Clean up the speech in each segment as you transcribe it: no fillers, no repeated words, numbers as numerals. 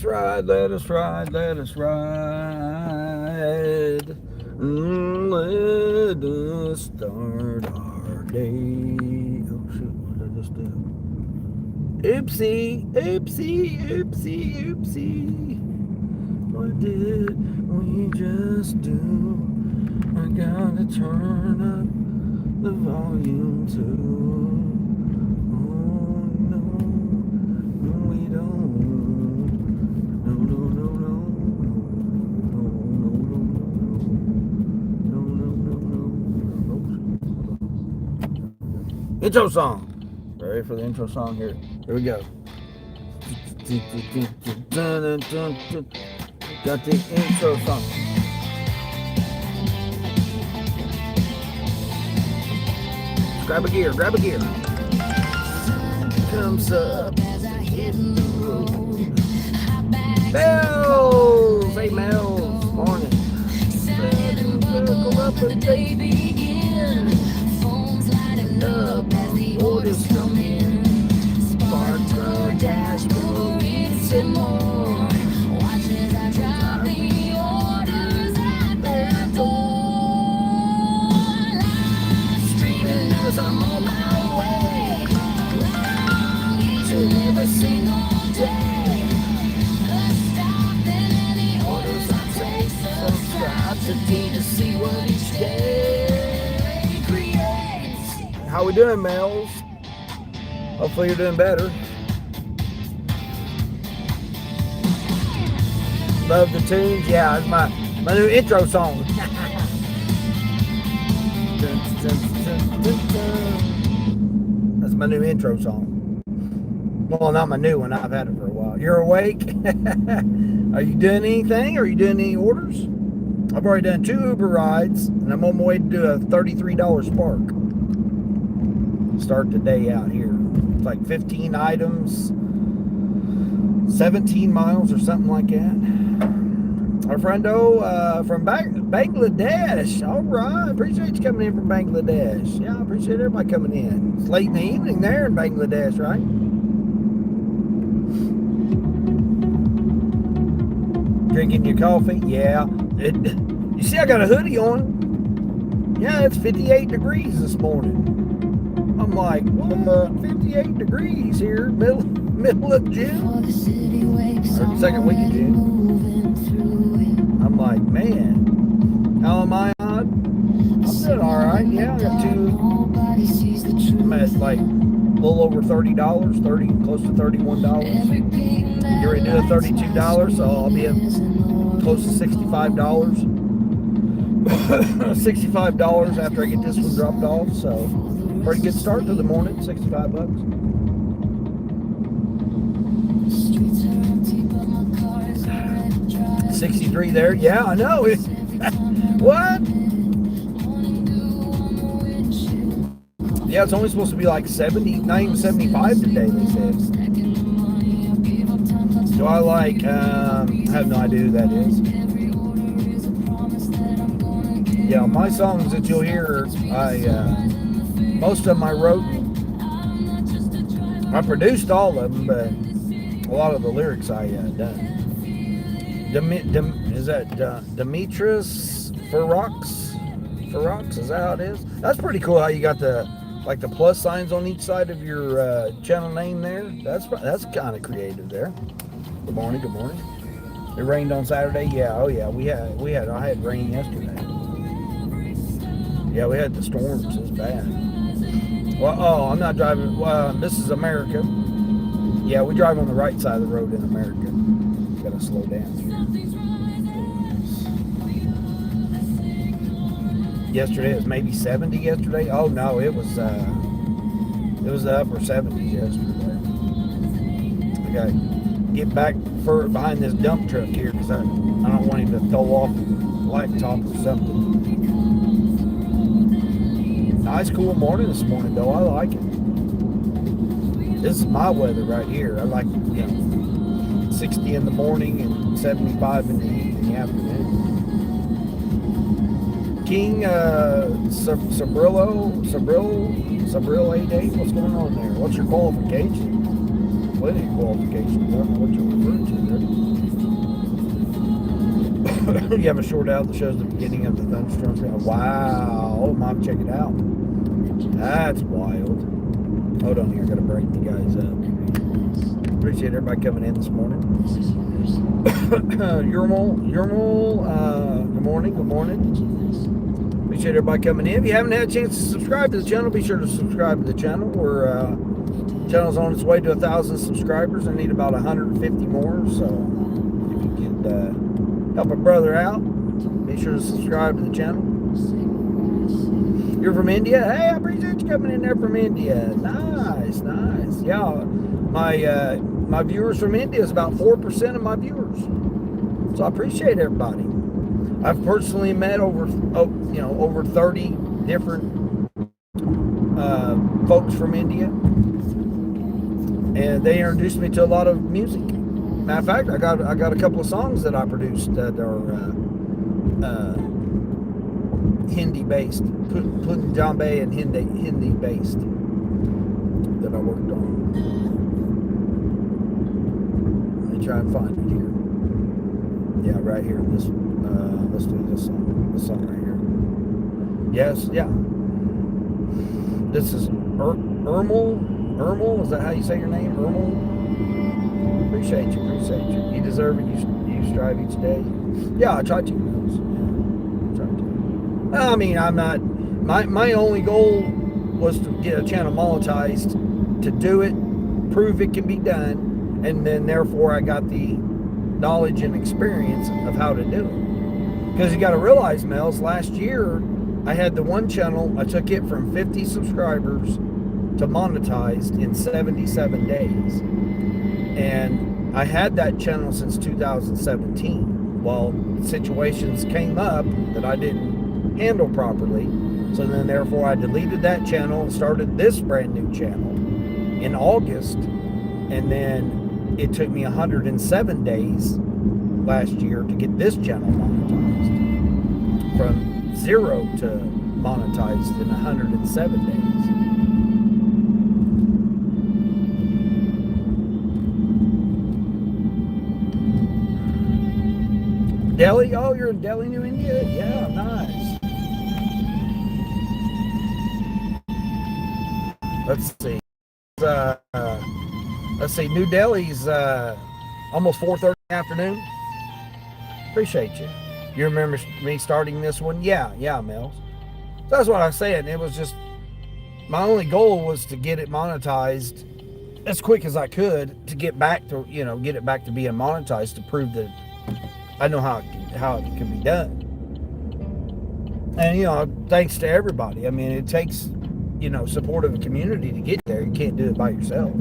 ride, let us ride, let us ride. Let us start our day. Oh shoot, what did I just do? Oopsie, oopsie, oopsie, oopsie. What did we just do? I gotta turn up the volume too. Oh no, no we don't. No, no, no, no, no, no, no, no, no, no. Intro song. Ready for the intro song here? Here we go. Got the intro song. Grab a gear, grab a gear. Comes up as I hit the road. Bells! Hey, Mel's. Morning. Buckle up and they begin. Phones lighting up as the orders come in. Sparks our dashboard, read some more. Watch as I drop the orders at their door. Live streaming as I'm on my way. Long each and every single day. A stop in any orders I take. Subscribe today to see what each day creates. How we doing, Mels? Hopefully you're doing better. Love the tunes. Yeah, it's my new intro song. That's my new intro song. Well, not my new one. I've had it for a while. You're awake? Are you doing anything? Are you doing any orders? I've already done 2 Uber rides, and I'm on my way to do a $33 Spark. Start the day out here. It's like 15 items, 17 miles or something like that. Our friendo from Bangladesh. All right. Appreciate you coming in from Bangladesh. Yeah, I appreciate everybody coming in. It's late in the evening there in Bangladesh, right? Drinking your coffee? Yeah. You see I got a hoodie on. Yeah, it's 58 degrees this morning. I'm like, what? 58 degrees here, middle of June? Or second week of June. I'm like, man, how am I on? I'm doing all right. Yeah, I got 2. I'm at like a little over $30, close to $31. Get ready to do a $32, so I'll be at close to $65. $65 after I get this one dropped off, so pretty good start to the morning. $65. 63 there. Yeah, I know. What? Yeah, it's only supposed to be like 70, not even 75 today, they said. Do I like, I have no idea who that is. Yeah, my songs that you'll hear, most of them I wrote. I produced all of them, but a lot of the lyrics I done. Is that Demetrius Ferox? Ferox, is that how it is? That's pretty cool how you got the plus signs on each side of your channel name there. That's kind of creative there. Good morning, good morning. It rained on Saturday. Yeah, oh yeah, I had rain yesterday. Yeah, we had the storms. It was bad. Well, I'm not driving. This is America. Yeah, we drive on the right side of the road in America. Gotta slow down here. Yesterday it was maybe 70 yesterday. Oh no, it was the upper 70s yesterday. I gotta get back behind this dump truck here because I don't want him to throw off the blacktop or something. Nice cool morning this morning though. I like it. This is my weather right here. I like 60 in the morning and 75 in the afternoon. King Sabril 88. What's going on there? What's your qualification? Plenty of qualifications. I don't know what you're referring to there. You have a short out that shows the beginning of the thunderstorms. Wow. Oh, Mom, check it out. That's wild. Hold on here. I got to break you guys up. Appreciate everybody coming in this morning. Yermal, good morning. Appreciate everybody coming in. If you haven't had a chance to subscribe to the channel, be sure to subscribe to the channel. Channel's on its way to 1,000 subscribers. I need about 150 more, so if you could help a brother out, be sure to subscribe to the channel. You're from India? Hey, I appreciate you coming in there from India. Nice. Yeah, my viewers from India is about 4% of my viewers, so I appreciate everybody. I've personally met over 30 different folks from India, and they introduced me to a lot of music. Matter of fact, I got a couple of songs that I produced that are Hindi based, Punjabi and Hindi based, that I worked on. Let me try and find it here. Yeah, right here. Let's do this song right here. Yes, yeah. This is Ermal, is that how you say your name? Ermal? Appreciate you. You deserve it. You strive each day. Yeah, I try to. I mean, I'm not. My only goal was to get a channel monetized, to do it, prove it can be done, and then therefore I got the knowledge and experience of how to do it. Because you got to realize, Mels, last year I had the one channel. I took it from 50 subscribers to monetized in 77 days. And I had that channel since 2017. Well, situations came up that I didn't handle properly. So then therefore I deleted that channel and started this brand new channel in August. And then it took me 107 days last year to get this channel monetized. From 0 to monetized in 107 days. Delhi? Oh, you're in Delhi, New India? Yeah, nice. Let's see. New Delhi's almost 4:30 in the afternoon. Appreciate you. You remember me starting this one? Yeah, Mels. So that's what I was saying. It was just, my only goal was to get it monetized as quick as I could, to get back to, get it back to being monetized, to prove that I know how it can be done. And, thanks to everybody. I mean, it takes, support of a community to get there. You can't do it by yourself.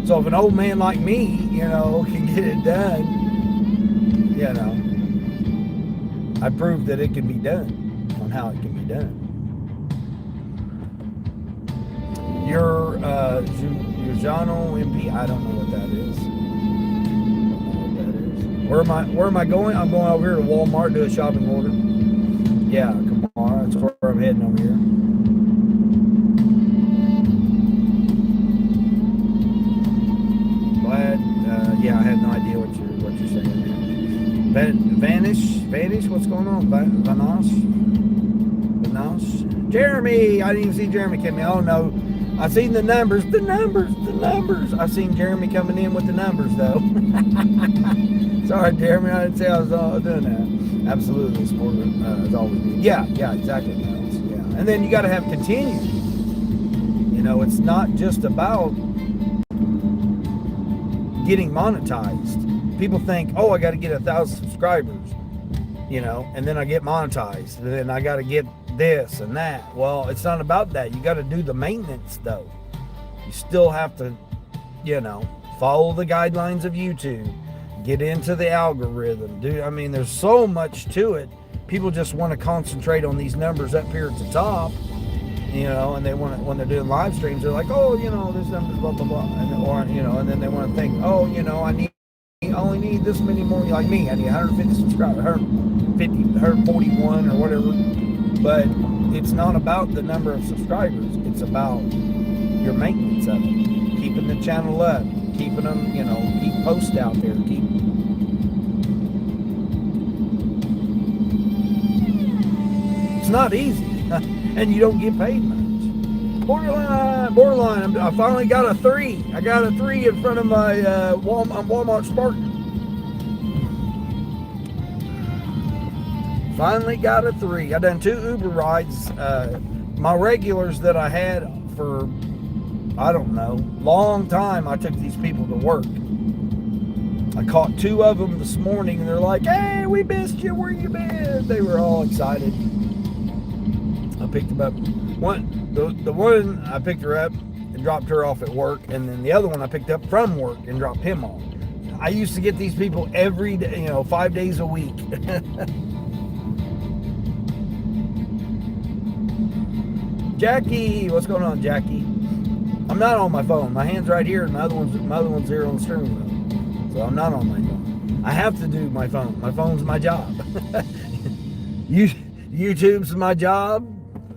So if an old man like me, can get it done, I proved that it can be done, on how it can be done. Your Jano MP, I don't know what that is. Where am I going? I'm going over here to Walmart to do a shopping order. Yeah, Kamara, that's where I'm heading over here. Yeah, I had no idea what you're saying. Vanish, what's going on? Vanash? Jeremy, I didn't even see Jeremy come in. Oh no, I seen the numbers. I seen Jeremy coming in with the numbers though. Sorry, Jeremy, I didn't say I was doing that. Absolutely, sport is always good. Yeah, exactly. Yeah, and then you got to have continued. It's not just about getting monetized. People think, oh, I got to get 1,000 subscribers, and then I get monetized, and then I got to get this and that. Well, it's not about that. You got to do the maintenance though. You still have to, follow the guidelines of YouTube, get into the algorithm. There's so much to it. People just want to concentrate on these numbers up here at the top, and they want to, when they're doing live streams, they're like, oh, this number's blah, blah, blah. And then they want to think, oh, I only need this many more, like me. I need 150 subscribers, 141 or whatever. But it's not about the number of subscribers. It's about your maintenance of it, keeping the channel up, keeping them, keep posts out there, keep. It's not easy, and you don't get paid much. Borderline. I finally got a 3. I got a 3 in front of my Walmart Spartan. Finally got a 3. I done 2 Uber rides. My regulars that I had for, I don't know, long time, I took these people to work. I caught 2 of them this morning, and they're like, "Hey, we missed you. Where you been?" They were all excited. I picked them up. The one I picked her up and dropped her off at work, and then the other one I picked up from work and dropped him off. I used to get these people every day, 5 days a week. Jackie, what's going on, Jackie? I'm not on my phone. My hand's right here, and my other one's there on the steering wheel. So I'm not on my phone. I have to do my phone. My phone's my job. YouTube's my job,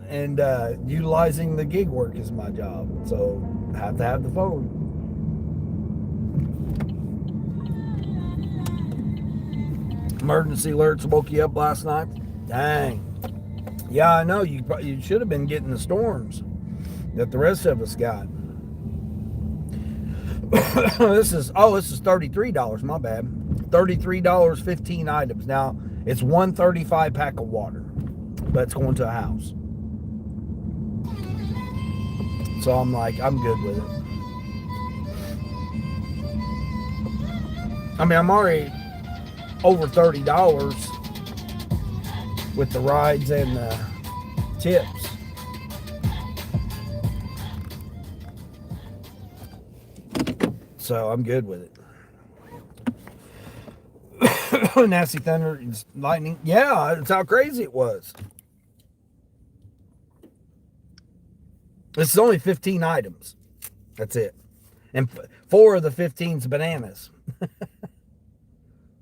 and utilizing the gig work is my job. So I have to have the phone. Emergency alerts woke you up last night? Dang. Yeah, I know. You should have been getting the storms that the rest of us got. This is $33. My bad. $33, 15 items. Now it's 135 pack of water, but it's going to a house. So I'm like, I'm good with it. I mean, I'm already over $30 with the rides and the tips. So I'm good with it. Nasty thunder, lightning. Yeah, that's how crazy it was. This is only 15 items. That's it. And 4 of the 15's bananas.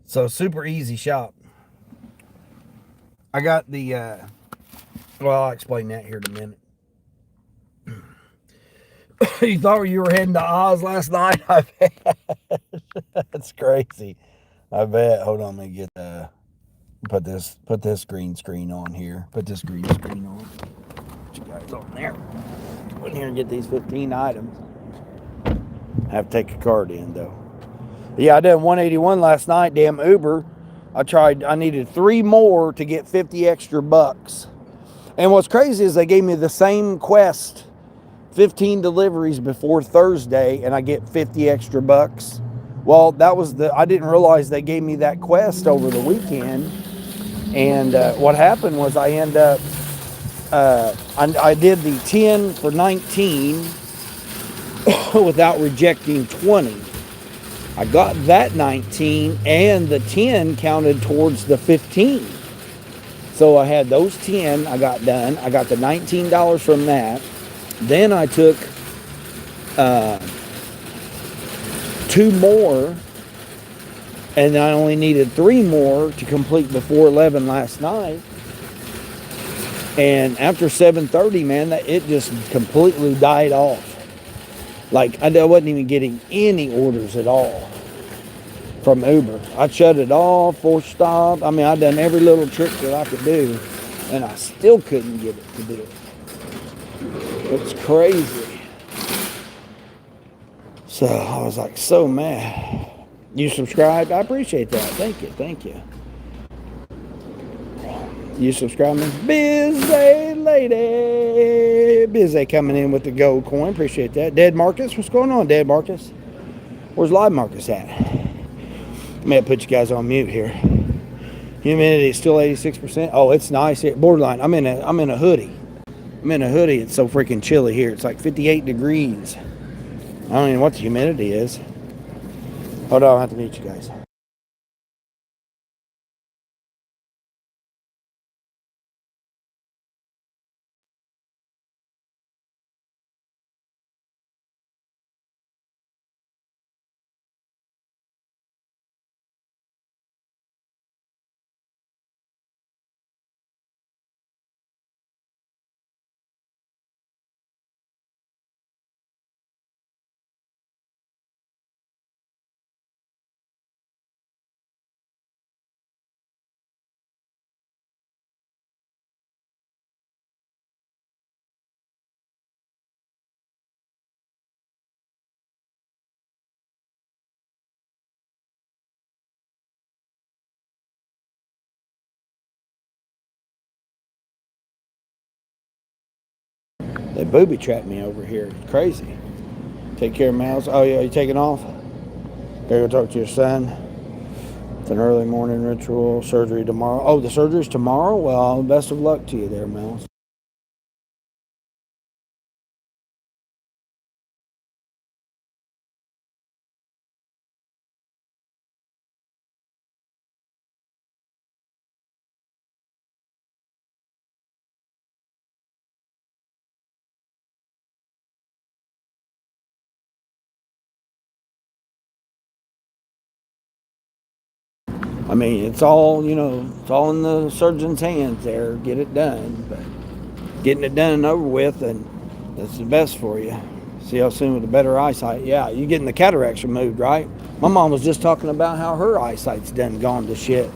So super easy shop. I got the, I'll explain that here in a minute. You thought you were heading to Oz last night? I bet. That's crazy. I bet. Hold on, let me get put this green screen on here. Put this green screen on. Put you guys on there. Go in here and get these 15 items. I have to take a card in though. Yeah, I did 181 last night. Damn Uber. I needed 3 more to get 50 extra bucks. And what's crazy is they gave me the same quest, 15 deliveries before Thursday, and I get 50 extra bucks. Well, I didn't realize they gave me that quest over the weekend. And what happened was I end up, I did the 10 for 19 without rejecting 20. I got that 19, and the 10 counted towards the 15. So I had those 10 I got done. I got the $19 from that. Then I took 2 more, and I only needed 3 more to complete the 411 last night. And after 7:30, man, it just completely died off. Like, I wasn't even getting any orders at all from Uber. I shut it off, forced stop. I mean, I done every little trick that I could do, and I still couldn't get it to do it. It's crazy. So I was like so mad. You subscribed? I appreciate that. Thank you. You subscribe me? Busy lady. Busy coming in with the gold coin. Appreciate that. Dead Marcus, what's going on, Dead Marcus? Where's Live Marcus at? I may have put you guys on mute here. Humidity is still 86%. Oh, it's nice here. Borderline. I'm in a hoodie. It's so freaking chilly here. It's like 58 degrees. I don't even know what the humidity is. Hold on, I have to mute you guys. They booby trapped me over here. Crazy. Take care of Mouse. Oh yeah, you taking off? Gotta go talk to your son. It's an early morning ritual. Surgery tomorrow. Oh, the surgery's tomorrow? Well, best of luck to you there, Mouse. I mean, it's all, it's all in the surgeon's hands there. Get it done. But getting it done and over with, and that's the best for you. See how soon with the better eyesight. Yeah, you getting the cataracts removed, right? My mom was just talking about how her eyesight's done gone to shit.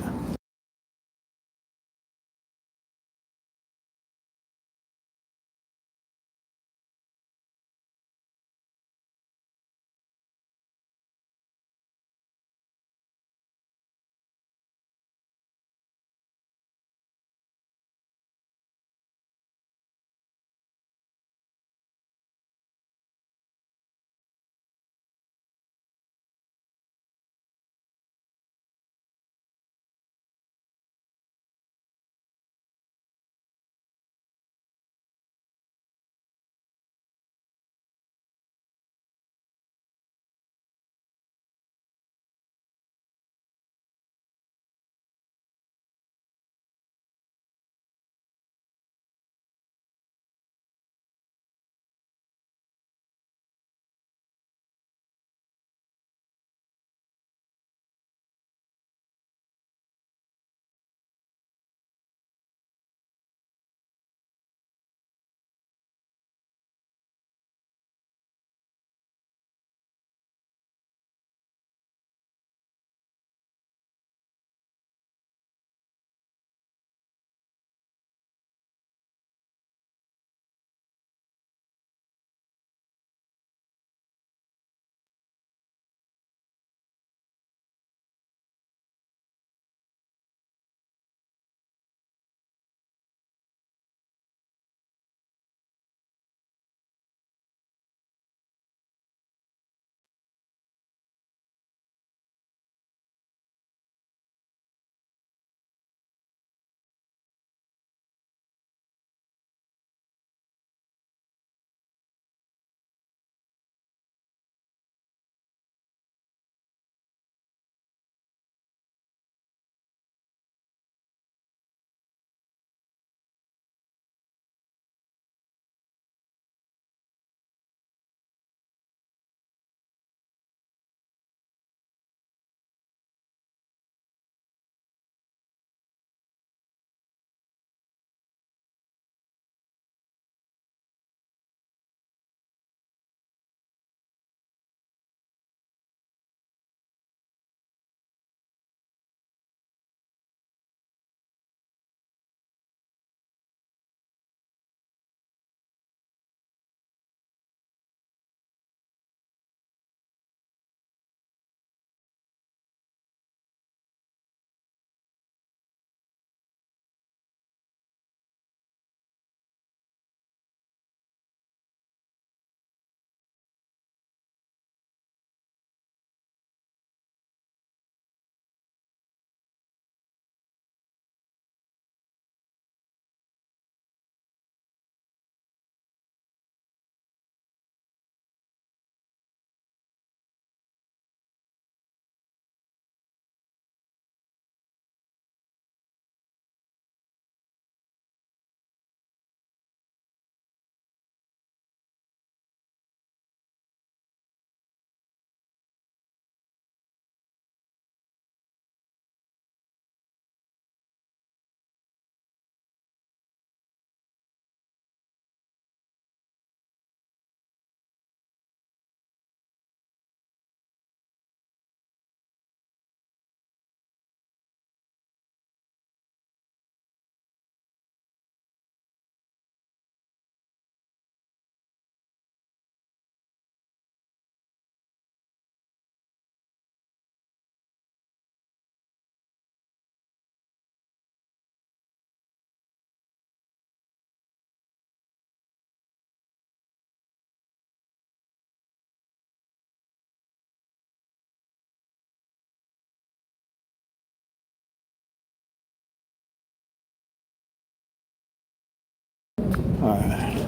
All right.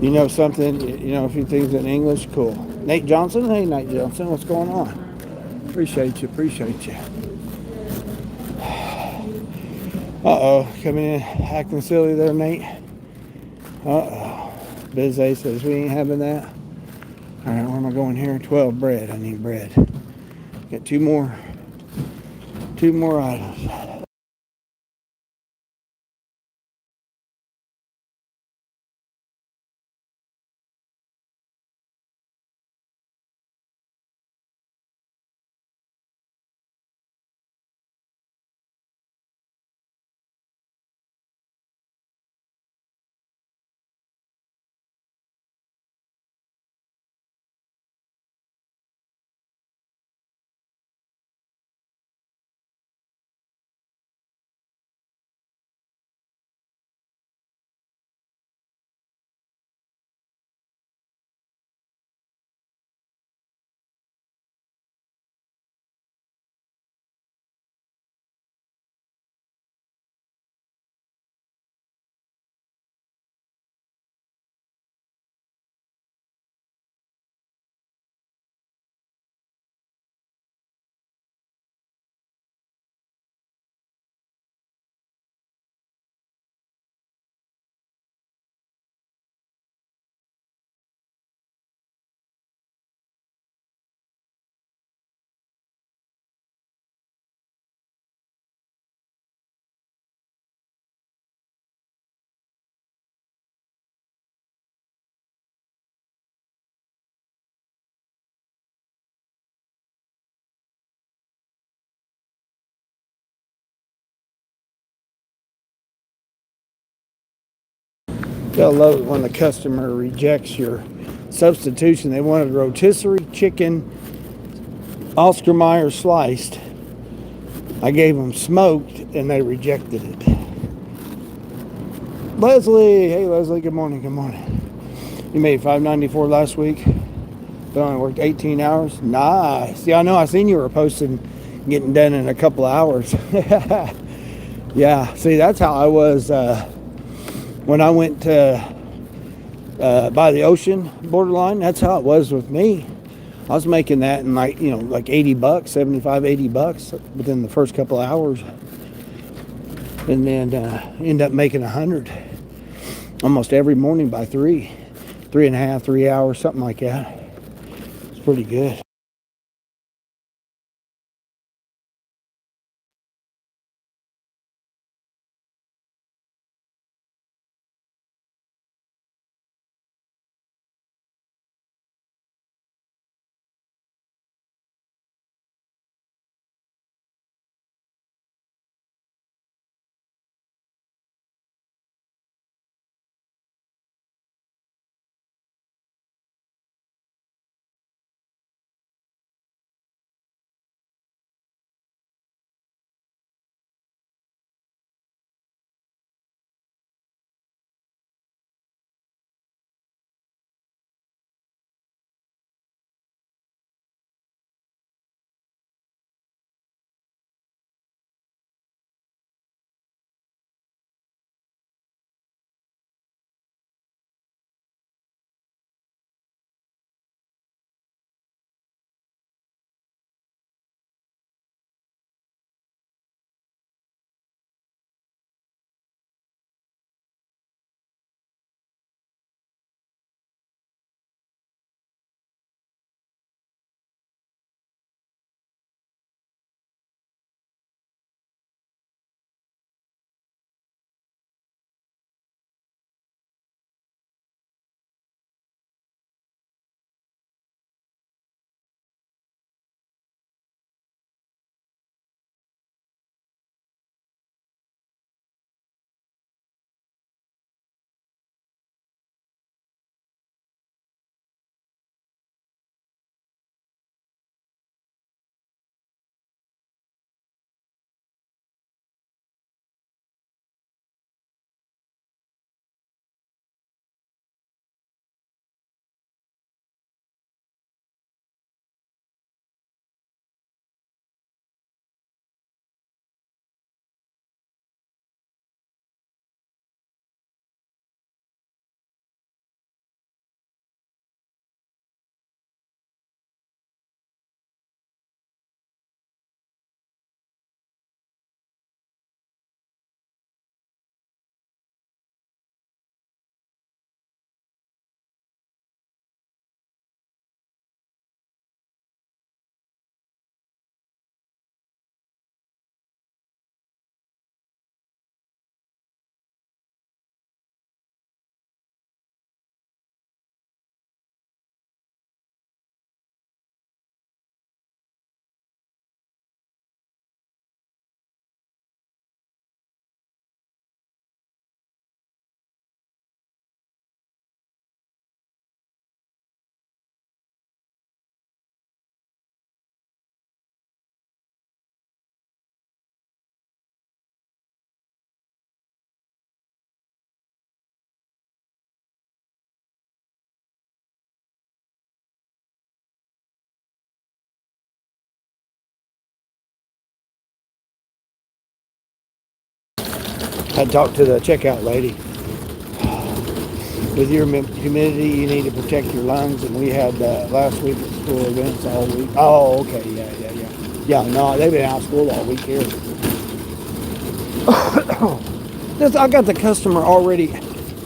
You know something? You know a few things in English? Cool. Nate Johnson? Hey, Nate Johnson. What's going on? Appreciate you. Appreciate you. Uh-oh. Coming in acting silly there, Nate. Uh-oh. Biz A says we ain't having that. All right, where am I going here? 12 bread. I need bread. Got two more items. They'll love it when the customer rejects your substitution. They wanted rotisserie chicken Oscar Mayer sliced. I gave them smoked and they rejected it. Leslie, hey Leslie, good morning, good morning. You made $5.94 last week, but only worked 18 hours. Nice. Yeah, I know. I seen you were posting getting done in a couple of hours. Yeah. See, that's how I was when I went to by the ocean borderline. That's how it was with me. I was making that in like, like $80, 75, $80 within the first couple of hours. And then end up making 100 almost every morning by 3.5, 3 hours, something like that. It's pretty good. I talked to the checkout lady. With your humidity, you need to protect your lungs, and we had last week at school events all week. Oh, okay, yeah. Yeah, no, they've been out of school all week here. I got the customer already,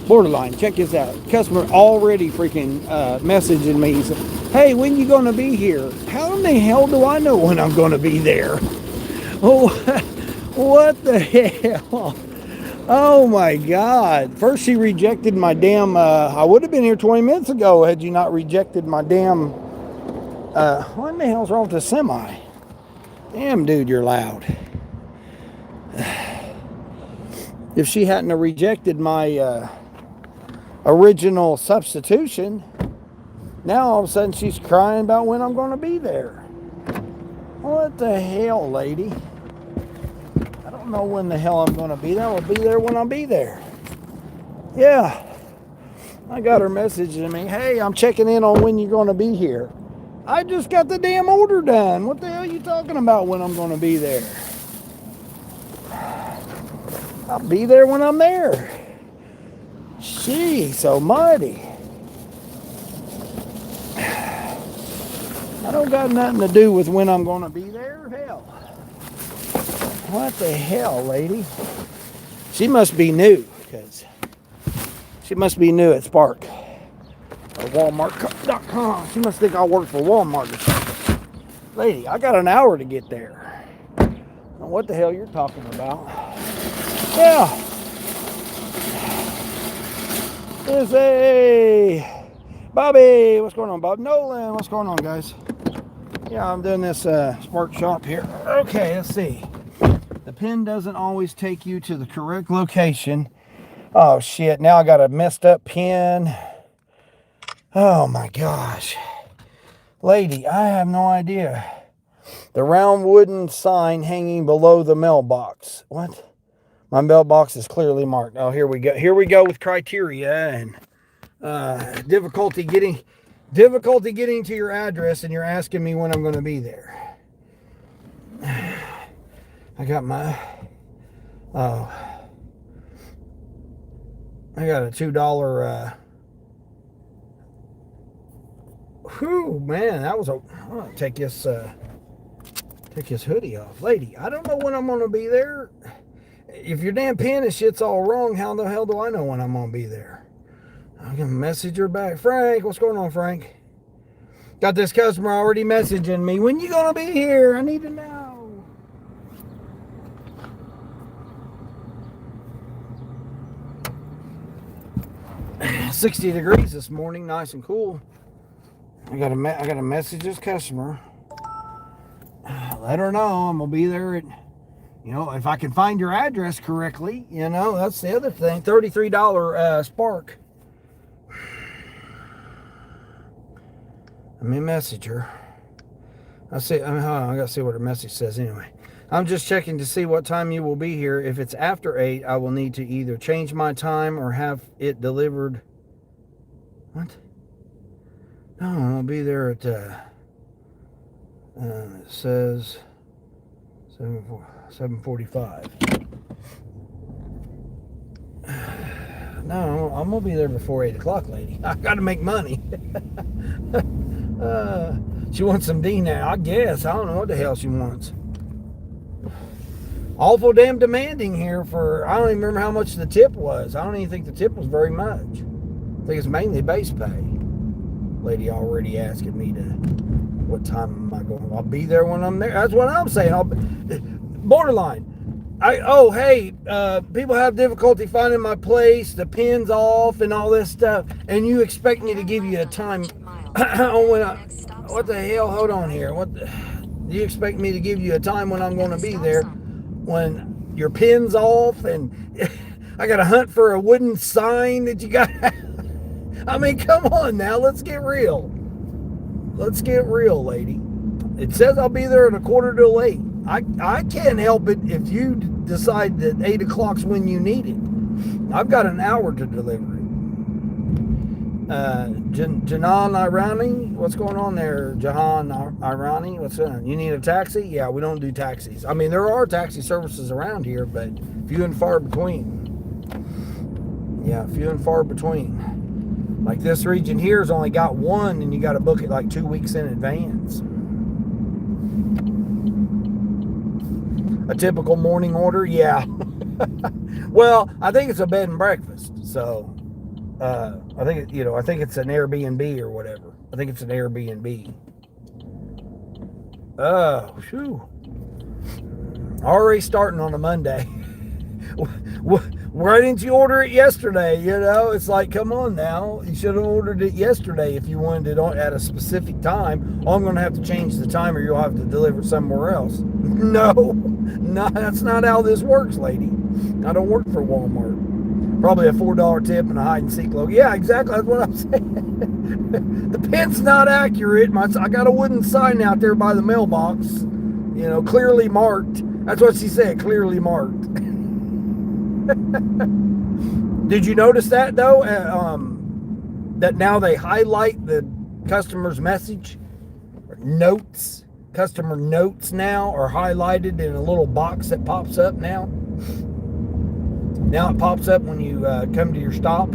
borderline, check this out. Customer already freaking messaging me. He said, hey, when you going to be here? How in the hell do I know when I'm going to be there? Oh, what the hell? Oh my God. First she rejected my damn, I would have been here 20 minutes ago had you not rejected my damn, what in the hell's wrong with the semi? Damn, dude, you're loud. If she hadn't have rejected my original substitution, now all of a sudden she's crying about when I'm going to be there. What the hell, lady? I don't know when the hell I'm going to be there. I'll be there when I'll be there. Yeah. I got her messaging me, hey, I'm checking in on when you're going to be here. I just got the damn order done. What the hell are you talking about when I'm going to be there? I'll be there when I'm there. Jeez almighty. I don't got nothing to do with when I'm going to be there. Hell. What the hell, lady? She must be new, because she must be new at Spark or Walmart.com. She must think I work for Walmart or something. Lady, I got an hour to get there. I don't know what the hell you're talking about. Yeah. There's a Bobby. What's going on, Bob? Nolan. What's going on, guys? Yeah, I'm doing this Spark shop here. Okay, let's see. The pin doesn't always take you to the correct location. Oh, shit. Now I got a messed up pin. Oh, my gosh. Lady, I have no idea. The round wooden sign hanging below the mailbox. What? My mailbox is clearly marked. Oh, here we go. Here we go with criteria and difficulty getting to your address, and you're asking me when I'm going to be there. I got my, I got a $2, whew, man, that was I'm going to take this hoodie off. Lady, I don't know when I'm going to be there. If your damn pen and shit's all wrong, how the hell do I know when I'm going to be there? I'm going to message her back. Frank, what's going on, Frank? Got this customer already messaging me. When you going to be here? I need to know. 60 degrees this morning, nice and cool. I got to message this customer. Let her know I'm going to be there at, if I can find your address correctly, that's the other thing. $33 Spark. Let me message her. Hold on, I got to see what her message says anyway. I'm just checking to see what time you will be here. If it's after 8, I will need to either change my time or have it delivered. What? No, I'll be there at, it says 7:45. No, I'm going to be there before 8 o'clock, lady. I got to make money. She wants some D now, I guess. I don't know what the hell she wants. Awful damn demanding here for, I don't even remember how much the tip was. I don't even think the tip was very much. I think it's mainly base pay. Lady already asking me what time am I going? I'll be there when I'm there. That's what I'm saying. Borderline. People have difficulty finding my place, the pin's off and all this stuff, and you expect me to give you a time what the hell? Hold on here. Do you expect me to give you a time when I'm going to be there when your pin's off and I got to hunt for a wooden sign that you got? I mean, come on now. Let's get real. Let's get real, lady. It says I'll be there at 7:45. I can't help it if you decide that 8 o'clock's when you need it. I've got an hour to deliver it. Jahan Irani, what's going on there? Jahan Irani, what's going on? You need a taxi? Yeah, we don't do taxis. I mean, there are taxi services around here, but few and far between. Yeah, few and far between. Like this region here has only got one, and you got to book it like 2 weeks in advance. A typical morning order, yeah. Well, I think it's a bed and breakfast, so I think I think it's an Airbnb or whatever. I think it's an Airbnb. Oh, whew. Already starting on a Monday. Why didn't you order it yesterday? It's like, come on now. You should have ordered it yesterday if you wanted it at a specific time. Oh, I'm going to have to change the time or you'll have to deliver it somewhere else. No, that's not how this works, lady. I don't work for Walmart. Probably a $4 tip and a hide and seek logo. Yeah, exactly. That's what I'm saying. The pin's not accurate. I got a wooden sign out there by the mailbox. Clearly marked. That's what she said, clearly marked. Did you notice that though? That now they highlight the customer's message, notes. Customer notes now are highlighted in a little box that pops up now. Now it pops up when you come to your stop.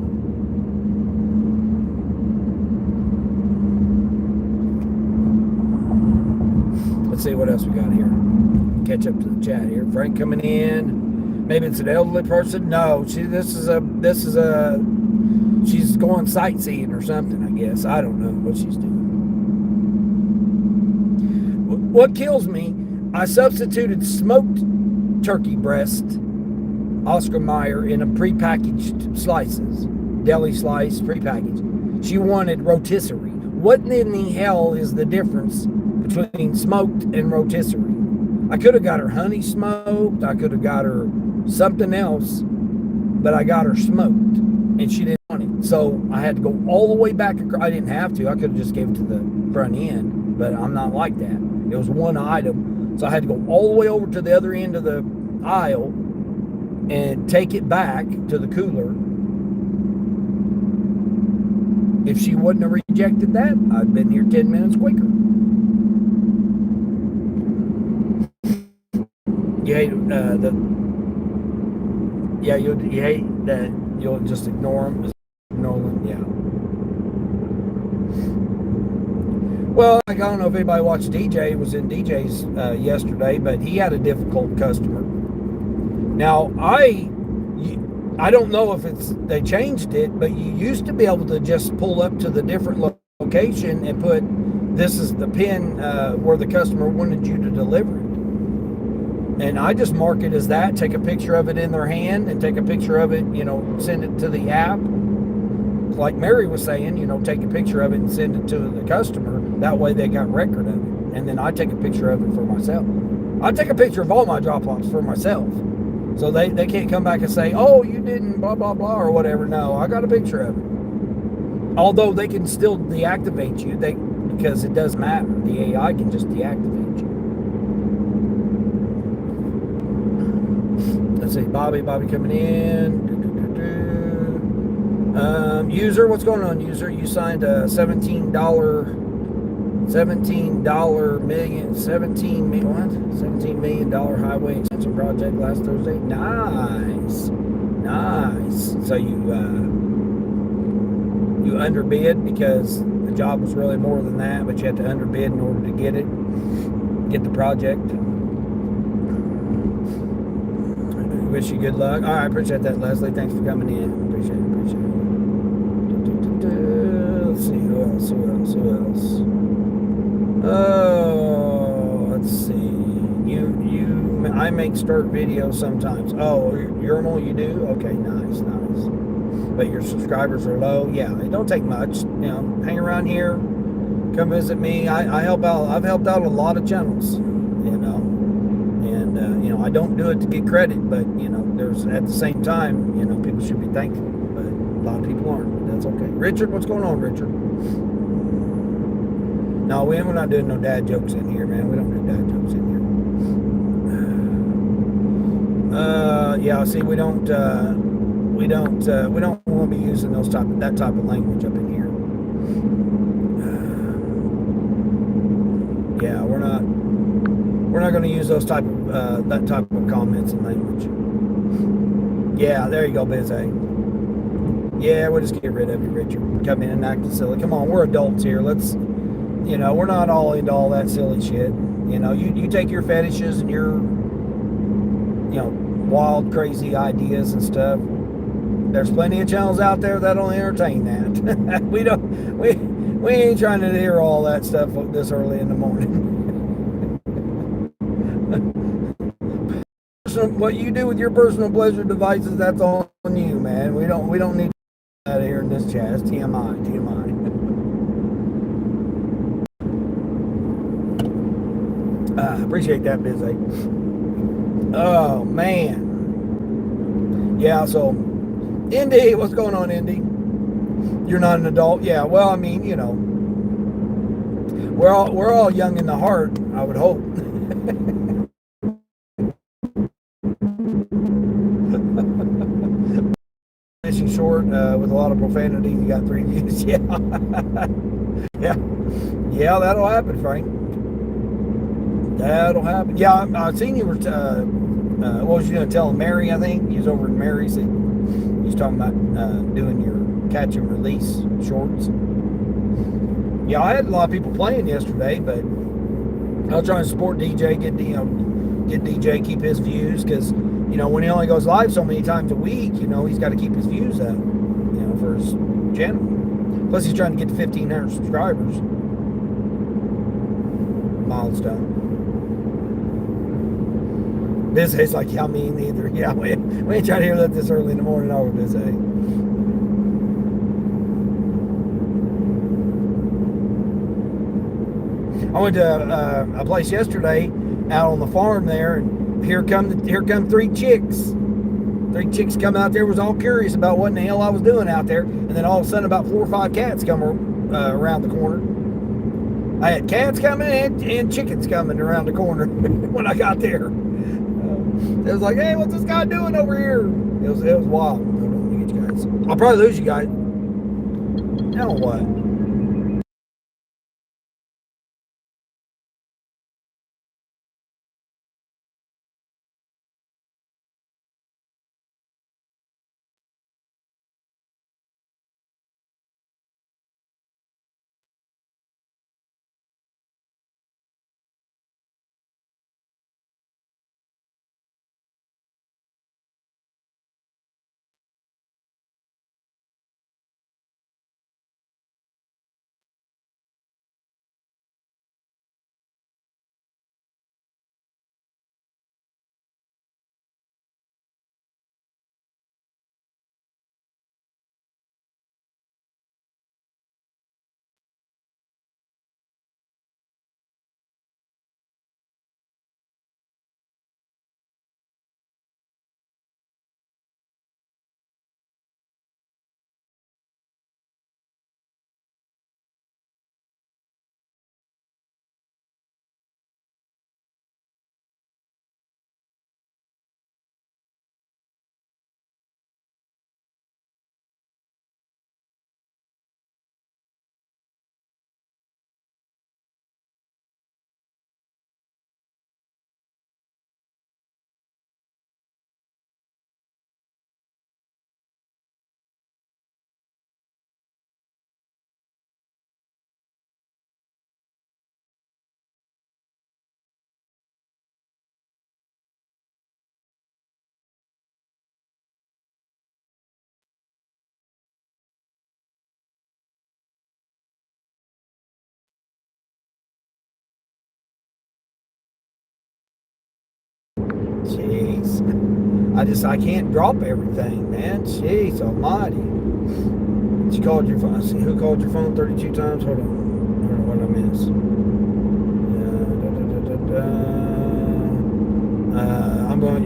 Let's see what else we got here. Catch up to the chat here. Frank coming in. Maybe it's an elderly person. No, this is a she's going sightseeing or something, I guess. I don't know what she's doing. What kills me, I substituted smoked turkey breast, Oscar Mayer, in a prepackaged slices, deli slice, prepackaged. She wanted rotisserie. What in the hell is the difference between smoked and rotisserie? I could have got her honey smoked. I could have got her something else, but I got her smoked, and she didn't want it. So I had to go all the way back. I didn't have to. I could have just gave it to the front end, but I'm not like that. It was one item, so I had to go all the way over to the other end of the aisle and take it back to the cooler. If she wouldn't have rejected that, I'd been here 10 minutes quicker. You hate you hate that you'll just ignore them. Nolan, yeah. Well, I don't know if anybody watched DJ. It was in DJ's yesterday, but he had a difficult customer. Now, I don't know if they changed it, but you used to be able to just pull up to the different location and put, this is the pin where the customer wanted you to deliver it. And I just mark it as that, take a picture of it in their hand and take a picture of it, send it to the app. Like Mary was saying, take a picture of it and send it to the customer. That way they got record of it. And then I take a picture of it for myself. I take a picture of all my drop-offs for myself. So they can't come back and say, oh, you didn't blah, blah, blah, or whatever. No, I got a picture of it. Although they can still deactivate you because it does matter. The AI can just deactivate you. Let's see, Bobby coming in. User, what's going on, user? You signed a $17 million highway extension project last Thursday. Nice. So you underbid because the job was really more than that, but you had to underbid in order to get the project. Wish you good luck. All right, appreciate that, Leslie. Thanks for coming in. Appreciate it. Let's see, who else? Oh, let's see. I make start videos sometimes. Oh, Yermal, you do? Okay, nice. But your subscribers are low. Yeah, it don't take much. Hang around here. Come visit me. I help out. I've helped out a lot of channels, And, I don't do it to get credit, but, there's, at the same time, people should be thankful. But a lot of people aren't. But that's okay. Richard, what's going on, Richard? No, we're not doing no dad jokes in here, man. We don't do dad jokes in here. Yeah, see, we don't want to be using that type of language up in here. Yeah, we're not going to use those type of that type of comments and language. Yeah, there you go, Biz A. Yeah, we'll just get rid of you, Richard. Come in and act silly. Come on, we're adults here. Let's, we're not all into all that silly shit. You take your fetishes and your, wild, crazy ideas and stuff. There's plenty of channels out there that'll entertain that. we ain't trying to hear all that stuff this early in the morning. What you do with your personal pleasure devices, that's on you, man. We don't need that here in this chat. It's TMI. Appreciate that, Busy. Oh man. Yeah, so Indy, what's going on, Indy? You're not an adult? Yeah, well, I mean, we're all young in the heart, I would hope. Short with a lot of profanity. You got 3 views. Yeah. Yeah, that'll happen, Frank. That'll happen. Yeah, I seen you were what was you gonna tell Mary? I think he was over in Mary's. He was talking about doing your catch and release shorts. Yeah, I had a lot of people playing yesterday, but I was trying to support DJ, get DJ, keep his views, because when he only goes live so many times a week, he's got to keep his views up, for his channel. Plus, he's trying to get to 1,500 subscribers. Milestone. Bizay's like, yeah, me neither. Yeah, we ain't trying to hear that this early in the morning, are we, Bizay? I went to a place yesterday out on the farm there, and here come 3 chicks. 3 chicks come out there, was all curious about what in the hell I was doing out there, and then all of a sudden about 4 or 5 cats come around the corner. I had cats coming and chickens coming around the corner when I got there. It was like, hey, what's this guy doing over here? It was wild. Hold on, let me get you guys. I'll probably lose you guys. Now what? Jeez. I can't drop everything, man. Jeez almighty. She called your phone. See, who called your phone 32 times? Hold on. What did I miss?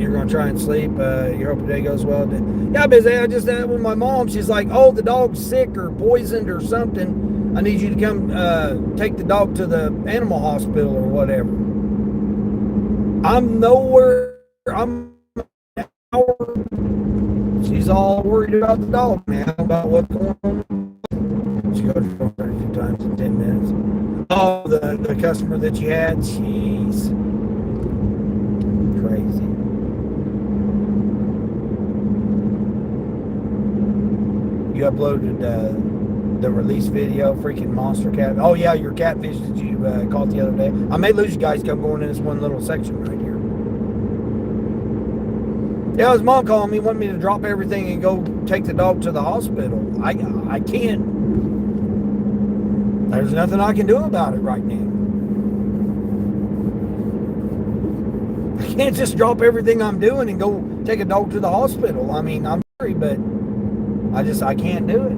You're going to try and sleep. You hope your day goes well. Yeah, busy. I just had with my mom. She's like, oh, the dog's sick or poisoned or something. I need you to come take the dog to the animal hospital or whatever. I'm nowhere. I'm an hour. She's all worried about the dog now, about what's going on. She go to the store 32 times in 10 minutes. Oh, the customer that you had? Jeez. Crazy. You uploaded the release video, freaking monster cat. Oh yeah, your catfish that you caught the other day. I may lose you guys come going in this one little section right here. Yeah, his mom calling me, wanting me to drop everything and go take the dog to the hospital. I can't. There's nothing I can do about it right now. I can't just drop everything I'm doing and go take a dog to the hospital. I mean, I'm sorry, but I can't do it.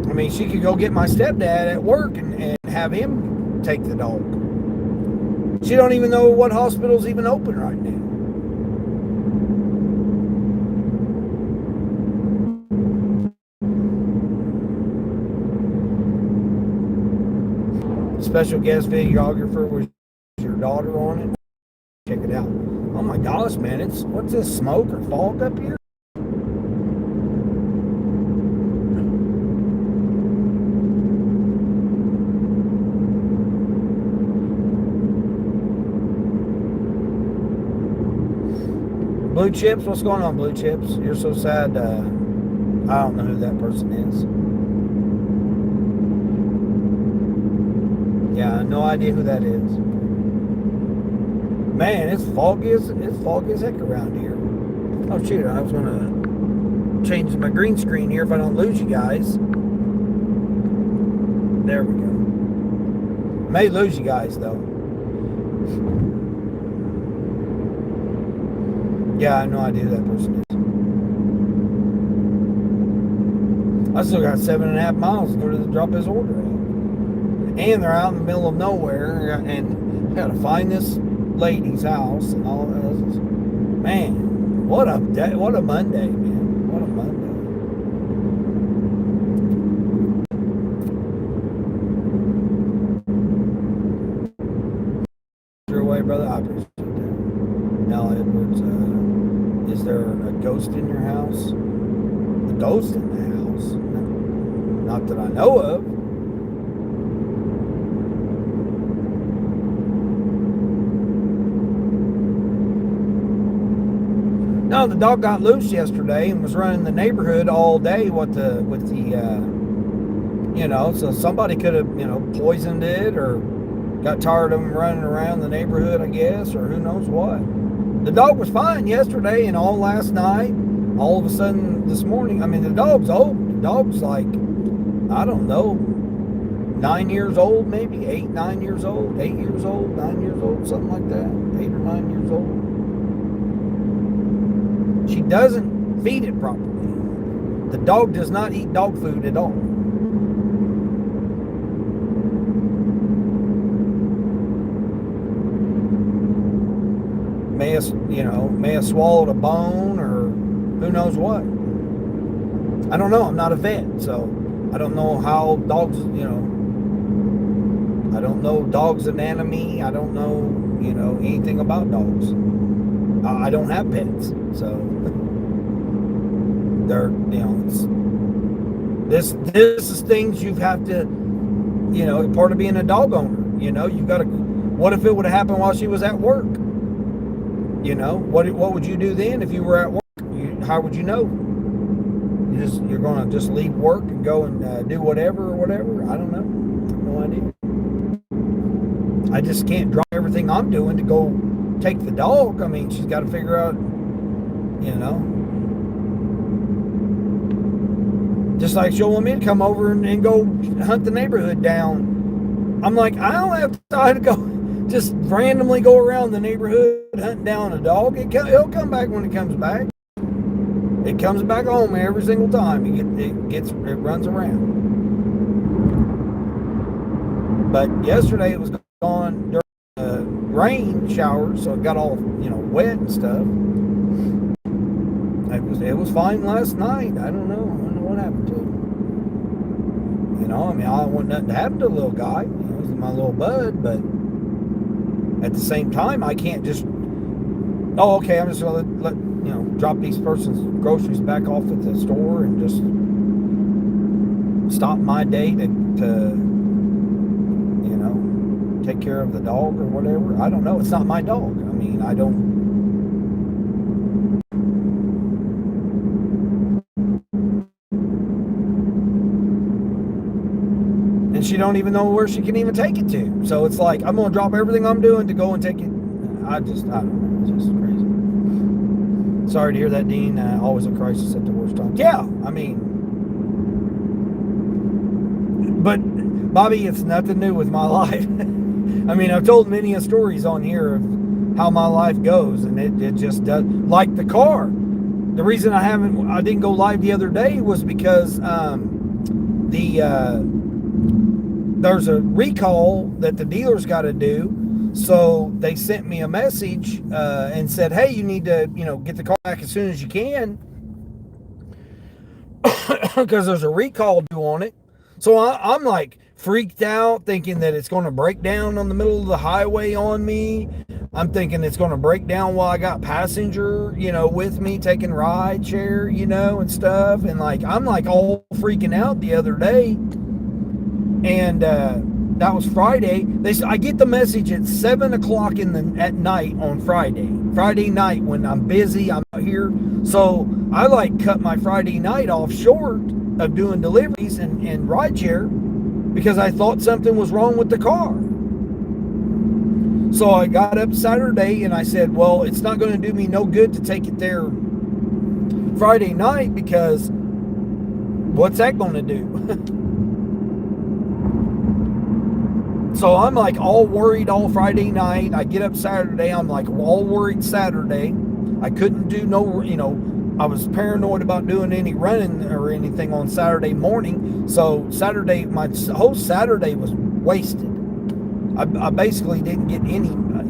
I mean, she could go get my stepdad at work and have him take the dog. She don't even know what hospital's even open right now. Special guest videographer was your daughter on it. Check it out. Oh my gosh, man, what's this, smoke or fog up here? Blue Chips, what's going on, Blue Chips? You're so sad. I don't know who that person is. Yeah, no idea who that is. Man, it's foggy as heck around here. Oh shoot, I was gonna change my green screen here if I don't lose you guys. There we go. May lose you guys though. Yeah, I have no idea who that person is. I still got 7.5 miles to go to drop his order off. And they're out in the middle of nowhere, and I gotta find this lady's house and all that. Man, what a day, what a Monday, man. What a Monday. Your way, brother. I appreciate that. Now, Edwards, is there a ghost in your house? A ghost in the house? No, not that I know of. No, the dog got loose yesterday and was running the neighborhood all day with the so somebody could have, poisoned it or got tired of him running around the neighborhood, I guess, or who knows what. The dog was fine yesterday and all last night. All of a sudden this morning, I mean, the dog's old. The dog's like, I don't know, 9 years old, maybe 8, 9 years old, 8 years old, 9 years old, something like that, 8 or 9 years old. She doesn't feed it properly. The dog does not eat dog food at all. May have swallowed a bone or who knows what. I don't know. I'm not a vet, so I don't know how dogs, I don't know dogs' anatomy. I don't know, anything about dogs. I don't have pets, so they're, this is things you have to, part of being a dog owner. You've got to. What if it would have happened while she was at work? What would you do then if you were at work? How would you know? You're going to just leave work and go and do whatever or whatever? I don't know. No idea. I just can't drop everything I'm doing to go take the dog. I mean, she's got to figure out, just like she'll want me to come over and go hunt the neighborhood down. I'm like, I don't have time to go just randomly go around the neighborhood hunting down a dog. He'll come back when it comes back. It comes back home every single time. It runs around. But yesterday it was gone during rain showers, so it got all wet and stuff. It was fine last night. I don't know what happened to him. I mean, I don't want nothing to happen to the little guy. He's my little bud, but at the same time, I can't just, oh, okay, I'm just going to let drop these person's groceries back off at the store and just stop my day to take care of the dog or whatever. I don't know. It's not my dog. I mean, I don't. And she don't even know where she can even take it to. So it's like, I'm going to drop everything I'm doing to go and take it. I don't know. It's just crazy. Sorry to hear that, Dean. Always a crisis at the worst time. Yeah, I mean, but Bobby, it's nothing new with my life. I mean, I've told many stories on here of how my life goes, and it just does. Like the car. The reason I didn't go live the other day was because there's a recall that the dealer's got to do. So they sent me a message and said, hey, you need to, get the car back as soon as you can because there's a recall due on it. So I'm like freaked out, thinking that it's going to break down on the middle of the highway on me. I'm thinking it's going to break down while I got passenger, with me taking ride share, and stuff. And like, I'm like all freaking out the other day. And that was Friday. I get the message at 7:00 at night on Friday night when I'm busy, I'm out here. So I like cut my Friday night off short of doing deliveries and ride share because I thought something was wrong with the car. So I got up Saturday and I said, well, it's not going to do me no good to take it there Friday night because what's that going to do? So I'm like all worried all Friday night. I get up Saturday. I'm like all worried Saturday. I couldn't do I was paranoid about doing any running or anything on Saturday morning. So Saturday, my whole Saturday was wasted. I basically didn't get any,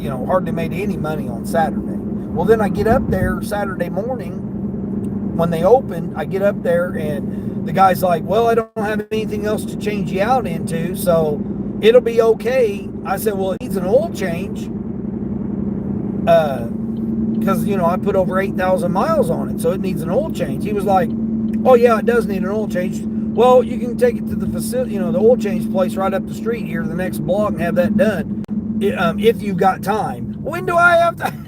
hardly made any money on Saturday. Well, then I get up there Saturday morning when they open. I get up there and the guy's like, well, I don't have anything else to change you out into, so it'll be okay. I said, well, it needs an oil change. Because, I put over 8,000 miles on it, so it needs an oil change. He was like, oh, yeah, it does need an oil change. Well, you can take it to the facility, the oil change place right up the street here, the next block, and have that done if you've got time. When do I have time?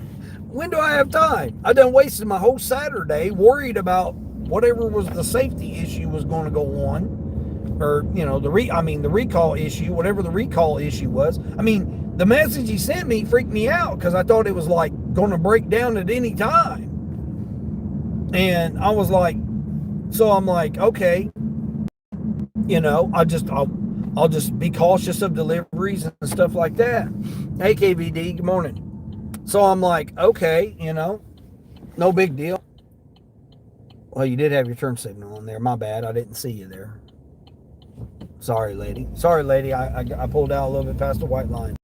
When do I have time? I done wasted my whole Saturday worried about whatever was the safety issue was going to go on, or the recall issue, whatever the recall issue was. I mean, the message he sent me freaked me out because I thought it was like going to break down at any time, and I was like, so I'm like, okay, I'll just be cautious of deliveries and stuff like that. Hey, KVD, good morning. So I'm like, okay, no big deal. Well, you did have your turn signal on there. My bad. I didn't see you there. Sorry, lady. I pulled out a little bit past the white line.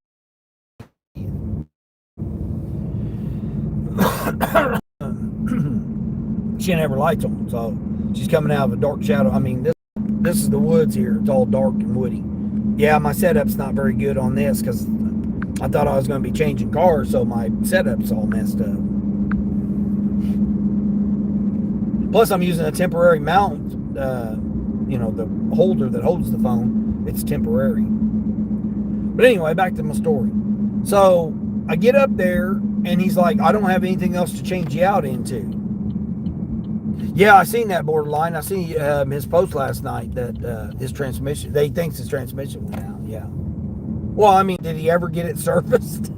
She didn't have her lights on, so she's coming out of a dark shadow. I mean, this is the woods here. It's all dark and woody. Yeah, my setup's not very good on this because I thought I was going to be changing cars, so my setup's all messed up. Plus, I'm using a temporary mount, the holder that holds the phone. It's temporary. But anyway, back to my story. So I get up there, and he's like, I don't have anything else to change you out into. Yeah, I seen that borderline. I seen his post last night that his transmission, he thinks his transmission went out. Yeah. Well, I mean, did he ever get it serviced?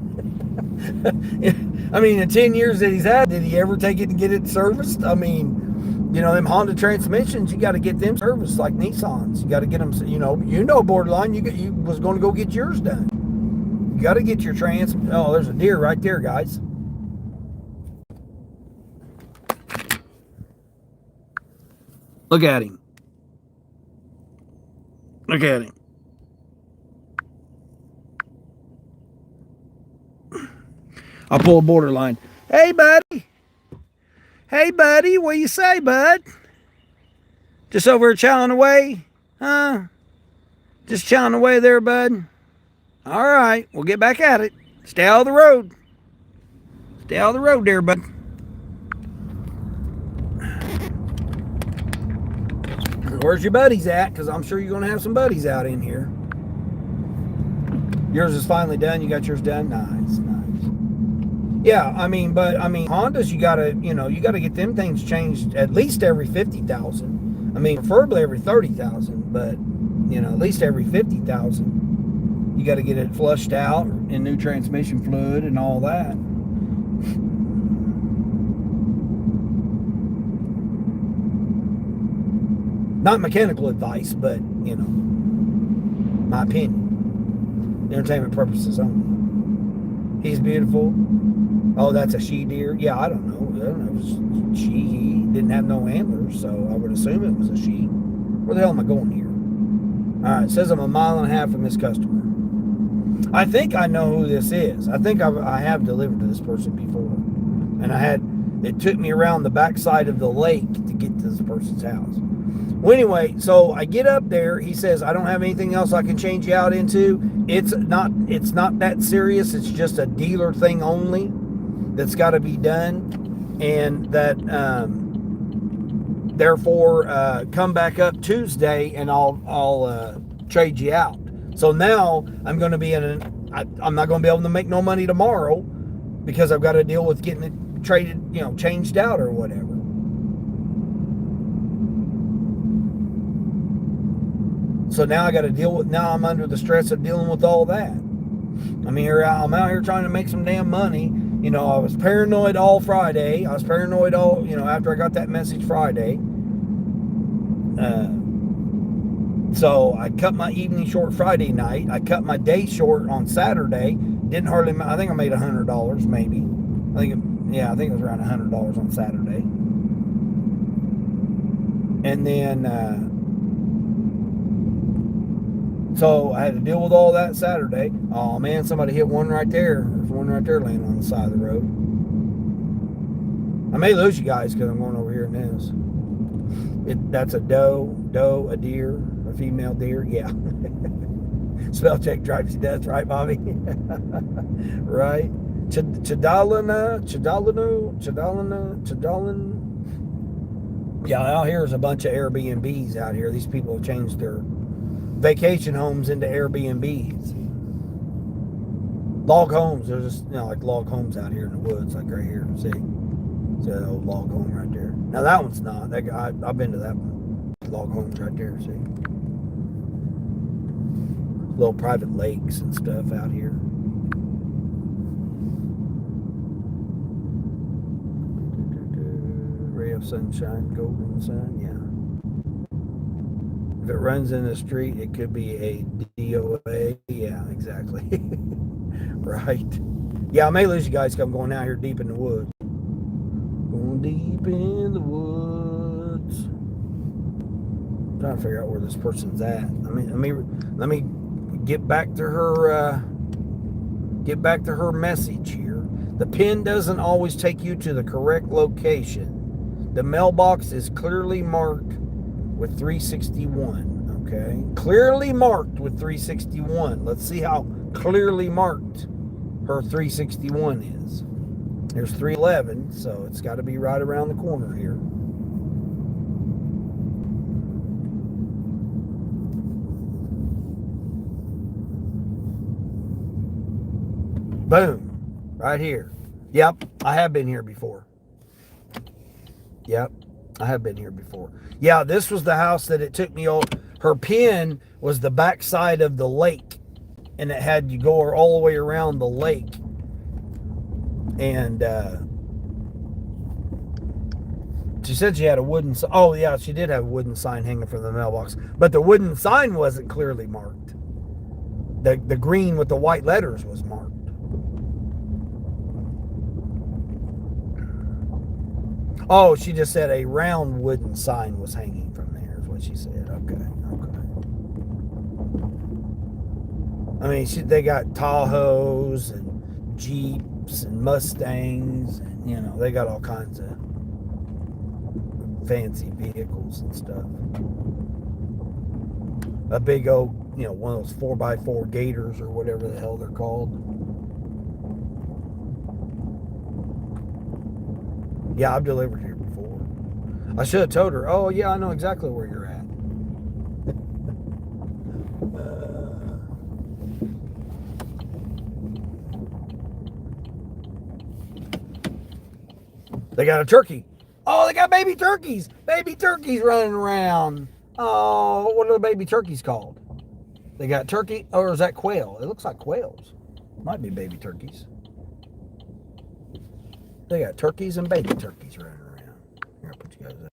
I mean, in 10 years that he's had, did he ever take it and get it serviced? I mean, them Honda transmissions, you got to get them serviced like Nissans. You got to get them, borderline, you was going to go get yours done. You got to get your oh, there's a deer right there, guys. Look at him. Look at him. I'll pull a borderline. Hey, buddy. Hey, buddy. What you say, bud? Just over here chowing away? Huh? Just chowing away there, bud? All right. We'll get back at it. Stay out of the road. Stay out of the road there, bud. Where's your buddies at? Because I'm sure you're going to have some buddies out in here. Yours is finally done. You got yours done? Nice, nice. Yeah, Hondas, you gotta get them things changed at least every 50,000. I mean, preferably every 30,000, but at least every 50,000. You got to get it flushed out and new transmission fluid and all that. Not mechanical advice, but my opinion. Entertainment purposes only. He's beautiful. Oh, that's a she deer. Yeah, I don't know. It was she. He didn't have no antlers, so I would assume it was a she. Where the hell am I going here? All right, it says I'm 1.5 miles from this customer. I think I know who this is. I think I have delivered to this person before, and it took me around the backside of the lake to get to this person's house. Well, anyway, so I get up there. He says, I don't have anything else I can change you out into. It's not that serious. It's just a dealer thing only that's got to be done. And that, therefore, come back up Tuesday and I'll trade you out. So now I'm going to be I'm not going to be able to make no money tomorrow because I've got to deal with getting it traded, changed out or whatever. So now I got to now I'm under the stress of dealing with all that. I'm out here trying to make some damn money. I was paranoid all Friday. I was paranoid all, after I got that message Friday. So I cut my evening short Friday night. I cut my day short on Saturday. I think I made $100 maybe. I think it was around $100 on Saturday. And then, so I had to deal with all that Saturday. Oh man, somebody hit one right there. There's one right there laying on the side of the road. I may lose you guys because I'm going over here in this. That's a doe, a deer, a female deer. Yeah. Spell check drives you nuts, right, Bobby? Right? Chadalina. Yeah, out here is a bunch of Airbnbs out here. These people have changed their vacation homes into Airbnbs. Log homes. There's just, like log homes out here in the woods, like right here. See that old log home right there. Now that one's not. I've been to that one. Log homes right there, see. Little private lakes and stuff out here. Ray of sunshine, golden sun, yeah. If it runs in the street, it could be a DOA. Yeah, exactly. Right. Yeah, I may lose you guys because I'm going out here deep in the woods. Going deep in the woods. I'm trying to figure out where this person's at. Let me get back to her message here. The pin doesn't always take you to the correct location. The mailbox is clearly marked with 361, okay? Clearly marked with 361. Let's see how clearly marked her 361 is. There's 311, so it's got to be right around the corner here. Boom. Right here. Yep, I have been here before. Yep, I have been here before. Yeah, this was the house that it took me all. Her pin was the backside of the lake, and it had you go all the way around the lake. And she said she had a wooden. Oh yeah, she did have a wooden sign hanging from the mailbox, but the wooden sign wasn't clearly marked. The green with the white letters was marked. Oh, she just said a round wooden sign was hanging from there, is what she said. Okay. I mean, they got Tahoes and Jeeps and Mustangs, and, they got all kinds of fancy vehicles and stuff. A big old, one of those 4x4 Gators or whatever the hell they're called. Yeah, I've delivered here before. I should have told her, oh, yeah, I know exactly where you're at. They got a turkey. Oh, they got baby turkeys. Baby turkeys running around. Oh, what are the baby turkeys called? They got turkey, or is that quail? It looks like quails. Might be baby turkeys. They got turkeys and baby turkeys running around. Here, I'll put you guys up.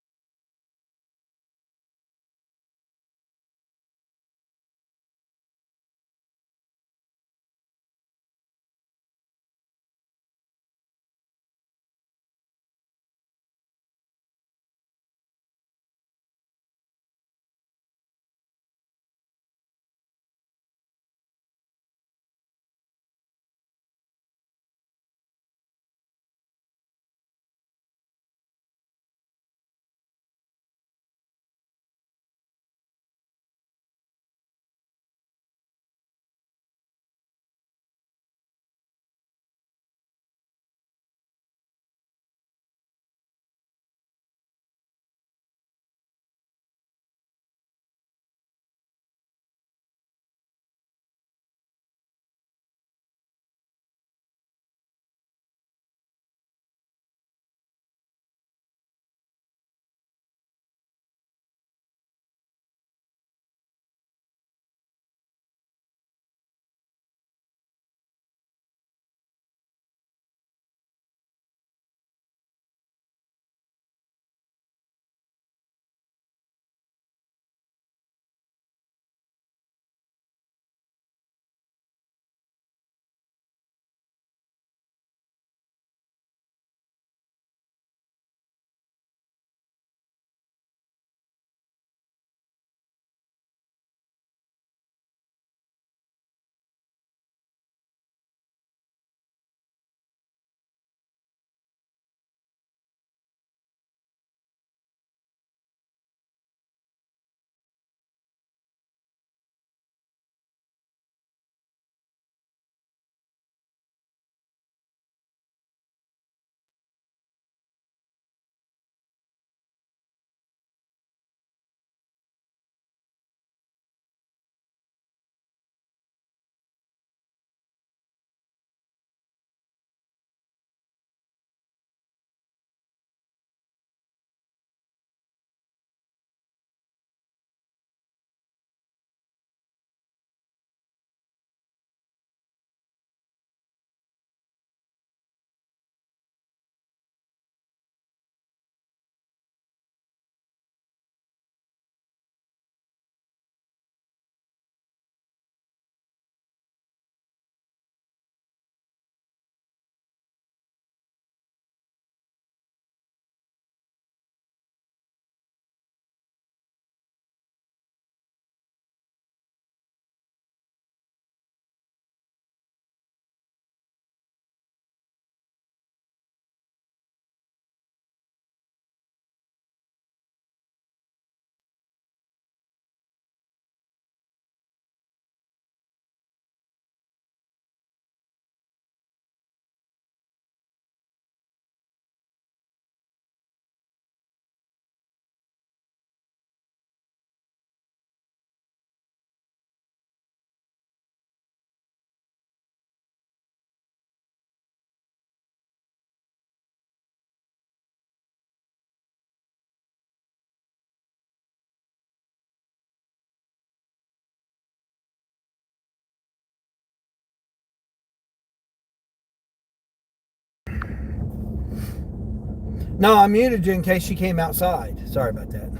No, I muted you in case she came outside. Sorry about that.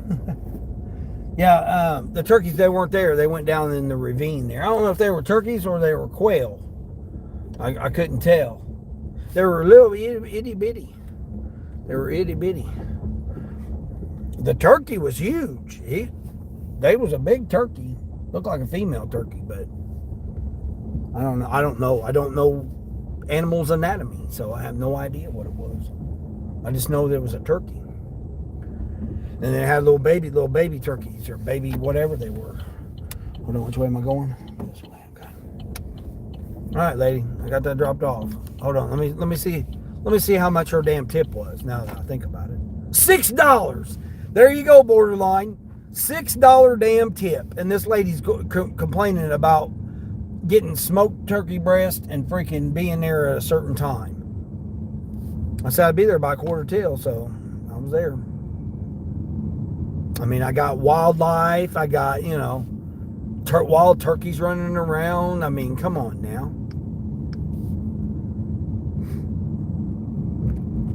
Yeah, the turkeys, they weren't there. They went down in the ravine there. I don't know if they were turkeys or they were quail. I couldn't tell. They were little itty bitty. They were itty bitty. The turkey was huge. They was a big turkey. Looked like a female turkey, but I don't know. I don't know animals' anatomy, so I have no idea what it was. I just know there was a turkey. And they had little baby turkeys or baby whatever they were. Hold on, which way am I going? This way, okay. All right, lady, I got that dropped off. Hold on, let me see Let me see how much her damn tip was now that I think about it. $6. There you go, Borderline. $6 damn tip. And this lady's complaining about getting smoked turkey breast and freaking being there at a certain time. I said I'd be there by 1:45, so I was there. I mean, I got wildlife. I got, wild turkeys running around. I mean, come on now.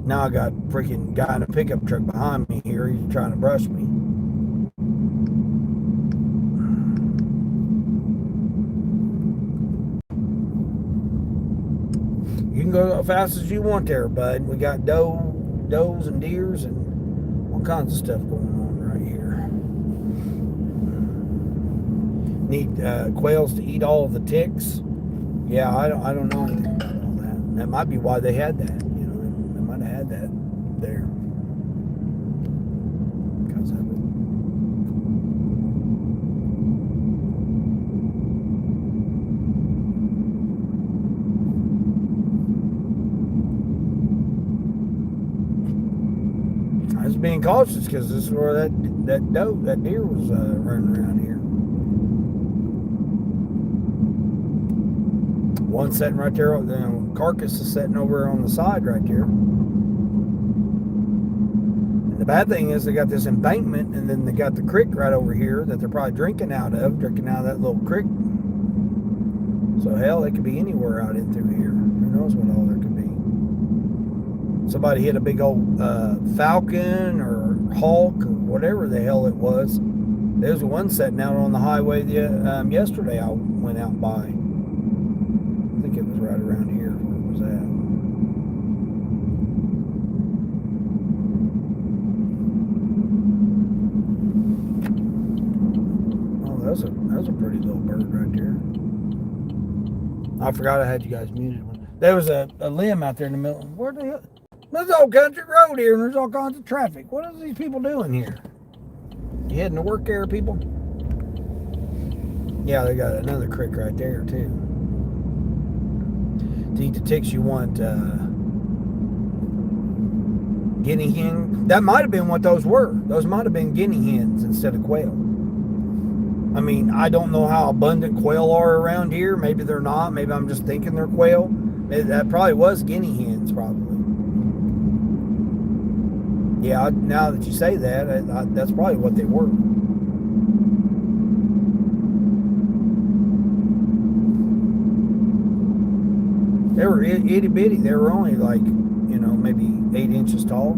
Now I got freaking guy in a pickup truck behind me here. He's trying to brush me. You can go as fast as you want there, bud. We got does and deers and all kinds of stuff going on right here. Need quails to eat all of the ticks. Yeah, I don't know anything about all that. That might be why they had that. They might have had that there. Because of it. I was being cautious because this is where that deer was running around here. One sitting right there, the carcass is sitting over on the side right there. And the bad thing is they got this embankment, and then they got the creek right over here that they're probably drinking out of that little creek. So hell, it could be anywhere out in through here. Who knows what all there could be. Somebody hit a big old falcon or hawk or whatever the hell it was. There's one sitting out on the highway yesterday I went out by. I think it was right around here where it was at. Oh, that was a pretty little bird right there. I forgot I had you guys muted. There was a limb out there in the middle. Where the hell? There's an old country road here, and there's all kinds of traffic. What are these people doing here? You heading to work there, people? Yeah, they got another creek right there, too. To eat the ticks, you want guinea hen. That might have been what those were. Those might have been guinea hens instead of quail. I mean, I don't know how abundant quail are around here. Maybe they're not. Maybe I'm just thinking they're quail. That probably was guinea hens, probably. Yeah, now that you say that, that's probably what they were. They were itty bitty. They were only like, maybe 8 inches tall.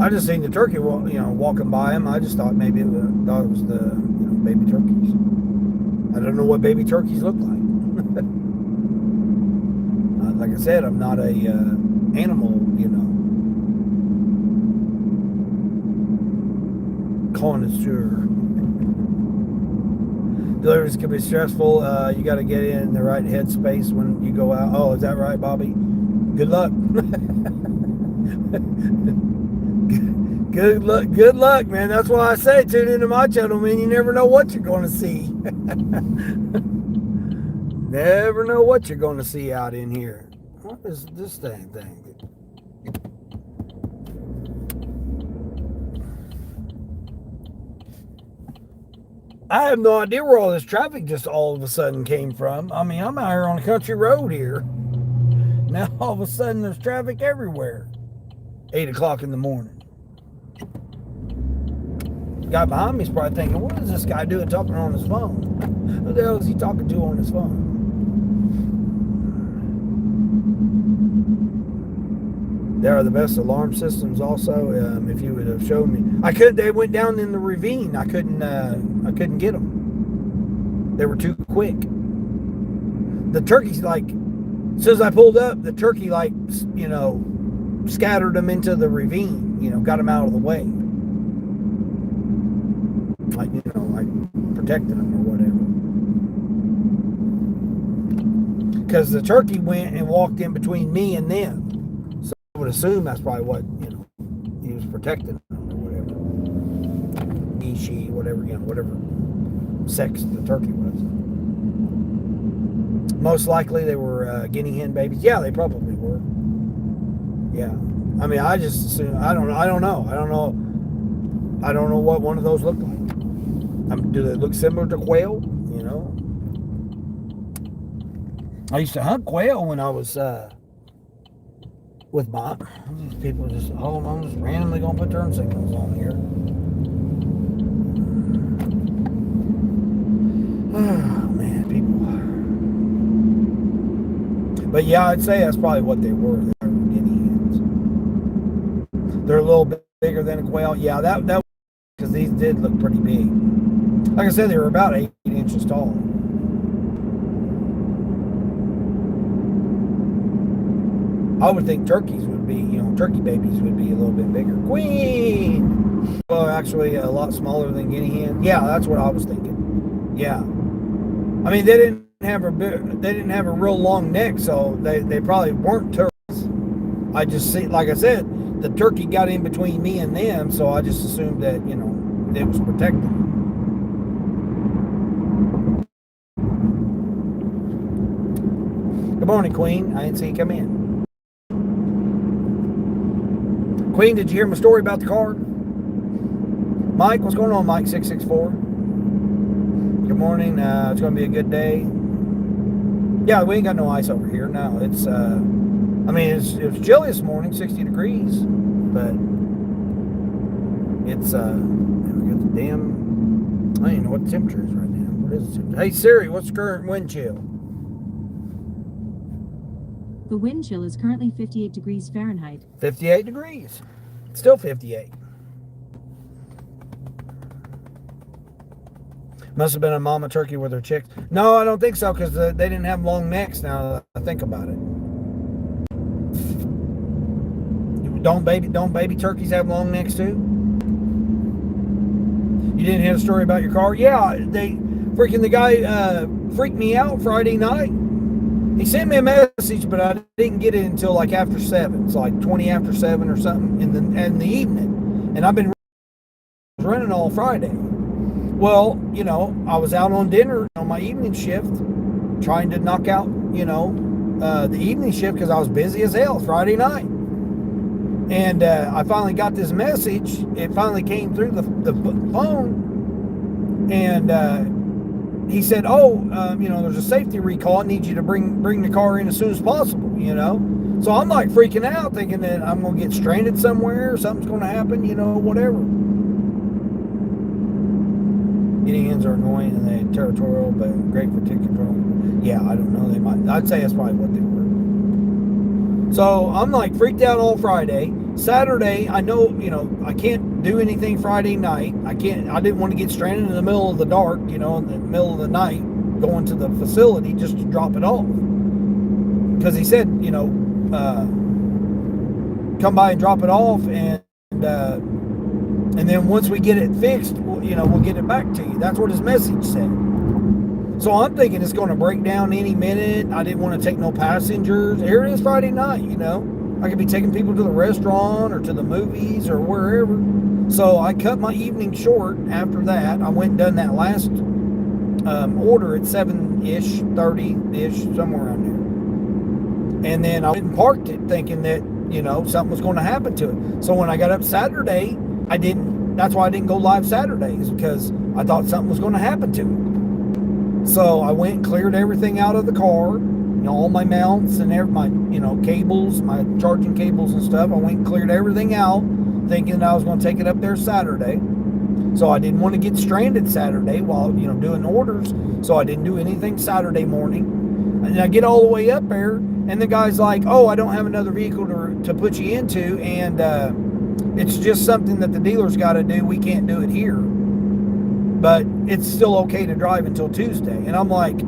I just seen the turkey, walking by them. I just thought maybe it was the, baby turkeys. I don't know what baby turkeys look like. Like I said, I'm not a animal, connoisseur. Deliveries can be stressful. You got to get in the right headspace when you go out. Oh, is that right, Bobby? Good luck. Good luck, man. That's why I say tune into my channel, man. You never know what you're going to see. Never know what you're going to see out in here. What is this thing? I have no idea where all this traffic just all of a sudden came from. I mean, I'm out here on a country road here. Now all of a sudden there's traffic everywhere. 8 o'clock in the morning. The guy behind me is probably thinking, what is this guy doing talking on his phone? Who the hell is he talking to on his phone? There are the best alarm systems also. If you would have shown me, they went down in the ravine. I couldn't get them. They were too quick. The turkeys, as soon as I pulled up, the turkey, scattered them into the ravine, got them out of the way. Protected them or whatever. Because the turkey went and walked in between me and them. I would assume that's probably what, he was protecting them or whatever. He, she, whatever, whatever sex the turkey was. Most likely they were guinea hen babies. Yeah, they probably were. Yeah. I mean, I just assume, I don't know. I don't know what one of those look like. Do they look similar to quail? You know? I used to hunt quail when I was with my these people. Just hold on, just randomly gonna put turn signals on here. Oh man, people. But yeah, I'd say that's probably what they were. They were guinea hens. They're a little bit bigger than a quail. Yeah, that because these did look pretty big. Like I said, they were about 8 inches tall. I would think turkeys would be, turkey babies would be a little bit bigger. Queen! Well, actually, a lot smaller than guinea hen. Yeah, that's what I was thinking. Yeah. I mean, they didn't have a real long neck, so they probably weren't turkeys. I just see, like I said, the turkey got in between me and them, so I just assumed that, it was protected. Good morning, Queen. I didn't see you come in. Queen, did you hear my story about the car? Mike, what's going on, Mike 664? Good morning. It's going to be a good day. Yeah, we ain't got no ice over here. No, it's, it was chilly this morning, 60 degrees, but it's, we got the damn, I don't even know what the temperature is right now. What is it? Hey, Siri, what's the current wind chill? The wind chill is currently 58 degrees Fahrenheit. 58 degrees. Still 58. Must have been a mama turkey with her chicks. No, I don't think so, because they didn't have long necks now that I think about it. Don't baby turkeys have long necks too? You didn't hear a story about your car? Yeah, the guy freaked me out Friday night. He sent me a message, but I didn't get it until like after 7. It's like 20 after 7 or something in the evening. And I've been running all Friday. Well, I was out on dinner on my evening shift, trying to knock out, the evening shift because I was busy as hell Friday night. And I finally got this message. It finally came through the phone. And he said, there's a safety recall. I need you to bring the car in as soon as possible, So I'm like freaking out, thinking that I'm going to get stranded somewhere, or something's going to happen, whatever. Guinea hens are annoying and they're territorial, but great for tick control. Yeah, I don't know. They might. I'd say that's probably what they were. So I'm like freaked out all Friday. Saturday, I know, I can't do anything Friday night. I didn't want to get stranded in the middle of the dark, in the middle of the night, going to the facility just to drop it off. Because he said, come by and drop it off, and then once we get it fixed, we'll get it back to you. That's what his message said. So I'm thinking it's going to break down any minute. I didn't want to take no passengers. Here it is Friday night, I could be taking people to the restaurant or to the movies or wherever. So I cut my evening short after that. I went and done that last order at 7-ish, 30-ish, somewhere around there. And then I went and parked it thinking that, something was going to happen to it. So when I got up Saturday, that's why I didn't go live Saturdays, because I thought something was going to happen to it. So I went and cleared everything out of the car, all my mounts and my cables, my charging cables and stuff. I went and cleared everything out, thinking that I was going to take it up there Saturday. So I didn't want to get stranded Saturday while, doing orders. So I didn't do anything Saturday morning. And I get all the way up there, and the guy's like, oh, I don't have another vehicle to put you into, and it's just something that the dealer's got to do. We can't do it here. But it's still okay to drive until Tuesday. And I'm like,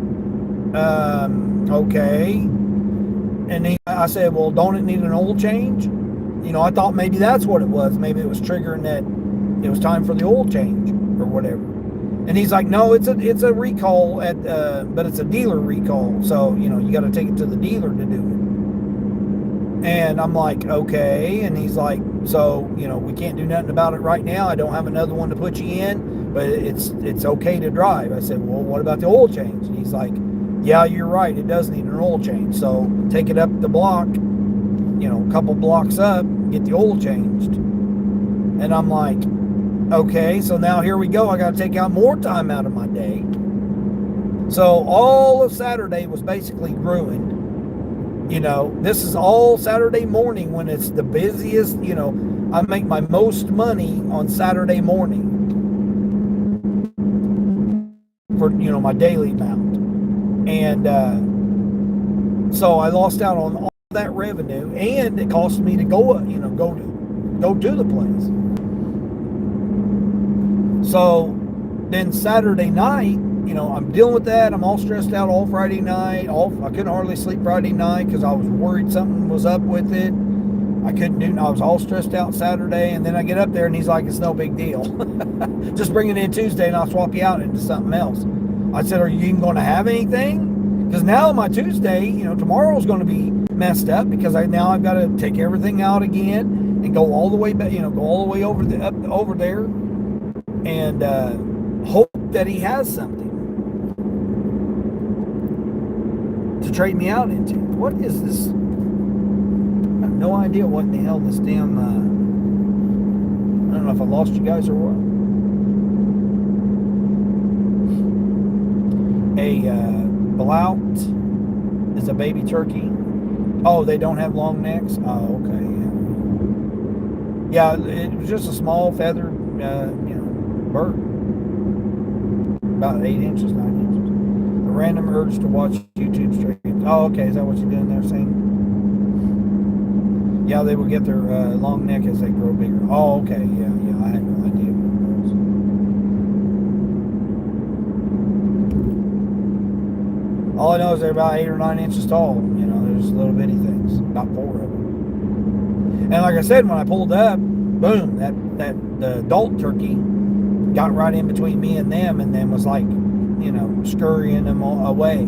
okay. And I said, well, don't it need an oil change? I thought maybe that's what it was. Maybe it was triggering that it was time for the oil change or whatever. And he's like, no, it's a recall but it's a dealer recall. So, you got to take it to the dealer to do it. And I'm like, okay. And he's like, so, we can't do nothing about it right now. I don't have another one to put you in, but it's okay to drive. I said, well, what about the oil change? And he's like, yeah, you're right. It does need an oil change. So take it up the block, a couple blocks up, get the oil changed. And I'm like, okay, so now here we go. I got to take out more time out of my day. So all of Saturday was basically ruined. This is all Saturday morning when it's the busiest. I make my most money on Saturday morning for, my daily amount. And so I lost out on all that revenue, and it cost me to go to the place. So then Saturday night, I'm dealing with that. I'm all stressed out all Friday night. I couldn't hardly sleep Friday night because I was worried something was up with it. I was all stressed out Saturday, and then I get up there and he's like, it's no big deal. Just bring it in Tuesday and I'll swap you out into something else. I said, are you even going to have anything? Because now my Tuesday, tomorrow's going to be messed up because I've got to take everything out again and go all the way back, go all the way over there and hope that he has something to trade me out into. What is this? I have no idea what in the hell this damn I don't know if I lost you guys or what. A blout is a baby turkey. Oh, they don't have long necks? Oh, okay. Yeah, it was just a small feathered bird. About 8 inches, 9 inches. A random urge to watch YouTube streams. Oh, okay. Is that what you're doing there, saying? Yeah, they will get their long neck as they grow bigger. Oh, okay. Yeah. I had no idea what it was. All I know is they're about 8 or 9 inches tall. There's little bitty things. About 4 of them. And like I said, when I pulled up, boom, the adult turkey got right in between me and them, and then was like, scurrying them away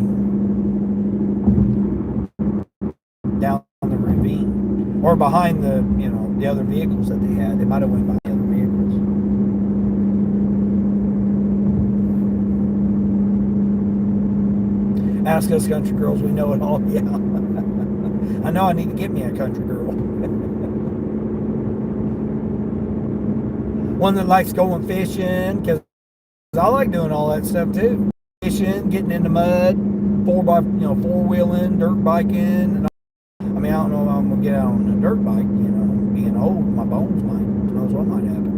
down the ravine or behind the other vehicles that they had. They might have went by the other vehicles. Ask us country girls, we know it all. Yeah. I know I need to get me a country girl. One that likes going fishing, because I like doing all that stuff too. Fishing, getting in the mud, four-wheeling, dirt biking. And I don't know if I'm going to get out on a dirt bike, being old, my bones who knows what might happen.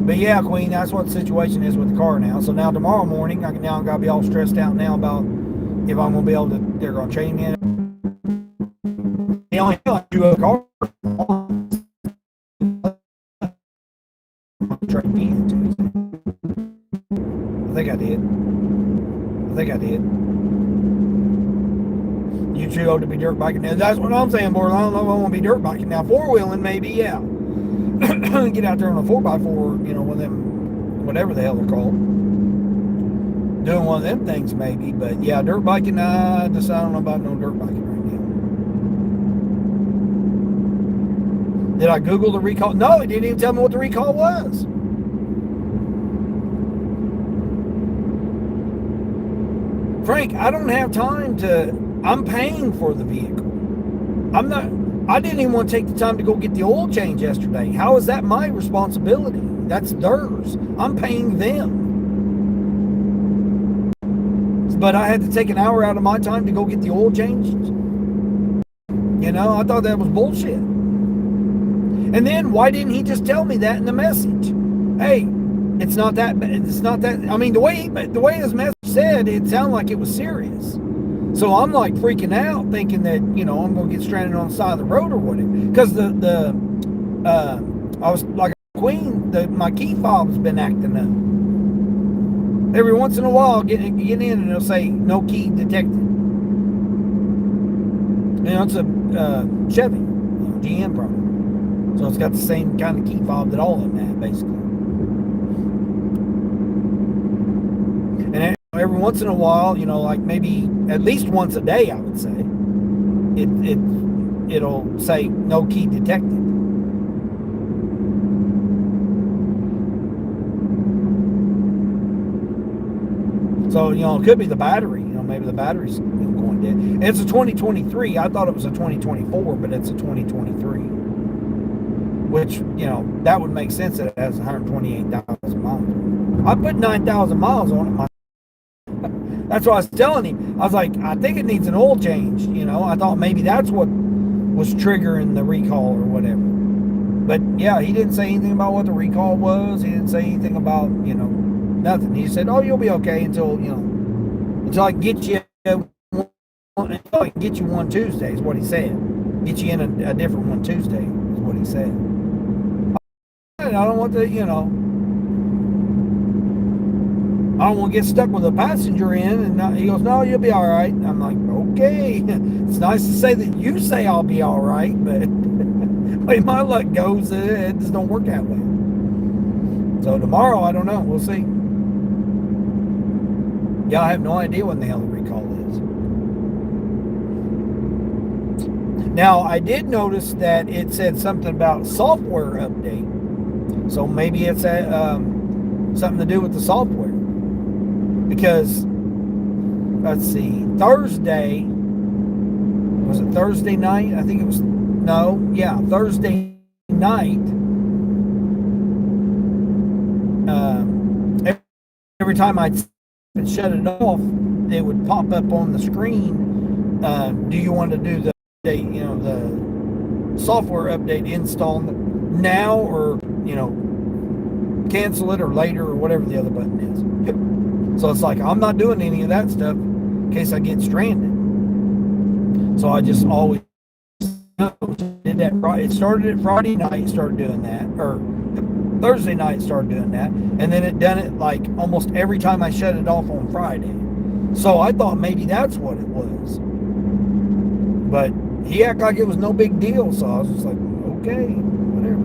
But yeah, Queen, that's what the situation is with the car now. So now tomorrow morning, I got to be all stressed out now about if I'm going to be able to, they're going to chain me in. The only thing I do with a car, trade me in Tuesday. I think I did. You too old to be dirt biking. Now, that's what I'm saying, boys. I don't know if I want to be dirt biking. Now, four-wheeling, maybe, yeah. Get out there on a 4x4, one of them, whatever the hell they're called. Doing one of them things, maybe. But, yeah, dirt biking, I don't know about no dirt biking right now. Did I Google the recall? No, it didn't even tell me what the recall was. Frank, I don't have time I'm paying for the vehicle. I didn't even want to take the time to go get the oil change yesterday. How is that my responsibility? That's theirs. I'm paying them. But I had to take an hour out of my time to go get the oil changed. I thought that was bullshit. And then why didn't he just tell me that in the message? Hey, it's not that bad. It's not that. I mean, the way his message said, it sounded like it was serious. So I'm like freaking out, thinking that I'm going to get stranded on the side of the road or whatever. Because I was like a queen. My key fob's been acting up. Every once in a while, get in and it'll say no key detected. It's a Chevy, GM product. So it's got the same kind of key fob that all of them have, basically. And every once in a while, like maybe at least once a day, I would say, it'll say no key detected. So, it could be the battery. Maybe the battery's going dead. It's a 2023. I thought it was a 2024, but it's a 2023. Which, that would make sense that it has 128,000 miles. I put 9,000 miles on it. That's what I was telling him. I was like, I think it needs an oil change. I thought maybe that's what was triggering the recall or whatever. But yeah, he didn't say anything about what the recall was. He didn't say anything about, nothing. He said, "Oh, you'll be okay until I can get you one Tuesday," is what he said. Get you in a different one Tuesday is what he said. I don't want to, I don't want to get stuck with a passenger in. And he goes, "No, you'll be all right." I'm like, okay. It's nice to say that you say I'll be all right, but the way my luck goes, it just don't work that way. So tomorrow, I don't know. We'll see. Yeah, I have no idea when the hell the recall is. Now, I did notice that it said something about software update. So maybe it's something to do with the software. Because, let's see, Thursday, was it Thursday night? I think it was, Thursday night. Every time I'd shut it off, it would pop up on the screen. Do you want to do the update, the software update install now, or cancel it or later, or whatever the other button is. So it's like, I'm not doing any of that stuff in case I get stranded. So I just always did that. It started at Friday night, started doing that, or Thursday night started doing that, and then it done it like almost every time I shut it off on Friday. So I thought maybe that's what it was. But he acted like it was no big deal, so I was just like, okay, whatever.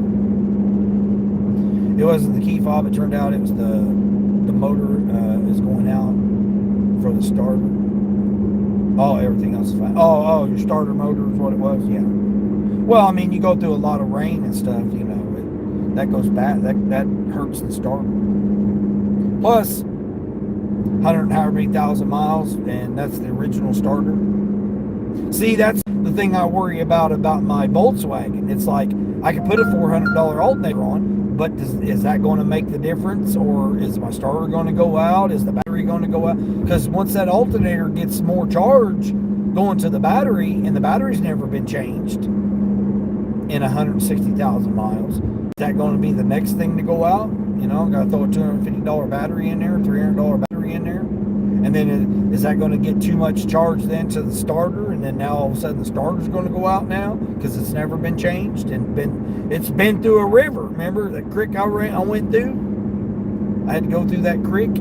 It wasn't the key fob. It turned out it was the motor is going out for the starter. Oh, everything else is fine. Oh, your starter motor is what it was? Yeah. Well, I mean, you go through a lot of rain and stuff, that goes bad. That hurts the starter. Plus, 100,000 miles, and that's the original starter. See, that's the thing I worry about my Volkswagen. It's like, I could put a $400 alternator on, but is that going to make the difference? Or is my starter going to go out? Is the battery going to go out? Because once that alternator gets more charge going to the battery, and the battery's never been changed in 160,000 miles, is that going to be the next thing to go out? Got to throw a $250 battery in there, $300 battery in there. And then is that going to get too much charge then to the starter? And then now all of a sudden the starter's going to go out now because it's never been changed and it's been through a river. Remember the creek I went through? I had to go through that creek.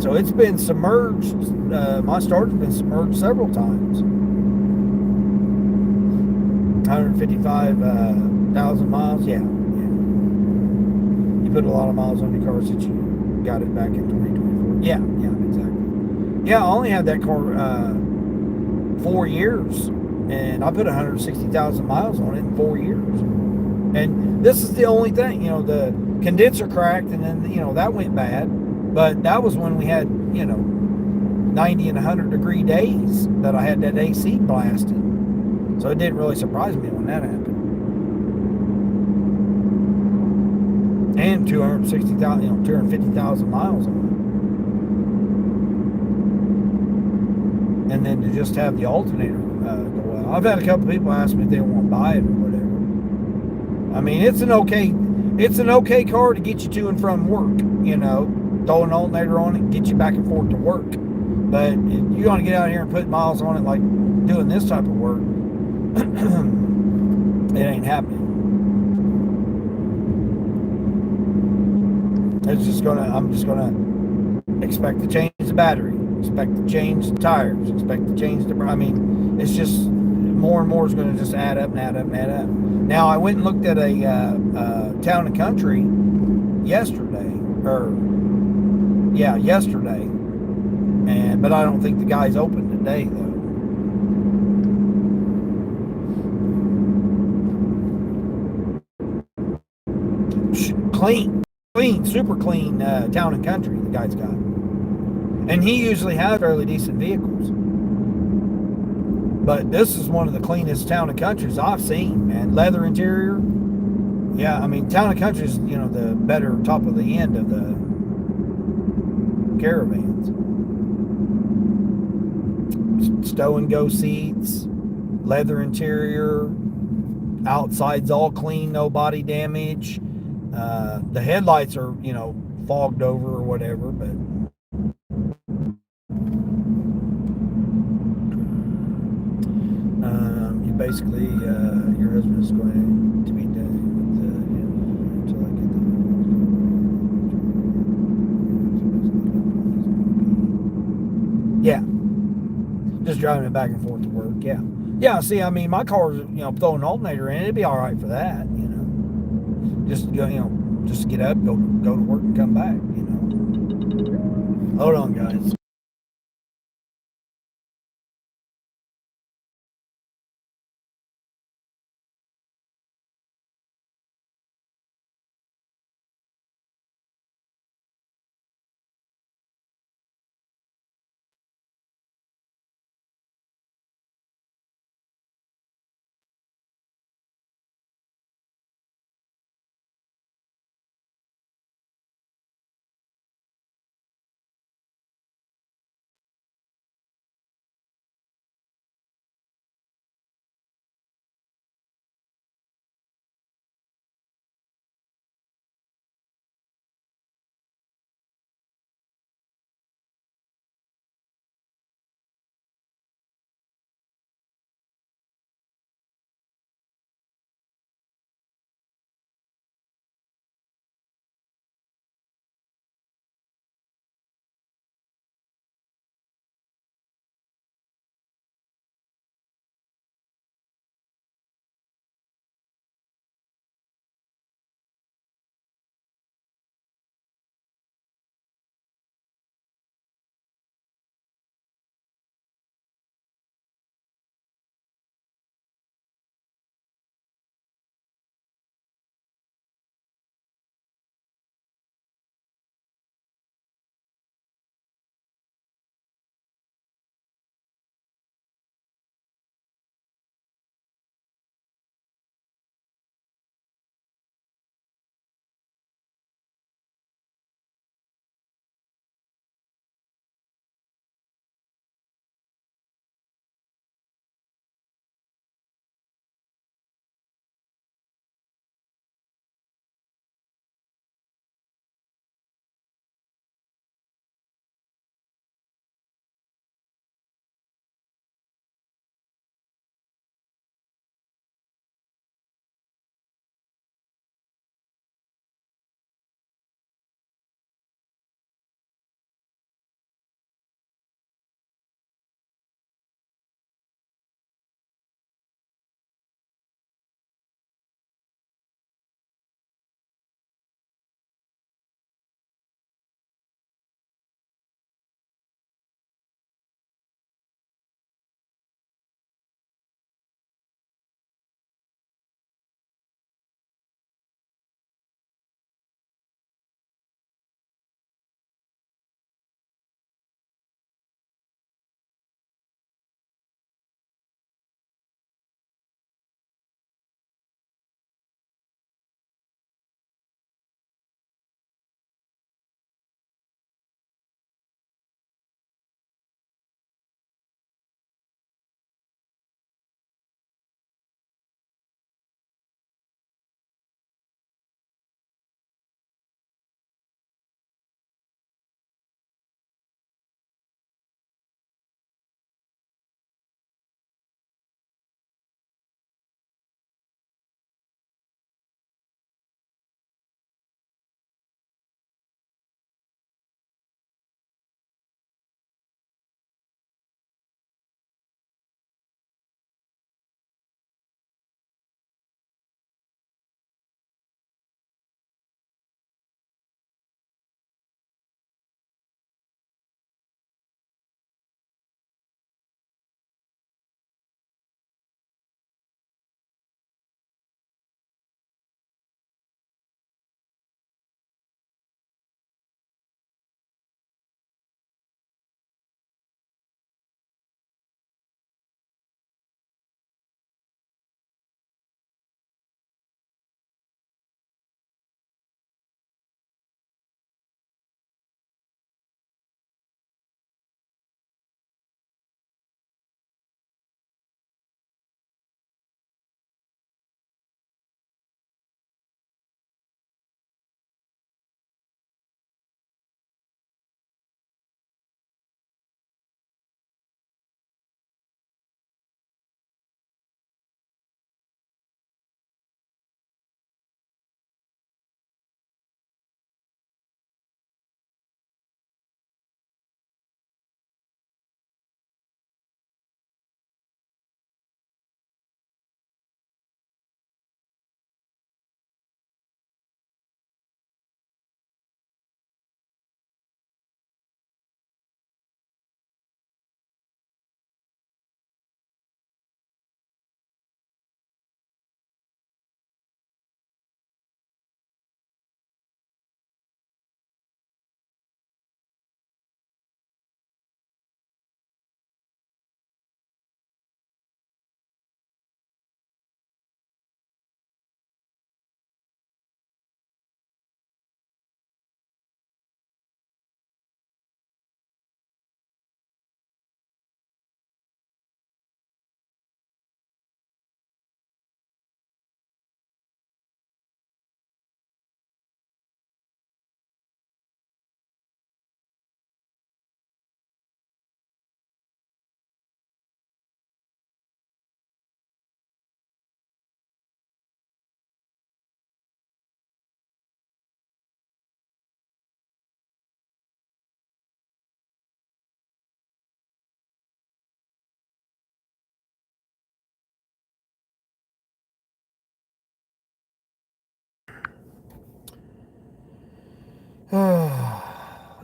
So it's been submerged. My starter's been submerged several times. 155,000 miles. Yeah. You put a lot of miles on your car since you got it back in 2024. Yeah, exactly. Yeah, I only had that car 4 years, and I put 160,000 miles on it in 4 years. And this is the only thing, the condenser cracked, and then that went bad. But that was when we had 90 and 100 degree days that I had that AC blasted. So it didn't really surprise me when that happened. And 260,000, 250,000 miles on it. And then to just have the alternator go out. I've had a couple people ask me if they want to buy it or whatever. I mean, it's an okay car to get you to and from work. Throw an alternator on it, get you back and forth to work. But if you're going to get out here and put miles on it like doing this type of work, it ain't happening. I'm just gonna expect to change the battery, expect to change the tires, expect to change it's just more and more is going to just add up and add up and add up. Now I went and looked at a Town and Country yesterday, but I don't think the guy's open today though. Clean. clean, super clean town and country the guy's got. And he usually has fairly decent vehicles. But this is one of the cleanest town and countries I've seen, man. Leather interior. Yeah, I mean, town and country is, you know, the better top of the end of the caravans. Stow and go seats, leather interior, outside's all clean, no body damage. The headlights are, you know, fogged over or whatever, but you basically, your husband is going to be done with the, until I get the. Yeah, just driving it back and forth to work. Yeah, yeah. See, I mean, my car's, you know, throwing an alternator in, it'd be all right for that. You know, just go, you know, just get up, go to work, and come back. You know. Hold on, guys.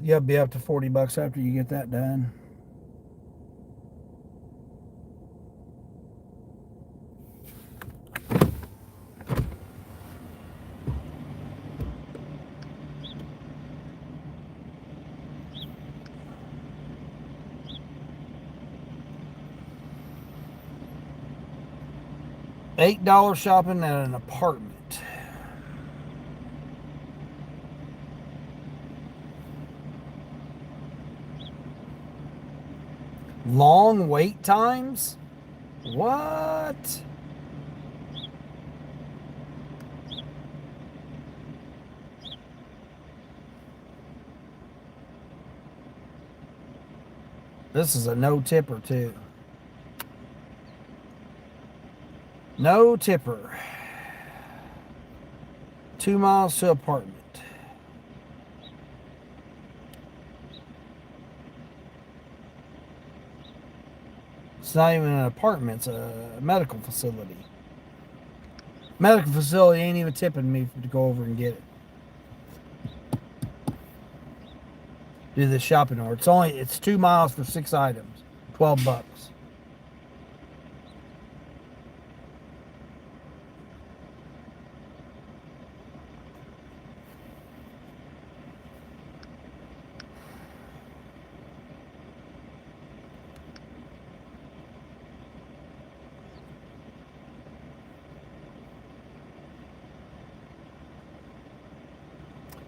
You'll be up to $40 after you get that done. $8 shopping at an apartment. Long wait times? What? This is a no tipper too. No tipper. 2 miles to apartment. It's not even an apartment, it's a medical facility. Medical facility ain't even tipping me to go over and get it. Do this shopping order. It's 2 miles for 6 items. $12.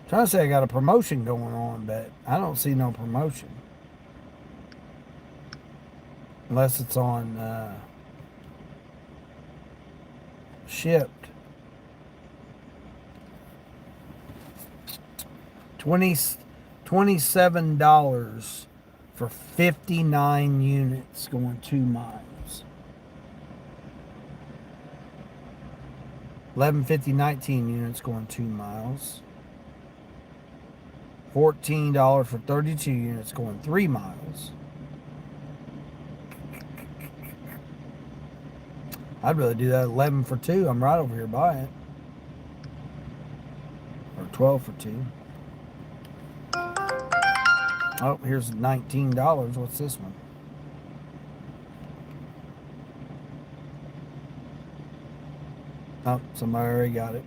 Trying to say I got a promotion going on, but I don't see no promotion. Unless it's on shipped. $27 for 59 units going 2 miles. 11.50 19 units going 2 miles. $14 for 32 units going 3 miles. I'd rather do that 11 for 2. I'm right over here by it. Or 12 for 2. Oh, here's $19. What's this one? Oh, somebody already got it.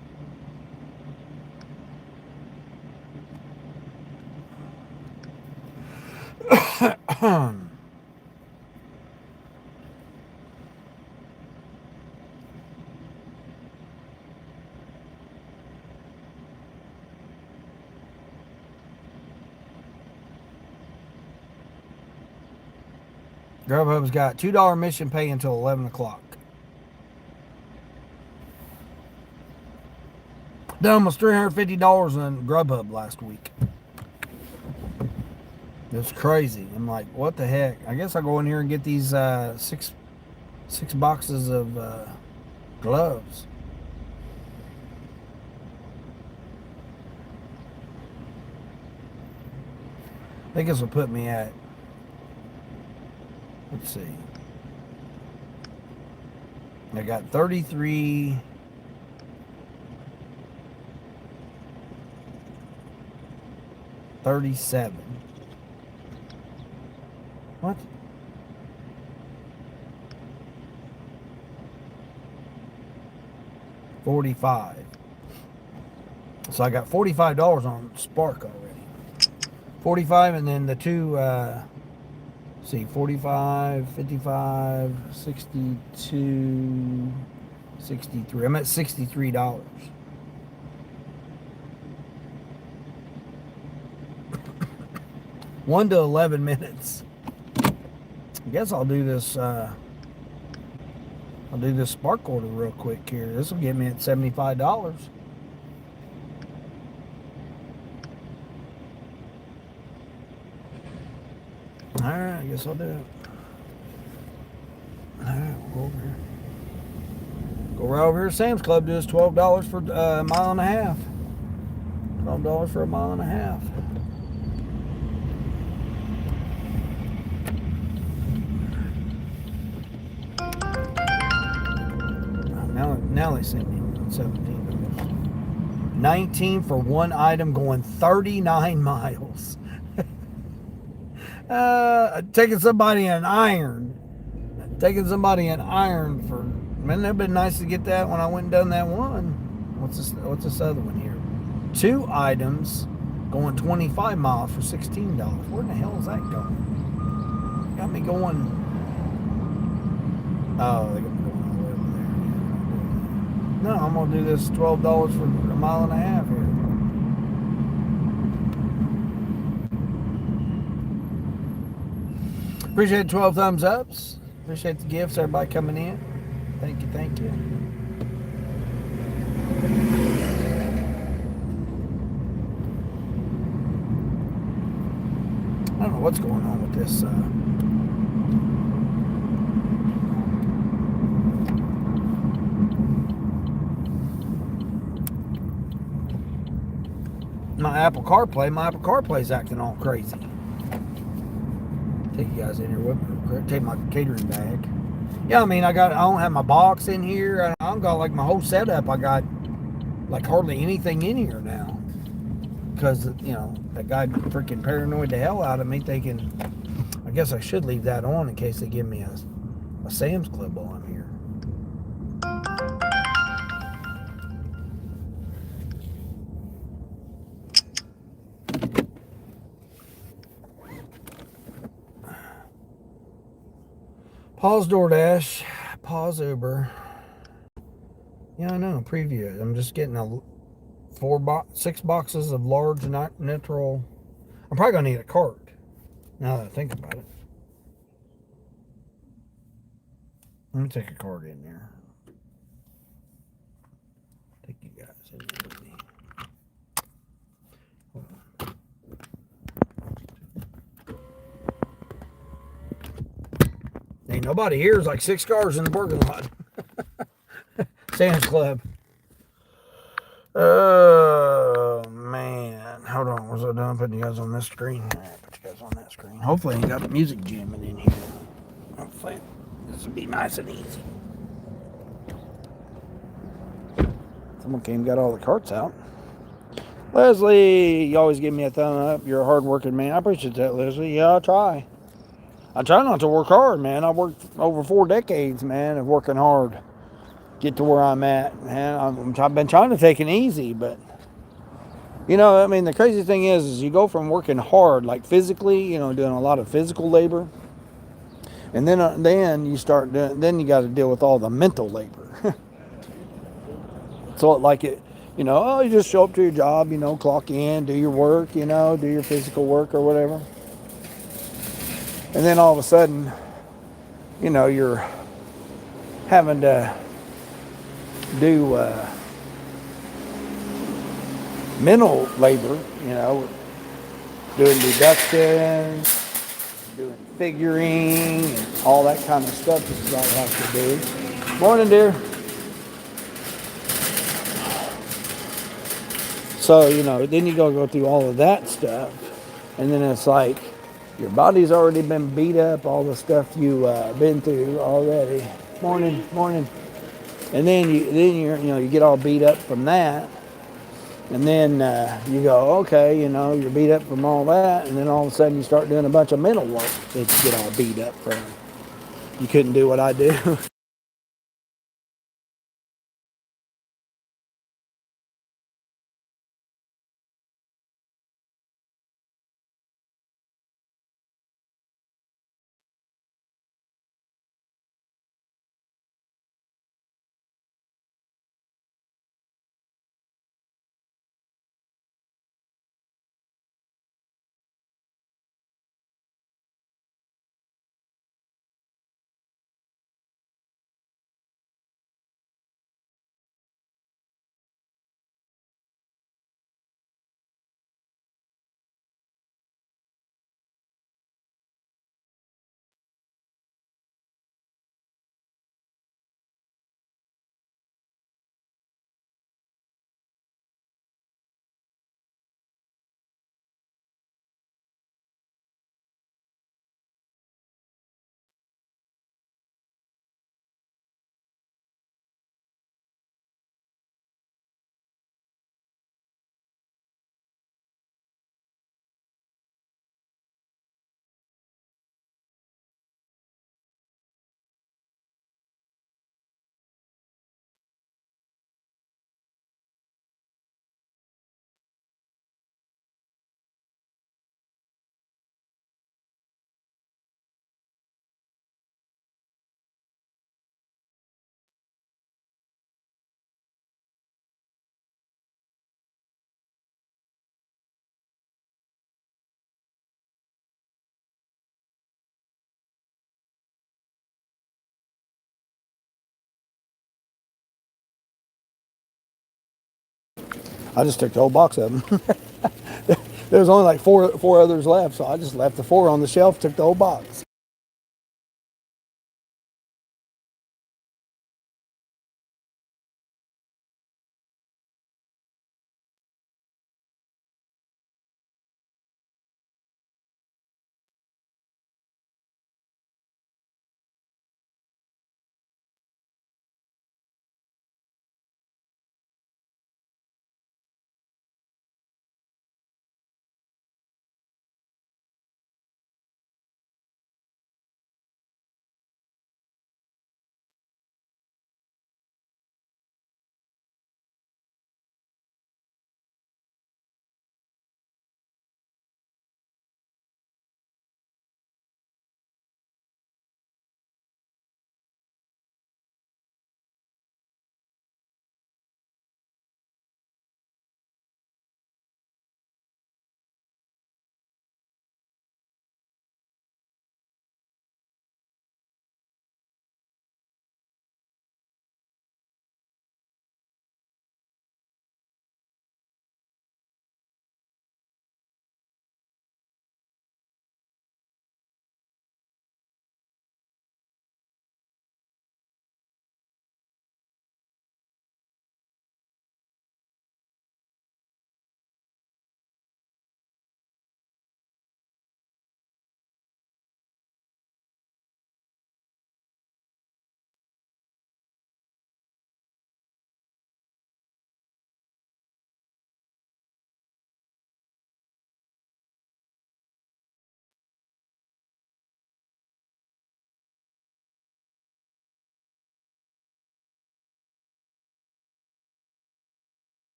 Grubhub's got $2 mission pay until 11 o'clock. Done almost $350 on Grubhub last week. It's crazy. I'm like, what the heck? I guess I'll go in here and get these six boxes of gloves. I think this will put me at, let's see. I got 33. $37. What? $45. So I got $45 on Spark already. 45, and then the two, see, 45, 55, 62, 63. I'm at $63. One to 11 minutes. I guess I'll do this. I'll do this Spark order real quick here. This will get me at $75. All right, I guess I'll do it. All right, we'll go over here. Go right over here to Sam's Club. Do this $12 for a mile and a half. $12 for a mile and a half. Now they sent me $17. 19 for one item going 39 miles. Taking somebody an iron. Taking somebody an iron for, man, that'd been nice to get that when I went and done that one. What's this other one here? 2 items going 25 miles for $16. Where in the hell is that going? Got me going. Oh, they got me going all the way over there. No, I'm gonna do this $12 for a mile and a half here. Appreciate 12 thumbs ups. Appreciate the gifts, everybody coming in. Thank you, thank you. I don't know what's going on with this. My Apple CarPlay's acting all crazy. Take you guys in here with me. Take my catering bag. Yeah, I mean, I don't have my box in here. I've got like my whole setup. I got like hardly anything in here now. Because, you know, that guy freaking paranoid the hell out of me thinking, I guess I should leave that on in case they give me a Sam's Club while I'm here. Pause DoorDash. Pause Uber. Yeah, I know. Preview it. I'm just getting 6 boxes of large natural. I'm probably gonna need a cart. Now that I think about it. Let me take a cart in there. Take you guys in there with me. Hold on. Ain't nobody here. There's like 6 cars in the parking lot. Sam's Club. Oh, man. Hold on. Was I done putting you guys on this screen? All right, put you guys on that screen. Hopefully, you got the music jamming in here. Hopefully, this will be nice and easy. Someone came and got all the carts out. Leslie, you always give me a thumb up. You're a hard-working man. I appreciate that, Leslie. Yeah, I try. I try not to work hard, man. I worked over 4 decades, man, of working hard. Get to where I'm at, man. I've been trying to take it easy, but you know, I mean, the crazy thing is you go from working hard, like physically, you know, doing a lot of physical labor, and then you start doing, then you got to deal with all the mental labor. So like it, you know, oh, you just show up to your job, you know, clock in, do your work, you know, do your physical work or whatever, and then all of a sudden, you know, you're having to do mental labor, you know, doing deductions, doing figuring, and all that kind of stuff that you might have to do. Morning, dear. So, you know, then you gotta go through all of that stuff, and then it's like your body's already been beat up, all the stuff you been through already. Morning, morning. And then you get all beat up from that, and then you go, okay, you know, you're beat up from all that, and then all of a sudden you start doing a bunch of mental work that you get all beat up from. You couldn't do what I do. I just took the whole box of them. There was only like four others left, so I just left the 4 on the shelf, took the whole box.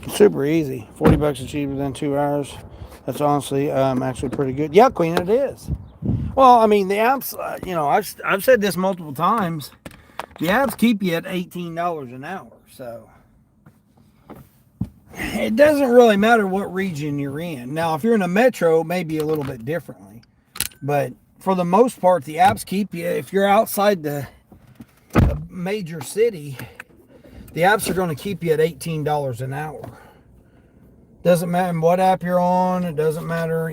Super easy. 40 bucks cheaper than 2 hours. That's honestly actually pretty good. Yeah, Queen, it is. Well, I mean, the apps, I've said this multiple times. The apps keep you at $18 an hour. So it doesn't really matter what region you're in. Now, if you're in a metro, maybe a little bit differently. But for the most part, the apps keep you, if you're outside the major city, the apps are going to keep you at $18 an hour. Doesn't matter what app you're on. It doesn't matter,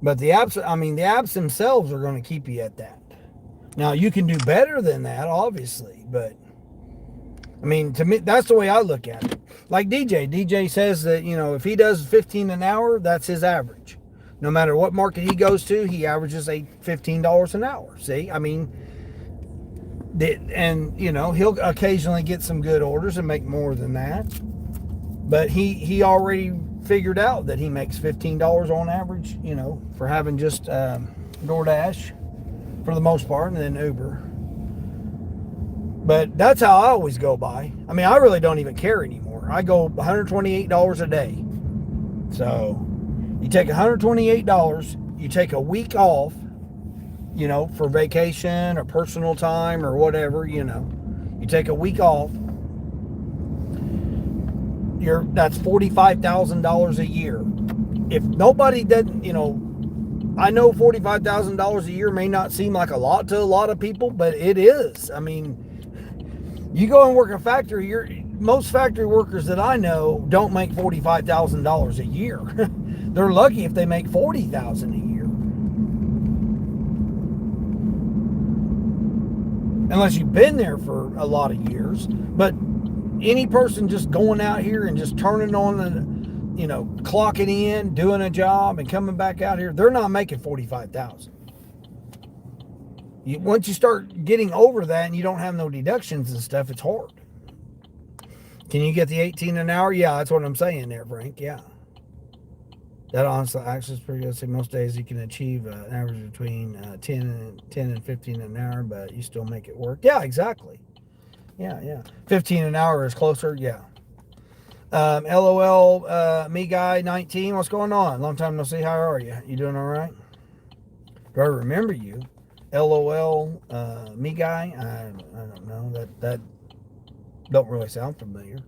But the apps themselves are going to keep you at that. Now, you can do better than that, obviously. But, to me, that's the way I look at it. Like DJ. DJ says that, if he does 15 an hour, that's his average. No matter what market he goes to, he averages $15 an hour. See? He'll occasionally get some good orders and make more than that. But he already figured out that he makes $15 on average, for having just DoorDash for the most part, and then Uber. But that's how I always go by. I really don't even care anymore. I go $128 a day. So you take $128, you take a week off, for vacation or personal time or whatever, you take a week off. That's $45,000 a year. If nobody doesn't, I know $45,000 a year may not seem like a lot to a lot of people, but it is. You go and work a factory, most factory workers that I know don't make $45,000 a year. They're lucky if they make $40,000 a year. Unless you've been there for a lot of years. But any person just going out here and just turning on clocking in, doing a job and coming back out here, they're not making $45,000. Once you start getting over that and you don't have no deductions and stuff, it's hard. Can you get the 18 an hour? Yeah, that's what I'm saying there, Frank. Yeah. That honestly actually is pretty good. So most days you can achieve an average between 10 and 15 an hour, but you still make it work. Yeah, exactly. Yeah. 15 an hour is closer. Yeah. LOL, me guy 19. What's going on? Long time no see. How are you? You doing all right? Do I remember you? LOL, me guy. I don't know. That don't really sound familiar.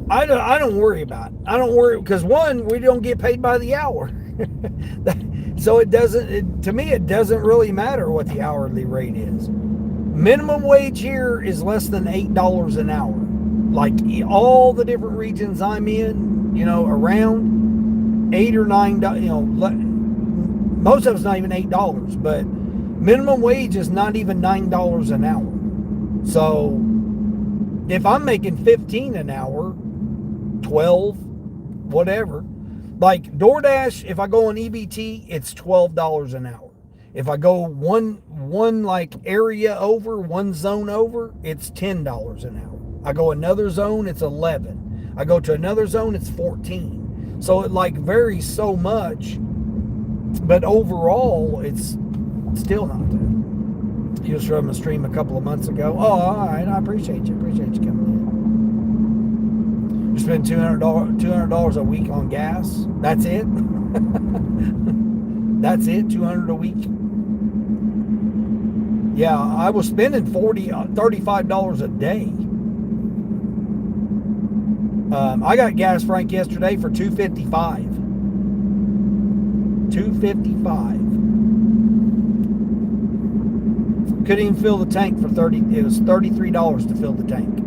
I don't worry about it. I don't worry because one, we don't get paid by the hour. So it doesn't, to me, it doesn't really matter what the hourly rate is. Minimum wage here is less than $8 an hour. Like all the different regions I'm in, around $8 or $9, most of it's not even $8, but minimum wage is not even $9 an hour. So if I'm making 15 an hour, 12, whatever, like DoorDash, if I go on EBT, it's $12 an hour. If I go one like area over, one zone over, it's $10 an hour. I go another zone, it's 11. I go to another zone, it's 14. So it like varies so much, but overall, it's still not that. He was from a stream a couple of months ago. Oh, all right, I appreciate you. Appreciate you coming in. You spend $200 a week on gas. That's it. That's it. $200 a week. Yeah, I was spending $35 a day. I got gas, Frank, yesterday for $2.55. $2.55. Couldn't even fill the tank for $30. It was $33 to fill the tank.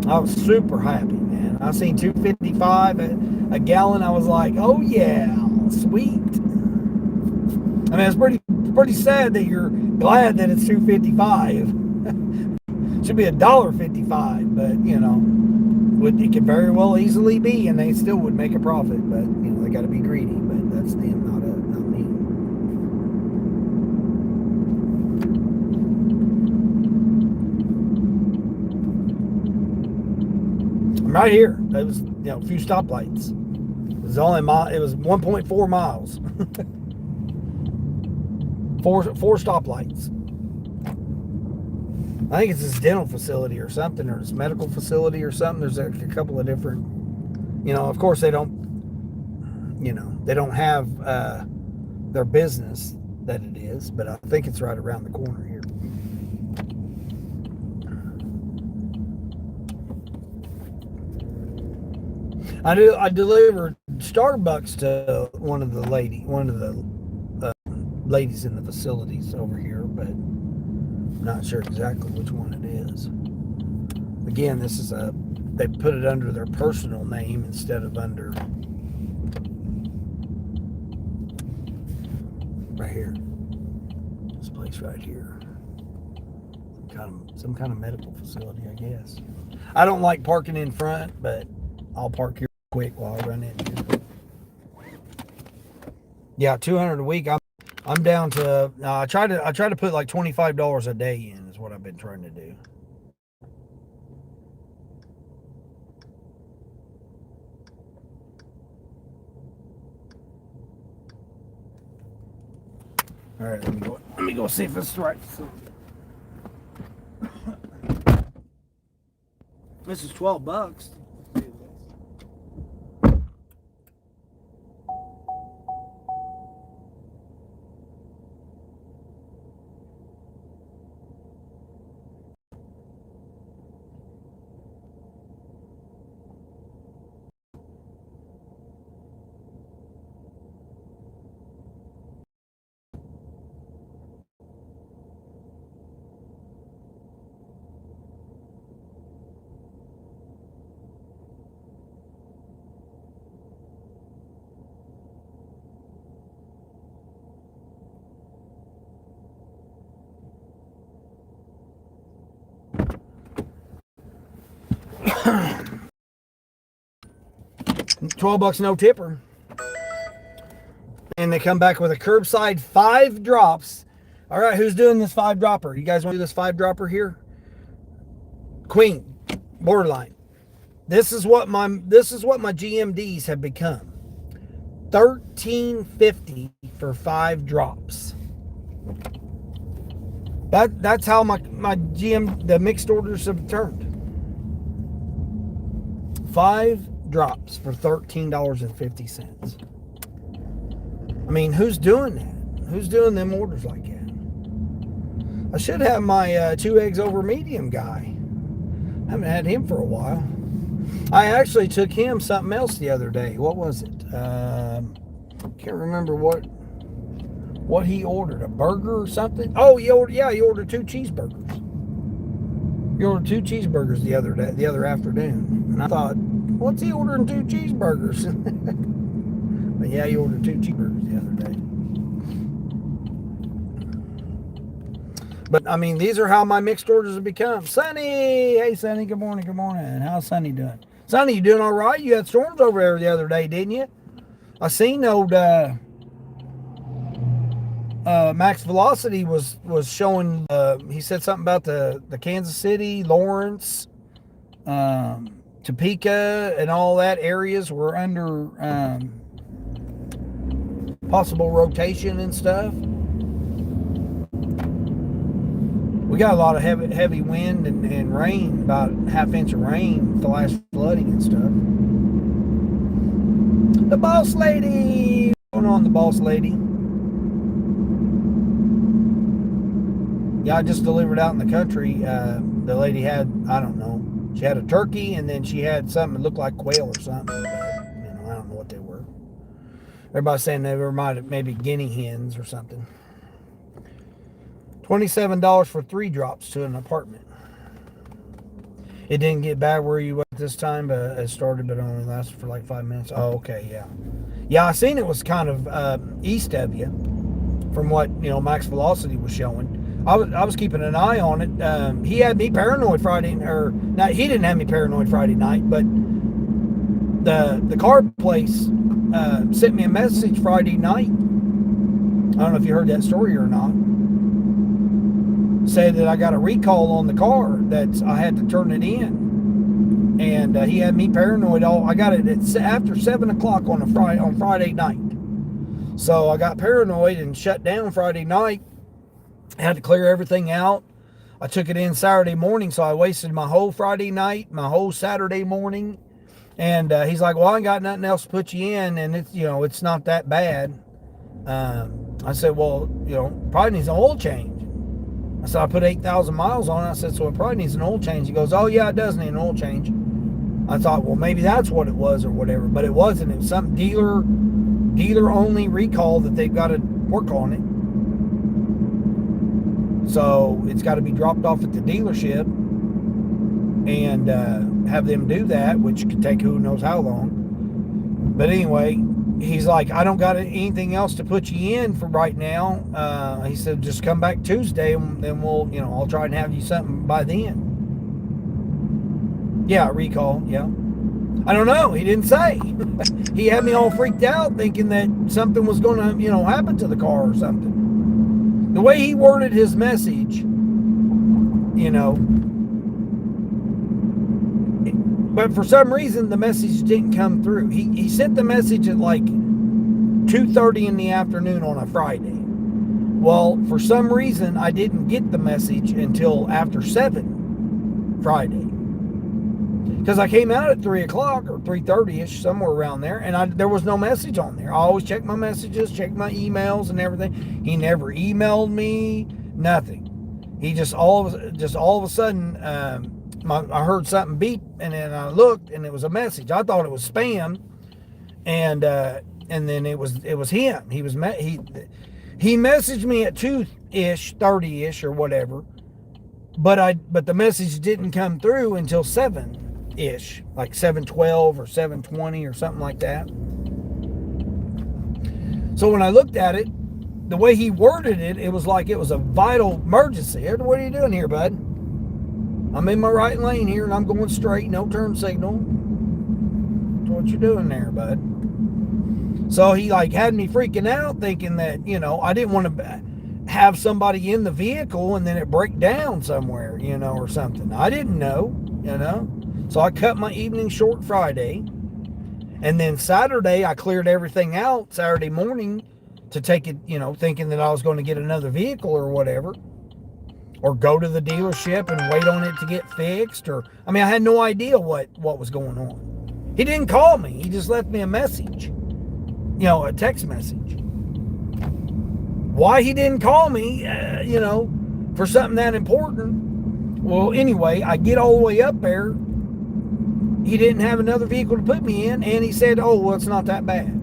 I was super happy, man. I seen $2.55 a gallon. I was like, oh yeah, sweet. I mean, it's pretty sad that you're glad that it's $2.55. Should be $1.55, but it could very well easily be, and they still would make a profit. But they got to be greedy. But that's them, not me. I'm right here. It was a few stoplights. It was only it was 1.4 miles. Four stoplights. I think it's this dental facility or something, or this medical facility or something. There's a couple of different, of course they don't have their business that it is, but I think it's right around the corner here. I delivered Starbucks to one of the ladies in the facilities over here, but I'm not sure exactly which one it is. Again, they put it under their personal name instead of under right here. This place right here. Some kind of medical facility, I guess. I don't like parking in front, but I'll park here quick while I run in here. Yeah, $200 a week. I'm down to. I try to put like $25 a day in. Is what I've been trying to do. All right, let me go see if it's right. This is $12. $12 no tipper. And they come back with a curbside 5 drops. All right, who's doing this 5 dropper? You guys want to do this 5 dropper here? Queen, borderline. This is what my GMDs have become. $13.50 for 5 drops. That's how my the mixed orders have turned. 5 drops for $13.50. I mean, who's doing that? Who's doing them orders like that? I should have my 2 eggs over medium guy. I haven't had him for a while. I actually took him something else the other day. What was it? Can't remember what he ordered. A burger or something? Oh, he ordered 2 cheeseburgers. He ordered 2 cheeseburgers the other afternoon. And I thought, what's he ordering 2 cheeseburgers? But yeah, he ordered 2 cheeseburgers the other day. But I mean, these are how my mixed orders have become. Sonny! Hey, Sonny, good morning, good morning. How's Sonny doing? Sonny, you doing all right? You had storms over there the other day, didn't you? I seen old Max Velocity was showing, he said something about the Kansas City, Lawrence, Topeka, and all that areas were under possible rotation and stuff. We got a lot of heavy wind and rain, about ½ inch of rain, the last flooding and stuff. The boss lady! What's going on, the boss lady? Yeah, I just delivered out in the country. The lady had, I don't know, she had a turkey and then she had something that looked like quail or something. I don't know what they were. Everybody's saying they were maybe guinea hens or something. $27 for 3 drops to an apartment. It didn't get bad where you were at this time, but it started, but it only lasted for like 5 minutes. Oh, okay, yeah. Yeah, I seen it was kind of east of you from what, Max Velocity was showing. I was keeping an eye on it. He had me paranoid Friday, or not, he didn't have me paranoid Friday night, but the car place sent me a message Friday night. I don't know if you heard that story or not. Said that I got a recall on the car, that I had to turn it in, and he had me paranoid. I got it after 7 o'clock on Friday night, so I got paranoid and shut down Friday night. I had to clear everything out. I took it in Saturday morning, so I wasted my whole Friday night, my whole Saturday morning, and he's like, "Well, I ain't got nothing else to put you in, and it's not that bad." I said, "Well, probably needs an oil change." I said, I put 8,000 miles on it. I said, so it probably needs an oil change. He goes, oh, yeah, it does need an oil change. I thought, well, maybe that's what it was or whatever. But it wasn't. It was some dealer-only recall that they've got to work on it. So it's got to be dropped off at the dealership and have them do that, which could take who knows how long. But anyway, he's like, I don't got anything else to put you in for right now. He said, just come back Tuesday and then we'll, I'll try and have you something by then. Yeah, recall. Yeah. I don't know. He didn't say. He had me all freaked out thinking that something was going to, happen to the car or something. The way he worded his message, but for some reason, the message didn't come through. He sent the message at like 2:30 in the afternoon on a Friday. Well, for some reason, I didn't get the message until after 7 Friday. Because I came out at 3 o'clock or 3:30ish, somewhere around there, and there was no message on there. I always check my messages, check my emails and everything. He never emailed me, nothing. He just all of a sudden, I heard something beep, and then I looked, and it was a message. I thought it was spam, and then it was him. He messaged me at 2-ish, 30-ish, or whatever, but the message didn't come through until 7-ish, like 7:12 or 7:20 or something like that. So when I looked at it, the way he worded it, it was like it was a vital emergency. What are you doing here, bud? I'm in my right lane here and I'm going straight, no turn signal. That's what you're doing there, bud. So he had me freaking out thinking that, I didn't want to have somebody in the vehicle and then it break down somewhere, or something. I didn't know, So I cut my evening short Friday. And then Saturday, I cleared everything out Saturday morning to take it, thinking that I was going to get another vehicle or whatever. Or go to the dealership and wait on it to get fixed. I had no idea what was going on. He didn't call me. He just left me a message. A text message. Why he didn't call me, for something that important. Well, anyway, I get all the way up there he didn't have another vehicle to put me in, and he said, oh, well, it's not that bad.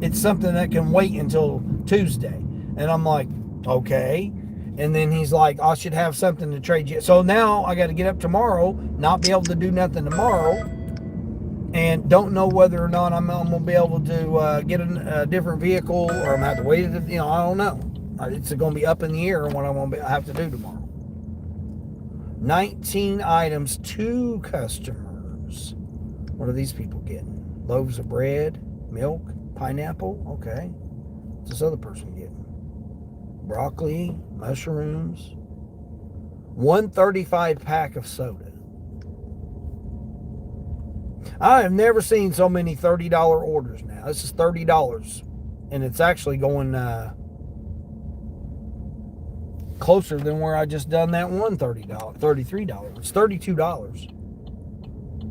It's something that can wait until Tuesday. And I'm like, okay. And then he's like, I should have something to trade you. So now I got to get up tomorrow, not be able to do nothing tomorrow, and don't know whether or not I'm going to be able to get a different vehicle, or I'm going to have to wait. I don't know. It's going to be up in the air on what I'm going to have to do tomorrow. 19 items, 2 customers. What are these people getting? Loaves of bread, milk, pineapple. Okay. What's this other person getting? Broccoli, mushrooms. 135 pack of soda. I have never seen so many $30 orders now. This is $30. And it's actually going closer than where I just done that one $33. It's $32.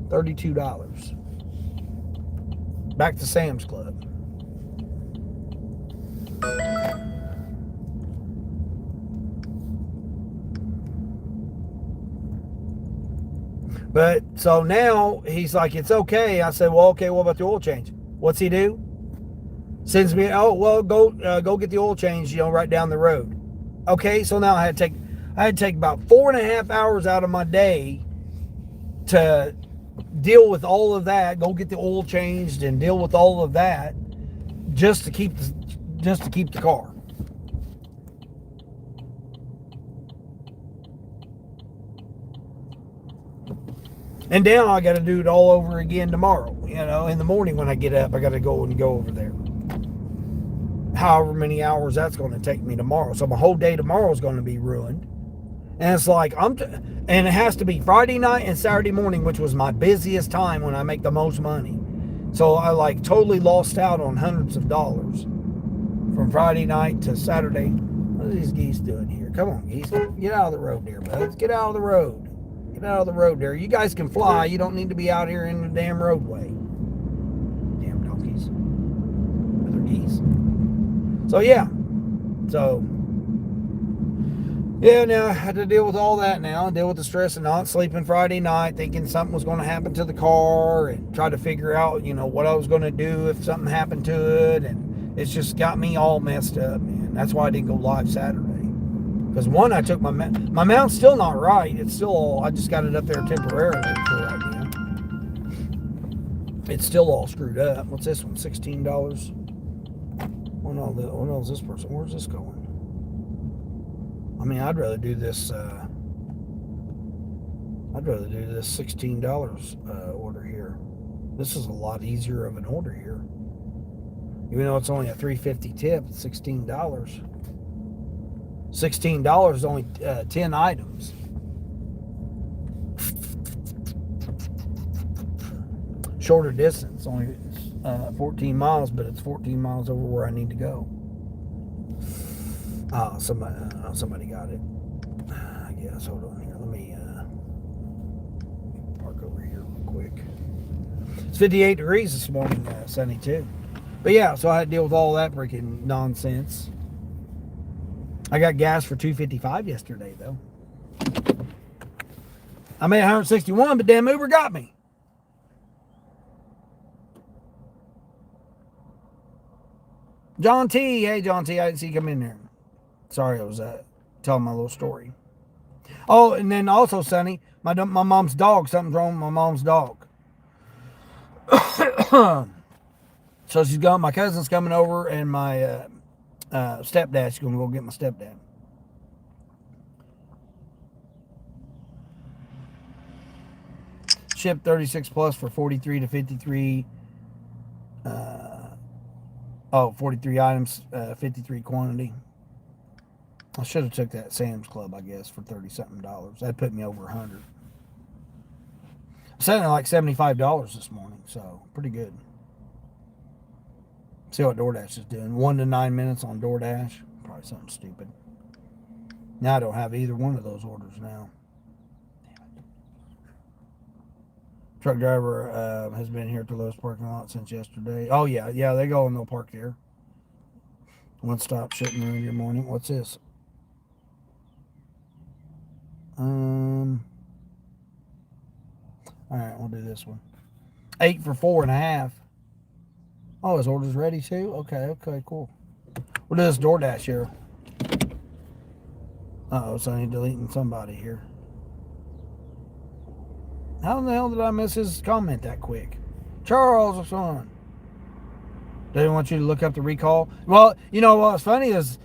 $32. Back to Sam's Club. But so now he's like, it's okay. I said, well, okay, what about the oil change? What's he do? Sends me, oh, well, go get the oil change, right down the road. Okay, so now I had to take about 4.5 hours out of my day to deal with all of that, go get the oil changed and deal with all of that just to keep the car. And now I got to do it all over again tomorrow. In the morning when I get up, I got to go over there. However many hours that's going to take me tomorrow. So my whole day tomorrow is going to be ruined. And it's like, and it has to be Friday night and Saturday morning, which was my busiest time when I make the most money. So I totally lost out on hundreds of dollars from Friday night to Saturday. What are these geese doing here? Come on, geese. Get out of the road there, buds. Get out of the road. Get out of the road there. You guys can fly. You don't need to be out here in the damn roadway. Damn donkeys. Other geese. So, yeah. Now I had to deal with all that now. Deal with the stress of not sleeping Friday night, thinking something was going to happen to the car, and try to figure out, what I was going to do if something happened to it. And it's just got me all messed up, man. That's why I didn't go live Saturday. Because one, I took my mount's still not right. It's still all, I just got it up there temporarily for right now. It's still all screwed up. What's this one? $16. Oh no, is this person? Where's this going? I mean, I'd rather do this $16 order here. This is a lot easier of an order here. Even though it's only a $3.50 tip, it's $16. $16 is only 10 items. Shorter distance, only 14 miles, but it's 14 miles over where I need to go. Somebody got it. I guess. Hold on here. Let me park over here real quick. It's 58 degrees this morning, sunny too. But yeah, so I had to deal with all that freaking nonsense. I got gas for $2.55 yesterday, though. I made $161, but damn Uber got me. John T. Hey, John T. I didn't see you come in there. Sorry, I was telling my little story. Oh, and then also, Sonny, my mom's dog. Something's wrong with my mom's dog. So she's gone. My cousin's coming over, and my stepdad's going to go get my stepdad. Ship 36 plus for 43 to 53. 43 items, 53 quantity. I should have took that Sam's Club, I guess, for $30-something. That put me over 100. I sat at like $75 this morning, so pretty good. See what DoorDash is doing. 1 to 9 minutes on DoorDash. Probably something stupid. Now I don't have either one of those orders now. Damn it. Truck driver has been here at the Lowe's parking lot since yesterday. Oh, yeah, they go and they'll park there. One stop shouldn't ruin your morning. What's this? All right, we'll do this one. 8 for 4.5. Oh, his order's ready too? Okay, cool. We'll do this DoorDash here. Uh-oh, so I need deleting somebody here. How in the hell did I miss his comment that quick? Charles, what's on? They didn't want you to look up the recall. Well, you know what's funny is,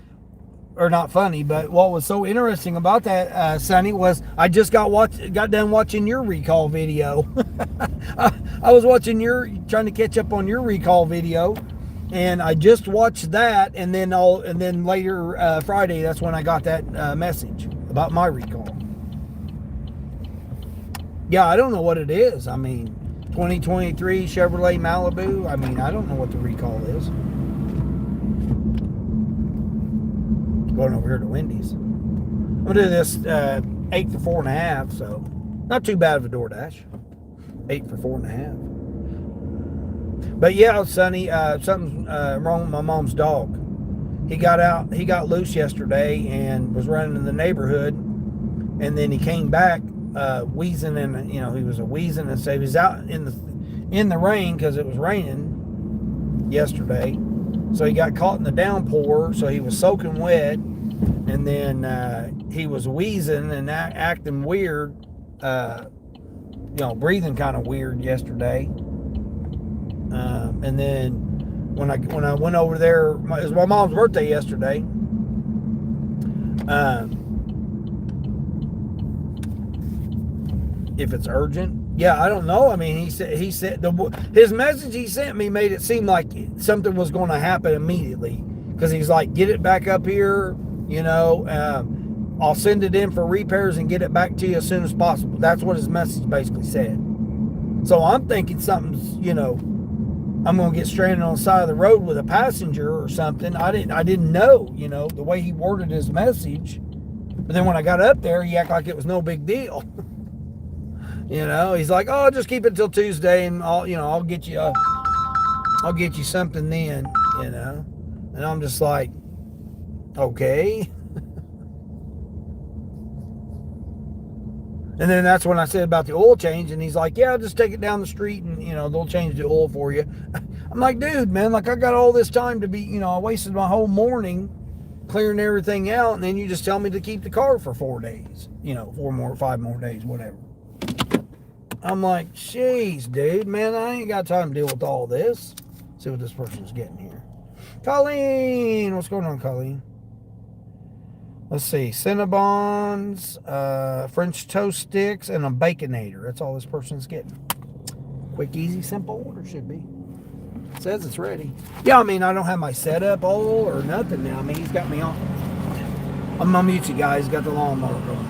or not funny, but what was so interesting about that, Sonny, was I just got done watching your recall video. I was trying to catch up on your recall video, and I just watched that, and then later Friday, that's when I got that message about my recall. Yeah, I don't know what it is. I mean, 2023 Chevrolet Malibu. I mean, I don't know what the recall is. Going over here to Wendy's. I'm gonna do this 8 for 4.5, so not too bad of a DoorDash. 8 for 4.5. But yeah, Sonny, something's wrong with my mom's dog. He got loose yesterday and was running in the neighborhood, and then he came back wheezing, and he was wheezing, and so he was out in the rain because it was raining yesterday. So he got caught in the downpour, so he was soaking wet, and then he was wheezing and acting weird, breathing kind of weird yesterday. And then when I went over there, it was my mom's birthday yesterday. If it's urgent, yeah, I don't know. I mean, he said his message he sent me made it seem like something was going to happen immediately, because he's like, get it back up here, I'll send it in for repairs and get it back to you as soon as possible. That's what his message basically said. So I'm thinking something's, I'm going to get stranded on the side of the road with a passenger or something. I didn't know, the way he worded his message. But then when I got up there, he acted like it was no big deal. He's like, oh, just keep it till Tuesday, and I'll get you something then, And I'm just like, okay. And then that's when I said about the oil change, and he's like, yeah, just take it down the street and, they'll change the oil for you. I'm like, dude, man, I got all this time to be, I wasted my whole morning clearing everything out, and then you just tell me to keep the car for 4 days, 5 more days, whatever. I'm like, jeez, dude, man, I ain't got time to deal with all this. See what this person's getting here. Colleen, what's going on, Colleen? Let's see, Cinnabons, French toast sticks, and a Baconator. That's all this person's getting. Quick, easy, simple order should be. It says it's ready. Yeah, I mean, I don't have my setup all or nothing now. I mean, he's got me on. I'm gonna mute you guys. Got the lawnmower going.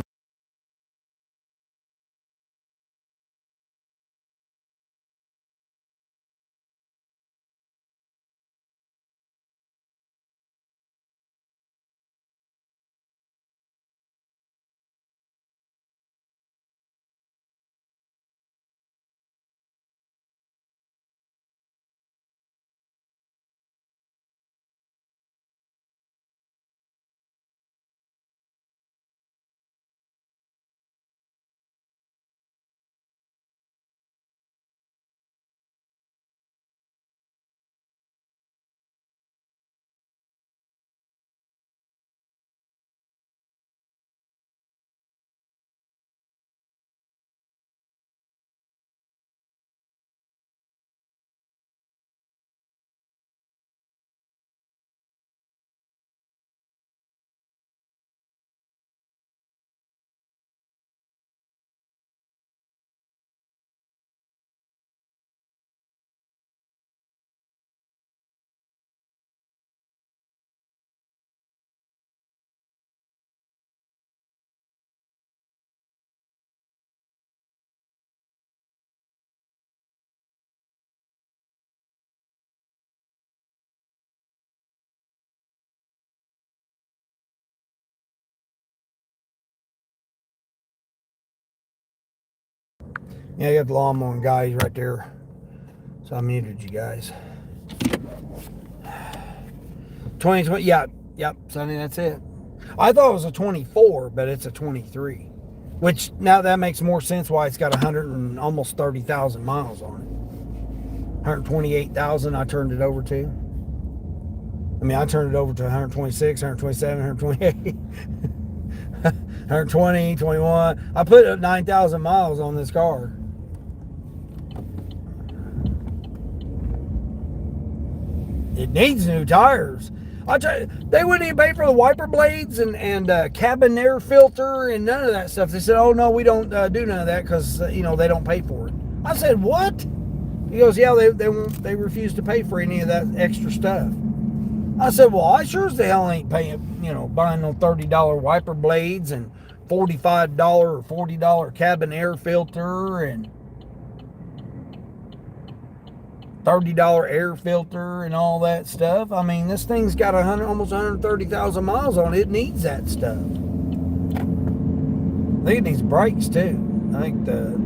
Yeah, I got the lawnmower guys right there. So I muted you guys. 2020, yep, Sonny, that's it. I thought it was a 24, but it's a 23. Which now that makes more sense why it's got 100 and almost 30,000 miles on it. 128,000 I turned it over to. I mean, I turned it over to 126, 127, 128, 120, 21. I put 9,000 miles on this car. It needs new tires. They wouldn't even pay for the wiper blades and cabin air filter and none of that stuff. They said, oh, no, we don't do none of that because, they don't pay for it. I said, what? He goes, yeah, they refuse to pay for any of that extra stuff. I said, well, I sure as the hell ain't paying, buying no $30 wiper blades and $45 or $40 cabin air filter and $30 air filter and all that stuff. I mean, this thing's got almost 130,000 miles on it. It needs that stuff. I think it needs brakes too. I think the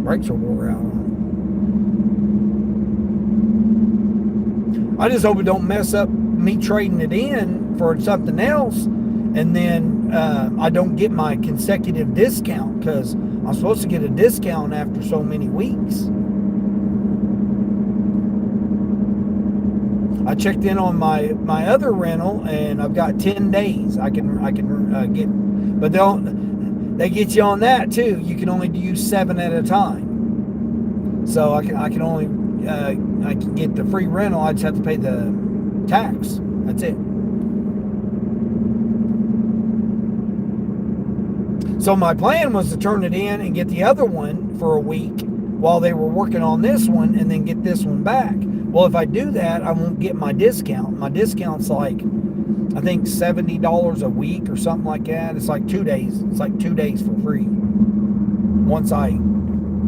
brakes are wore out on it. I just hope it don't mess up me trading it in for something else, and then I don't get my consecutive discount, because I'm supposed to get a discount after so many weeks. I checked in on my other rental, and I've got 10 days. I can get, but they get you on that too. You can only use 7 at a time. So I can only I can get the free rental. I just have to pay the tax. That's it. So my plan was to turn it in and get the other one for a week while they were working on this one, and then get this one back. Well, if I do that, I won't get my discount. My discount's like, I think $70 a week or something like that. It's like 2 days. It's like 2 days for free. Once I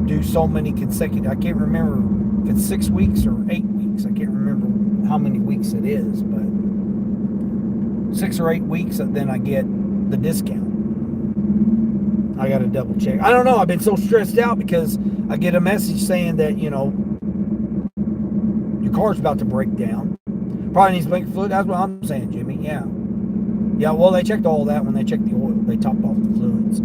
do so many consecutive, I can't remember if it's 6 weeks or 8 weeks. I can't remember how many weeks it is, but 6 or 8 weeks, and then I get the discount. I got to double check. I don't know. I've been so stressed out because I get a message saying that, your car's about to break down. Probably needs blinker fluid. That's what I'm saying, Jimmy. Yeah. Yeah, well, they checked all that when they checked the oil. They topped off the fluids.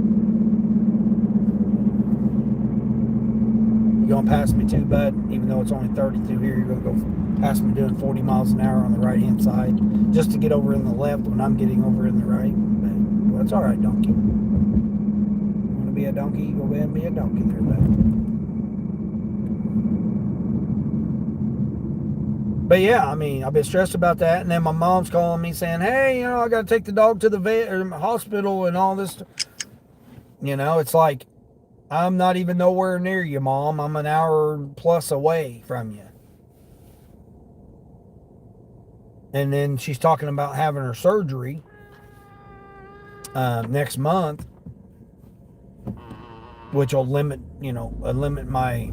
You going to pass me too, bud? Even though it's only 32 here, you're going to go past me doing 40 miles an hour on the right-hand side just to get over in the left when I'm getting over in the right. But, well, that's all right, donkey. You want to be a donkey? You go ahead and be a donkey there, bud. But yeah, I mean, I've been stressed about that. And then my mom's calling me saying, hey, I got to take the dog to the vet or hospital and all this. It's like, I'm not even nowhere near you, Mom. I'm an hour plus away from you. And then she's talking about having her surgery next month, which will limit my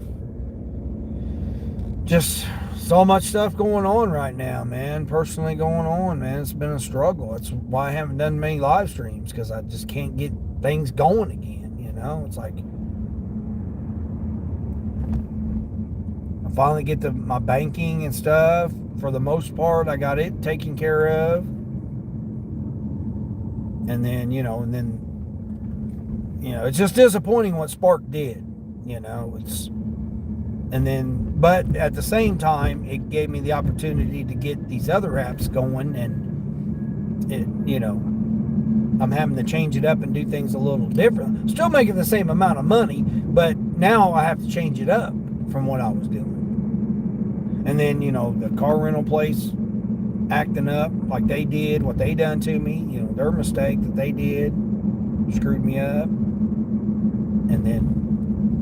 just so much stuff going on right now, man. Personally going on, man. It's been a struggle. That's why I haven't done many live streams, because I just can't get things going again. It's like I finally get my banking and stuff. For the most part, I got it taken care of. And then, it's just disappointing what Spark did. But at the same time, it gave me the opportunity to get these other apps going, and I'm having to change it up and do things a little different. Still making the same amount of money, but now I have to change it up from what I was doing. And then, the car rental place acting up like they did, what they done to me, their mistake that they did, screwed me up. And then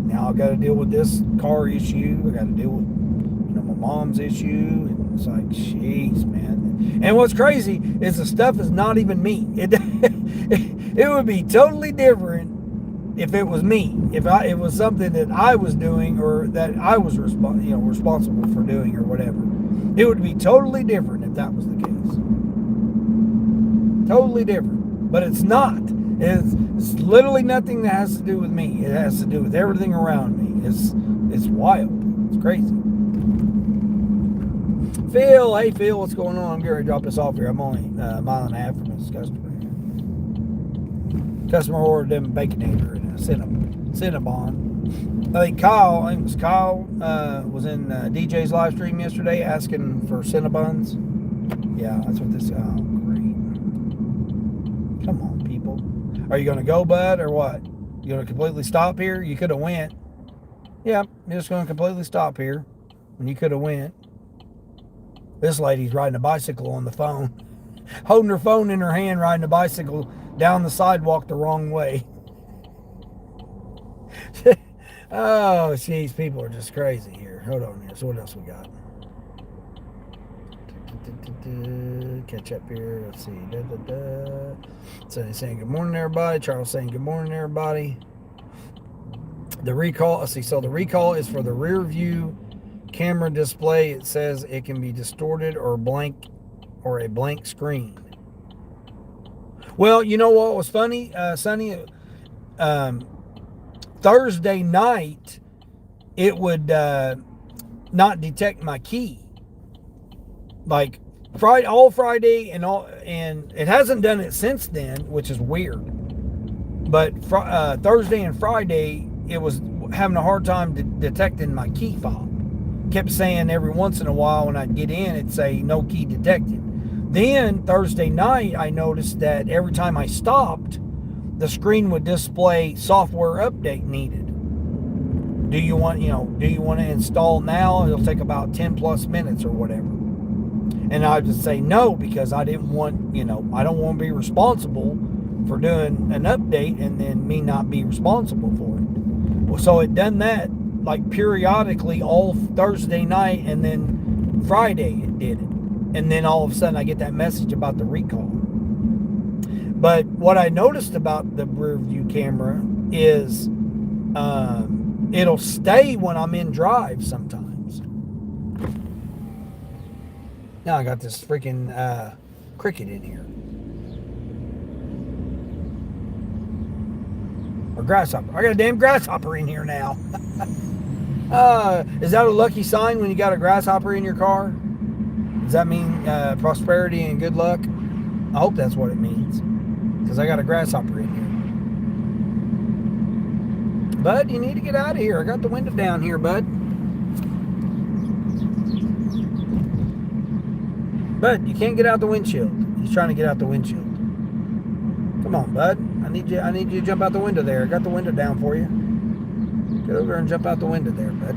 now I got to deal with this car issue. I got to deal with, my mom's issue. And it's like, jeez, man. And what's crazy is the stuff is not even me. It would be totally different if it was me. If it was something that I was doing, or that I was responsible for doing, or whatever. It would be totally different if that was the case. Totally different. But it's not. It's literally nothing that has to do with me. It has to do with everything around me. It's wild. It's crazy. Phil, hey Phil, what's going on? I'm going to drop this off here. I'm only a mile and a half from this customer. Customer ordered them a Baconator and a Cinnabon. I think Kyle, was in DJ's live stream yesterday asking for Cinnabons. Yeah, that's what this. Oh, great! Come on, people. Are you going to go, bud, or what? You going to completely stop here? You could have went. Yeah, you're just going to completely stop here when you could have went. This lady's riding a bicycle on the phone, holding her phone in her hand, riding a bicycle down the sidewalk the wrong way. Oh, jeez, people are just crazy here. Hold on here. So what else we got? Catch up here. Let's see. So saying good morning, everybody. Charles saying good morning, everybody. The recall. Let's see. So the recall is for the rear view camera display. It says it can be distorted or a blank screen. Well, you know what was funny, Sonny? Thursday night, it would not detect my key. Like all Friday and it hasn't done it since then, which is weird. But Thursday and Friday, it was having a hard time detecting my key fob. Kept saying every once in a while when I'd get in, it'd say no key detected. Then Thursday night, I noticed that every time I stopped, the screen would display software update needed. Do you want to install now? It'll take about 10 plus minutes or whatever. And I would just say no, because I didn't want, I don't want to be responsible for doing an update and then me not be responsible for it. Well, so it done that like periodically all Thursday night, and then Friday it did it. And then all of a sudden I get that message about the recall. But what I noticed about the rear view camera is it'll stay when I'm in drive sometimes. Now I got this freaking cricket in here. Or grasshopper. I got a damn grasshopper in here now. Is that a lucky sign when you got a grasshopper in your car? Does that mean prosperity and good luck? I hope that's what it means. Because I got a grasshopper in here. Bud, you need to get out of here. I got the window down here, bud. Bud, you can't get out the windshield. He's trying to get out the windshield. Come on, bud. I need you to jump out the window there. I got the window down for you. Get over there and jump out the window there, bud.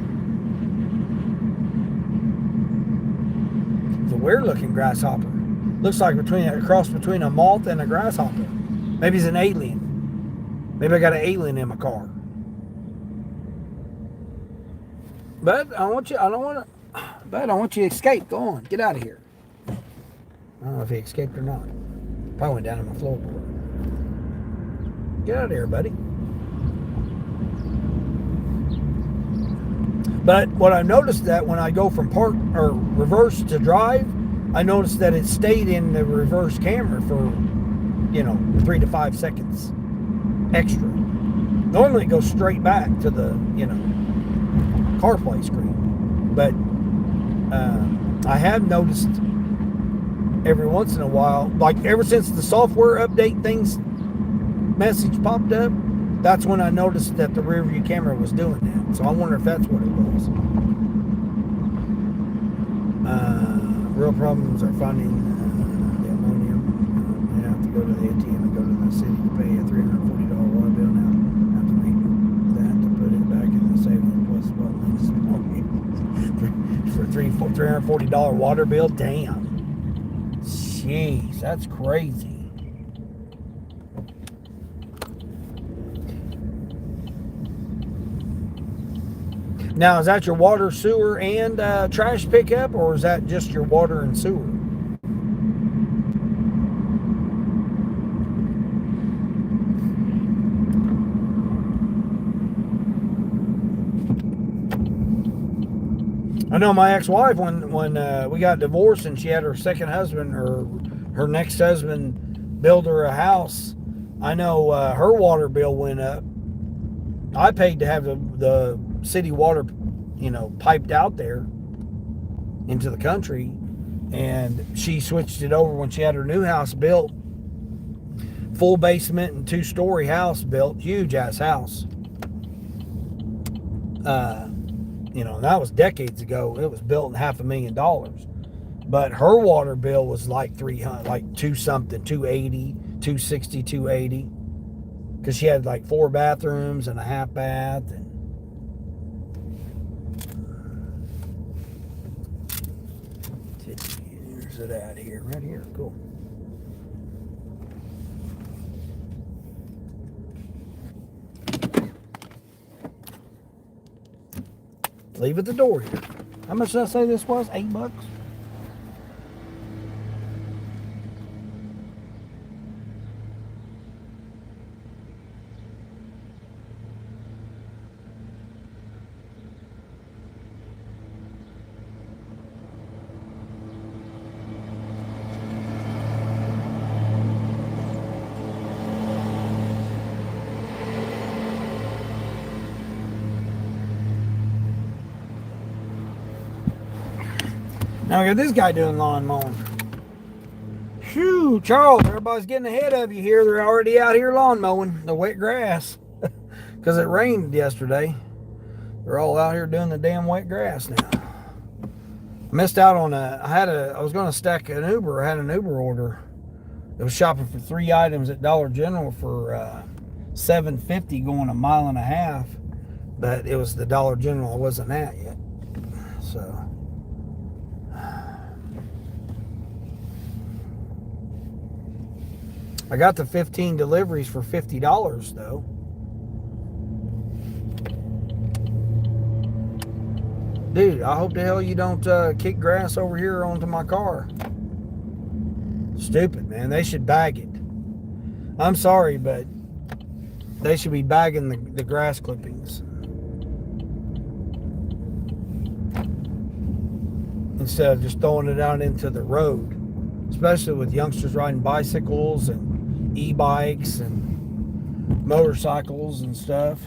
It's a weird looking grasshopper. Looks like a cross between a moth and a grasshopper. Maybe he's an alien. Maybe I got an alien in my car. But I want you to escape. Go on. Get out of here. I don't know if he escaped or not. Probably went down on my floorboard. Get out of here, buddy. But what I noticed that when I go from park or reverse to drive, I noticed that it stayed in the reverse camera for 3 to 5 seconds extra. Normally it goes straight back to the CarPlay screen, but I have noticed every once in a while, like ever since the software update things message popped up, that's when I noticed that the rear view camera was doing that. So I wonder if that's what it was. Real problems are finding the ammonium. You have to go to the ATM and go to the city to pay a $340 water bill now. Have to make that to put it back in the savings plus what for $340 water bill. Damn. Jeez, that's crazy. Now, is that your water, sewer, and trash pickup, or is that just your water and sewer? I know my ex-wife, when we got divorced and she had her second husband, or her next husband, build her a house, I know her water bill went up. I paid to have the city water, piped out there into the country, and she switched it over when she had her new house built full basement and 2-story house built, huge ass house. You know, that was decades ago. It was built in $500,000. But her water bill was like 300, like 280, 260, 280. Because she had like 4 bathrooms and a half bath. And where's it at here? Right here. Cool. Leave at the door here. How much did I say this was? $8? Now we got this guy doing lawn mowing. Phew, Charles, everybody's getting ahead of you here. They're already out here lawn mowing the wet grass. Because it rained yesterday. They're all out here doing the damn wet grass now. I missed out on I was going to stack an Uber. I had an Uber order. I was shopping for 3 items at Dollar General for $7.50 going a mile and a half. But it was the Dollar General I wasn't at yet. So... I got the 15 deliveries for $50 though. Dude, I hope the hell you don't kick grass over here onto my car. Stupid, man. They should bag it. I'm sorry, but they should be bagging the grass clippings. Instead of just throwing it out into the road. Especially with youngsters riding bicycles and e-bikes and motorcycles and stuff.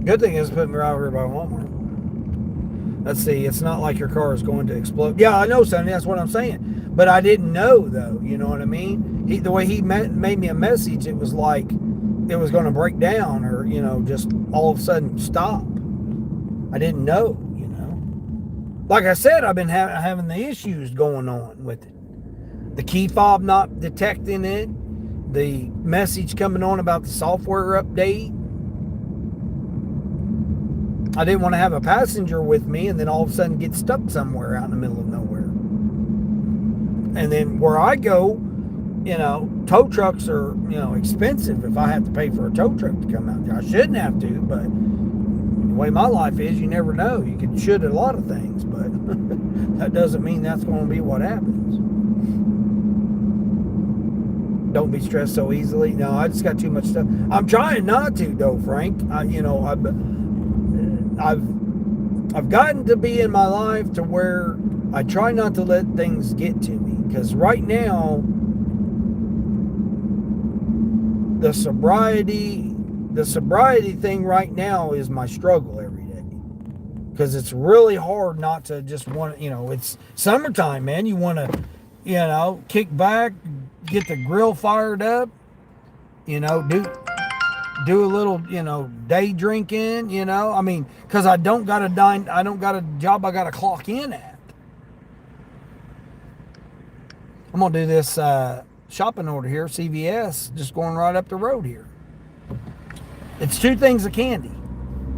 Good thing is putting me right over here by Walmart. Let's see, it's not like your car is going to explode. Yeah, I know, Sonny, that's what I'm saying. But I didn't know, though, you know what I mean? The way he made me a message, it was like it was going to break down or, you know, just all of a sudden stop. I didn't know, you know. Like I said, I've been having the issues going on with it. The key fob not detecting it. The message coming on about the software update. I didn't want to have a passenger with me and then all of a sudden get stuck somewhere out in the middle of nowhere. And then where I go, you know, tow trucks are, you know, expensive if I have to pay for a tow truck to come out there. I shouldn't have to, but the way my life is, you never know. You can should a lot of things, but that doesn't mean that's going to be what happens. Don't be stressed so easily. No, I just got too much stuff. I'm trying not to, though, Frank. I've gotten to be in my life to where I try not to let things get to me. Because right now, the sobriety thing right now is my struggle every day. Because it's really hard not to just want to, you know, it's summertime, man. You want to, you know, kick back, get the grill fired up, you know, do a little, you know, day drinking, you know. I mean, because I don't got a job I got to clock in at. I'm going to do this shopping order here, CVS, just going right up the road here. It's 2 things of candy.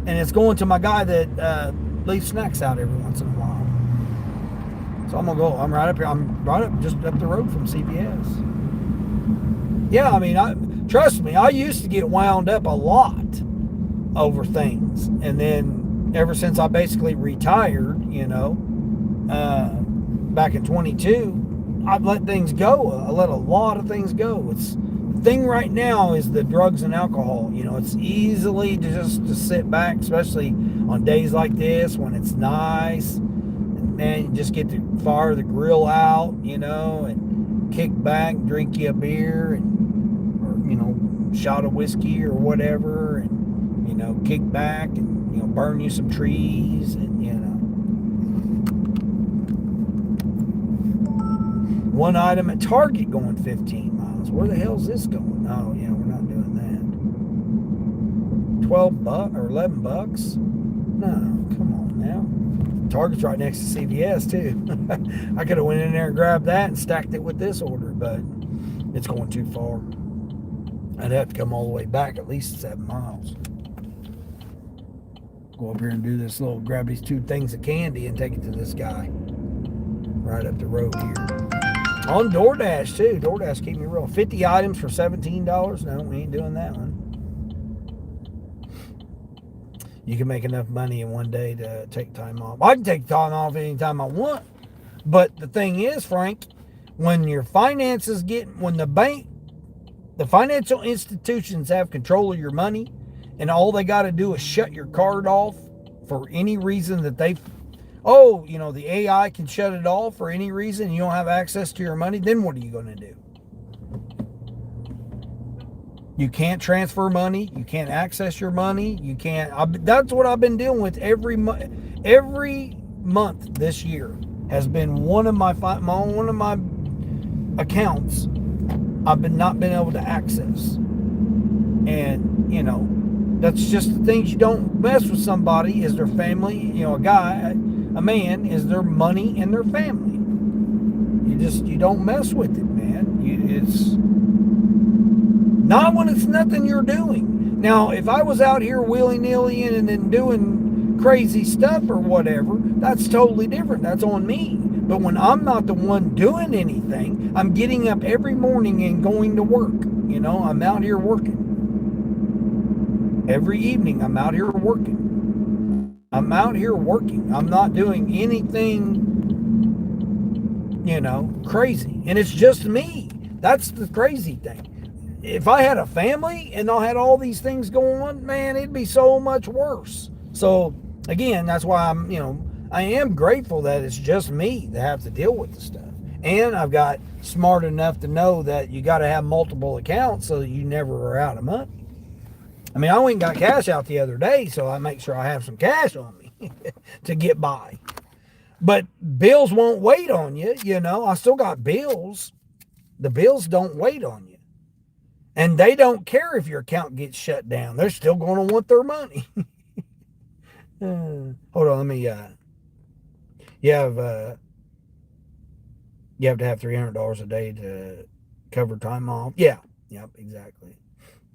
And it's going to my guy that leaves snacks out every once in a while. So I'm going to go. I'm right up here. I'm right up, just up the road from CVS. Yeah, I mean, trust me, I used to get wound up a lot over things. And then ever since I basically retired, you know, back in 22, I've let things go. I let a lot of things go. The thing right now is the drugs and alcohol. You know, it's easily to sit back, especially on days like this when it's nice. And man, you just get to fire the grill out, you know, and kick back, drink you a beer, or, you know, shot of whiskey or whatever, and, you know, kick back and, you know, burn you some trees, and, you know. One item at Target going 15 miles. Where the hell's this going? Oh, yeah, we're not doing that. 12 bucks or 11 bucks? No, come on now. Target's right next to CVS too. I could have went in there and grabbed that and stacked it with this order, but it's going too far. I'd have to come all the way back at least 7 miles. Go up here and do this little, grab these 2 things of candy and take it to this guy right up the road here. On DoorDash too. DoorDash keep me real. 50 items for $17. No, we ain't doing that one. You can make enough money in one day to take time off. I can take time off anytime I want. But the thing is, Frank, when your finances when the financial institutions have control of your money, and all they got to do is shut your card off for any reason that the AI can shut it off for any reason, you don't have access to your money, then what are you going to do? You can't transfer money. You can't access your money. You can't. That's what I've been dealing with every month this year has been one of my accounts I've not been able to access. And, that's just the things you don't mess with somebody is their family. A man is their money and their family. You don't mess with it, man. It's not when it's nothing you're doing. Now, if I was out here willy-nilly and then doing crazy stuff or whatever, that's totally different. That's on me. But when I'm not the one doing anything, I'm getting up every morning and going to work. I'm out here working. Every evening, I'm out here working. I'm not doing anything, crazy. And it's just me. That's the crazy thing. If I had a family and I had all these things going on, man, it'd be so much worse. So again, that's why I am grateful that it's just me that have to deal with the stuff. And I've got smart enough to know that you got to have multiple accounts so that you never are out of money. I mean, I went and got cash out the other day, so I make sure I have some cash on me to get by. But bills won't wait on you, I still got bills. The bills don't wait on you. And they don't care if your account gets shut down. They're still going to want their money. Hold on, let me, you have to have $300 a day to cover time off. Yeah, yep, exactly.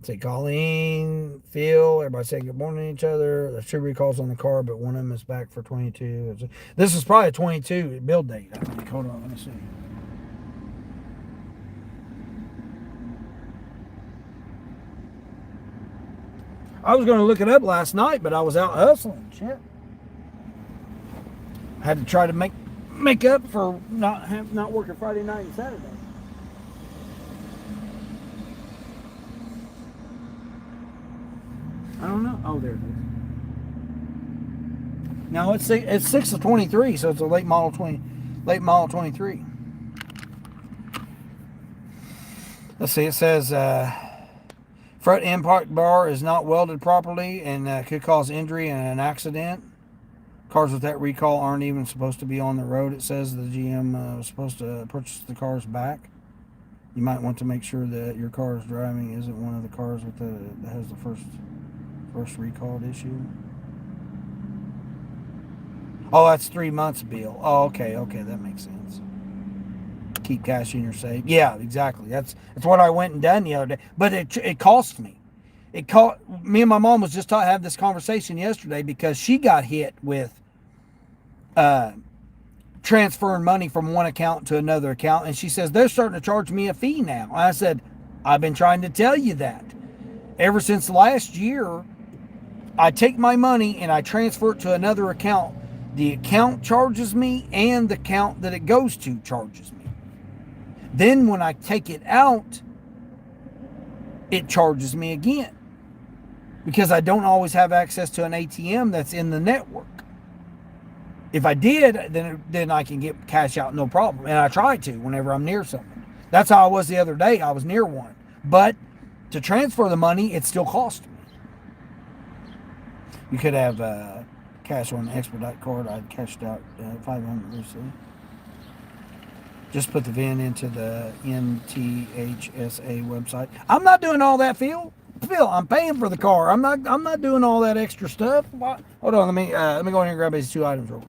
Say Colleen, Phil, everybody say good morning to each other. There's 2 recalls on the car, but one of them is back for 22. This is probably a 22 build date, I think. Hold on, let me see. I was going to look it up last night, but I was out hustling. Shit. I had to try to make up for not working Friday night and Saturday. I don't know. Oh, there it is. No, it's 6 of 23, so it's a late model 23. Let's see. It says front impact bar is not welded properly and could cause injury and an accident. Cars with that recall aren't even supposed to be on the road. It says the GM was supposed to purchase the cars back. You might want to make sure that your car is driving isn't one of the cars that has the first recalled issue. Oh, that's 3 months bill. Oh, okay, that makes sense. Keep cash in your safe. Yeah, exactly. That's what I went and done the other day. But it cost me. Me and my mom was just having this conversation yesterday because she got hit with transferring money from one account to another account, and she says they're starting to charge me a fee now. I said, I've been trying to tell you that ever since last year. I take my money and I transfer it to another account. The account charges me and the account that it goes to charges me. Then when I take it out, it charges me again because I don't always have access to an ATM that's in the network. If I did, then I can get cash out no problem. And I try to whenever I'm near something. That's how I was the other day. I was near one. But to transfer the money, it still cost me. You could have cash on the expedite card. I cashed out $500 recently. Just put the VIN into the NTHSA website. I'm not doing all that, Phil. Phil, I'm paying for the car. I'm not doing all that extra stuff. What? Hold on, let me go in here and grab these 2 items real quick.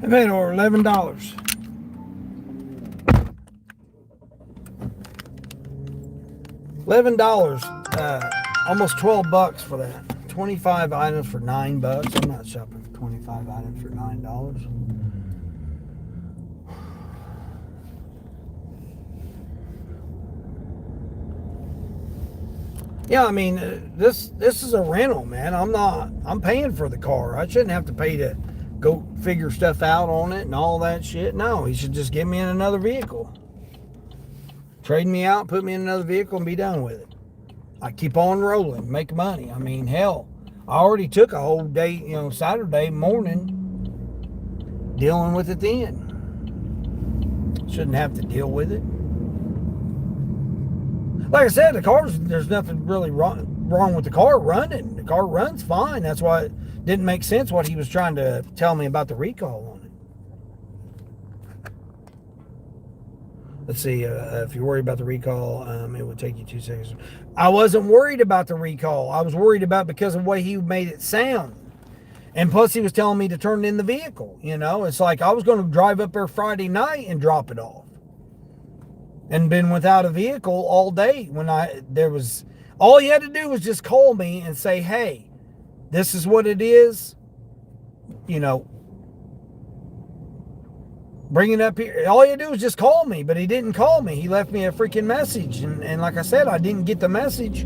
I paid over $11. $11, almost $12 for that. 25 items for $9. I'm not shopping for 25 items for $9. Yeah, I mean, this is a rental, man. I'm paying for the car. I shouldn't have to pay to go figure stuff out on it and all that shit. No, he should just get me in another vehicle. Trade me out, put me in another vehicle, and be done with it. I keep on rolling, make money. I mean, hell, I already took a whole day, Saturday morning dealing with it then. Shouldn't have to deal with it. Like I said, there's nothing really wrong with the car running. The car runs fine. That's why it didn't make sense what he was trying to tell me about the recall on it. Let's see, if you're worried about the recall, it would take you 2 seconds. I wasn't worried about the recall. I was worried about because of the way he made it sound. And plus he was telling me to turn in the vehicle. It's like I was going to drive up there Friday night and drop it off. And been without a vehicle all day all you had to do was just call me and say, hey, this is what it is. Bring it up here. All you had to do was just call me, but he didn't call me. He left me a freaking message. And like I said, I didn't get the message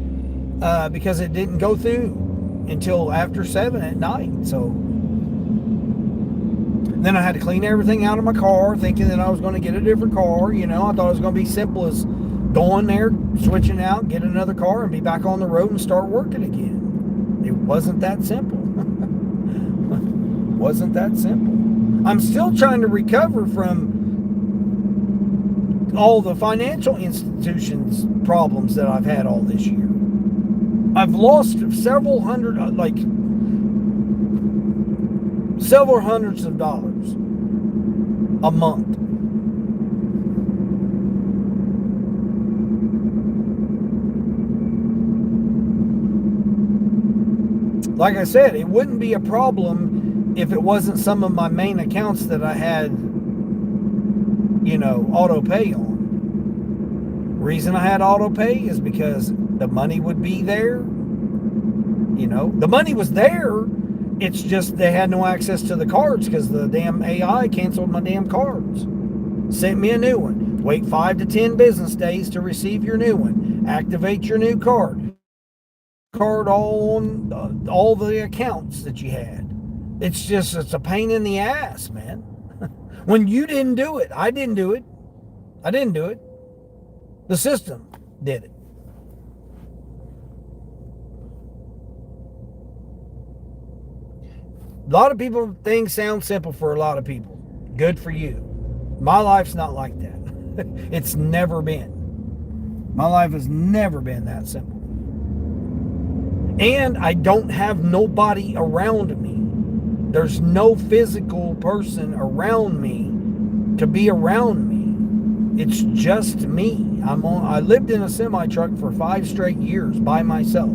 because it didn't go through until after 7 at night. So then I had to clean everything out of my car, thinking that I was going to get a different car. I thought it was going to be simple as going there, switching out, get another car, and be back on the road and start working again. It wasn't that simple. Wasn't that simple. I'm still trying to recover from all the financial institutions problems that I've had all this year. I've lost several hundreds of dollars a month. Like I said, it wouldn't be a problem if it wasn't some of my main accounts that I had, auto pay on. Reason I had auto pay is because the money would be there. The money was there. It's just they had no access to the cards because the damn AI canceled my damn cards. Sent me a new one. Wait 5 to 10 business days to receive your new one. Activate your new card. Card all on all the accounts that you had. It's a pain in the ass, man. When you didn't do it, I didn't do it. The system did it. A lot of people, things sound simple for a lot of people. Good for you. My life's not like that. It's never been. My life has never been that simple. And I don't have nobody around me. There's no physical person around me to be around me. It's just me. I lived in a semi-truck for 5 straight years by myself.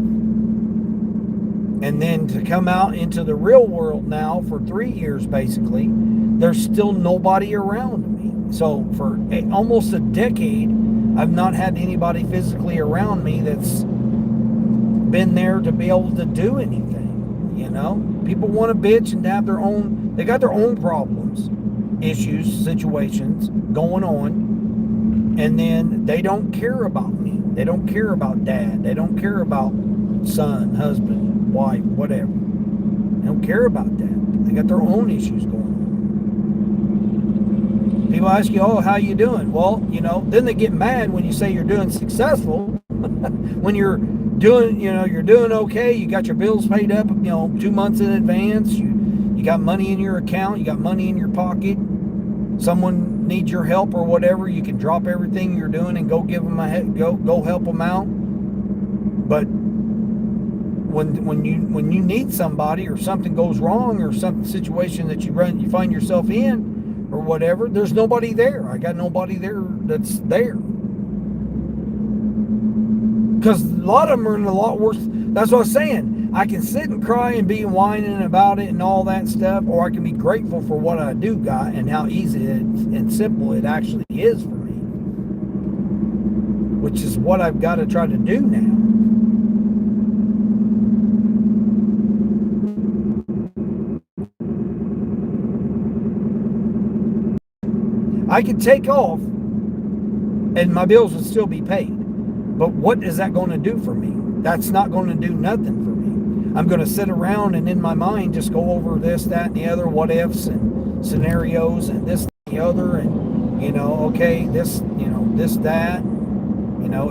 And then to come out into the real world now for 3 years basically, there's still nobody around me. So for almost a decade, I've not had anybody physically around me that's been there to be able to do anything. People want to bitch and have they got their own problems, issues, situations going on, and then they don't care about me. They don't care about dad. They don't care about son, husband, wife, whatever. They don't care about that. They got their own issues going on. People ask you, oh, how you doing? Well, then they get mad when you say you're doing successful. When you're doing, you're doing okay. You got your bills paid up, 2 months in advance. You got money in your account. You got money in your pocket. Someone needs your help or whatever. You can drop everything you're doing and go give them go help them out. But when you need somebody or something goes wrong or some situation that you find yourself in or whatever, there's nobody there. I got nobody there that's there. Because a lot of them are in a lot worse. That's what I was saying. I can sit and cry and be whining about it and all that stuff, or I can be grateful for what I do got and how easy and simple it actually is for me. Which is what I've got to try to do now. I could take off and my bills would still be paid. But what is that going to do for me? That's not going to do nothing for me. I'm going to sit around and in my mind just go over this, that, and the other, what ifs and scenarios and this, and the other, and, okay, this, this, that.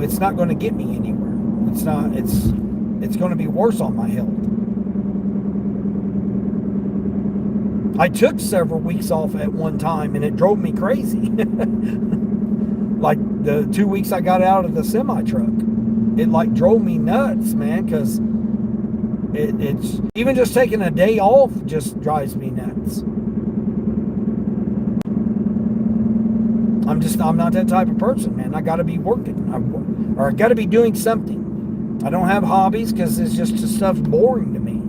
It's not going to get me anywhere. It's going to be worse on my health. I took several weeks off at one time and it drove me crazy. Like the 2 weeks I got out of the semi-truck, it drove me nuts, man, because it's even just taking a day off just drives me nuts. I'm not that type of person, man. I got to be working, or I got to be doing something. I don't have hobbies because it's just stuff boring to me.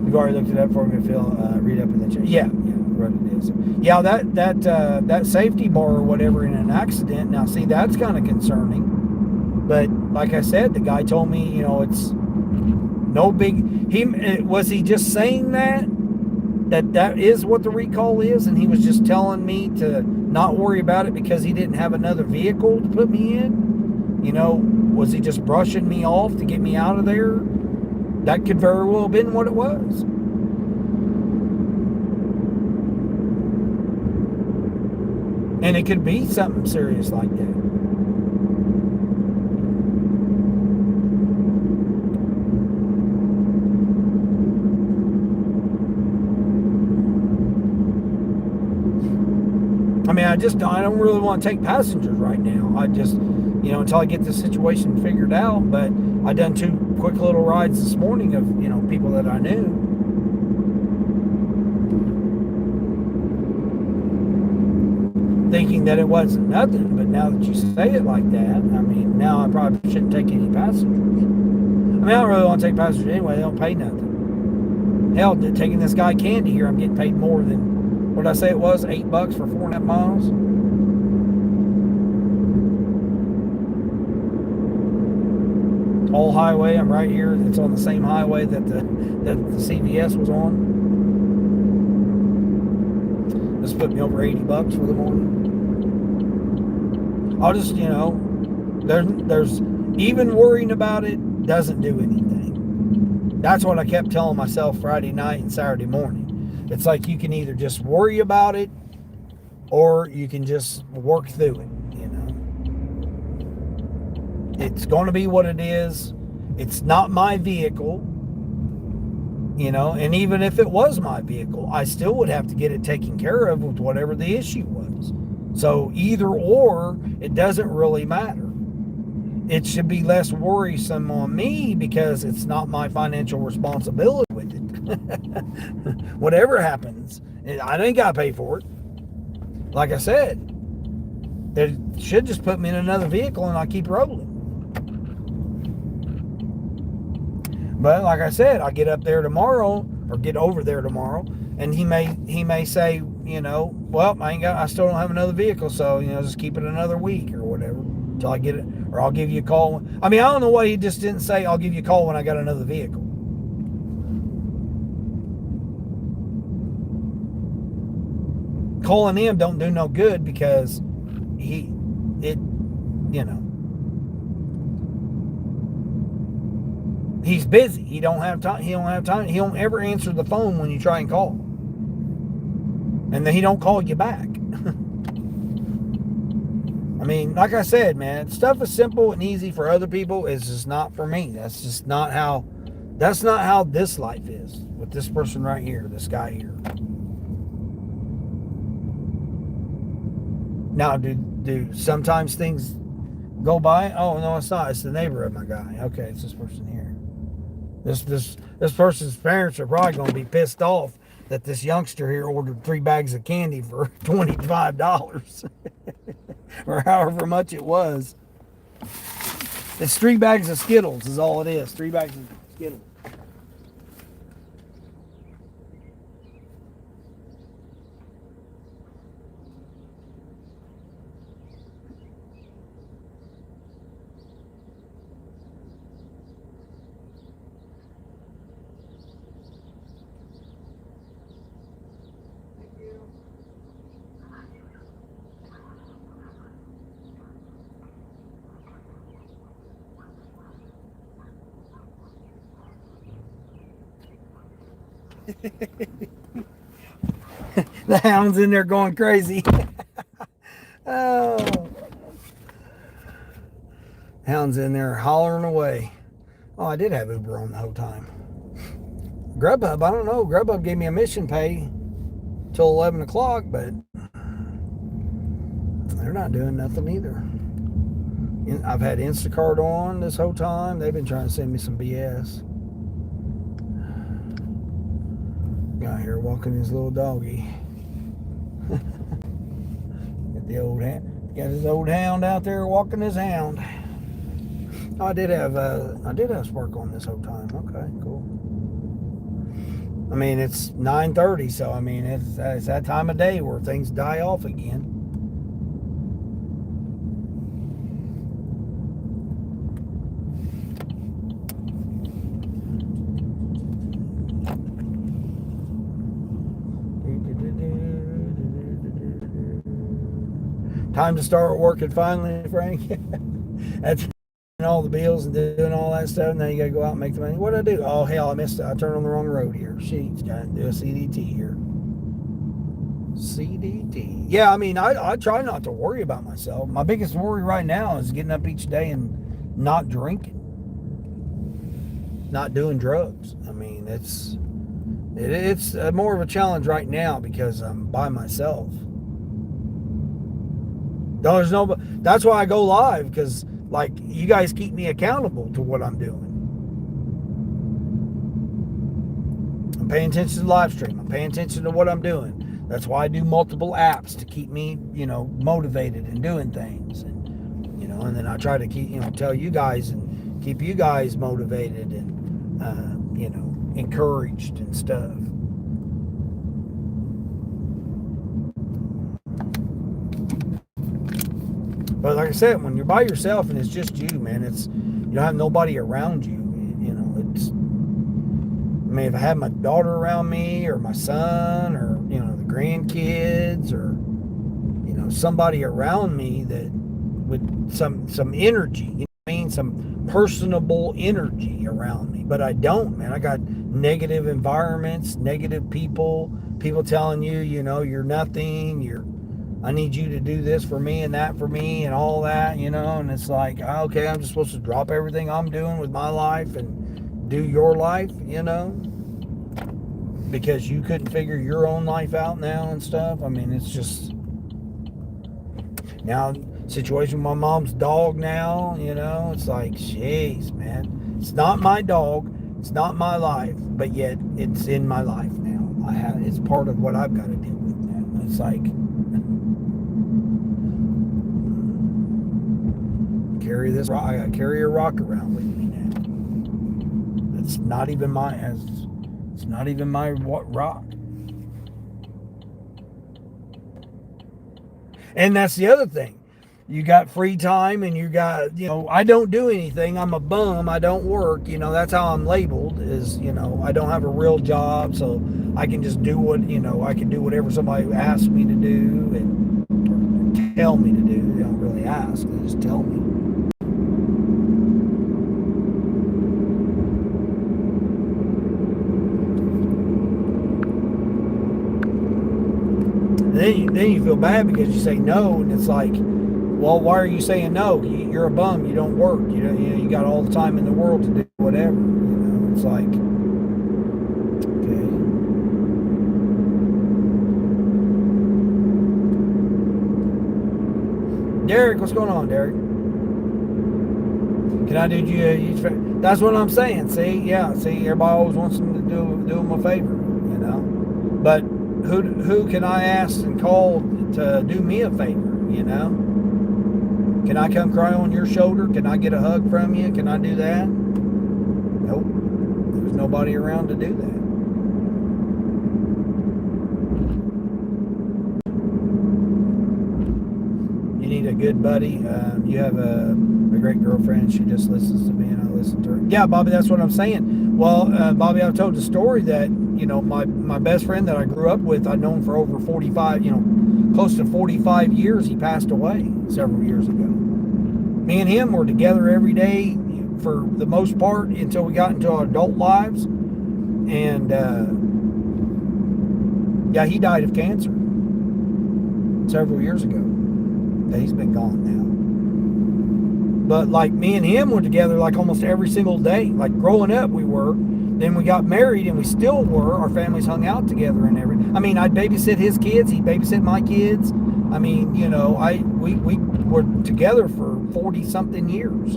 You've already looked it up for me, Phil. Read up in the chat. Yeah, what it is. Yeah, that safety bar or whatever in an accident. Now, see, that's kind of concerning. But like I said, the guy told me, it's no big. Was he just saying that is what the recall is, and he was just telling me to not worry about it because he didn't have another vehicle to put me in? Was he just brushing me off to get me out of there? That could very well have been what it was. And it could be something serious like that. I mean, I don't really want to take passengers right now. I just, until I get this situation figured out. But I done 2 quick little rides this morning of, people that I knew. Thinking that it wasn't nothing, but now that you say it like that, I mean, now I probably shouldn't take any passengers. I mean, I don't really want to take passengers anyway. They don't pay nothing. Hell, taking this guy Candy here, I'm getting paid more than, what did I say it was? $8 for 4.5 miles? All highway, I'm right here. It's on the same highway that the CVS was on. This put me over $80 for the morning. I'll just, there's even worrying about it doesn't do anything. That's what I kept telling myself Friday night and Saturday morning. It's like you can either just worry about it or you can just work through it, It's going to be what it is. It's not my vehicle, and even if it was my vehicle, I still would have to get it taken care of with whatever the issue was. So either or, it doesn't really matter. It should be less worrisome on me because it's not my financial responsibility with it. Whatever happens, I ain't got to pay for it. Like I said, it should just put me in another vehicle and I keep rolling. But like I said, I get up there tomorrow or get over there tomorrow, and he may say, well, I still don't have another vehicle, so just keep it another week or whatever till I get it, or I'll give you a call. I mean, I don't know why he just didn't say I'll give you a call when I got another vehicle. Calling him don't do no good because he's busy. He don't have time. He don't ever answer the phone when you try and call. And then he don't call you back. I mean, like I said, man, stuff is simple and easy for other people. It's just not for me. That's not how this life is with this person right here, this guy here. Now, do sometimes things go by? Oh, no, it's not. It's the neighbor of my guy. Okay, it's this person here. This person's parents are probably going to be pissed off that this youngster here ordered 3 bags of candy for $25 or however much it was. It's 3 bags of Skittles is all it is. 3 bags of Skittles. The hound's in there going crazy. Oh. Hound's in there hollering away. Oh, I did have Uber on the whole time. Grubhub, I don't know. Grubhub gave me a mission pay till 11 o'clock, but they're not doing nothing either. I've had Instacart on this whole time. They've been trying to send me some BS. Guy here walking his little doggy. Got his old hound out there walking his hound. Oh, I did have Spark on this whole time. Okay, cool. I mean, it's 9:30, so I mean it's that time of day where things die off again. Time to start working finally, Frank. That's all the bills and doing all that stuff. Now you got to go out and make the money. What did I do? Oh, hell, I missed it. I turned on the wrong road here. She's got to do a CDT here. CDT. Yeah, I mean, I try not to worry about myself. My biggest worry right now is getting up each day and not drinking. Not doing drugs. I mean, it's more of a challenge right now because I'm by myself. There's no. That's why I go live, because like you guys keep me accountable to what I'm doing. I'm paying attention to the live stream. I'm paying attention to what I'm doing. That's why I do multiple apps to keep me, motivated and doing things. And and then I try to keep, tell you guys and keep you guys motivated and encouraged and stuff. But like I said, when you're by yourself and it's just you, man, you don't have nobody around you. If I had my daughter around me, or my son, or the grandkids, or somebody around me that with some energy, some personable energy around me. But I don't, man. I got negative environments, negative people telling you, you're nothing, I need you to do this for me and that for me and all that, and it's like, okay, I'm just supposed to drop everything I'm doing with my life and do your life, because you couldn't figure your own life out now and stuff. I mean, it's just, now, situation with my mom's dog now, it's like, jeez, man, it's not my dog, it's not my life, but yet it's in my life now. It's part of what I've got to deal with now. It's like, carry this rock. I got to carry a rock around with me now. It's not even my rock. And that's the other thing. You got free time, and you got, I don't do anything. I'm a bum. I don't work. That's how I'm labeled, is, I don't have a real job, so I can just do what, I can do whatever somebody asks me to do and tell me to do. They don't really ask. They just tell me. Then you feel bad because you say no, and it's like, well, why are you saying no? You're a bum. You don't work. You got all the time in the world to do whatever. It's like, okay. Derek, what's going on, Derek? Can I do you? That's what I'm saying. See, everybody always wants them to do them a favor, But who can I ask and call to do me a favor? Can I come cry on your shoulder? Can I get a hug from you? Can I do that? Nope. There's nobody around to do that. You need a good buddy. You have a great girlfriend. She just listens to me and I listen to her. Yeah, Bobby, that's what I'm saying. Well, Bobby, I've told the story that, my best friend that I grew up with, I'd known for over 45, close to 45 years. He passed away several years ago. Me and him were together every day for the most part until we got into our adult lives. And he died of cancer several years ago. He's been gone now. But like me and him were together like almost every single day. Like growing up we were. Then we got married and we still were. Our families hung out together and everything. I mean, I'd babysit his kids. He'd babysit my kids. I mean, we were together for 40 something years.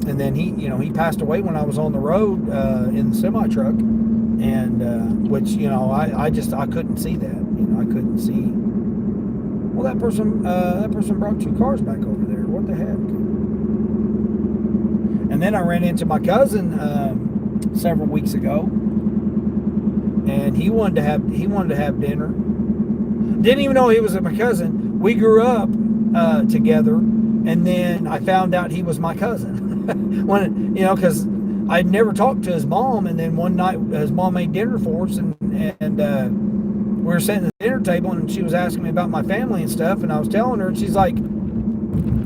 And then he passed away when I was on the road in the semi truck. And which, I couldn't see that. I couldn't see. Well, that person brought 2 cars back over there. What the heck? And then I ran into my cousin several weeks ago, and he wanted to have dinner. Didn't even know he was my cousin. We grew up together, and then I found out he was my cousin. Because I'd never talked to his mom, and then one night his mom made dinner for us, and we were sitting at the dinner table, and she was asking me about my family and stuff, and I was telling her, and she's like,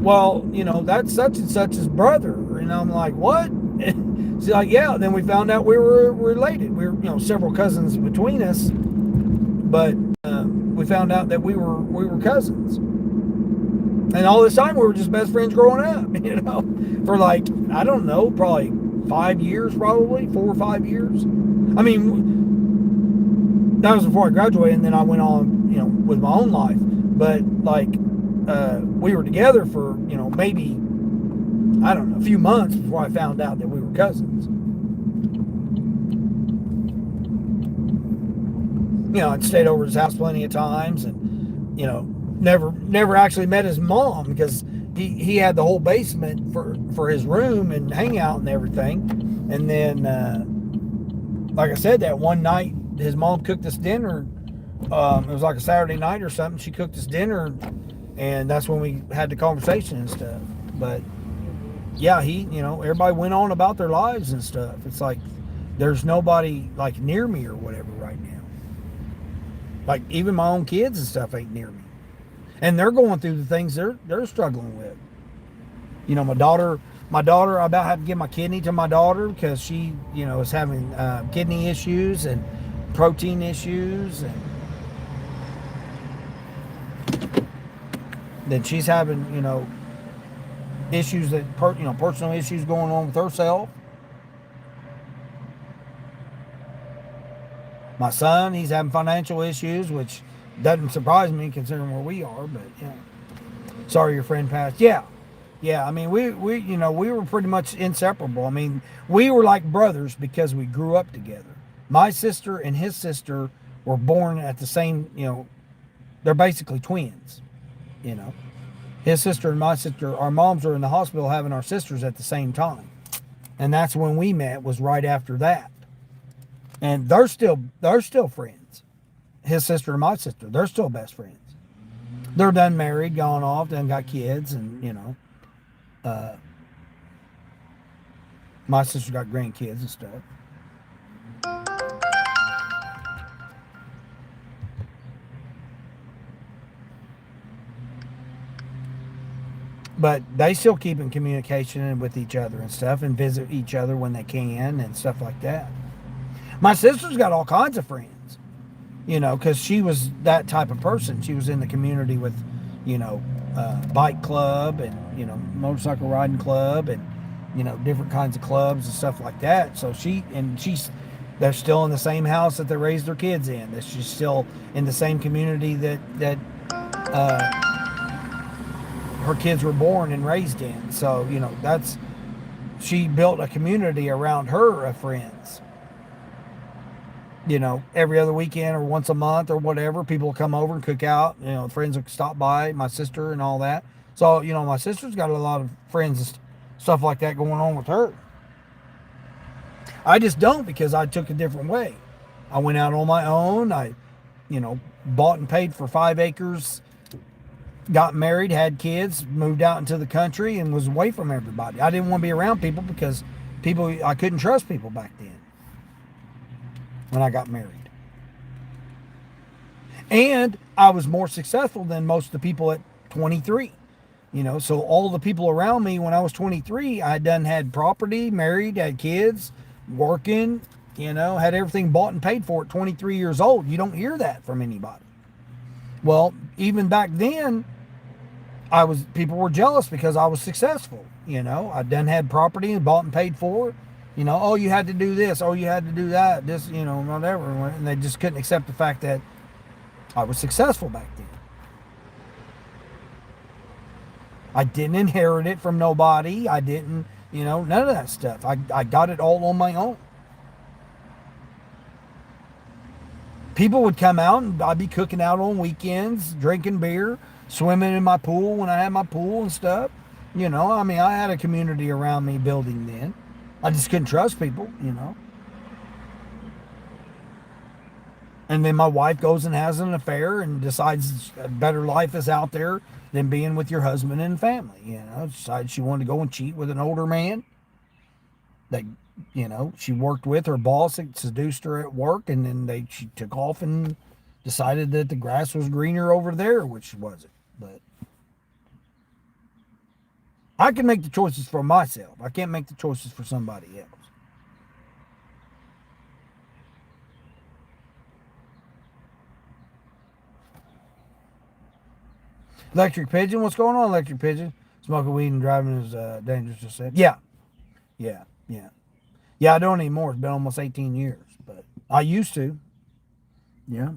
well, that's such and such's brother. And I'm like, what? She's like, yeah. And then we found out we were related. We were, several cousins between us, but we found out that we were cousins. And all this time we were just best friends growing up, for like, I don't know, probably 5 years, probably 4 or 5 years. I mean, that was before I graduated, and then I went on, with my own life. But like, we were together for, maybe, I don't know, a few months before I found out that we were cousins. I'd stayed over at his house plenty of times, and never actually met his mom because he had the whole basement for his room and hangout and everything. And then, like I said, that one night his mom cooked us dinner. It was like a Saturday night or something. She cooked us dinner, and that's when we had the conversation and stuff. But yeah, everybody went on about their lives and stuff. It's like there's nobody like near me or whatever right now. Like even my own kids and stuff ain't near me, and they're going through the things they're struggling with. My daughter, I about had to give my kidney to my daughter because she, is having kidney issues and protein issues, and then she's having, issues personal issues going on with herself. My son, he's having financial issues, which doesn't surprise me considering where we are, but yeah. Sorry your friend passed. Yeah. I mean, we were pretty much inseparable. I mean, we were like brothers because we grew up together. My sister and his sister were born at the same, they're basically twins, His sister and my sister, our moms were in the hospital having our sisters at the same time. And that's when we met, was right after that. And they're still friends. His sister and my sister, they're still best friends. They're done married, gone off, done got kids, and my sister got grandkids and stuff. But they still keep in communication with each other and stuff, and visit each other when they can and stuff like that. My sister's got all kinds of friends, because she was that type of person. She was in the community with, bike club and, motorcycle riding club and, different kinds of clubs and stuff like that. So they're still in the same house that they raised their kids in. That she's still in the same community that her kids were born and raised in. So, she built a community around her of friends. Every other weekend or once a month or whatever, people will come over and cook out. Friends will stop by, my sister and all that. So, my sister's got a lot of friends and stuff like that going on with her. I just don't, because I took a different way. I went out on my own. I, bought and paid for 5 acres, got married, had kids, moved out into the country, and was away from everybody. I didn't want to be around people because I couldn't trust people back then when I got married. And I was more successful than most of the people at 23. So all the people around me when I was 23, I had property, married, had kids, working, had everything bought and paid for at 23 years old. You don't hear that from anybody. Well, even back then, people were jealous because I was successful. I'd had property and bought and paid for it. Oh, you had to do this. Oh, you had to do that. This, whatever. And they just couldn't accept the fact that I was successful back then. I didn't inherit it from nobody. I didn't, none of that stuff. I got it all on my own. People would come out and I'd be cooking out on weekends, drinking beer, swimming in my pool when I had my pool and stuff. I had a community around me building then. I just couldn't trust people, And then my wife goes and has an affair and decides a better life is out there than being with your husband and family. Decides she wanted to go and cheat with an older man that, she worked with. Her boss that seduced her at work, and then she took off and decided that the grass was greener over there, which wasn't. But I can make the choices for myself. I can't make the choices for somebody else. Electric Pigeon, what's going on, Electric Pigeon? Smoking weed and driving is dangerous, just said. Yeah, I don't anymore. It's been almost 18 years, but I used to. Yeah.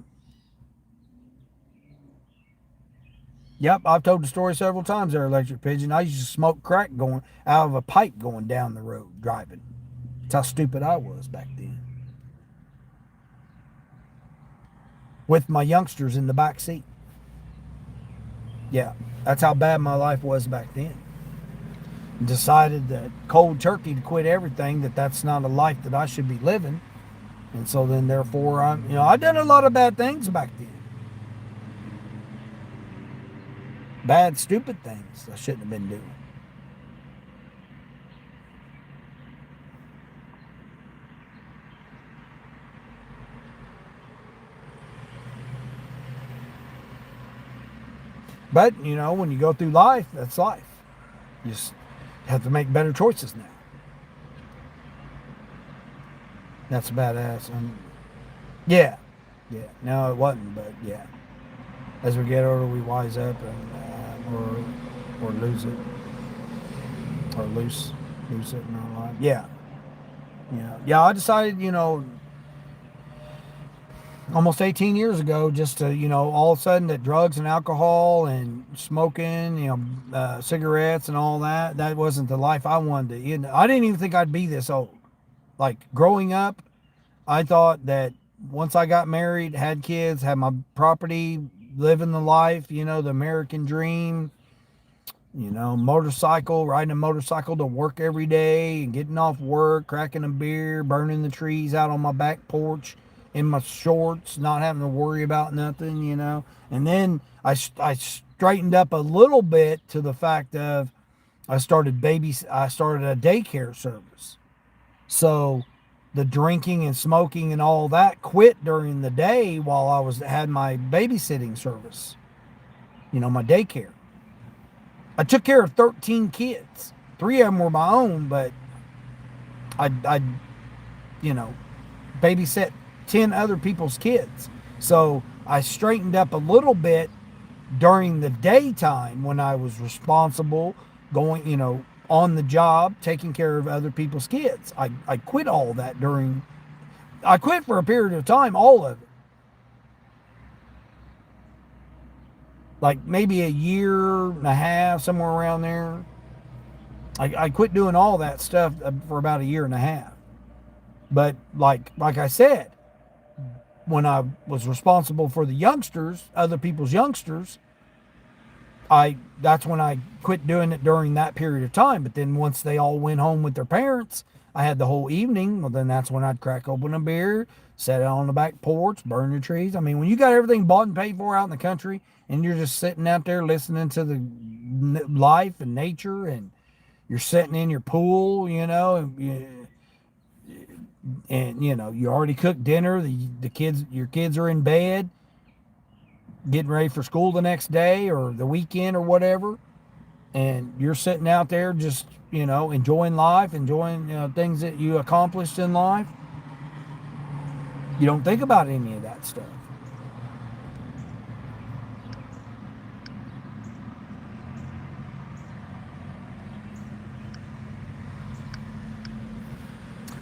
Yep, I've told the story several times there, Electric Pigeon. I used to smoke crack going out of a pipe going down the road driving. That's how stupid I was back then. With my youngsters in the back seat. Yeah, that's how bad my life was back then. Decided that cold turkey to quit everything, that's not a life that I should be living. And so then therefore I done a lot of bad things back then. Bad, stupid things I shouldn't have been doing. But, when you go through life, that's life. You just have to make better choices now. That's badass. Yeah. No, it wasn't, but yeah. As we get older, we wise up and or lose it. Or lose it in our life. Yeah. Yeah, I decided, almost 18 years ago, just to, all of a sudden that drugs and alcohol and smoking, cigarettes and all that wasn't the life I wanted to. I didn't even think I'd be this old. Like growing up, I thought that once I got married, had kids, had my property, living the life, the American dream, riding a motorcycle to work every day and getting off work, cracking a beer, burning the trees out on my back porch in my shorts, not having to worry about nothing, And then I straightened up a little bit to the fact of I started a daycare service. So the drinking and smoking and all that quit during the day while I had my babysitting service, my daycare. I took care of 13 kids. 3 of them were my own, but I babysat 10 other people's kids. So I straightened up a little bit during the daytime when I was responsible, going, on the job, taking care of other people's kids. I quit all that I quit for a period of time, all of it. Like maybe a year and a half, somewhere around there. I quit doing all that stuff for about a year and a half. But like I said, when I was responsible for the youngsters, other people's youngsters, that's when I quit doing it during that period of time. But then once they all went home with their parents, I had the whole evening. Well, then that's when I'd crack open a beer, set it on the back porch, burn the trees. I mean, when you got everything bought and paid for out in the country and you're just sitting out there listening to the life and nature, and you're sitting in your pool, and you already cooked dinner, your kids are in bed, getting ready for school the next day or the weekend or whatever, and you're sitting out there just enjoying life, enjoying things that you accomplished in life. You don't think about any of that stuff.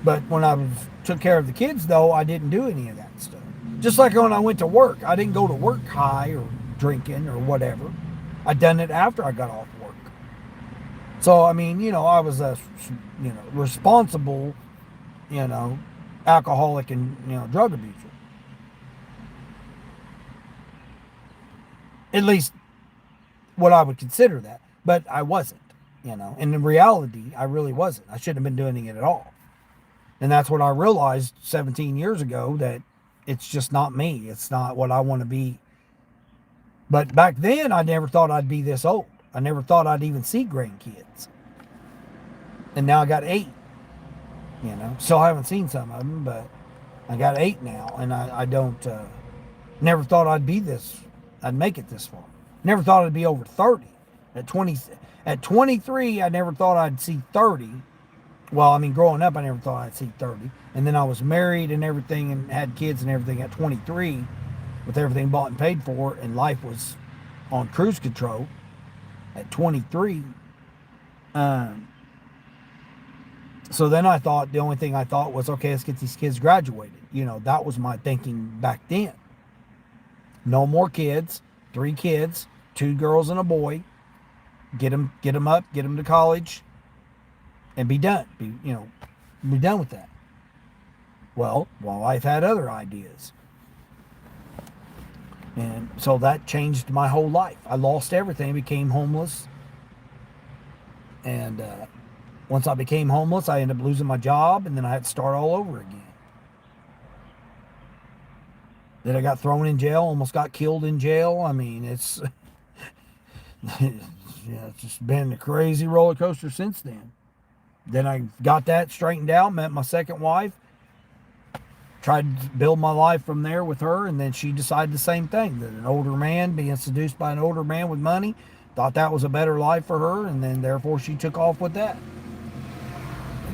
But when I took care of the kids, though, I didn't do any of that stuff. Just like when I went to work, I didn't go to work high or drinking or whatever. I done it after I got off work. So, I mean, I was a, responsible, alcoholic and, drug abuser. At least what I would consider that. But I wasn't, and in reality, I really wasn't. I shouldn't have been doing it at all. And that's what I realized 17 years ago, that it's just not me. It's not what I want to be. But back then, I never thought I'd be this old. I never thought I'd even see grandkids. And now I got 8. Still haven't seen some of them, but I got 8 now. And I don't, never thought I'd make it this far. Never thought I'd be over 30. At 23, I never thought I'd see 30. Well, I mean, growing up, I never thought I'd see 30. And then I was married and everything and had kids and everything at 23 with everything bought and paid for, and life was on cruise control at 23. So then the only thing I thought was, okay, let's get these kids graduated. That was my thinking back then. No more kids, 3 kids, 2 girls and a boy, get them up, get them to college, and be done. Be done with that. Well, my wife had other ideas. And so that changed my whole life. I lost everything, became homeless. And once I became homeless, I ended up losing my job, and then I had to start all over again. Then I got thrown in jail, almost got killed in jail. I mean, it's just been a crazy roller coaster since then. Then I got that straightened out, met my second wife, tried to build my life from there with her, and then she decided the same thing, that an older man, being seduced by an older man with money, thought that was a better life for her, and then therefore she took off with that.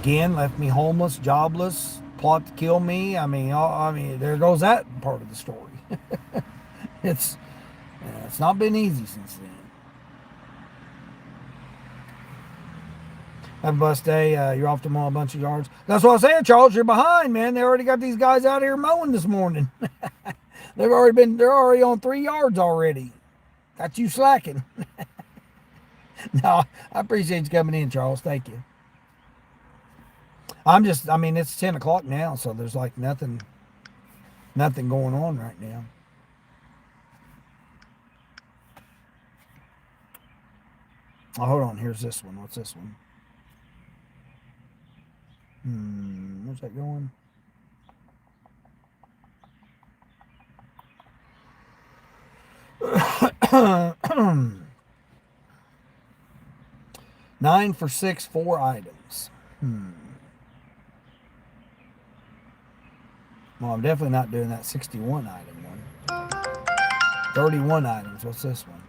Again, left me homeless, jobless, plot to kill me. I mean, there goes that part of the story. It's not been easy since then. Have a blessed day. You're off to mow a bunch of yards. That's what I'm saying, Charles. You're behind, man. They already got these guys out here mowing this morning. They're already on 3 yards already. Got you slacking. No, I appreciate you coming in, Charles. Thank you. It's 10 o'clock now, so there's like nothing going on right now. Oh, hold on. Here's this one. What's this one? Where's that going? Nine for 6, 4 items. Well, I'm definitely not doing that 61 item one. 31 items. What's this one?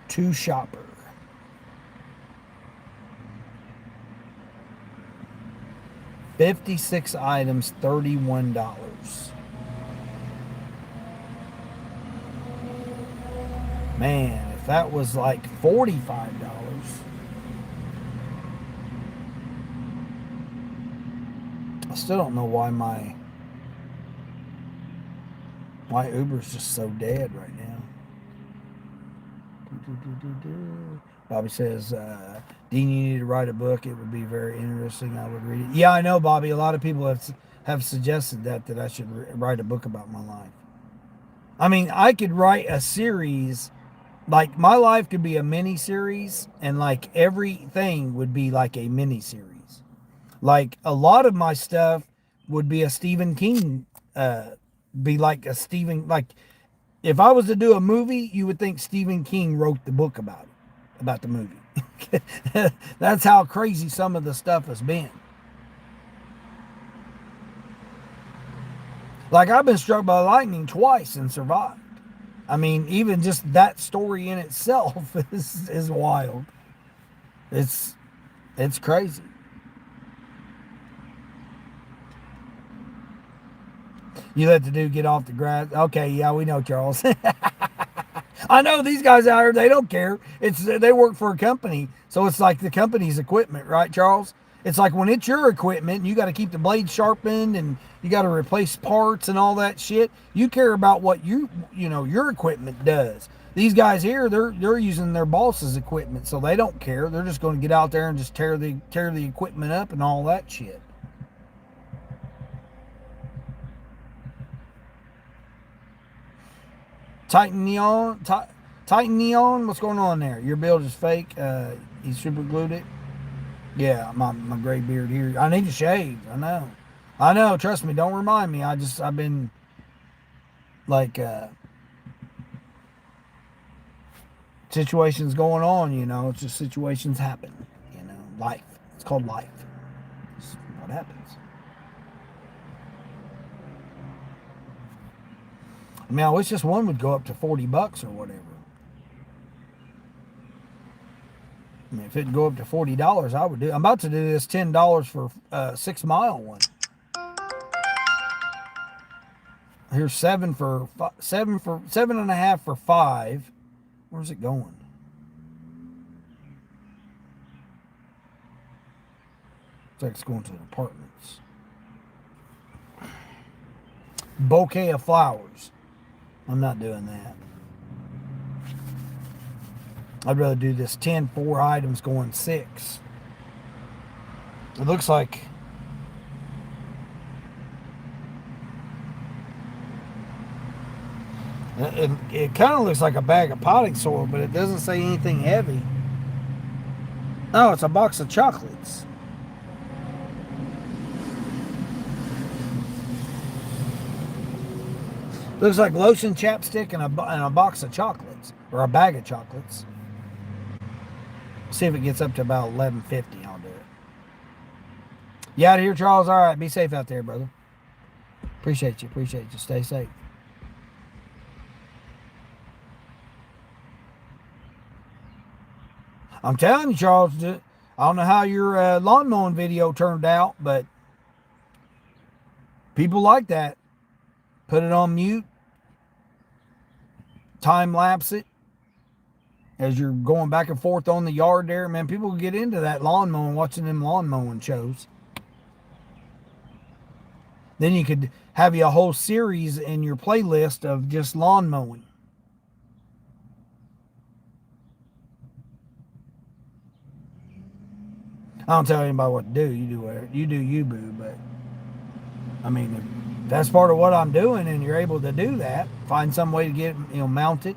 2 shopper. $56 items, $31. Man, if that was like $45. I still don't know why my Uber's just so dead right now. Bobby says, Dean, you need to write a book. It would be very interesting. I would read it. Yeah, I know, Bobby. A lot of people have suggested that I should write a book about my life. I mean, I could write a series. Like, my life could be a mini series, and like everything would be like a mini series. Like, a lot of my stuff would be a Stephen King, like if I was to do a movie, you would think Stephen King wrote the book about the movie. That's how crazy some of the stuff has been. Like, I've been struck by lightning twice and survived. I mean, even just that story in itself is wild. It's crazy. You let the dude get off the grass. Okay, yeah, we know, Charles. I know these guys out here, they don't care. They work for a company, so it's like the company's equipment, right, Charles? It's like when it's your equipment, you got to keep the blade sharpened and you got to replace parts and all that shit. You care about what your equipment does. These guys here, they're using their boss's equipment, so they don't care. They're just going to get out there and just tear the equipment up and all that shit. Titan Neon, what's going on there? Your build is fake. He super glued it. Yeah, my gray beard here. I need to shave. I know. Trust me. Don't remind me. I've been like situations going on. It's just situations happen. Life. It's called life. It's what happens. I mean, I wish this one would go up to $40 or whatever. I mean, if it'd go up to $40, I would do. I'm about to do this $10 for 6 Mile one. Here's 7.5 for 5. Where's it going? Looks like it's going to the apartments. Bouquet of flowers. I'm not doing that. I'd rather do this 10 4 items going 6. It looks like it kind of looks like a bag of potting soil, but it doesn't say anything heavy. Oh, it's a box of chocolates. Looks like lotion, chapstick, and a box of chocolates, or a bag of chocolates. See if it gets up to about 11.50. I'll do it. You out of here, Charles? All right. Be safe out there, brother. Appreciate you. Appreciate you. Stay safe. I'm telling you, Charles, I don't know how your lawn mowing video turned out, but people like that. Put it on mute. Time lapse it. As you're going back and forth on the yard there, man, people get into that lawn mowing, watching them lawn mowing shows. Then you could have you a whole series in your playlist of just lawn mowing. I don't tell anybody what to do. You do whatever. You do you, boo. But, I mean, if that's part of what I'm doing and you're able to do that, find some way to get it, mount it.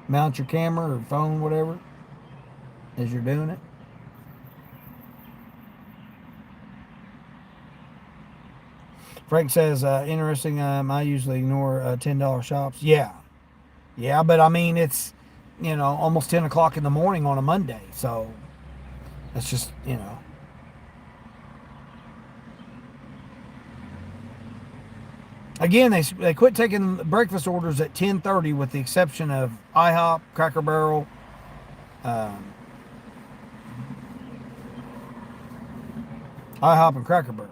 Mount your camera or phone, whatever, as you're doing it. Frank says, interesting, I usually ignore $10 shops. Yeah, but I mean, it's, almost 10 o'clock in the morning on a Monday, so it's just, Again, they quit taking breakfast orders at 10:30 with the exception of IHOP, Cracker Barrel, IHOP and Cracker Barrel.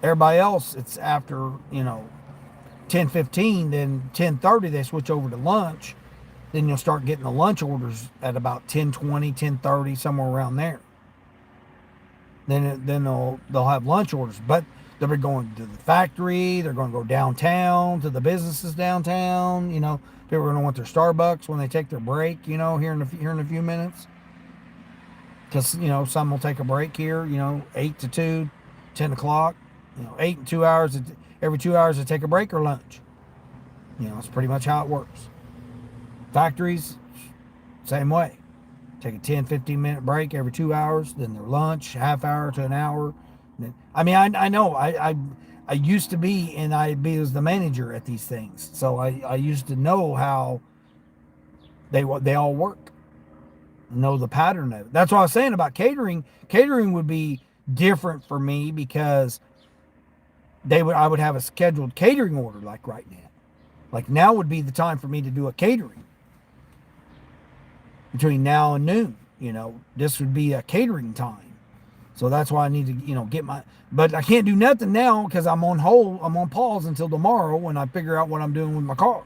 Everybody else, it's after, 10:15, then 10:30 they switch over to lunch. Then you'll start getting the lunch orders at about 10:20, 10:30, somewhere around there. Then they'll have lunch orders, but they'll be going to the factory. They're going to go downtown to the businesses downtown. People are going to want their Starbucks when they take their break. Here in a few minutes, because some will take a break here. 8 to 2, 10 o'clock. 8 and 2 hours. Every 2 hours they take a break or lunch. It's pretty much how it works. Factories, same way. Take a 10, 15-minute break every 2 hours. Then their lunch, half hour to an hour. I mean, I know. I used to be, and I was the manager at these things. So I used to know how they all work. Know the pattern of it. That's what I was saying about catering. Catering would be different for me because I would have a scheduled catering order like right now. Like now would be the time for me to do a catering. Between now and noon, this would be a catering time. So that's why I need to, get but I can't do nothing now because I'm on hold. I'm on pause until tomorrow when I figure out what I'm doing with my car.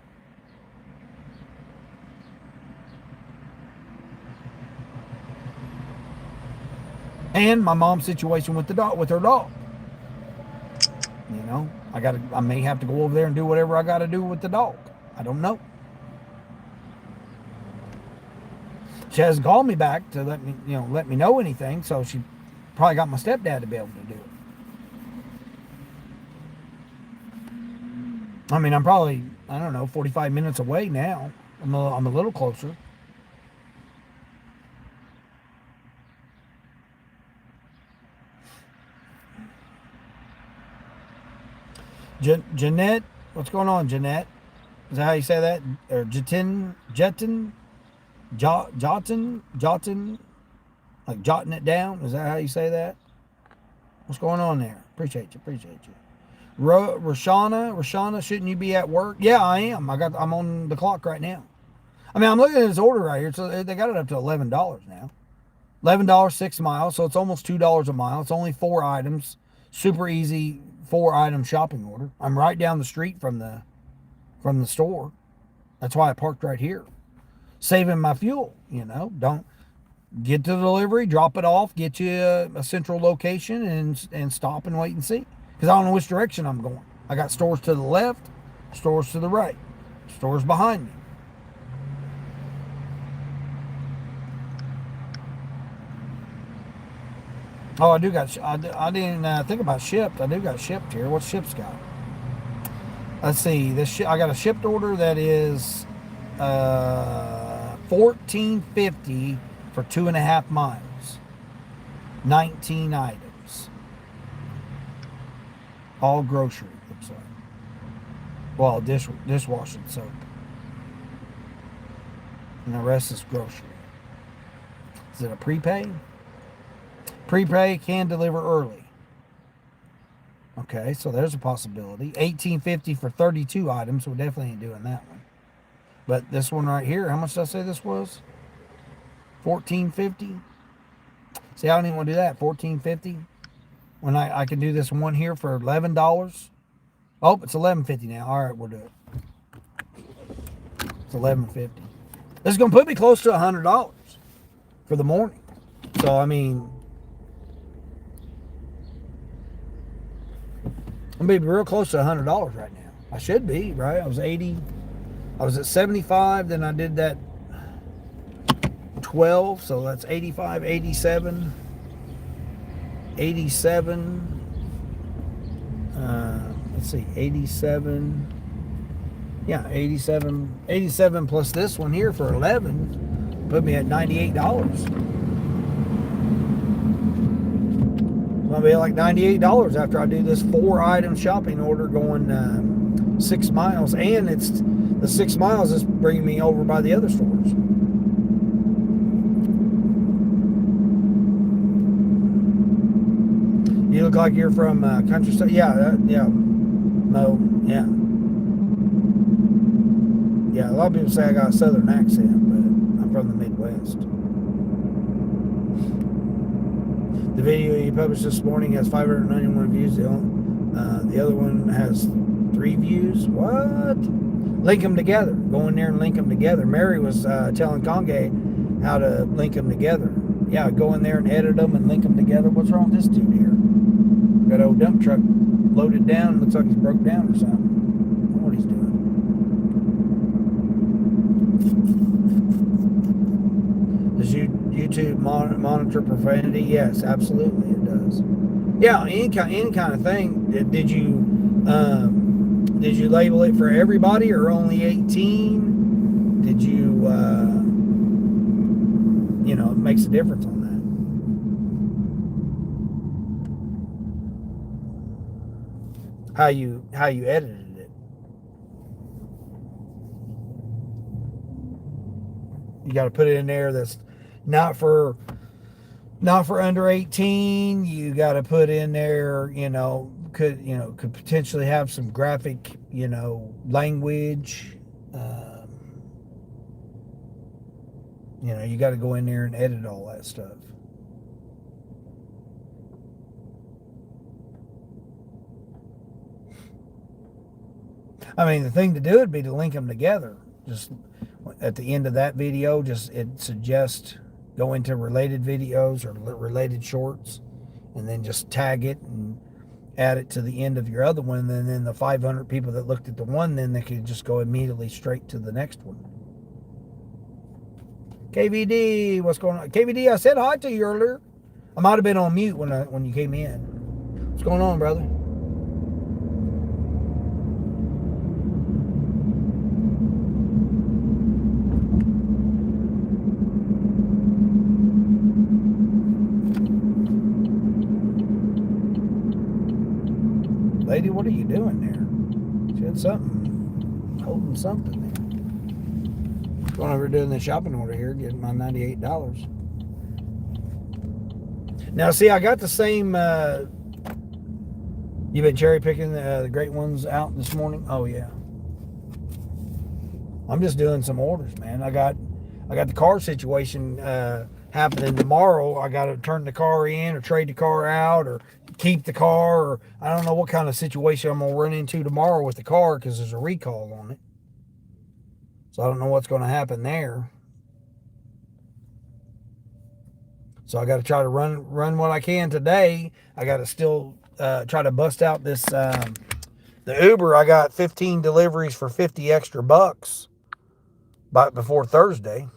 And my mom's situation with her dog. I may have to go over there and do whatever I got to do with the dog. I don't know. She hasn't called me back to let me know anything, so she probably got my stepdad to be able to do it. I mean, I'm probably, 45 minutes away now. I'm a little closer. Jeanette, what's going on, Jeanette? Is that how you say that? Or Jotting, like jotting it down? Is that how you say that? What's going on there? Appreciate you. Rashana, shouldn't you be at work? Yeah, I am. I'm on the clock right now. I mean, I'm looking at this order right here. So they got it up to $11 now. $11, 6 miles. So it's almost $2 a mile. It's only 4 items. Super easy 4-item shopping order. I'm right down the street from the store. That's why I parked right here. Saving my fuel, Don't get to the delivery, drop it off, get you a central location and stop and wait and see. Because I don't know which direction I'm going. I got stores to the left, Stores to the right. Stores behind me. Oh, I do got. I didn't think about shipped. I do got shipped here. What's shipped got? Let's see. I got a shipped order that is $14.50 for 2.5 miles. 19 items. All grocery, looks like. Well, dishwashing soap. And the rest is grocery. Is it a prepay? Prepay can deliver early. Okay, so there's a possibility. $18.50 for 32 items. We definitely ain't doing that one. But this one right here, how much did I say this was? $14.50. See, I don't even want to do that. $14.50. When I can do this one here for $11. Oh, it's $11.50 now. All right, we'll do it. It's $11.50. This is going to put me close to $100 for the morning. So, I mean, I'm going to be real close to $100 right now. I should be, right? I was at 75, then I did that 12, so that's 85, 87, 87, let's see, 87, yeah, 87 plus this one here for 11, put me at $98. I'll be at like $98 after I do this 4-item shopping order going 6 miles, and it's the 6 miles is bringing me over by the other stores. You look like you're from countryside. Yeah, yeah, Mo, yeah. Yeah, a lot of people say I got a southern accent, but I'm from the Midwest. The video you published this morning has 591 views. The other one has 3 views. What? Link them together. Go in there and link them together. Mary was telling Conge how to link them together. Yeah, go in there and edit them and link them together. What's wrong with this dude here? Got an old dump truck loaded down. Looks like he's broke down or something. I don't know what he's doing. Does YouTube monitor profanity? Yes, absolutely it does. Yeah, any kind of thing. Did you label it for everybody or only 18? Did you it makes a difference on that. How you edited it. You got to put it in there that's not for under 18. You got to put in there, could potentially have some graphic, language. You got to go in there and edit all that stuff. I mean, the thing to do would be to link them together. Just at the end of that video, it suggests go into related videos or related shorts, and then just tag it and add it to the end of your other one. And then the 500 people that looked at the one, then they could just go immediately straight to the next one. KVD, what's going on? KVD, I said hi to you earlier. I might have been on mute when you came in. What's going on, brother? Lady, what are you doing there? She had something, holding something there. Going over doing the shopping order here, getting my $98. Now, see, I got the same. You've been cherry picking the great ones out this morning. Oh yeah. I'm just doing some orders, man. I got the car situation happening tomorrow. I got to turn the car in or trade the car out or keep the car, or I don't know what kind of situation I'm gonna run into tomorrow with the car because there's a recall on it. So I don't know what's going to happen there. So I got to try to run what I can today. I got to still try to bust out this The Uber, I got 15 deliveries for 50 extra bucks before Thursday.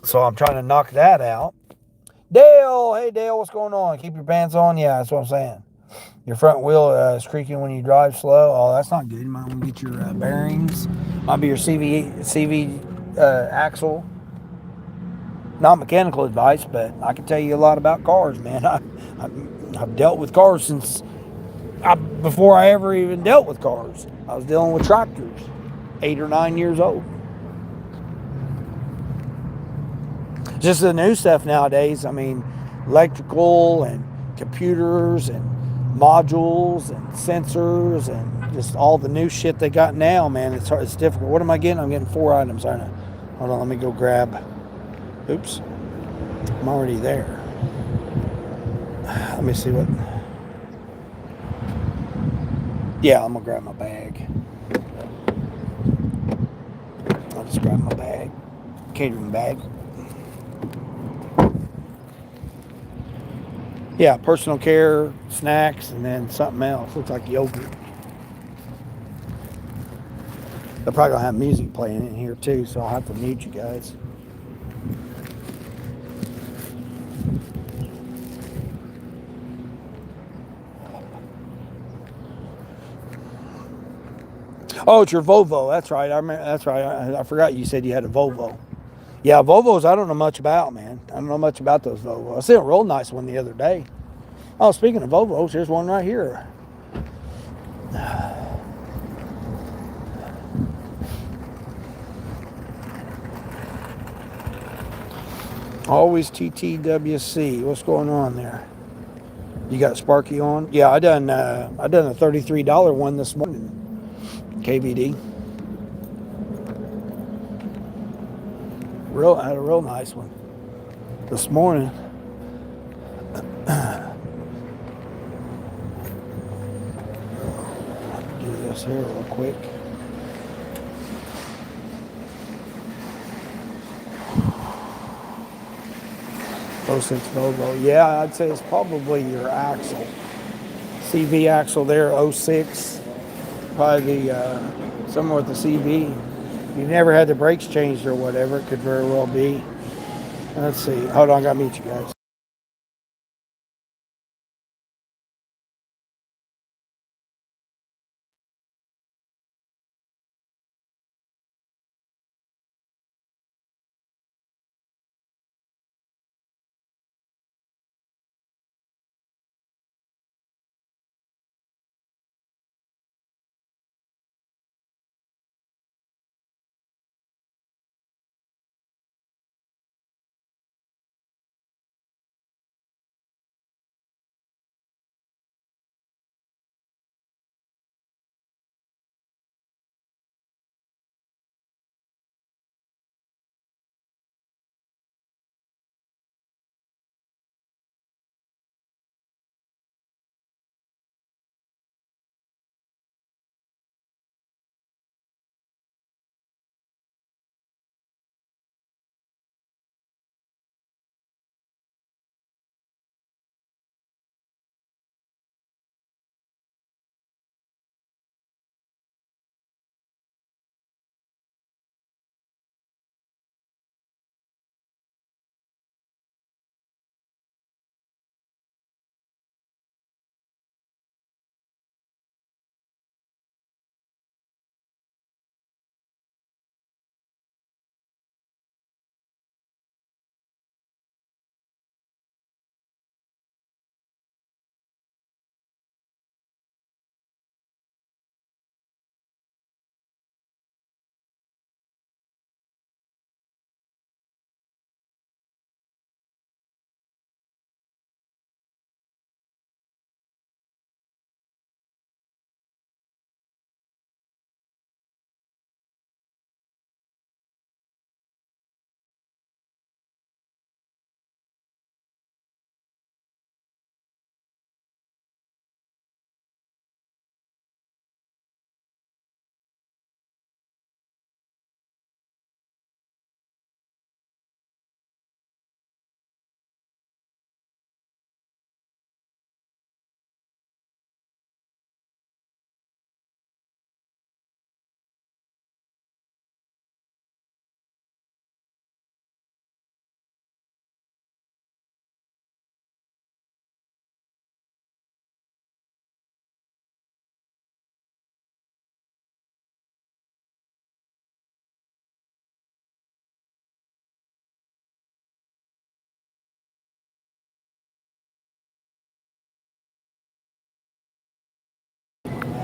So I'm trying to knock that out. Dale, hey Dale, what's going on? Keep your pants on? Yeah, that's what I'm saying. Your front wheel is creaking when you drive slow. Oh, that's not good. You might want to get your bearings. Might be your CV axle. Not mechanical advice, but I can tell you a lot about cars, man. I've dealt with cars before I ever even dealt with cars. I was dealing with tractors, 8 or 9 years old. Just the new stuff nowadays. I mean, electrical and computers and modules and sensors and just all the new shit they got now, man. It's difficult. What am I getting? I'm getting 4 items, aren't I? Hold on, let me go grab. Oops, I'm already there. Let me see what. Yeah, I'm gonna grab my bag. I'll just grab my bag, catering bag. Yeah, personal care, snacks, and then something else. Looks like yogurt. They're probably gonna have music playing in here too, so I'll have to mute you guys. Oh, it's your Volvo. That's right. I remember, that's right. I forgot you said you had a Volvo. Yeah, Volvos. I don't know much about, man. I don't know much about those Volvos. I seen a real nice one the other day. Oh, speaking of Volvos, there's one right here. Always TTWC. What's going on there? You got Sparky on? Yeah, I done a $33 one this morning. KVD. I had a real nice one this morning. Do this here real quick. '06 Volvo. Yeah, I'd say it's probably your axle. CV axle there, '06. Probably somewhere with the CV. You never had the brakes changed or whatever, it could very well be. Let's see. Hold on, I gotta meet you guys.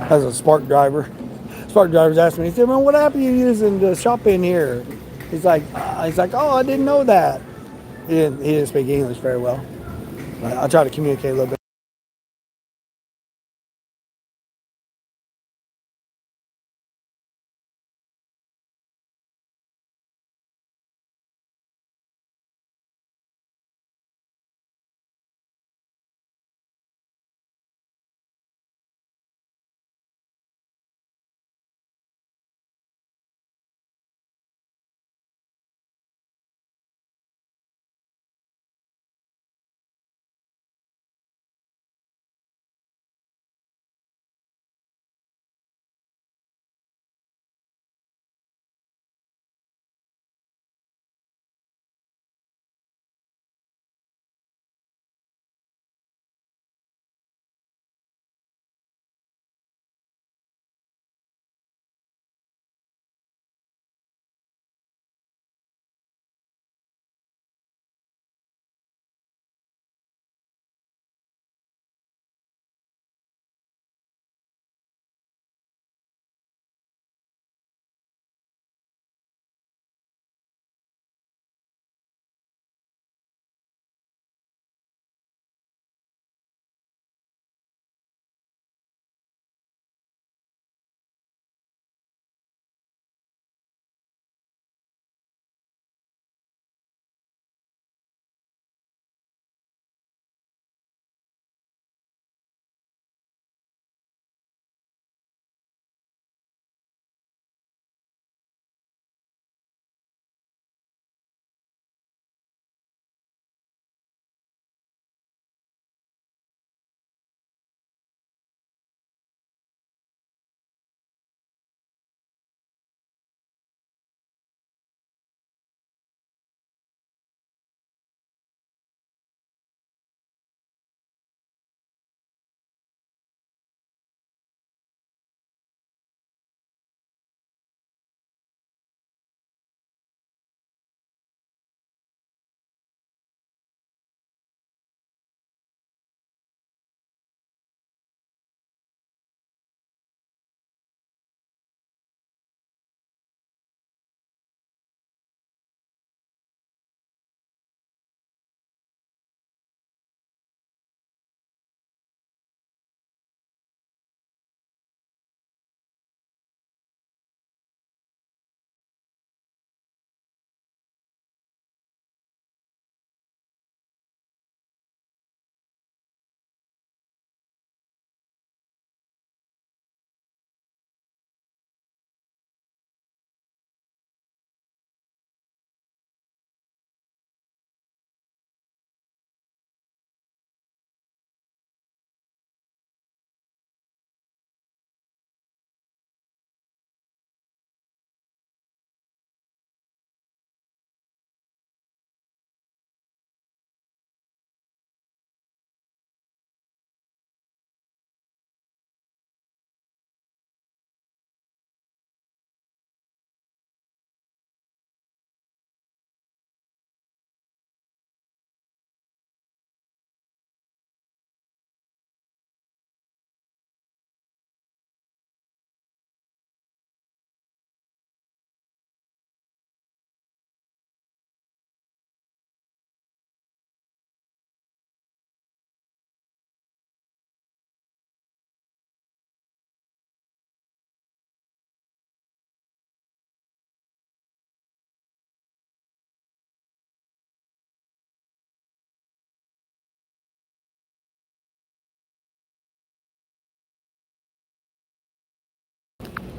as a Spark driver. Spark drivers asked me, he said, "Man, what app are you using to shop in here?" He's like, "Oh, I didn't know that." He didn't speak English very well. I try to communicate a little bit.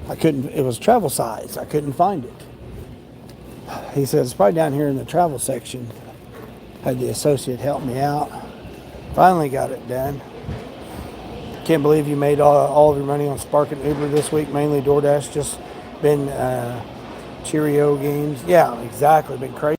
I couldn't. It was travel size. I couldn't find it. He said it's probably down here in the travel section. Had the associate help me out. Finally got it done. Can't believe you made all of your money on Spark and Uber this week, mainly DoorDash. Just been Cheerio games. Yeah, exactly. Been crazy.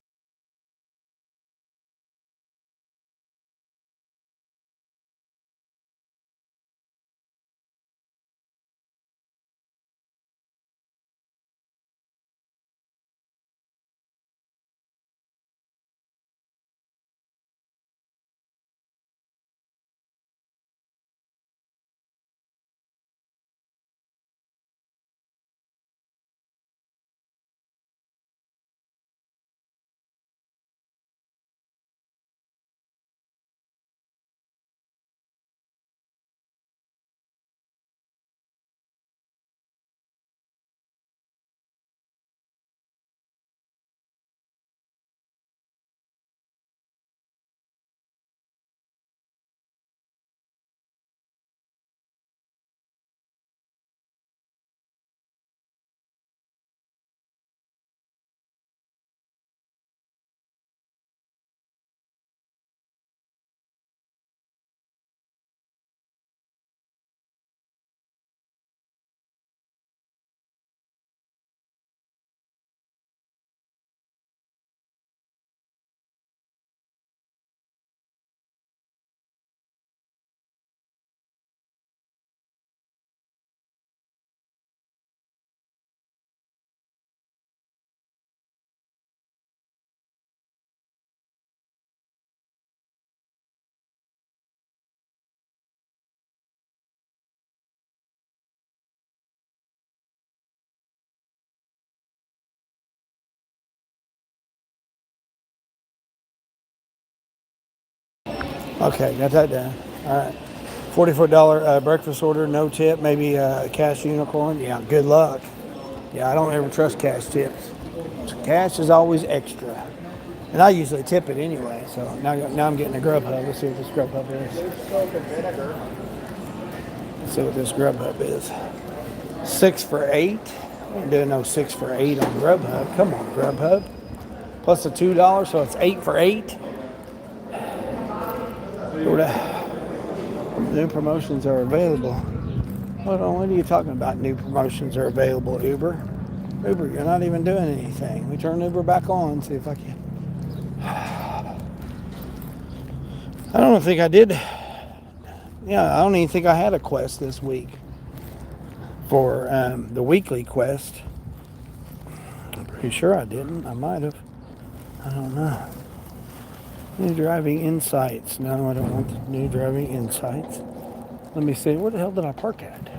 Okay, got that done. All right. $44 breakfast order, no tip, maybe a cash unicorn. Yeah, good luck. Yeah, I don't ever trust cash tips. Cash is always extra. And I usually tip it anyway, so now I'm getting a Grubhub. Let's see what this Grubhub is. Let's see what this Grubhub is. 6 for $8. I ain't doing no 6 for $8 on Grubhub. Come on, Grubhub. Plus the $2, so it's 8 for $8. New promotions are available. Hold on, what are you talking about? New promotions are available, Uber. Uber, you're not even doing anything. We turn Uber back on, see if I can. I don't think I did. Yeah, I don't even think I had a quest this week for the weekly quest. I'm pretty sure I didn't. I might have. I don't know. New driving insights. No, I don't want the new driving insights. Let me see. Where the hell did I park at?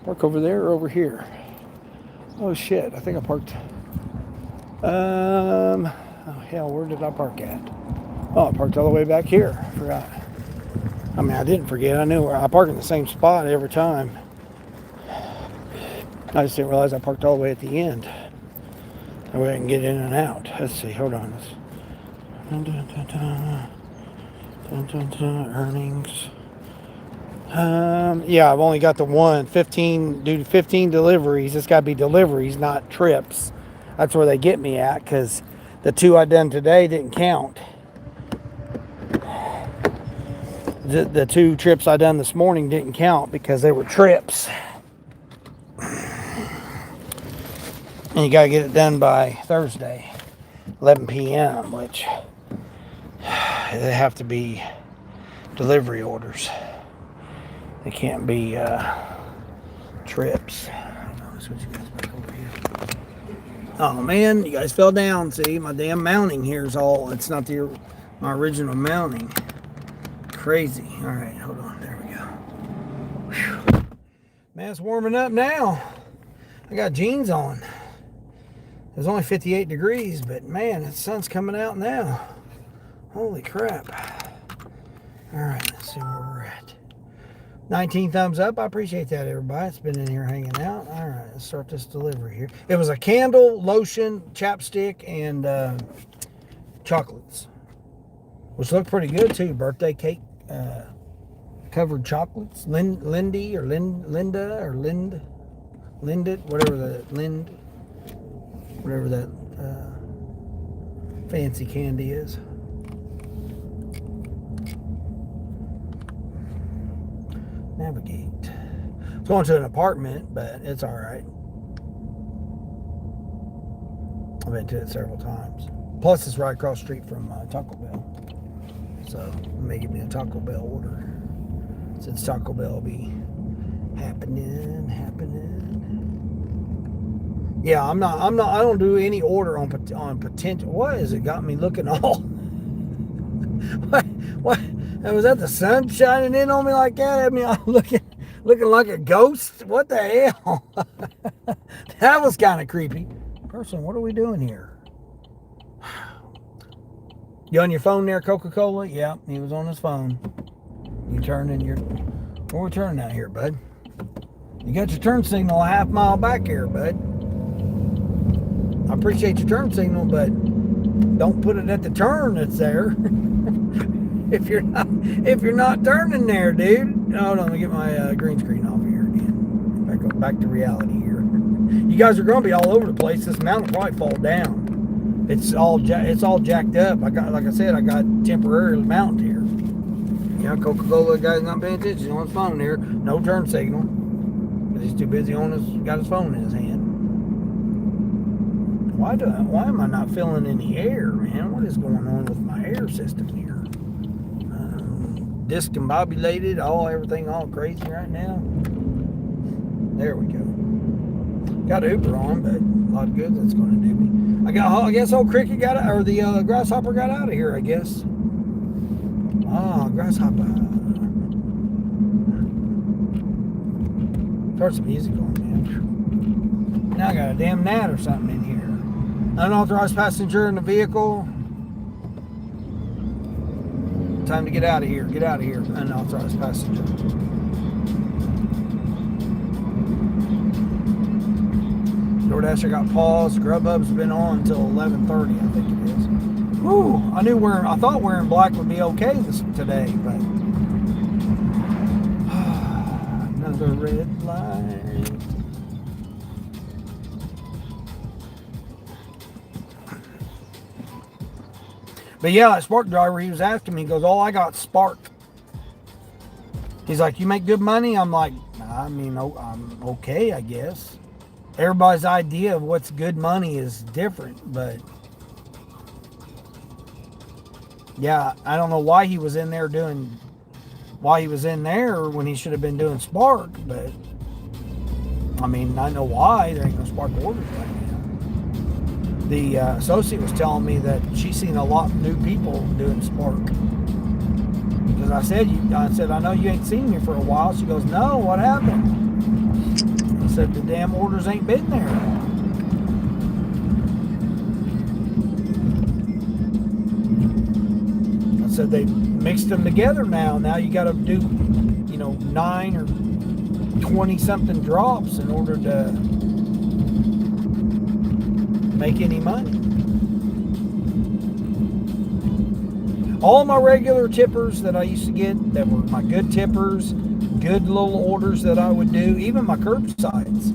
Park over there or over here? Oh shit! I think I parked. Oh hell! Where did I park at? Oh, I parked all the way back here. I forgot. I mean, I didn't forget. I knew where I park in the same spot every time. I just didn't realize I parked all the way at the end. That way I can get in and out. Let's see. Hold on. Earnings. Yeah, I've only got the one. 15 deliveries. It's got to be deliveries, not trips. That's where they get me at, because the 2 I done today didn't count. The 2 trips I done this morning didn't count because they were trips. And you got to get it done by Thursday, 11 p.m., which they have to be delivery orders. They can't be trips. Oh man, you guys fell down. See, my damn mounting here is all, it's not my original mounting. Crazy. All right, hold on. There we go. Whew. Man, it's warming up now. I got jeans on. It was only 58 degrees, but man, the sun's coming out now. Holy crap. All right, let's see where we're at. 19 thumbs up. I appreciate that, everybody. It's been in here hanging out. All right, let's start this delivery here. It was a candle, lotion, chapstick, and chocolates, which looked pretty good too. Birthday cake covered chocolates. Lindy or Linda or Linded, whatever that fancy candy is. Navigate. It's going to an apartment, but it's all right. I've been to it several times. Plus, it's right across the street from Taco Bell. So, it may give me a Taco Bell order. Since Taco Bell will be happening. Yeah, I don't do any order on potential. What is it got me looking all? What? Was that the sun shining in on me like that? I mean, I'm looking like a ghost. What the hell? That was kind of creepy. Person, what are we doing here? You on your phone there, Coca-Cola? Yeah, he was on his phone. You turned in your... Where we turning out here, bud? You got your turn signal a half mile back here, bud. I appreciate your turn signal, but don't put it at the turn that's there. if you're not turning there, dude. Hold on, let me get my green screen off here again. Back to reality here. You guys are going to be all over the place. This mountain will probably fall down. It's all jacked up. Like I said, I got temporarily mounted here. You know, Coca-Cola guy's not paying attention. He's on his phone here. No turn signal. He's too busy got his phone in his hand. Why am I not feeling any air, man? What is going on with my air system here? Discombobulated, everything all crazy right now. There we go. Got Uber on, but a lot of good that's going to do me. I guess old Cricket got out, or the Grasshopper got out of here, I guess. Grasshopper. Start some music on, man. Now I got a damn gnat or something in here. Unauthorized passenger in the vehicle. time to get out of here. Get out of here. Unauthorized passenger. DoorDasher got paused. Grubhub's been on until 11:30, I think it is. Whew, I thought wearing black would be okay today, but another red light. But yeah, that Spark driver, he was asking me, he goes, "Oh, I got Spark." He's like, "You make good money?" I'm like, I mean, I'm okay, I guess. Everybody's idea of what's good money is different, but yeah, I don't know why he was in there when he should have been doing Spark, but I mean, I know why. There ain't no Spark orders right now. The associate was telling me that she's seen a lot of new people doing Spark. Because I said, "I know you ain't seen me for a while." She goes, "No, what happened?" I said, "The damn orders ain't been there." I said, "They mixed them together now. Now you got to do, 9 or 20 something drops in order to make any money." All my regular tippers that I used to get, that were my good tippers, good little orders that I would do, even my curbsides,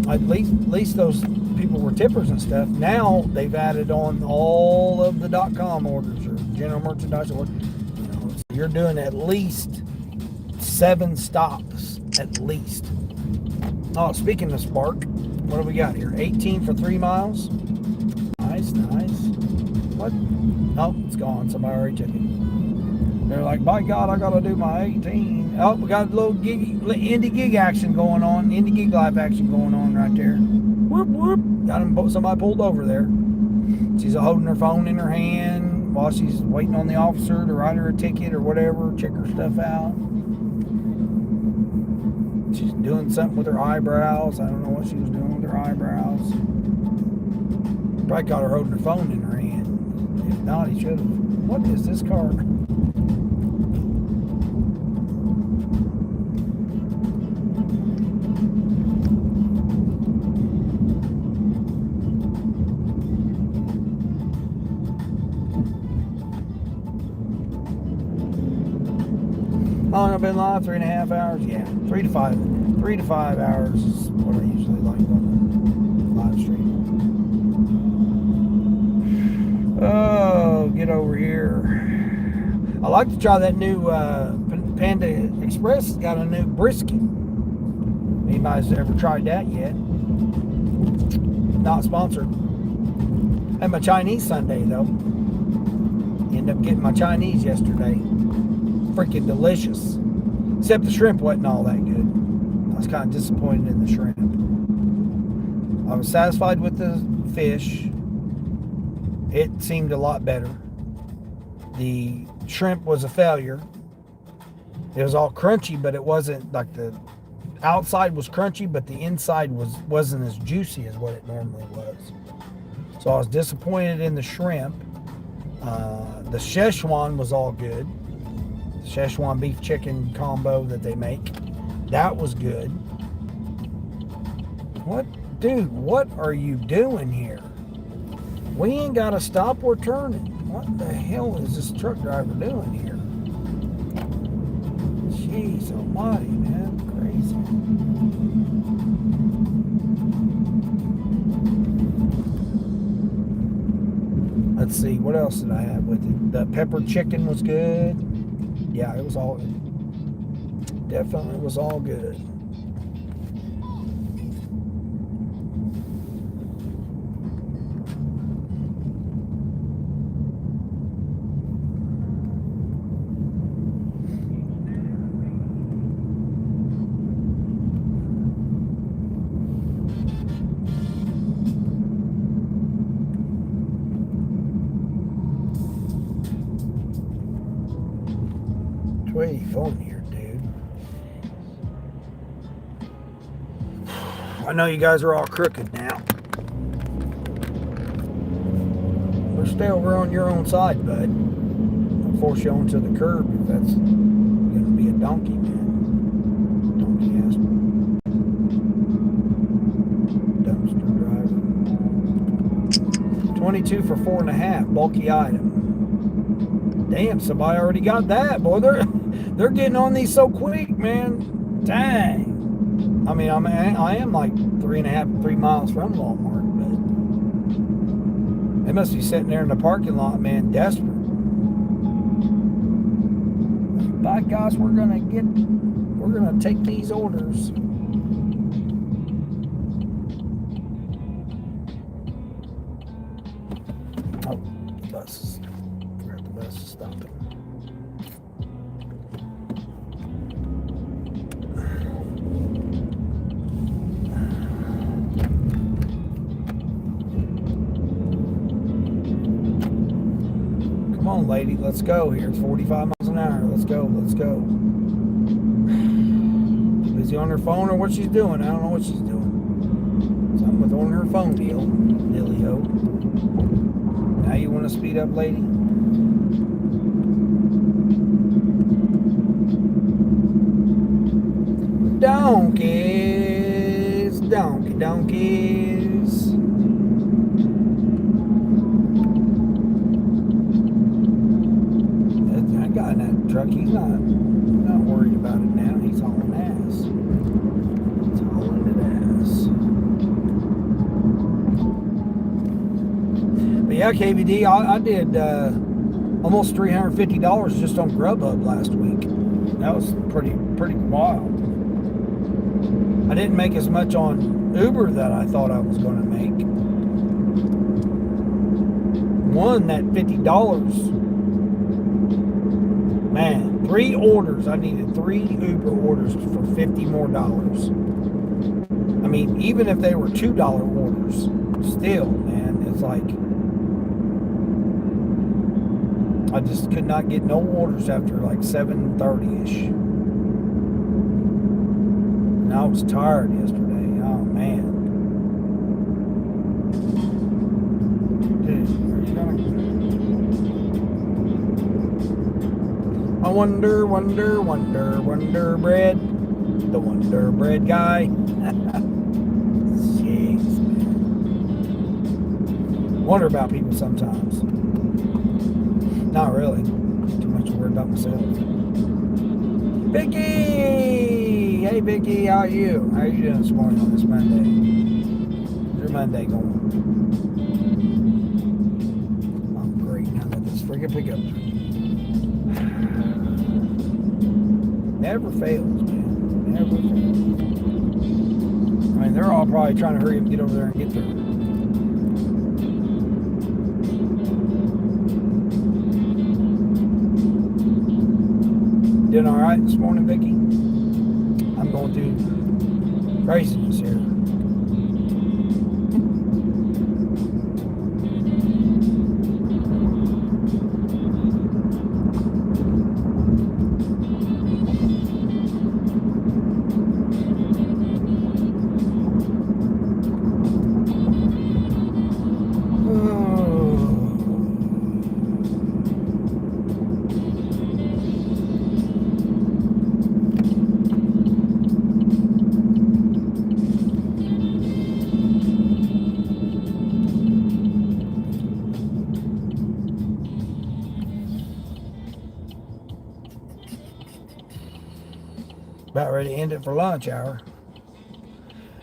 at least those people were tippers and stuff. Now they've added on all of the .com orders or general merchandise orders. So you're doing at least 7 stops, at least. Oh, speaking of Spark, what do we got here? 18 for 3 miles. Nice. What? Oh, it's gone. Somebody already took it. They're like, "By God, I gotta do my 18. Oh, we got a little indie gig action going on. Indie gig live action going on right there. Whoop, whoop. Got him, somebody pulled over there. She's holding her phone in her hand while she's waiting on the officer to write her a ticket or whatever, check her stuff out. She's doing something with her eyebrows. I don't know what she was doing with her eyebrows. Probably got her holding her phone in her hand. If not, he should have. What is this car? How long have I been live? 3.5 hours? Yeah, 3 to 5. 3 to 5 hours is what I usually like on the live stream. Oh, get over here. I like to try that new Panda Express. It's got a new brisket. Anybody's ever tried that yet? Not sponsored. Had my Chinese Sunday though. Ended up getting my Chinese yesterday. Freaking delicious. Except the shrimp wasn't all that good. I was kind of disappointed in the shrimp. I was satisfied with the fish. It seemed a lot better. The shrimp was a failure. It was all crunchy, but it wasn't like the outside was crunchy, but the inside wasn't as juicy as what it normally was. So I was disappointed in the shrimp. The Szechuan was all good. The Szechuan beef chicken combo that they make, that was good. Dude, what are you doing here? We ain't got to stop, we're turning. What the hell is this truck driver doing here? Jeez almighty, man. Crazy. Let's see, what else did I have with it? The pepper chicken was good. Yeah, it was all, definitely was all good. Where are you going here, dude? I know you guys are all crooked now. Or stay over on your own side, bud. I'll force you onto the curb if that's going to be a donkey, man. Donkey ass dumpster driver. 22 for 4.5, bulky item. Damn, somebody already got that, boy. They're getting on these so quick, man. Dang. I mean, I am like 3 miles from Walmart, but they must be sitting there in the parking lot, man, desperate. By gosh, we're gonna take these orders. Oh, the bus. Forgot the bus is stopping. Come on, lady, let's go here. It's 45 miles an hour. Let's go. Busy on her phone or what she's doing? I don't know what she's doing. Something with on her phone deal. Dealio. Now you want to speed up, lady? Donkeys. Donkeys. That guy in that truck, he's not worried about it now. He's hauling ass. He's hauling it ass. But yeah, KVD, I did almost $350 just on Grubhub last week. That was pretty wild. I didn't make as much on Uber that I thought I was going to make. Won that $50. Man, 3 orders. I needed 3 Uber orders for $50 more. I mean, even if they were $2 orders, still, man, it's like I just could not get no orders after like 7:30ish. And I was tired yesterday. Oh man. Dude, are you gonna? I wonder bread. The Wonder Bread guy. Jeez, man. Wonder about people sometimes. Not really. Too much worried about myself. Vicky! Hey Vicky, how are you? How are you doing this morning on this Monday? How's your Monday going? I'm great. Now let this freaking pickup. Never fails, man. Never fails. I mean, they're all probably trying to hurry up and get over there and get there. Doing all right this morning, Vicky? I'm going through craziness here. About ready to end it for lunch hour.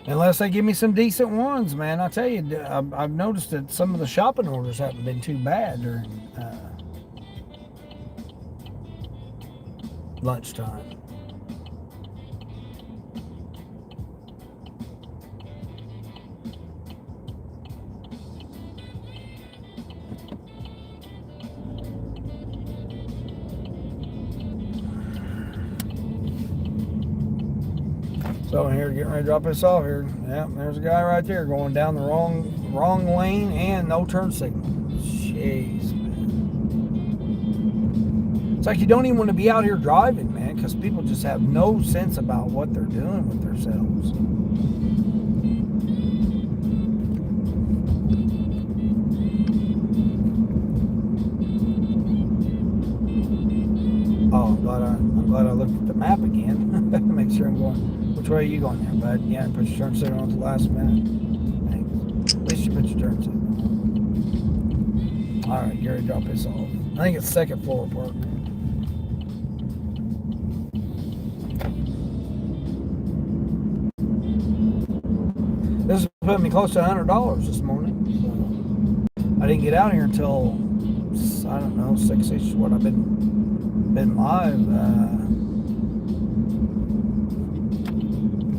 Unless they give me some decent ones, man. I tell you, I've noticed that some of the shopping orders haven't been too bad during lunchtime. So here, getting ready to drop this off here. Yep, there's a guy right there going down the wrong lane and no turn signal. Jeez, man. It's like you don't even want to be out here driving, man, because people just have no sense about what they're doing with themselves. the map again. Make sure I'm going. Which way are you going there, bud? Yeah, and put your turn signal on at the last minute. Thanks. At least you put your turn signal on. All right, Gary, drop this off. I think it's second floor apartment. This is putting me close to $100 this morning. So I didn't get out here until, I don't know, 6-ish. What I've been live.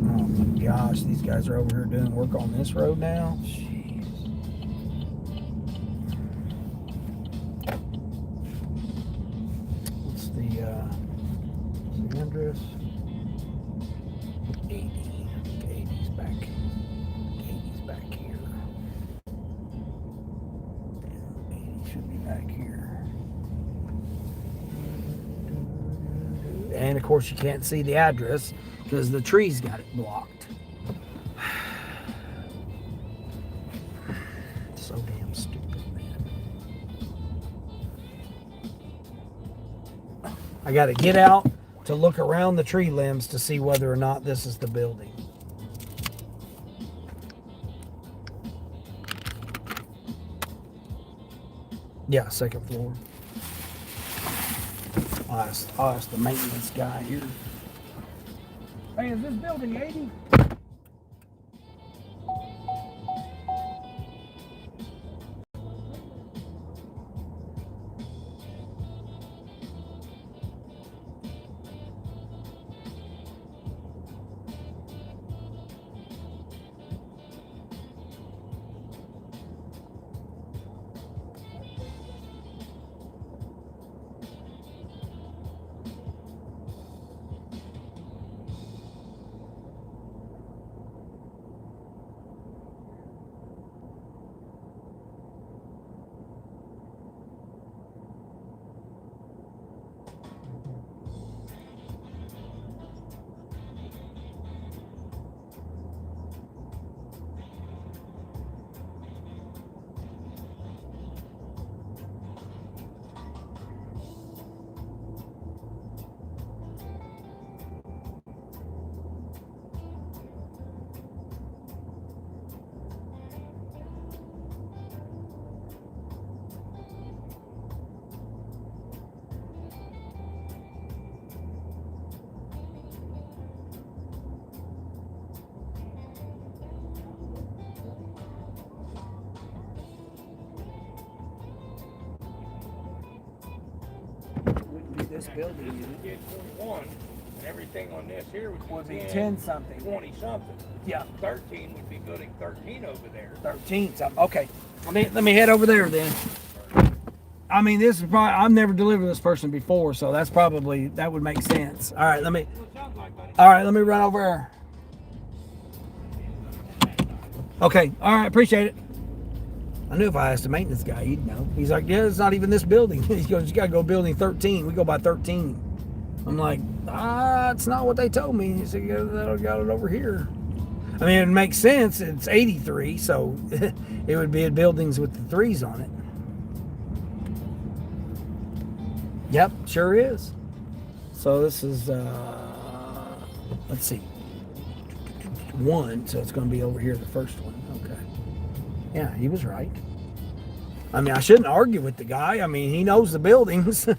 Oh my gosh, these guys are over here doing work on this road now. Jeez. What's the address? 80. 80's back. 80's back here. 80 should be back here. And of course you can't see the address because the trees got it blocked. So damn stupid, man. I got to get out to look around the tree limbs to see whether or not this is the building. Yeah, second floor. I'll ask the maintenance guy here. Hey, is this building 80? This building Did 21, and everything on this here would be 10, 10 something. 20 something. Yeah, 13 would be good at 13 over there. 13 something. Okay, let me head over there then. I mean, this is probably, I've never delivered this person before, so that's probably, that would make sense. All right, let me run over there. Okay, all right, appreciate it. I knew if I asked the maintenance guy, he'd know. He's like, yeah, it's not even this building. He goes, you gotta go building 13. We go by 13. I'm like, it's not what they told me. He said, yeah, they got it over here. I mean, it makes sense. It's 83, so it would be in buildings with the 3s on it. Yep, sure is. So this is, let's see, 1, so it's going to be over here, the first one. Okay. Yeah, he was right. I mean, I shouldn't argue with the guy. I mean, he knows the buildings. The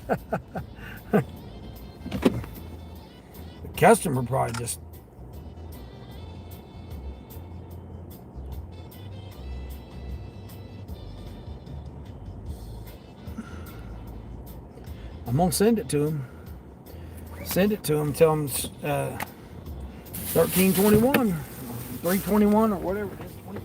customer probably just... I'm going to send it to him. Send it to him. Tell him 1321, 321, or whatever it is. 21.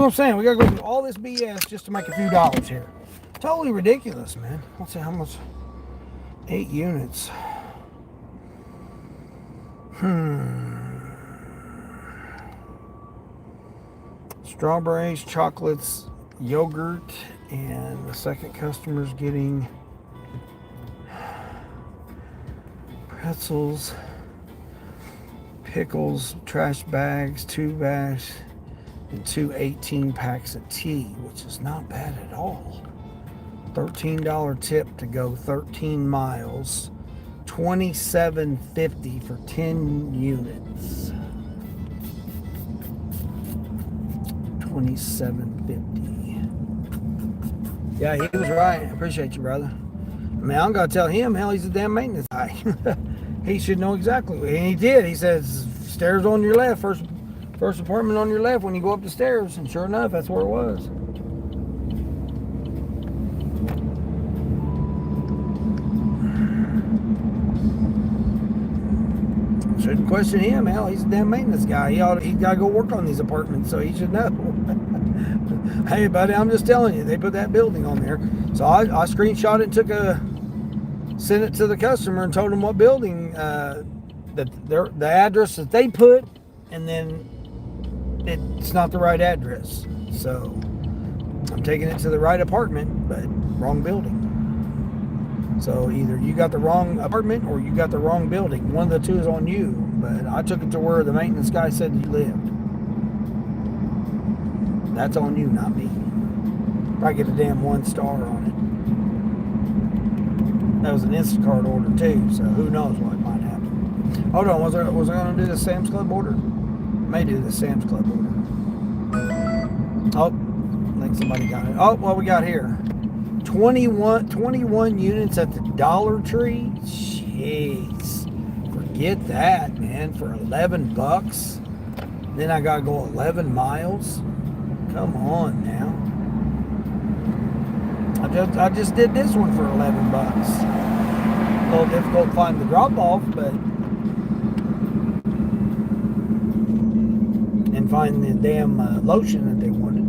what I'm saying. We gotta go through all this BS just to make a few dollars here. Totally ridiculous, man. Let's see how much. 8 units. Strawberries, chocolates, yogurt, and the second customer's getting pretzels, pickles, trash bags, 2 bags, and 2 18 packs of tea, which is not bad at all. $13 tip to go 13 miles. $27.50 for 10 units. $27.50. Yeah, he was right. I appreciate you, brother. I mean, I'm gonna tell him, hell, he's a damn maintenance guy. He should know exactly. And he did. He says, stairs on your left, first apartment on your left when you go up the stairs. And sure enough, that's where it was. Shouldn't question him. Hell, he's a damn maintenance guy. He got to go work on these apartments, so he should know. Hey, buddy, I'm just telling you, they put that building on there. So I screenshot it and sent it to the customer and told him what building, the address that they put, and then it's not the right address. So I'm taking it to the right apartment, but wrong building. So either you got the wrong apartment or you got the wrong building. One of the two is on you. But I took it to where the maintenance guy said you lived. That's on you, not me. I get a damn 1 star on it. That was an Instacart order too, so who knows what might happen. Hold on, was I going to do the Sam's Club order? I may do the Sam's Club order. Oh, I think somebody got it. Oh, what we got here? 21 units at the Dollar Tree. Jeez, forget that, man. For $11, then I gotta go 11 miles. Come on now. I just did this one for $11. A little difficult to find the drop off, but and find the damn lotion that they wanted.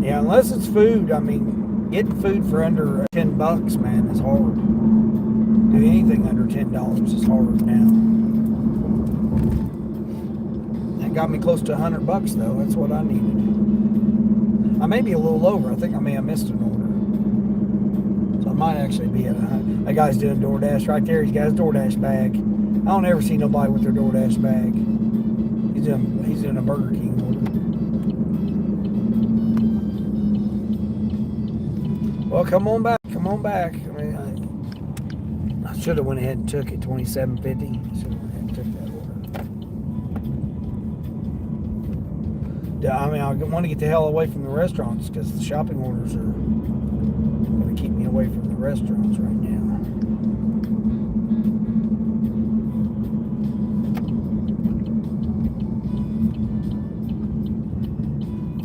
Yeah, unless it's food. I mean, getting food for under $10, man, is hard. Doing anything under $10 is hard now. That got me close to $100 though. That's what I needed. I may be a little over. I think I may have missed an order. So I might actually be at 100. That guy's doing DoorDash right there. He's got his DoorDash bag. I don't ever see nobody with their DoorDash bag. He's doing a Burger King order. Well, come on back. Come on back. I mean, I should have went ahead and took it. $27.50. Should have went ahead and took that order. I mean, I want to get the hell away from the restaurants because the shopping orders are going to keep me away from the restaurants right now.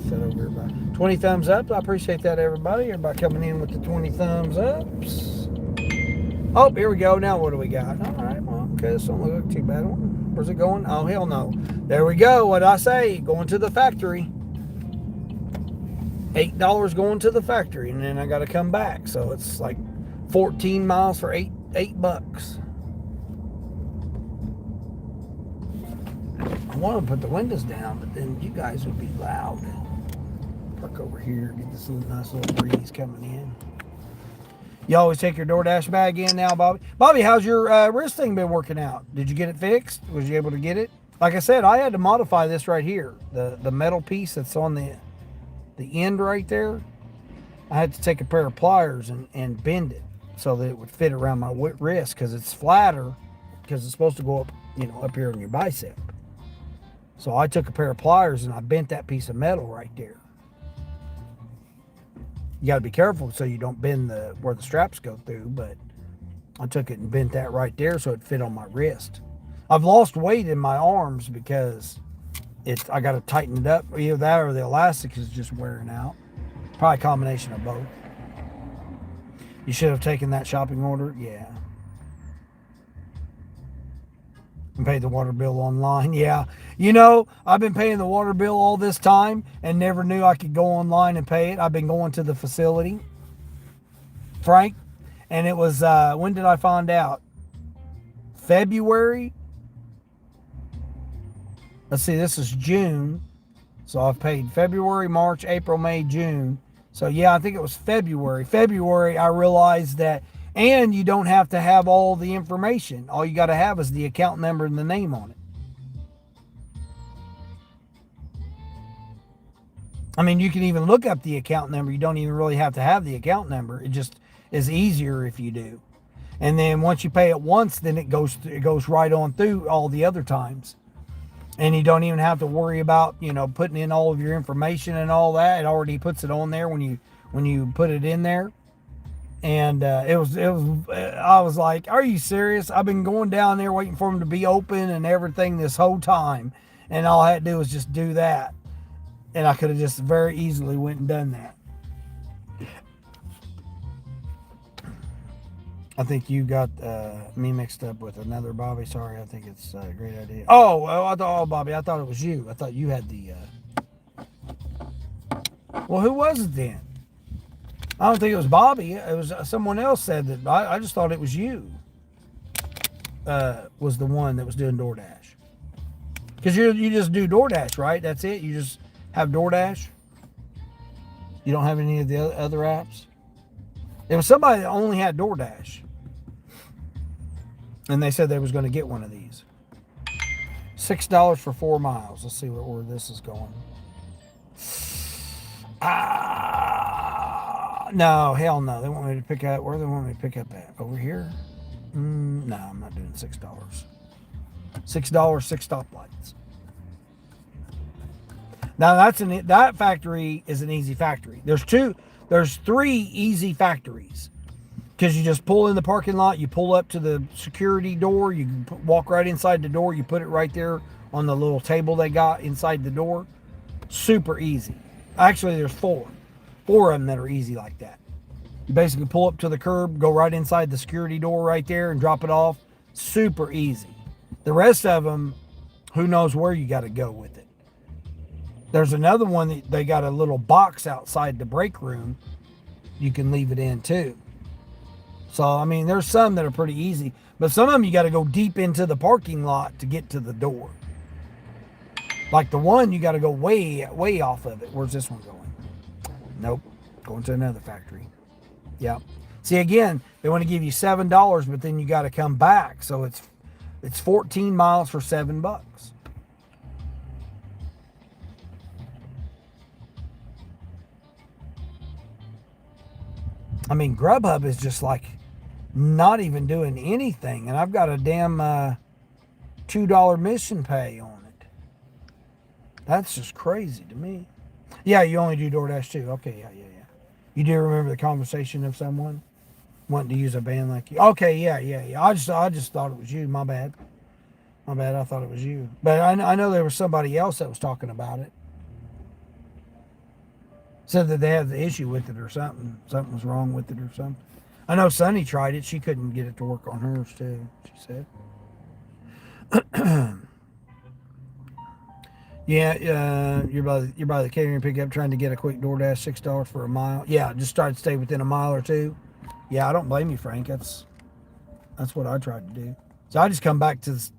Set over here by 20 thumbs up. I appreciate that, everybody. Everybody coming in with the 20 thumbs ups. Oh, here we go. Now what do we got? All right, well, okay, this don't look like too bad. Where's it going? Oh, hell no. There we go. What'd I say? Going to the factory. $8 going to the factory, and then I got to come back. So it's like 14 miles for $8. I want to put the windows down, but then you guys would be loud. Park over here, get this nice little breeze coming in. You always take your DoorDash bag in now, Bobby. Bobby, how's your wrist thing been working out? Did you get it fixed? Was you able to get it? Like I said, I had to modify this right here. The metal piece that's on the end right there. I had to take a pair of pliers and bend it so that it would fit around my wrist because it's flatter because it's supposed to go up, up here on your bicep. So I took a pair of pliers and I bent that piece of metal right there. You got to be careful so you don't bend where the straps go through, but I took it and bent that right there so it fit on my wrist. I've lost weight in my arms because I got to tighten it up. Either that or the elastic is just wearing out. Probably a combination of both. You should have taken that shopping order. Yeah. And pay the water bill online. Yeah. You know, I've been paying the water bill all this time and never knew I could go online and pay it. I've been going to the facility, Frank, and it was, when did I find out? February. Let's see, this is June. So I've paid February, March, April, May, June. So yeah, I think it was February. February, I realized that, and you don't have to have all the information. All you got to have is the account number and the name on it. I mean, you can even look up the account number. You don't even really have to have the account number. It just is easier if you do. And then once you pay it once, then it goes right on through all the other times. And you don't even have to worry about, you know, putting in all of your information and all that. It already puts it on there when you put it in there. And I was like, are you serious? I've been going down there waiting for them to be open and everything this whole time. And all I had to do was just do that. And I could have just very easily went and done that. I think you got me mixed up with another Bobby. Sorry, I think it's a great idea. Bobby, I thought it was you. I thought you had the... Well, who was it then? I don't think it was Bobby. It was someone else said that. I just thought it was you. Was the one that was doing DoorDash. Because you just do DoorDash, right? That's it? You just have DoorDash? You don't have any of the other apps? There was somebody that only had DoorDash. And they said they was going to get one of these. $6 for 4 miles. Let's see where this is going. No, hell no. They want me to pick up. Where do they want me to pick up at? Over here? No, I'm not doing $6. $6, 6 stoplights. Now that factory is an easy factory. There's 3 easy factories. Because you just pull in the parking lot, you pull up to the security door, you walk right inside the door, you put it right there on the little table they got inside the door. Super easy. Actually, there's 4 of them that are easy like that. You basically pull up to the curb, go right inside the security door right there and drop it off. Super easy. The rest of them, who knows where you got to go with it. There's another one that they got a little box outside the break room. You can leave it in too. So, I mean, there's some that are pretty easy, but some of them you got to go deep into the parking lot to get to the door. Like the one, you got to go way, way off of it. Where's this one going? Nope. Going to another factory. Yep. See, again, they want to give you $7, but then you got to come back. So it's 14 miles for $7. I mean, Grubhub is just like not even doing anything. And I've got a damn $2 mission pay on it. That's just crazy to me. Yeah, you only do DoorDash too. Okay, yeah. You do remember the conversation of someone wanting to use a band like you? Okay, yeah. I just thought it was you. My bad. I thought it was you. But I know there was somebody else that was talking about it. Said that they had the issue with it or something. Something was wrong with it or something. I know Sunny tried it. She couldn't get it to work on hers too, she said. Yeah, you're by the catering pickup trying to get a quick DoorDash, $6 for a mile. Yeah, just try to stay within a mile or two. Yeah, I don't blame you, Frank. That's what I tried to do. So I just come back to the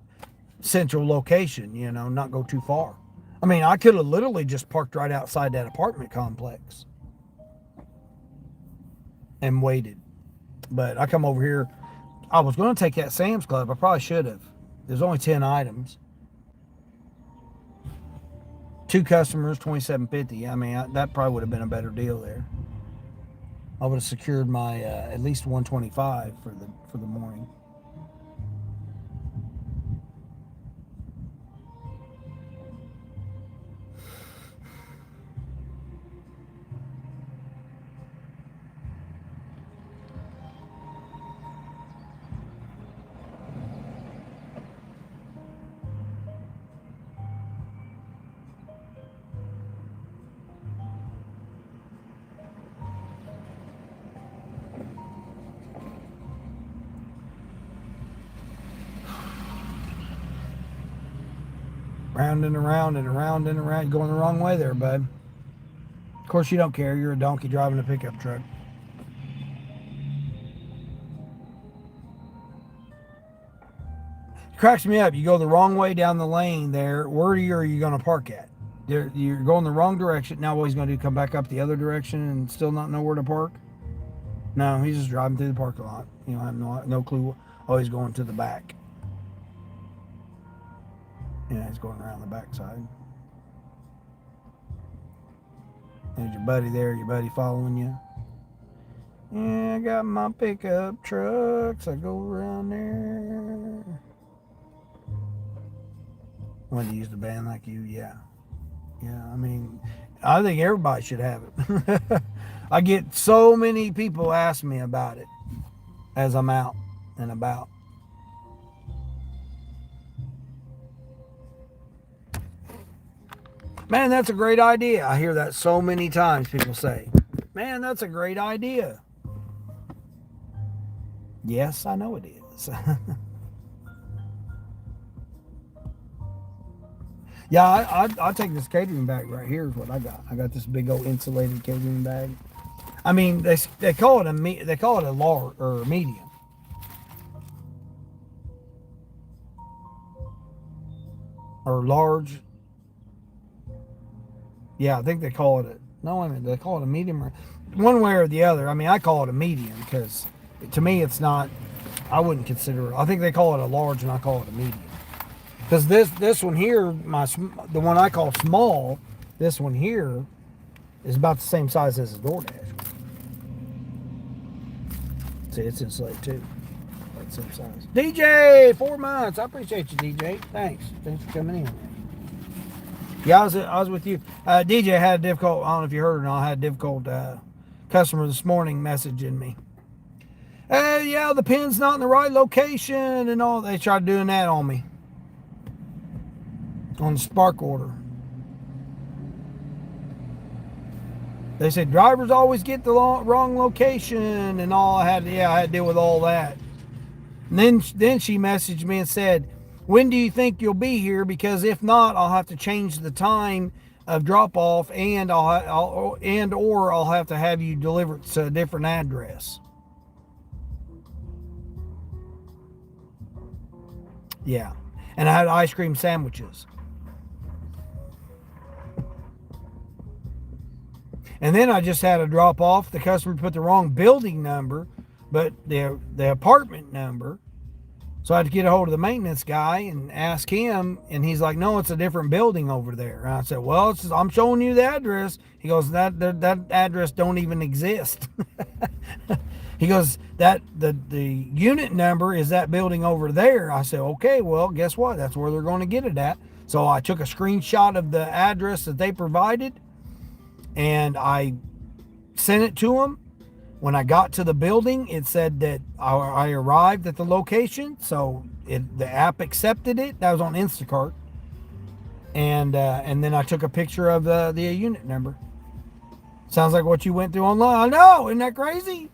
central location, not go too far. I mean, I could have literally just parked right outside that apartment complex and waited. But I come over here. I was going to take that Sam's Club. I probably should have. There's only 10 items. 2 customers, $27.50. I mean, that probably would have been a better deal there. I would have secured my at least $125 for the morning. Round and around and around and around. You're going the wrong way there, bud. Of course, you don't care. You're a donkey driving a pickup truck. It cracks me up. You go the wrong way down the lane there. Where are you going to park at? You're going the wrong direction. Now what he's going to do, come back up the other direction and still not know where to park? No, he's just driving through the parking lot. You know, I have no clue. Oh, he's going to the back. Yeah, he's going around the backside. There's your buddy there, your buddy following you. Yeah, I got my pickup trucks. I go around there. When you use the band like you, yeah. Yeah, I mean, I think everybody should have it. I get so many people ask me about it as I'm out and about. Man, that's a great idea. I hear that so many times. People say, man, that's a great idea. Yes, I know it is. Yeah, I take this catering bag right here is what I got. I got this big old insulated catering bag. I mean, they call it a large or medium. Or large. Yeah, I think they call it they call it a medium or one way or the other. I mean, I call it a medium because to me it's not, I wouldn't consider it. I think they call it a large and I call it a medium. Because this one here, the one I call small, this one here is about the same size as a DoorDash. See, it's insulated too. About the same size. DJ, 4 months. I appreciate you, DJ. Thanks for coming in. Yeah, I was with you. DJ had a difficult, I don't know if you heard or not, I had a difficult customer this morning messaging me. Hey, yeah, the pin's not in the right location and all. They tried doing that on me. On the Spark order. They said drivers always get the wrong location and all. I had to deal with all that. And then she messaged me and said, when do you think you'll be here? Because if not, I'll have to change the time of drop off and I'll have to have you delivered to a different address. Yeah. And I had ice cream sandwiches. And then I just had a drop off. The customer put the wrong building number, but the apartment number. So I had to get a hold of the maintenance guy and ask him, and he's like, no, it's a different building over there. And I said, well, I'm showing you the address. He goes, that address don't even exist. He goes, the unit number is that building over there. I said, okay, well, guess what? That's where they're going to get it at. So I took a screenshot of the address that they provided, and I sent it to them. When I got to the building, it said that I arrived at the location, so the app accepted it. That was on Instacart, and then I took a picture of the unit number. Sounds like what you went through online. I know, isn't that crazy?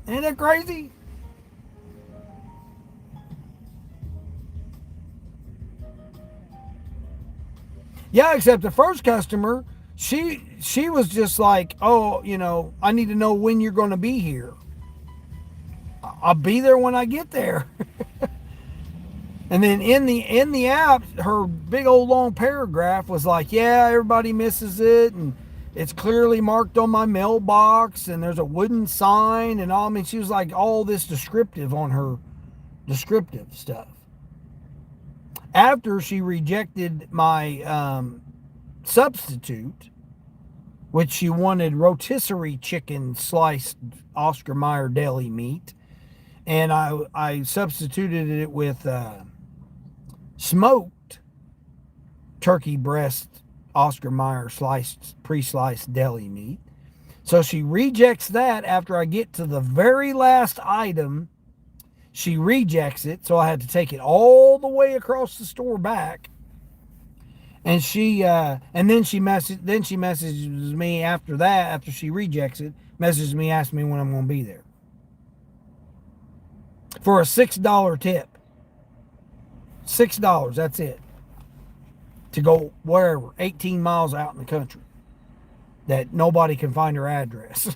Isn't that crazy? Yeah, except the first customer, she was just like, oh, I need to know when you're going to be here. I'll be there when I get there. And then in the app, her big old long paragraph was like, yeah, everybody misses it, and it's clearly marked on my mailbox, and there's a wooden sign and all. I mean, she was like all this descriptive on her descriptive stuff. After she rejected my substitute, which she wanted rotisserie chicken sliced Oscar Mayer deli meat, and I substituted it with smoked turkey breast Oscar Mayer pre-sliced deli meat. So she rejects that. After I get to the very last item, she rejects it. So I had to take it all the way across the store back. And then she messages me after that, after she rejects it, messages me, asks me when I'm going to be there. For a $6 tip. $6, that's it. to go wherever, 18 miles out in the country, that nobody can find her address.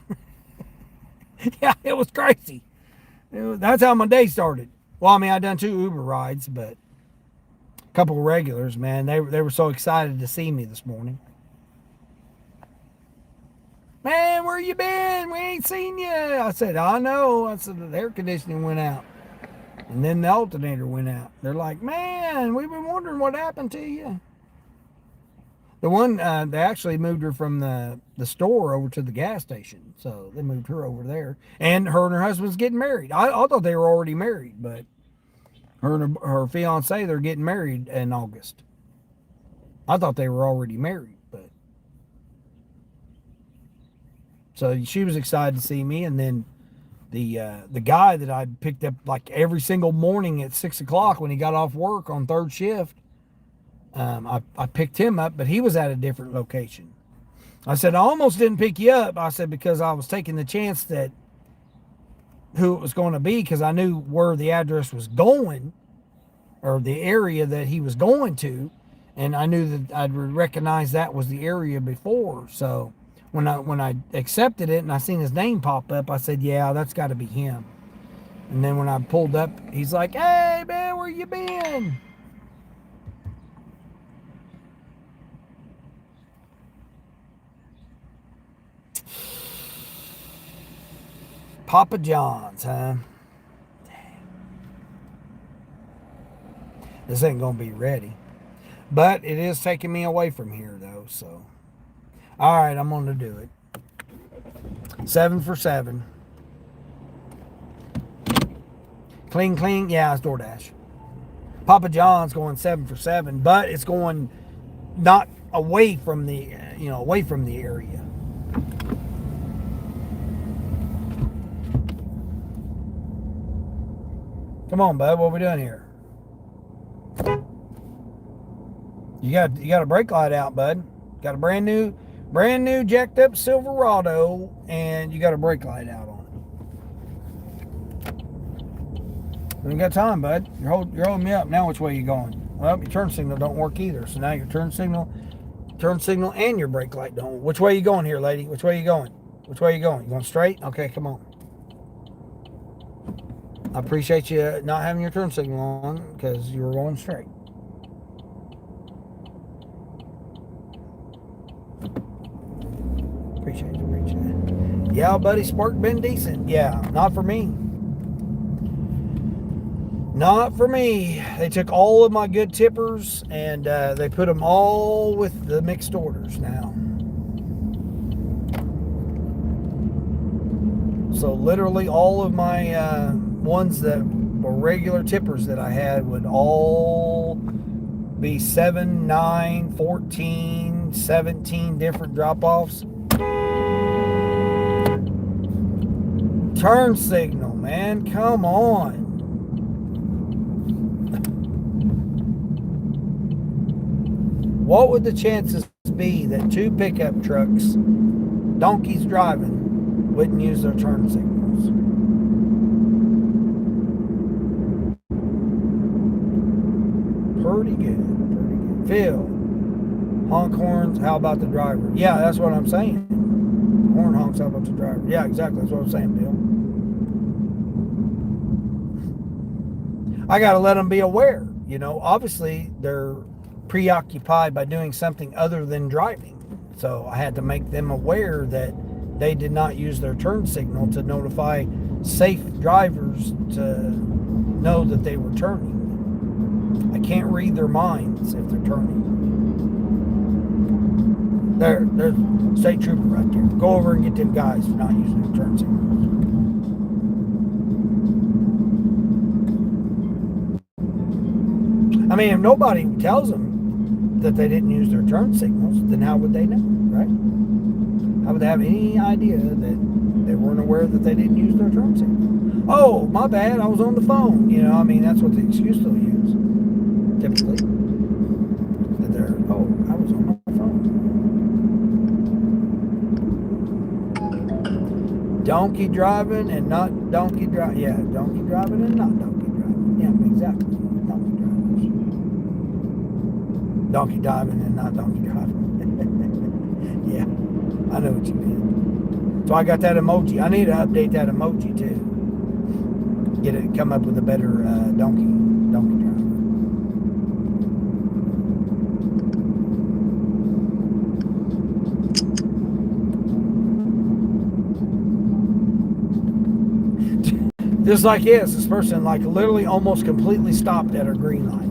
Yeah, it was crazy. That's how my day started. Well, I mean, I done 2 Uber rides, but a couple of regulars, man, they were so excited to see me this morning. Man, where you been? We ain't seen you. I said, I know. I said, the air conditioning went out. And then the alternator went out. They're like, man, we've been wondering what happened to you. The one, they actually moved her from the store over to the gas station. So they moved her over there. And her and her husband's getting married. I thought they were already married, but her and her fiance, they're getting married in August. I thought they were already married, but. So she was excited to see me. And then the guy that I picked up like every single morning at 6 o'clock when he got off work on 3rd shift, I picked him up, but he was at a different location. I said, I almost didn't pick you up. I said, because I was taking the chance that who it was going to be, because I knew where the address was going, or the area that he was going to, and I knew that I'd recognize that was the area before. So when I accepted it and I seen his name pop up, I said, yeah, that's got to be him. And then when I pulled up, he's like, hey, man, where you been? Papa John's, huh? Dang. This ain't gonna be ready. But it is taking me away from here, though, so. All right, I'm gonna do it. 7 for 7. Clean, clean. Yeah, it's DoorDash. Papa John's going 7 for 7, but it's going not away from the, away from the area. Come on, bud. What are we doing here? You got a brake light out, bud. Got a brand new jacked up Silverado, and you got a brake light out on it. You ain't got time, bud. You're holding me up. Now which way you going? Well, your turn signal don't work either. So now your turn signal, and your brake light don't. Which way you going here, lady? Which way you going? Which way you going? You going straight? Okay, come on. I appreciate you not having your turn signal on because you were going straight. Appreciate you. Yeah, buddy, Spark been decent. Yeah, not for me. Not for me. They took all of my good tippers and they put them all with the mixed orders now. So literally all of my ones that were regular tippers that I had would all be 7, 9, 14, 17 different drop-offs. Turn signal, man. Come on. What would the chances be that 2 pickup trucks, donkeys driving, wouldn't use their turn signals? Pretty good. Phil, honk horns, how about the driver? Yeah, that's what I'm saying. Horn honks, how about the driver? Yeah, exactly, that's what I'm saying, Bill. I got to let them be aware. Obviously, they're preoccupied by doing something other than driving. So I had to make them aware that they did not use their turn signal to notify safe drivers to know that they were turning. I can't read their minds if they're turning. There's a state trooper right there. Go over and get them guys for not using their turn signals. I mean, if nobody tells them that they didn't use their turn signals, then how would they know, right? How would they have any idea that they weren't aware that they didn't use their turn signal? Oh, my bad, I was on the phone. That's what the excuse they'll use, typically. That I was on my phone. Donkey driving and not donkey driving. Yeah, donkey driving and not donkey driving. Yeah, exactly. Donkey drivers. Donkey diving and not donkey driving. Yeah, I know what you mean. So I got that emoji. I need to update that emoji too. Come up with a better donkey driver. Just like this person like literally almost completely stopped at a green light.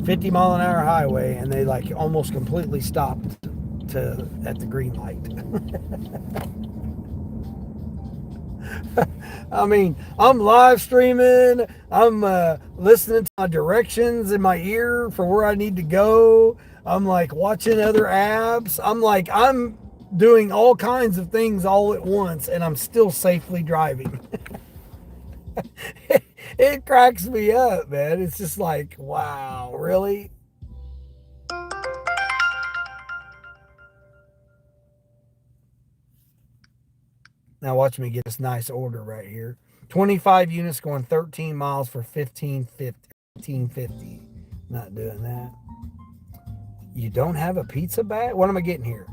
50-mile-an-hour highway, and they like almost completely stopped at the green light. I mean, I'm live streaming. I'm listening to my directions in my ear for where I need to go. I'm like watching other apps. I'm doing all kinds of things all at once, and I'm still safely driving. It cracks me up, man. It's just like, wow, really? Now watch me get this nice order right here. 25 units going 13 miles for $15.50. Not doing that. You don't have a pizza bag? What am I getting here?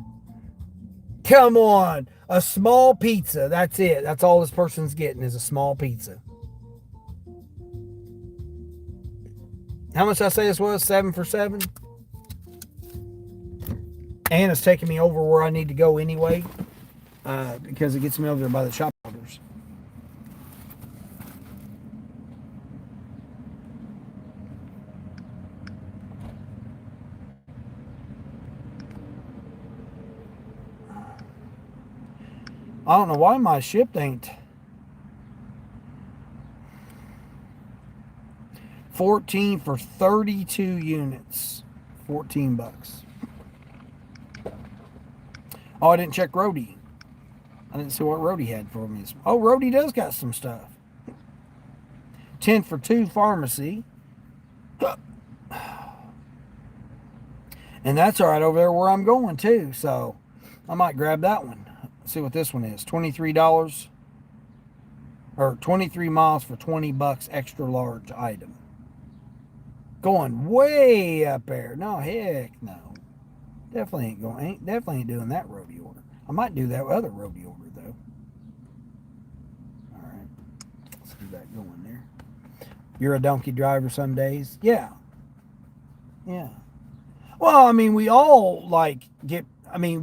Come on. A small pizza. That's it. That's all this person's getting is a small pizza. How much did I say this was? 7 for 7? And it's taking me over where I need to go anyway. Because it gets me over there by the shop orders. I don't know why my ship ain't. 14 for 32 units. $14. Oh, I didn't check Rody. I didn't see what Rody had for me. Oh, Rody does got some stuff. 10 for 2 pharmacy. And that's all right over there where I'm going too. So I might grab that one. Let's see what this one is. $23 or 23 miles for $20 extra large item. Going way up there. No, heck no. Definitely ain't doing that Rody order. I might do that other Rody order though. All right. Let's get that going there. You're a donkey driver some days? Yeah. Yeah. Well, I mean, we all when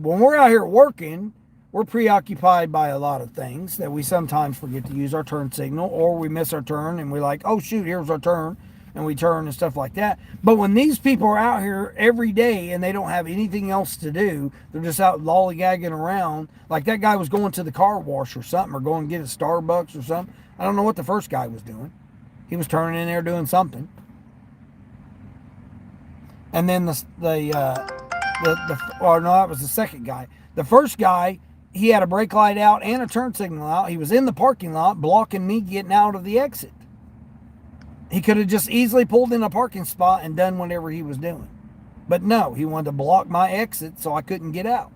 we're out here working, we're preoccupied by a lot of things that we sometimes forget to use our turn signal, or we miss our turn and we're like, oh shoot, here's our turn. And we turn and stuff like that. But when these people are out here every day and they don't have anything else to do, they're just out lollygagging around. Like that guy was going to the car wash or something, or going to get a Starbucks or something. I don't know what the first guy was doing. He was turning in there doing something. And then that was the second guy. The first guy, he had a brake light out and a turn signal out. He was in the parking lot blocking me getting out of the exit. He could have just easily pulled in a parking spot and done whatever he was doing. But no, he wanted to block my exit so I couldn't get out.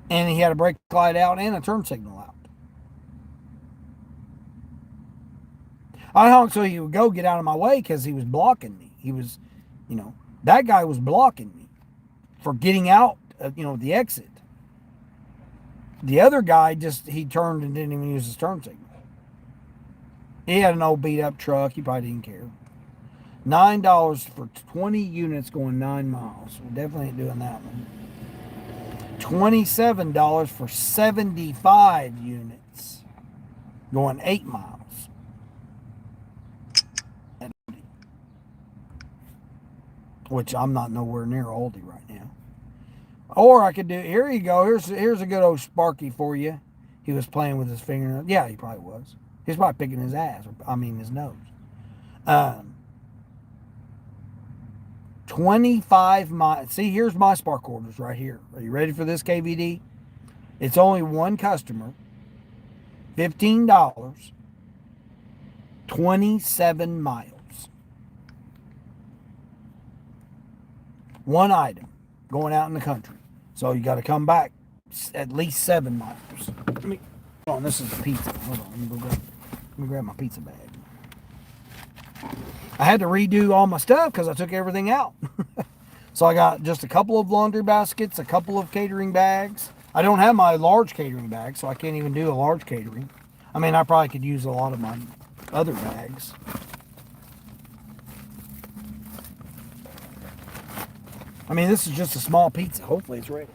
And he had a brake light out and a turn signal out. I honked so he would go get out of my way because he was blocking me. He was, that guy was blocking me for getting out, the exit. The other guy he turned and didn't even use his turn signal. He had an old beat up truck. He probably didn't care. $9 for 20 units going 9 miles. We definitely ain't doing that one. $27 for 75 units going 8 miles. Which I'm not nowhere near Aldi right now. Or I could do, here you go. Here's a good old Sparky for you. He was playing with his fingernail. Yeah, he probably was. He's probably picking his ass, his nose. 25 miles. See, here's my spark orders right here. Are you ready for this, KVD? It's only one customer. $15. 27 miles. One item going out in the country. So you got to come back at least 7 miles. Hold on, this is the pizza. Hold on, let me grab my pizza bag. I had to redo all my stuff because I took everything out. So I got just a couple of laundry baskets, a couple of catering bags. I don't have my large catering bag, so I can't even do a large catering. I mean, I probably could use a lot of my other bags. I mean, this is just a small pizza. Hopefully it's ready.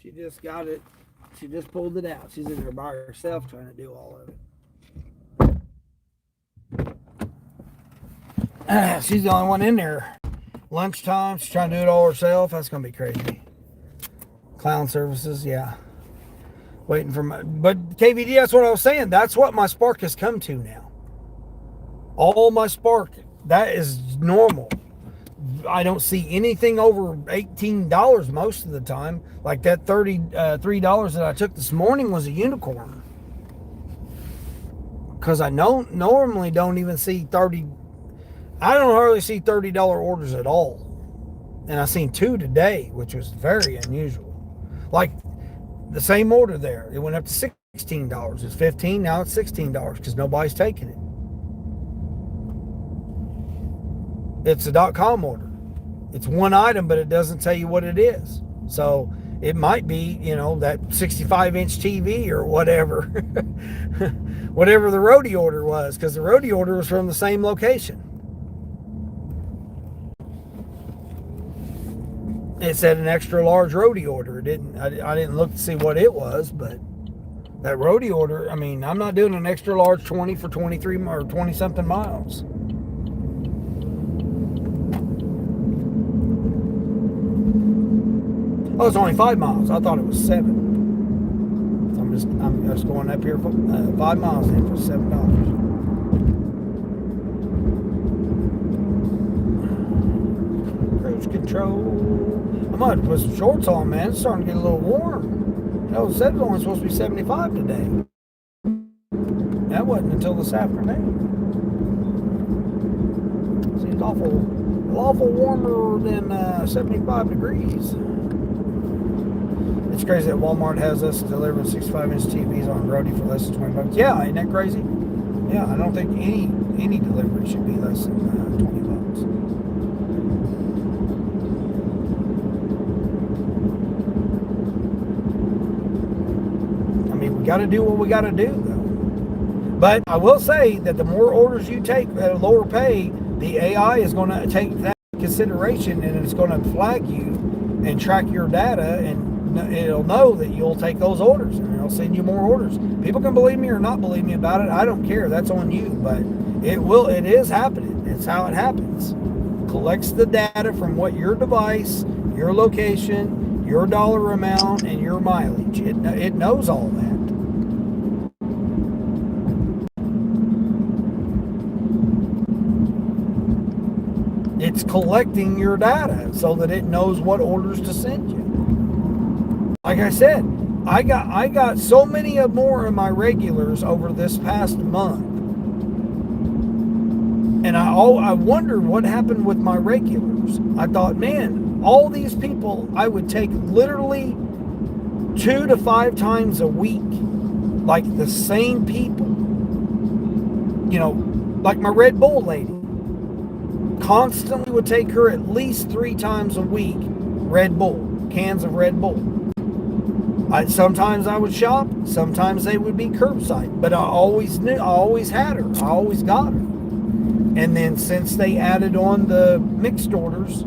She just got it. She just pulled it out. She's in there by herself trying to do all of it. She's the only one in there. Lunchtime, she's trying to do it all herself. That's going to be crazy. Clown services, yeah. Waiting for my... But KVD, that's what I was saying. That's what my Spark has come to now. All my Spark, that is normal. I don't see anything over $18 most of the time. Like that $33 that I took this morning was a unicorn. Because I normally don't even see I don't hardly see $30 orders at all. And I seen 2 today, which was very unusual. Like the same order there. It went up to $16. It's $15, now it's $16 because nobody's taking it. It's a .com order. It's one item, but it doesn't tell you what it is. So it might be, that 65-inch TV or whatever. Whatever the roadie order was, because the roadie order was from the same location. It said an extra large roadie order. I didn't look to see what it was, but that roadie order, I mean, I'm not doing an extra large 20 for 23 or 20 something miles. Oh, it's only 5 miles. I thought it was 7. I'm just going up here for 5 miles in for $7. Cruise control. I might have to put some shorts on, man. It's starting to get a little warm. It said it was only supposed to be 75 today. That wasn't until this afternoon. Seems awful warmer than 75 degrees. It's crazy that Walmart has us delivering 65-inch TVs on roadie for less than $20. Yeah, ain't that crazy? Yeah, I don't think any delivery should be less than $20. I mean, we got to do what we got to do, though. But I will say that the more orders you take at a lower pay, the AI is going to take that into consideration, and it's going to flag you and track your data, and it'll know that you'll take those orders, and it'll send you more orders. People can believe me or not believe me about it. I don't care. That's on you. But it is happening. It's how it happens. Collects the data from what your device, your location, your dollar amount, and your mileage. It knows all that. It's collecting your data so that it knows what orders to send you. Like I said, I got so many more of my regulars over this past month. And I wondered what happened with my regulars. I thought, man, all these people I would take literally 2 to 5 times a week, like the same people. You know, like my Red Bull lady. Constantly would take her at least 3 times a week, Red Bull, cans of Red Bull. Sometimes I would shop, sometimes they would be curbside, but I always knew, I always had her, I always got her. And then since they added on the mixed orders,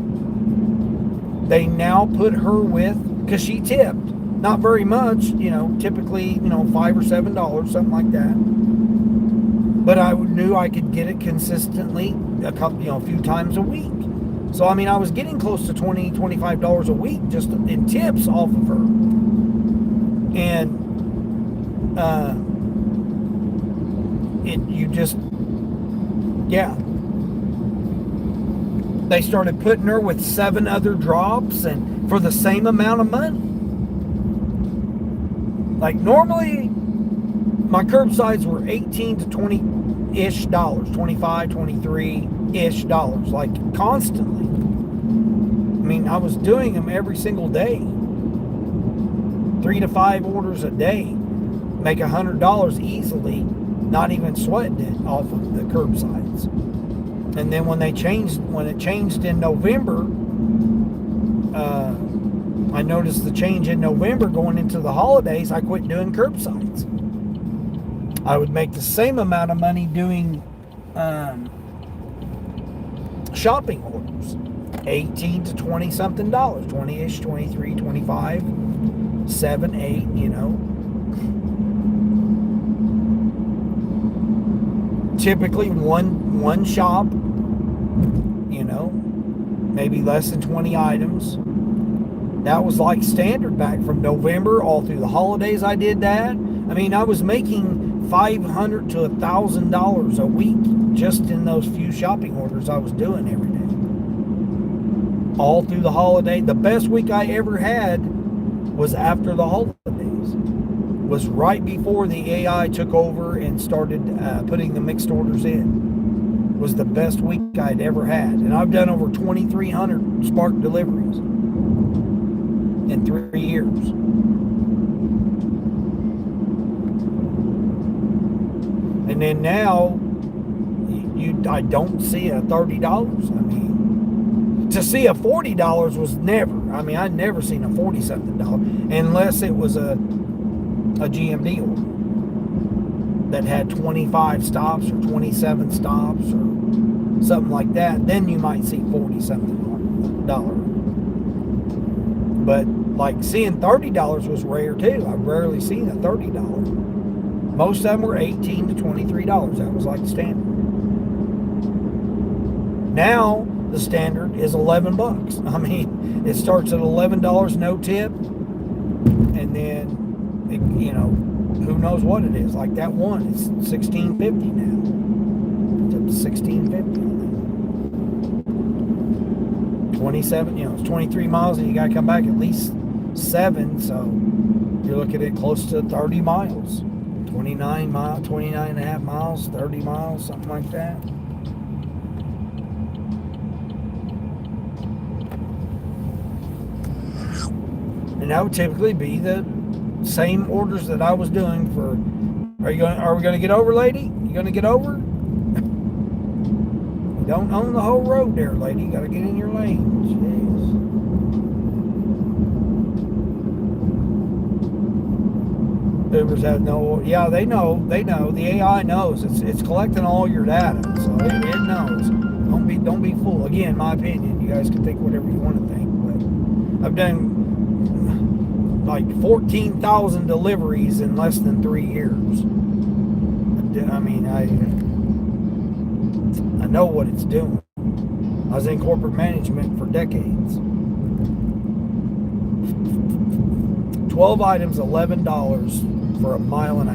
they now put her with, because she tipped, not very much, you know, typically, you know, $5 or $7, something like that. But I knew I could get it consistently a few times a week. So, I mean, I was getting close to $20, $25 a week just in tips off of her. And they started putting her with 7 other drops and for the same amount of money. Like normally my curbsides were 18 to 20-ish dollars, 25, 23-ish dollars, like constantly. I mean, I was doing them every single day. 3 to 5 orders a day. Make $100 easily, not even sweating it off of the curbsides. And then when it changed in November, I noticed the change in November going into the holidays. I quit doing curbsides. I would make the same amount of money doing shopping orders, 18 to 20 something dollars, 20-ish, 23, 25, 7, 8, you know. Typically one shop, you know, maybe less than 20 items. That was like standard back from November all through the holidays. I did that. I mean, I was making $500 to $1,000 a week just in those few shopping orders I was doing every day. All through the holiday. The best week I ever had was after the holidays. Was right before the AI took over and started putting the mixed orders in. Was the best week I'd ever had. And I've done over 2,300 Spark deliveries in 3 years. And then now, I don't see a $30. I mean, to see a $40 was never. I mean, I'd never seen a $40-something unless it was a GMD order that had 25 stops or 27 stops or something like that. Then you might see $40-something. But like seeing $30 was rare too. I've rarely seen a $30. Most of them were $18 to $23. That was like standard. Now the standard is $11. I mean, it starts at $11 no tip, and then you know, who knows what it is. Like that one, it's $16.50 now. It's up to $16.50. 27, you know, it's 23 miles, and you got to come back at least 7. So you're looking at close to 30 miles, 29 and a half miles, 30 miles, something like that. And that would typically be the same orders that I was doing for. Are we going to get over, lady? You going to get over? You don't own the whole road there, lady. You got to get in your lane. Jeez. Ubers have no. Yeah, they know. They know. The AI knows. It's collecting all your data, so it knows. Don't be fooled. Again, my opinion. You guys can think whatever you want to think, but I've done like 14,000 deliveries in less than 3 years. I mean, I know what it's doing. I was in corporate management for decades. 12 items, $11 for 1.5 miles.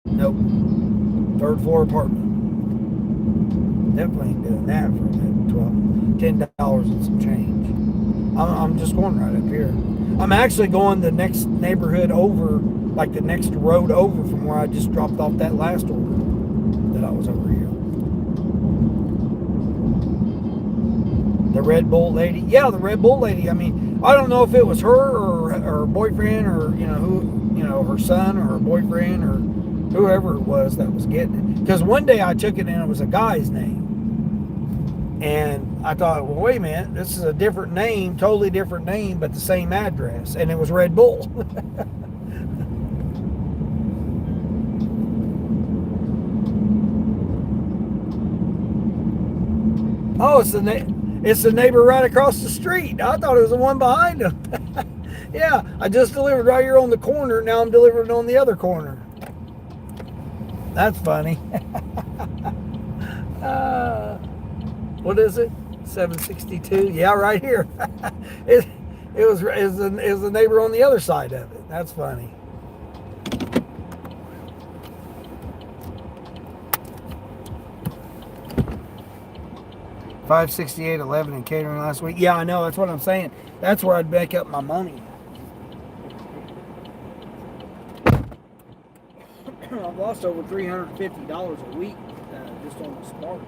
Nope. 3rd floor apartment. Definitely ain't doing that for $10 and some change. I'm just going right up here. I'm actually going the next neighborhood over like the next road over from where I just dropped off that last order that I was over here. The Red Bull lady. Yeah, the Red Bull lady. I mean, I don't know if it was her or her boyfriend or, her son or her boyfriend or whoever it was that was getting it. Because one day I took it and it was a guy's name. And I thought, well, wait a minute, this is a different name, totally different name, but the same address. And it was Red Bull. Oh, it's the neighbor right across the street. I thought it was the one behind him. Yeah, I just delivered right here on the corner. Now I'm delivering on the other corner. That's funny. What is it? 762? Yeah, right here. It was the neighbor on the other side of it. That's funny. $568.11 in catering last week. Yeah, I know. That's what I'm saying. That's where I'd make up my money. I've lost over $350 a week just on the Spark.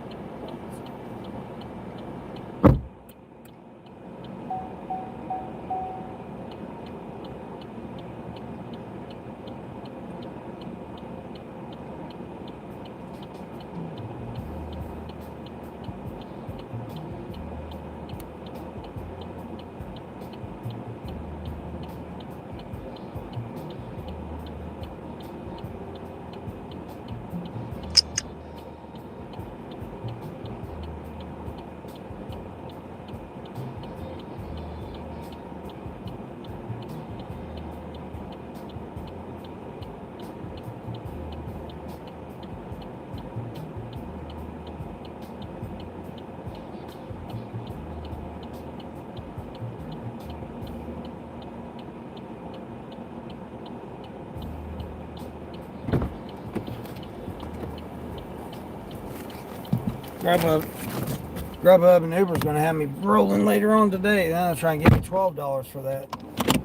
Grubhub and Uber's going to have me rolling later on today. They're going to try and give me $12 for that.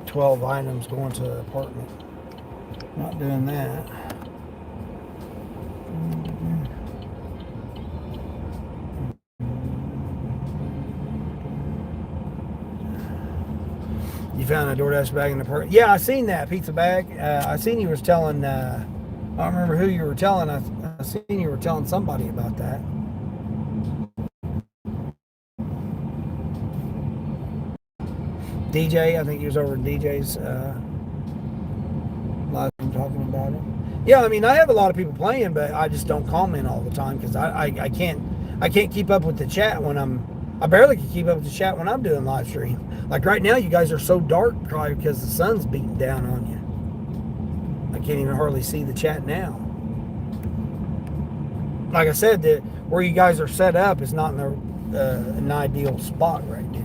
12 items going to the apartment. Not doing that. You found a DoorDash bag in the apartment? Yeah, I seen that pizza bag. I seen you was telling, I don't remember who you were telling. I seen you were telling somebody about that. DJ, I think he was over in DJ's live stream talking about it. Yeah, I mean, I have a lot of people playing, but I just don't comment all the time because I can't keep up with the chat when I barely can keep up with the chat when I'm doing live stream. Like right now, you guys are so dark probably because the sun's beating down on you. I can't even hardly see the chat now. Like I said, where you guys are set up is not in an ideal spot right now.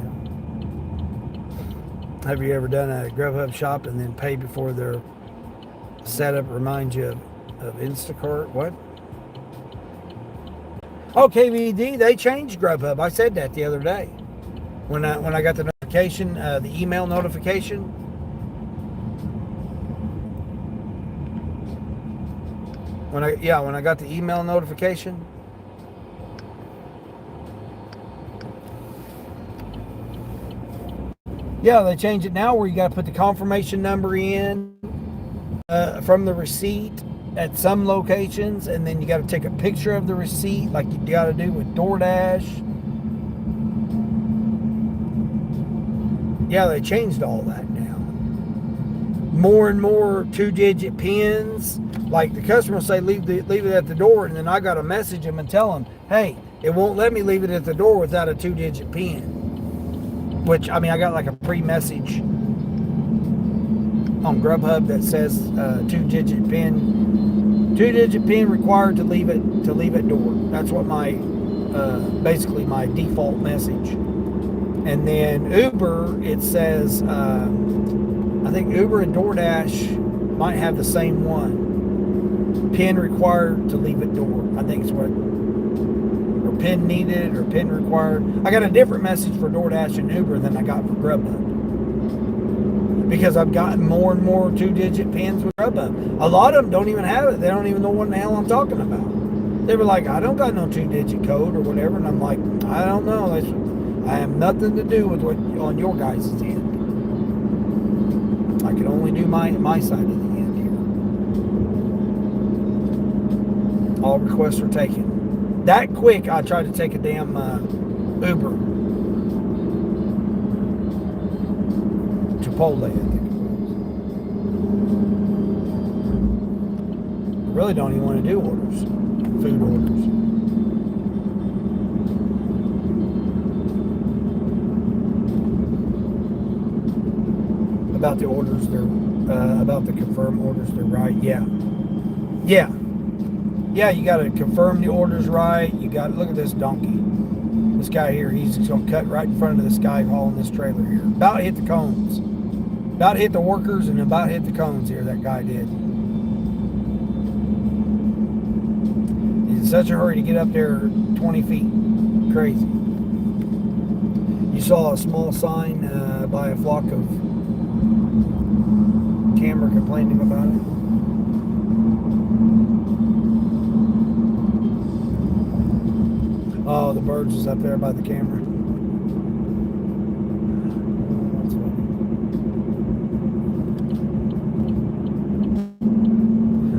Have you ever done a Grubhub shop and then paid before their setup reminds you of Instacart? What? Oh, KVD, they changed Grubhub. I said that the other day when I got the notification, the email notification. When I got the email notification. Yeah, they changed it now where you got to put the confirmation number in from the receipt at some locations, and then you got to take a picture of the receipt like you got to do with DoorDash. Yeah, they changed all that now. More and more 2-digit pins. Like the customer will say, leave it at the door, and then I got to message them and tell them, hey, it won't let me leave it at the door without a 2-digit pin. Which, I mean, I got like a pre-message on Grubhub that says 2-digit pin required to leave it door. That's what my basically my default message. And then Uber, it says I think Uber and DoorDash might have the same one. Pin required to leave it door. I think it's what. Pin needed or pin required. I got a different message for DoorDash and Uber than I got for Grubhub. because I've gotten more and more 2-digit pins with Grubhub. A lot of them don't even have it. They don't even know what the hell I'm talking about. They were like, I don't got no 2-digit code or whatever. And I'm like, I don't know. I have nothing to do with what on your guys' end. I can only do my side of the end here. All requests are taken. That quick, I tried to take a damn Uber. Chipotle, I think it was. I really don't even want to do orders. Food orders. About the orders, they're about the confirmed orders, they're right. Yeah, you got to confirm the orders right. You got to look at this donkey. This guy here, he's going to cut right in front of this guy hauling this trailer here. About hit the cones. About hit the workers and about hit the cones here, that guy did. He's in such a hurry to get up there 20 feet. Crazy. You saw a small sign by a flock of camera complaining about it. Oh, the birds is up there by the camera. That's funny.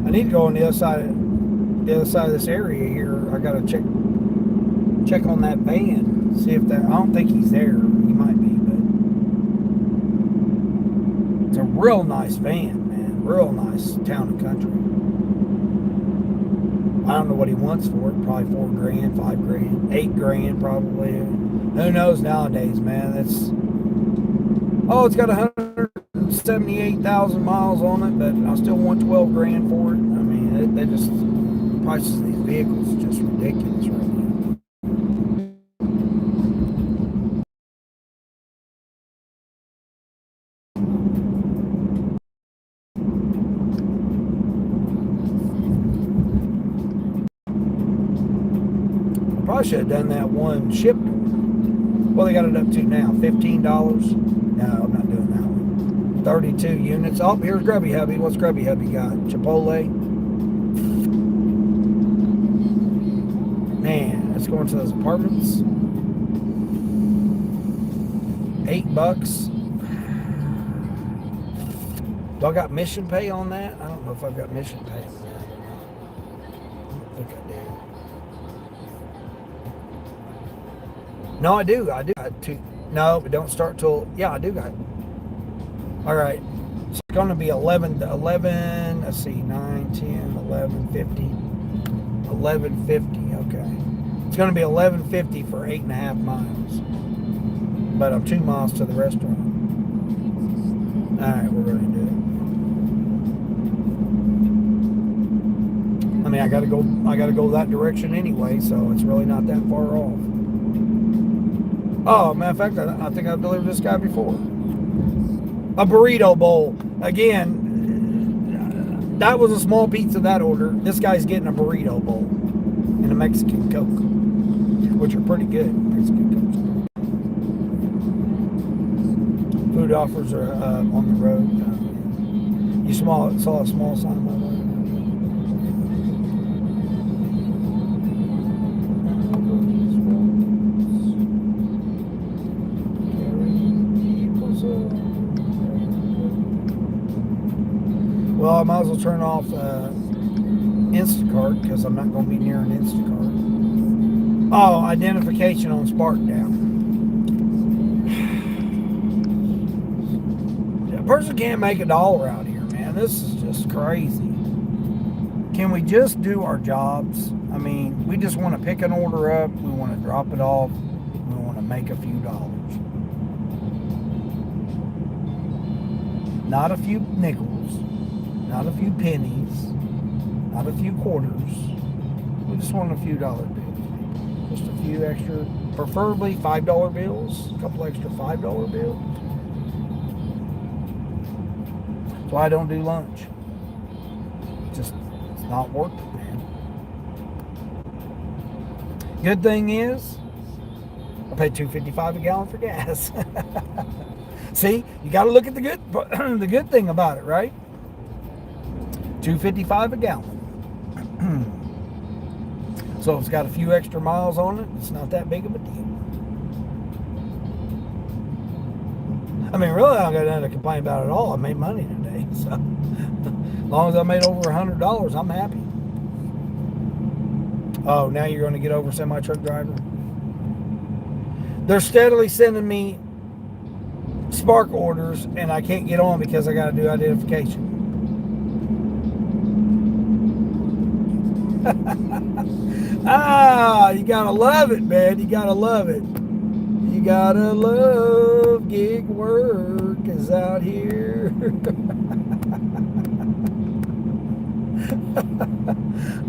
I need to go on the other side of this area here. I gotta check on that van. See if that, I don't think he's there. He might be, but it's a real nice van, man. Real nice town and country. I don't know what he wants for it. Probably $4,000, $5,000, $8,000 probably. Who knows nowadays, man? It's got 178,000 miles on it, but I still want $12,000 for it. I mean, they just, the prices of these vehicles are just ridiculous right now. I should have done that one shipped. Well, they got it up to now $15. No, I'm not doing that one. 32 units. Oh, here's Grubby Hubby. What's Grubby Hubby got? Chipotle. Man, let's go into those apartments. $8. Do I got mission pay on that? I don't know if I've got mission pay on that. I don't think I do. No, I do. No, but don't start till, yeah, I do got it. All right. So it's going to be 11, let's see, 9, 10, 11, 50. 1150, okay. It's going to be 1150 for 8.5 miles. But I'm 2 miles to the restaurant. All right, we're going to do it. I mean, I got to go that direction anyway, so it's really not that far off. Oh, matter of fact, I think I've delivered this guy before. A burrito bowl. Again, that was a small pizza, that order. This guy's getting a burrito bowl and a Mexican Coke, which are pretty good. Mexican Cokes. Food offers are on the road. You saw a small sign on the road. Well, I might as well turn off Instacart because I'm not going to be near an Instacart. Oh, identification on Spark down. A person can't make $1 out here, man. This is just crazy. Can we just do our jobs? I mean, we just want to pick an order up. We want to drop it off. We want to make a few dollars. Not a few nickels. Not a few pennies, not a few quarters. We just want a few dollar bills. Just a few extra, preferably $5 bills, a couple extra $5 bills. That's why I don't do lunch. Just, it's not worth it, man. Good thing is, I pay $2.55 a gallon for gas. See, you got to look at the good, the good thing about it, right? $2.55 a gallon. So it's got a few extra miles on it. It's not that big of a deal. I mean, really, I don't got nothing to complain about at all. I made money today, so as long as I made over $100, I'm happy. Oh, now you're going to get over semi-truck driver? They're steadily sending me Spark orders, and I can't get on because I got to do identification. You gotta love it, man. You gotta love it. You gotta love gig work is out here.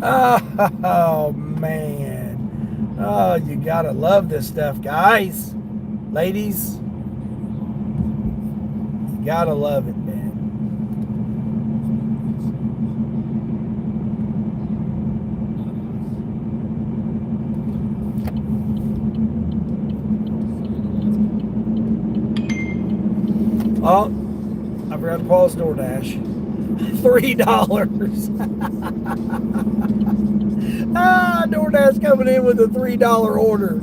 Oh, man. Oh, you gotta love this stuff, guys. Ladies. You gotta love it, man. Oh, I forgot to pause DoorDash. $3. DoorDash coming in with a $3 order.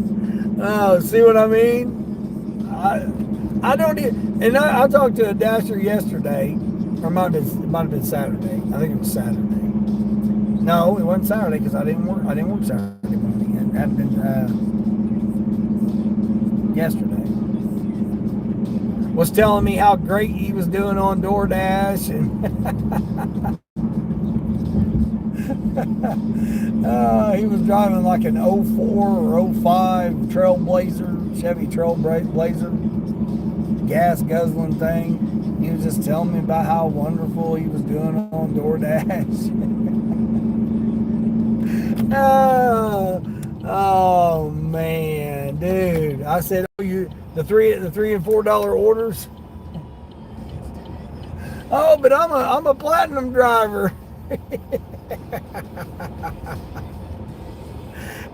Oh, see what I mean? I don't even, and I talked to a Dasher yesterday, or it might have been Saturday. I think it was Saturday. No, it wasn't Saturday because I didn't work Saturday morning. It hadn't been yesterday. Was telling me how great he was doing on DoorDash, and he was driving like an 04 or 05 Trailblazer, Chevy Trailblazer, gas guzzling thing. He was just telling me about how wonderful he was doing on DoorDash. Oh man, dude! I said, "Oh, you the $3 and $4 orders." Oh, but I'm a platinum driver.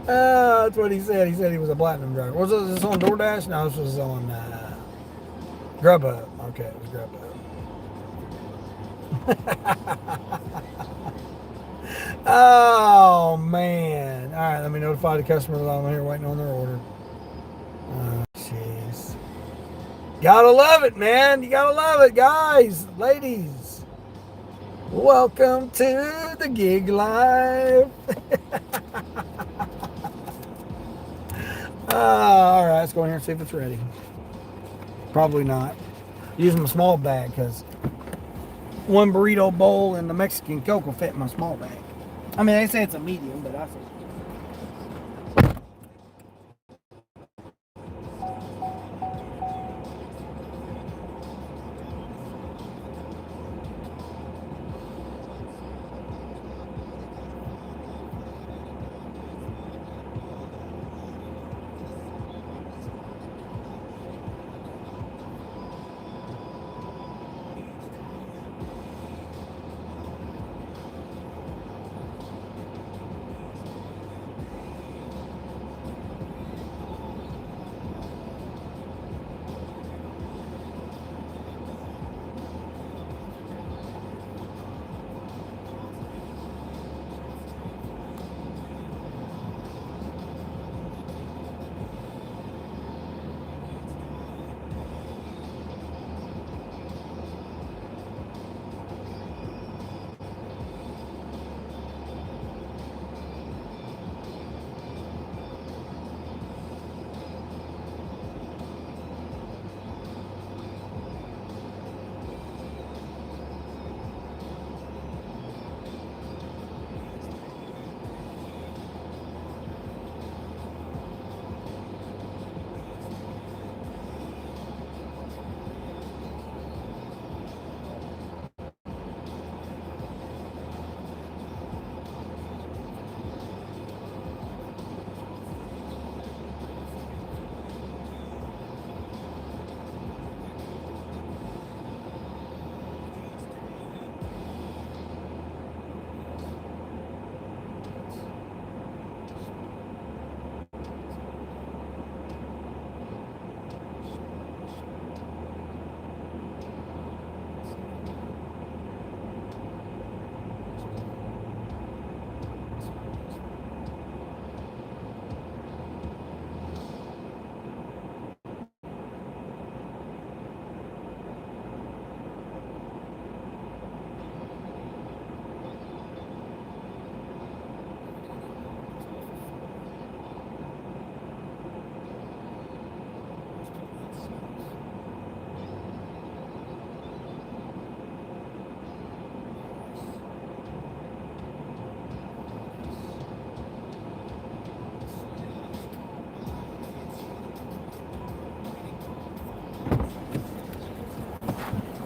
That's what he said. He said he was a platinum driver. Was this on DoorDash? No, this was on Grubhub. Okay, it was Grubhub. Oh man! All right, let me notify the customer that I'm here waiting on their order. Oh jeez! Gotta love it, man! You gotta love it, guys, ladies. Welcome to the gig life. All right, let's go in here and see if it's ready. Probably not. Using my small bag because one burrito bowl and the Mexican Coke will fit in my small bag. I mean, they say it's a medium, but I think.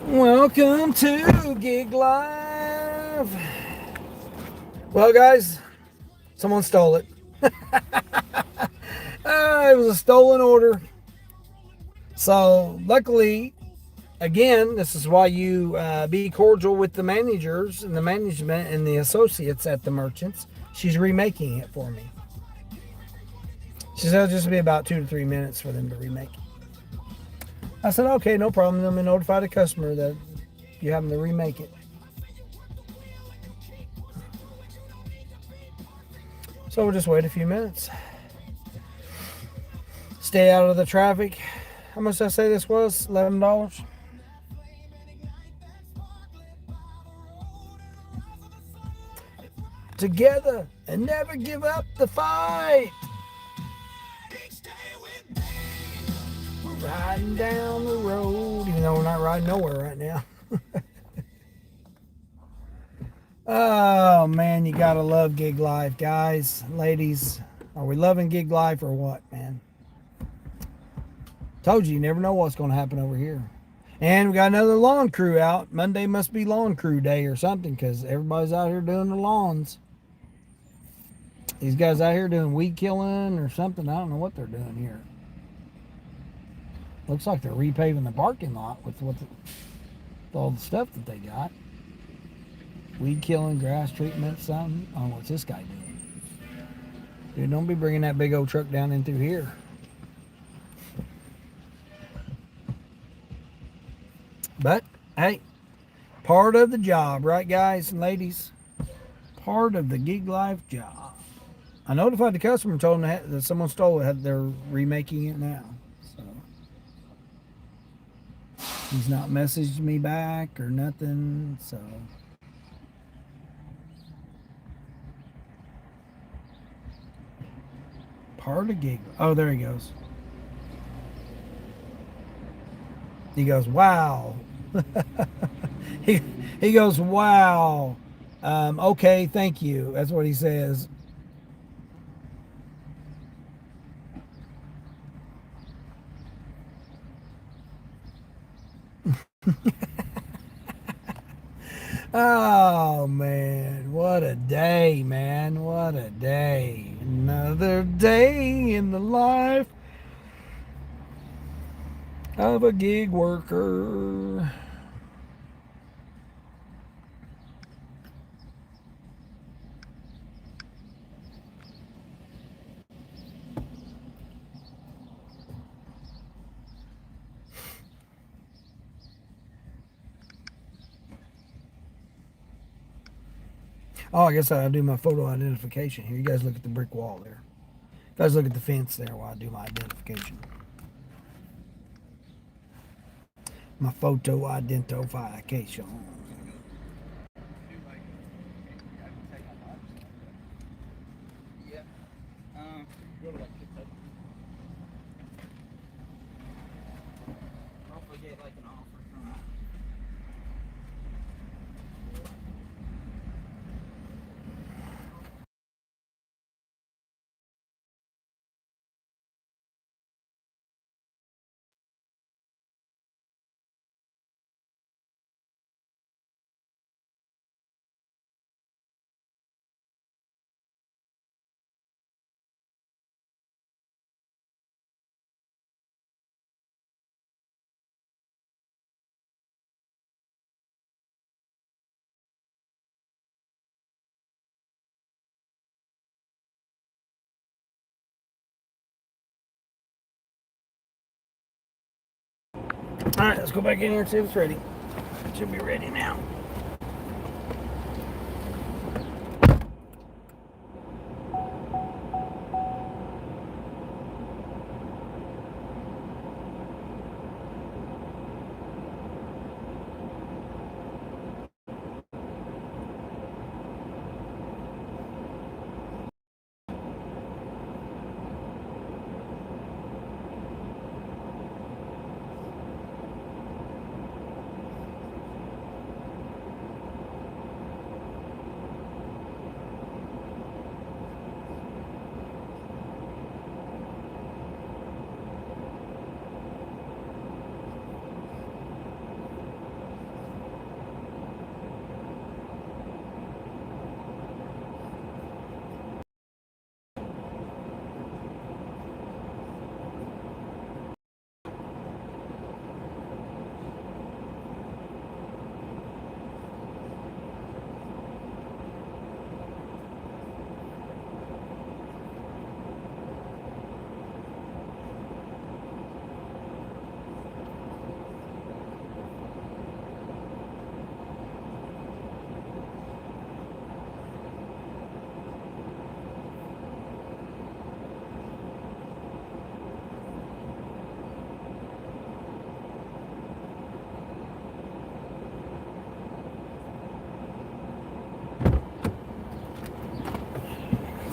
Welcome to Gig Live. Well, guys, someone stole it. It was a stolen order. So, luckily, again, this is why you be cordial with the managers and the management and the associates at the merchants. She's remaking it for me. She said it'll just be about 2 to 3 minutes for them to remake it. I said, okay, no problem. Let me notify the customer that you have them to remake it. So we'll just wait a few minutes. Stay out of the traffic. How much did I say this was? $11? Together and never give up the fight. We're riding down the road, even though we're not riding nowhere right now. Oh man, you gotta love Gig Life, guys, ladies. Are we loving Gig Life or what, man? Told you never know what's gonna happen over here. And we got another lawn crew out. Monday must be lawn crew day or something, because everybody's out here doing the lawns. These guys out here doing weed killing or something. I don't know what they're doing here. Looks like they're repaving the parking lot with all the stuff that they got. Weed killing, grass treatment, something. Oh, what's this guy doing? Dude, don't be bringing that big old truck down in through here. But, hey, part of the job, right, guys and ladies? Part of the Gig Life job. I notified the customer and told them that someone stole it. They're remaking it now. So he's not messaged me back or nothing. So part of Gig. Oh, there he goes. He goes, wow. he goes, wow. Okay, thank you. That's what he says. Oh man, what a day, man. What a day. Another day in the life of a gig worker. Oh, I guess I'll do my photo identification here. You guys look at the brick wall there. You guys look at the fence there while I do my identification. My photo identification. All right, let's go back in here and see if it's ready. It should be ready now.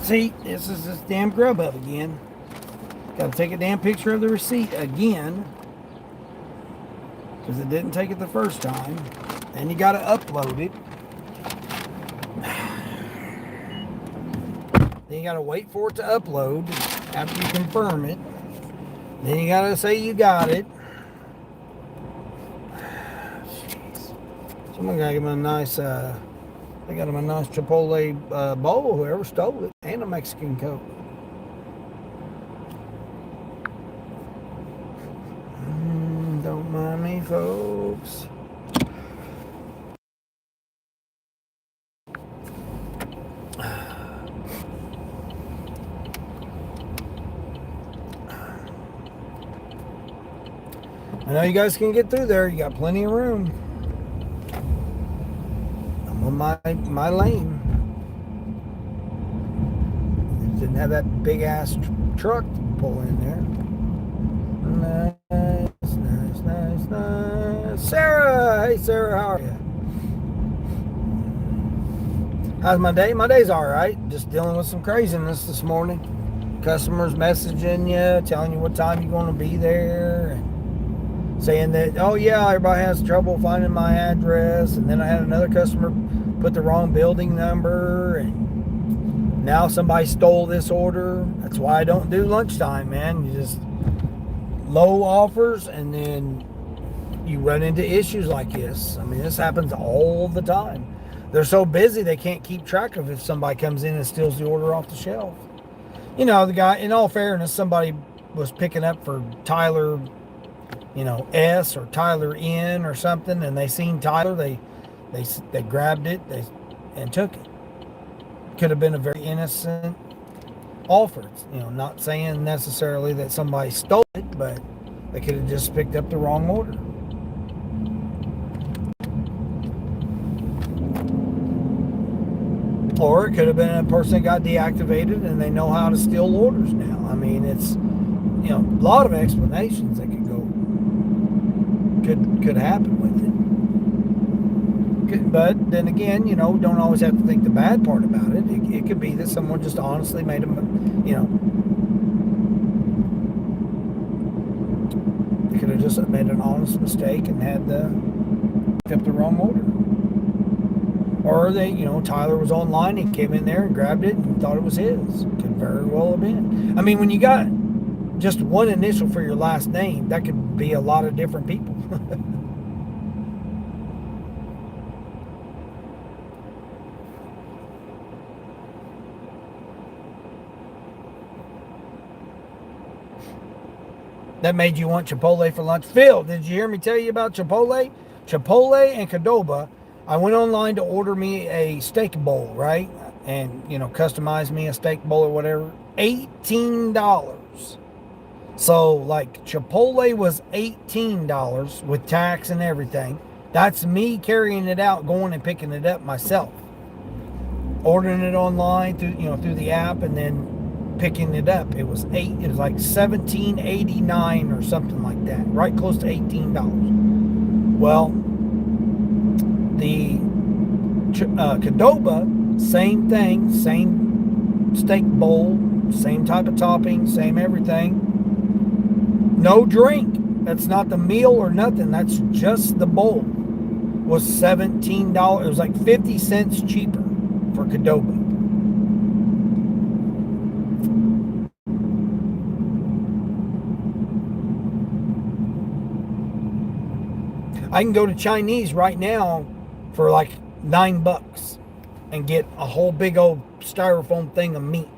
See, this is this damn Grubhub again. Got to take a damn picture of the receipt again, because it didn't take it the first time. And you got to upload it. Then you got to wait for it to upload after you confirm it. Then you got to say you got it. Jeez. Someone got to give him a nice, they got him a nice Chipotle bowl, whoever stole it, and a Mexican Coke. Don't mind me, folks. I know you guys can get through there. You got plenty of room. I'm on my lane. Didn't have that big ass truck to pull in there. Nice. Sarah! Hey, Sarah, how are you? How's my day? My day's all right. Just dealing with some craziness this morning. Customers messaging you, telling you what time you're going to be there, and saying that, oh yeah, everybody has trouble finding my address. And then I had another customer put the wrong building number, and now somebody stole this order. That's why I don't do lunchtime, man. You just low offers, and then you run into issues like this. I mean, this happens all the time. They're so busy they can't keep track of if somebody comes in and steals the order off the shelf. You know, the guy, in all fairness, somebody was picking up for Tyler, S or Tyler N or something, and they seen Tyler, they grabbed it, and took it. Could have been a very innocent offer. Not saying necessarily that somebody stole it, but they could have just picked up the wrong order. Or it could have been a person that got deactivated and they know how to steal orders now. I mean, it's, a lot of explanations that could happen with it. But then again, don't always have to think the bad part about it. It could be that someone just honestly made they could have just made an honest mistake and had kept the wrong order. Or they, Tyler was online, he came in there and grabbed it and thought it was his. Could very well have been. I mean, when you got just one initial for your last name, that could be a lot of different people. That made you want Chipotle for lunch. Phil, did you hear me tell you about Chipotle? Chipotle and Qdoba. I went online to order me a steak bowl, right? And, customize me a steak bowl or whatever. $18. So, like, Chipotle was $18 with tax and everything. That's me carrying it out, going and picking it up myself. Ordering it online through the app, and then picking it up. It was like $17.89 or something like that. Right close to $18. Well, the Qdoba, same thing, same steak bowl, same type of topping, same everything. No drink. That's not the meal or nothing. That's just the bowl. Was $17. It was like 50 cents cheaper for Qdoba. I can go to Chinese right now for like $9 and get a whole big old styrofoam thing of meat.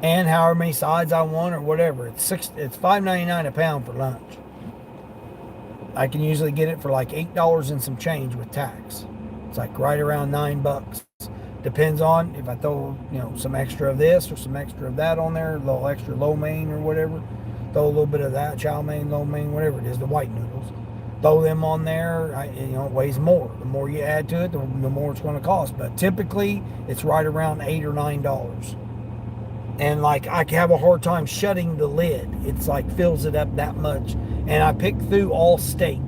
And however many sides I want or whatever. It's $5.99 a pound for lunch. I can usually get it for like $8 and some change with tax. It's like right around $9. Depends on if I throw, some extra of this or some extra of that on there, a little extra lo mein or whatever. Throw a little bit of that, chow mein, lo mein, whatever it is, the white noodles. Throw them on there, it weighs more. The more you add to it, the more it's going to cost. But typically, it's right around $8 or $9. And like, I have a hard time shutting the lid. It's like, fills it up that much. And I pick through all steak.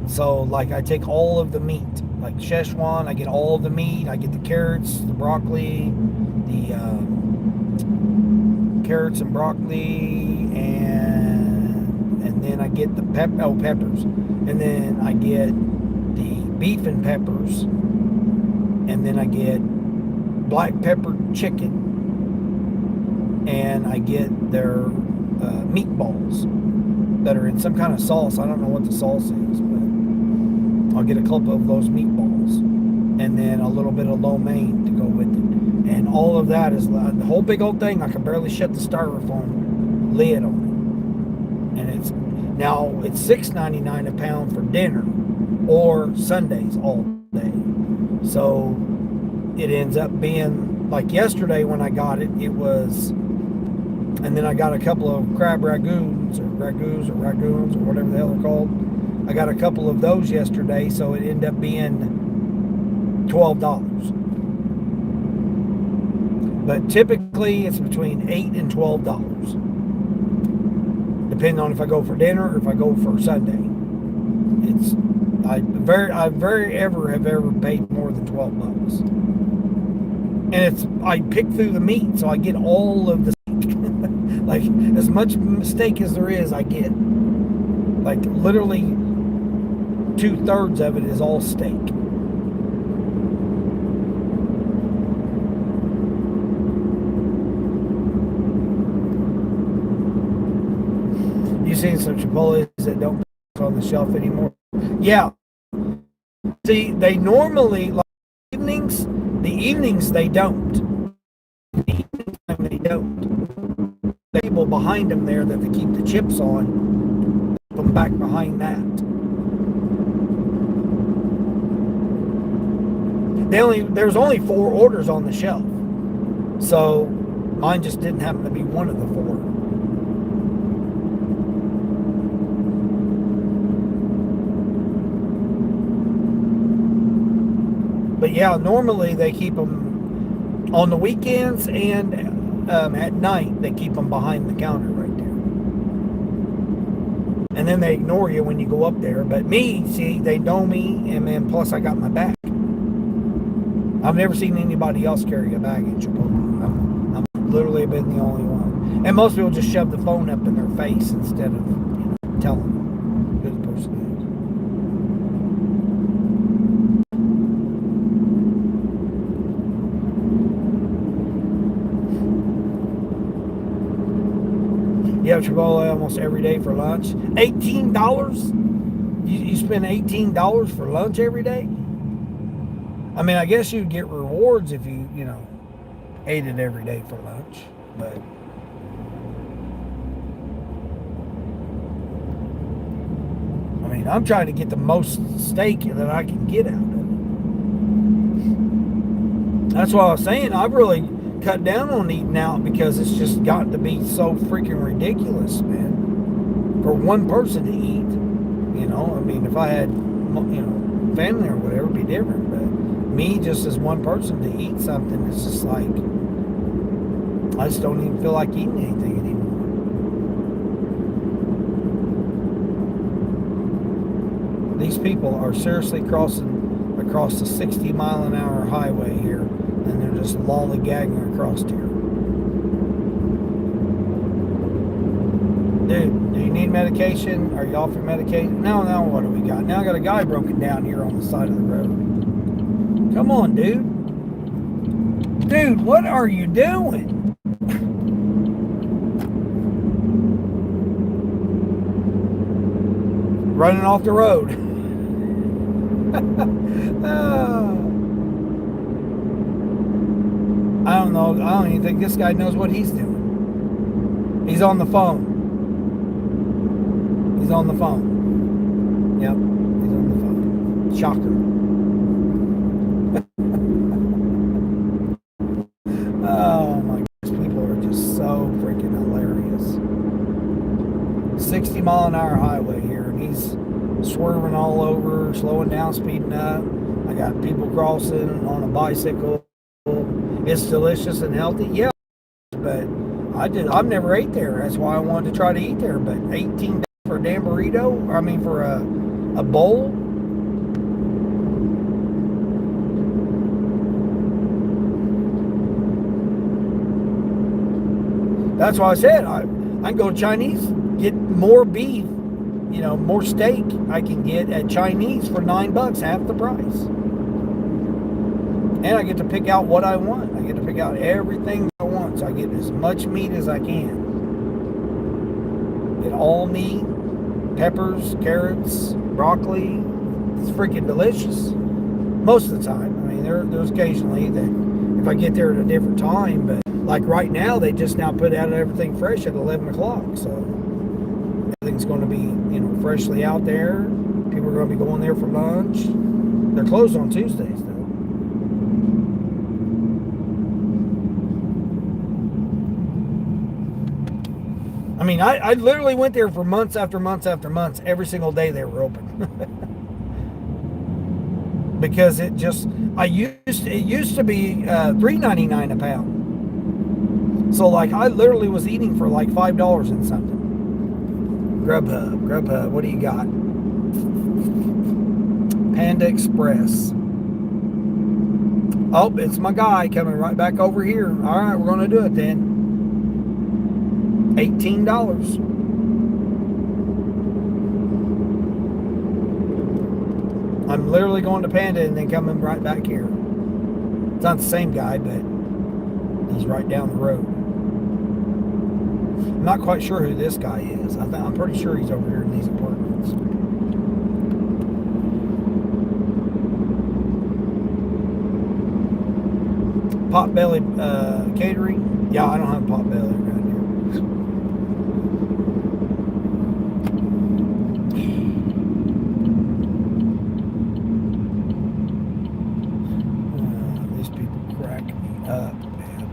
So like, I take all of the meat. like Szechuan. I get all the meat. I get the carrots, the broccoli, the carrots and broccoli, and then I get the peppers, and then I get the beef and peppers, and then I get black pepper chicken, and I get their meatballs that are in some kind of sauce. I don't know what the sauce is, but I'll get a couple of those meatballs, and then a little bit of lo mein to go with it. And all of that is the whole big old thing. I can barely shut the styrofoam lid on it. And it's $6.99 a pound for dinner or Sundays all day. So it ends up being like yesterday when I got it, it was, and then I got a couple of crab ragoons or whatever the hell they're called. I got a couple of those yesterday, so it ended up being $12. But typically it's between $8 and $12, depending on if I go for dinner or if I go for Sunday. I have ever paid more than $12. And I pick through the meat, so I get all of the steak. Like as much steak as there is, I get. Like literally 2/3 of it is all steak. You seen some Chipotles that don't put on the shelf anymore? Yeah. See, they normally, like the evenings they don't. The evening time they don't. The table behind them there that they keep the chips on, put them back behind that. There's only 4 orders on the shelf. So mine just didn't happen to be one of the 4. But yeah, normally they keep them on the weekends and at night they keep them behind the counter right there. And then they ignore you when you go up there. But me, see, they know me, and then plus I got my bag. I've never seen anybody else carry a bag at Chipotle. I'm literally been the only one. And most people just shove the phone up in their face instead of telling them who the person is. You have Chipotle almost every day for lunch. $18? You spend $18 for lunch every day? I mean, I guess you'd get rewards if you ate it every day for lunch, but I mean, I'm trying to get the most steak that I can get out of it. That's what I was saying. I've really cut down on eating out because it's just gotten to be so freaking ridiculous, man. For one person to eat, I mean, if I had, family or whatever, it'd be different, but me just as one person to eat something, it's just like, I just don't even feel like eating anything anymore. These people are seriously crossing across the 60-mile-an-hour highway here, and they're just lollygagging across here. Dude, do you need medication? Are you off your medication? Now what do we got? Now I got a guy broken down here on the side of the road. Come on, dude. Dude, what are you doing? Running off the road. I don't know. I don't even think this guy knows what he's doing. He's on the phone. He's on the phone. Yep, he's on the phone. Shocker. Oh my gosh, people are just so freaking hilarious. 60-mile-an-hour highway here, and he's swerving all over, slowing down, speeding up. I got people crossing on a bicycle. It's delicious and healthy, yeah, but I've never ate there. That's why I wanted to try to eat there. But $18 for a damn burrito, I mean for a bowl. That's why I said I can go to Chinese, get more beef, more steak I can get at Chinese for $9, half the price. And I get to pick out what I want. I get to pick out everything I want. So I get as much meat as I can. Get all meat, peppers, carrots, broccoli. It's freaking delicious. Most of the time. I mean, there's occasionally that if I get there at a different time, but like right now, they just now put out everything fresh at 11 o'clock. So everything's going to be, freshly out there. People are going to be going there for lunch. They're closed on Tuesdays, though. I mean, I literally went there for months after months after months. Every single day they were open. Because it used to be $3.99 a pound. So like I literally was eating for like $5 and something. Grubhub, what do you got? Panda Express. Oh, it's my guy coming right back over here. All right, we're going to do it then. $18. I'm literally going to Panda and then coming right back here. It's not the same guy, but he's right down the road. I'm not quite sure who this guy is. I'm pretty sure he's over here in these apartments. Potbelly Catering. Yeah, I don't have Potbelly around here. These people crack me up, man.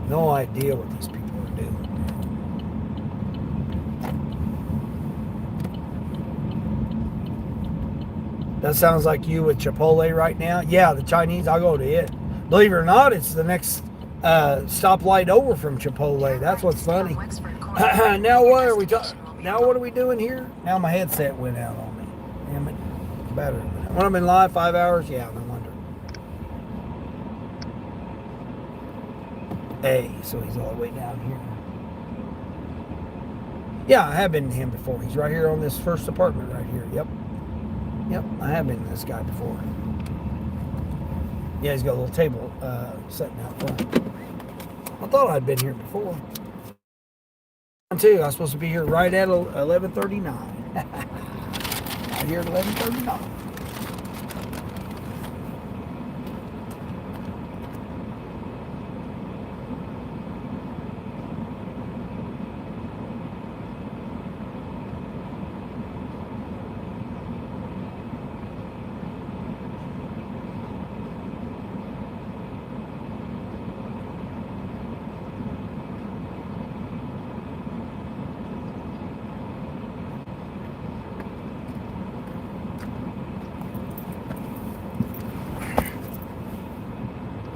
No idea what these people are doing. That sounds like you with Chipotle right now. Yeah, the Chinese, I'll go to it. Believe it or not, it's the next stoplight over from Chipotle. That's what's funny. Now what are we talking? Now what are we doing here? Now my headset went out on me. Damn it. Battery went out. When I'm in live 5 hours, yeah, no wonder. Hey, so he's all the way down here. Yeah, I have been to him before. He's right here on this first apartment right here. Yep, I have been to this guy before. Yeah, he's got a little table sitting out front. I thought I'd been here before. Too. I was supposed to be here right at 11:39. Right here at 11:39.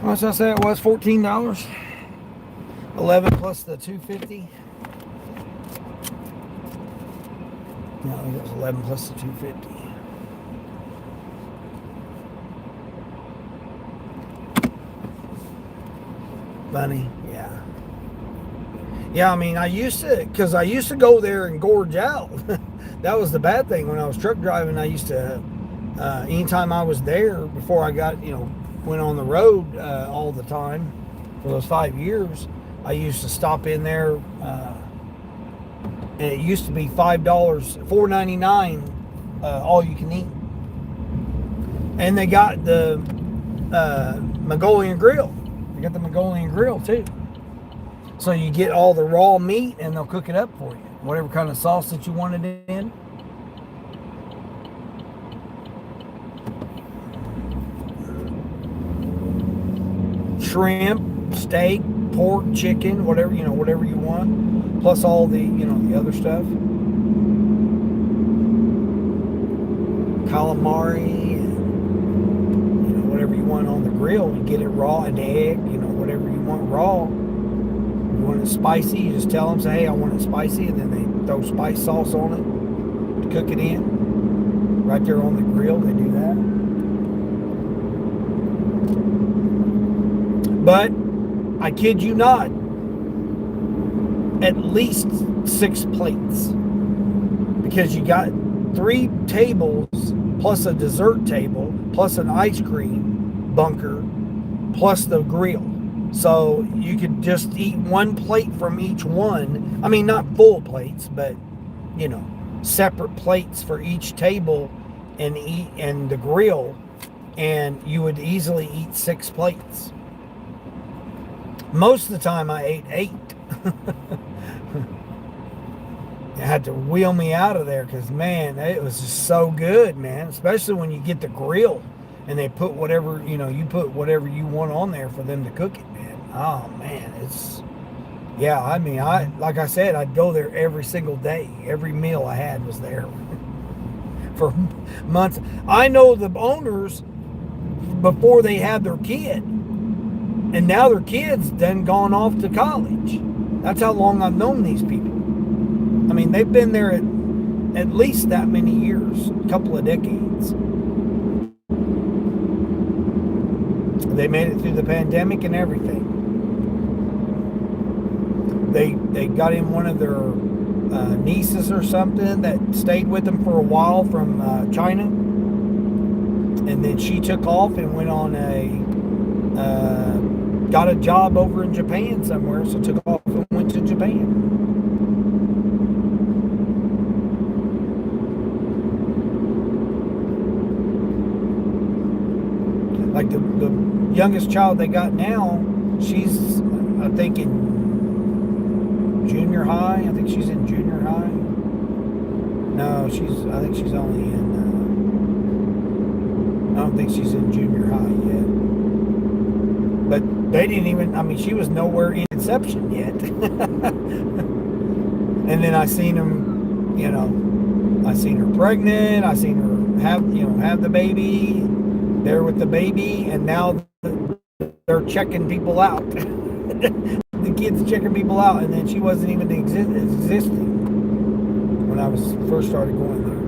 How much did I say it was? $14. 11 plus the $2.50. No, I think it was 11 plus the $2.50. Funny, yeah. Yeah, I mean, I used to go there and gorge out. That was the bad thing when I was truck driving. I used to, anytime I was there before I got, went on the road all the time for those 5 years, I used to stop in there, and it used to be $5, $4.99, all you can eat. And they got the Mongolian grill. They got the Mongolian grill too. So you get all the raw meat and they'll cook it up for you. Whatever kind of sauce that you wanted it in. Shrimp, steak, pork, chicken, whatever you want, plus all the the other stuff, calamari, and whatever you want on the grill. You get it raw, an egg, whatever you want raw. You want it spicy, you just tell them, say, hey, I want it spicy, and then they throw spice sauce on it to cook it in right there on the grill. They do that. But I kid you not, at least 6 plates, because you got 3 tables plus a dessert table plus an ice cream bunker plus the grill. So you could just eat 1 plate from each one. I mean, not full plates, but you know, separate plates for each table and the grill, and you would easily eat 6 plates. Most of the time I ate 8. They had to wheel me out of there because, man, it was just so good, man. Especially when you get the grill and they put whatever, you put whatever you want on there for them to cook it, man. Oh, man, I mean, like I said, I'd go there every single day. Every meal I had was there for months. I know the owners before they had their kid, and now their kid's then gone off to college. That's how long I've known these people. I mean, they've been there at least that many years, a couple of decades. They made it through the pandemic and everything. They got in one of their nieces or something that stayed with them for a while from China, and then she took off and went on got a job over in Japan somewhere, so took off and went to Japan. Like the youngest child they got now, she's, I think, in junior high. I think she's in junior high. No, I think she's only in, I don't think she's in junior high yet. But they didn't even, I mean, she was nowhere in conception yet. And then I seen them, I seen her pregnant. I seen her have the baby. There with the baby, and now they're checking people out. The kids checking people out, and then she wasn't even existing when I was first started going there.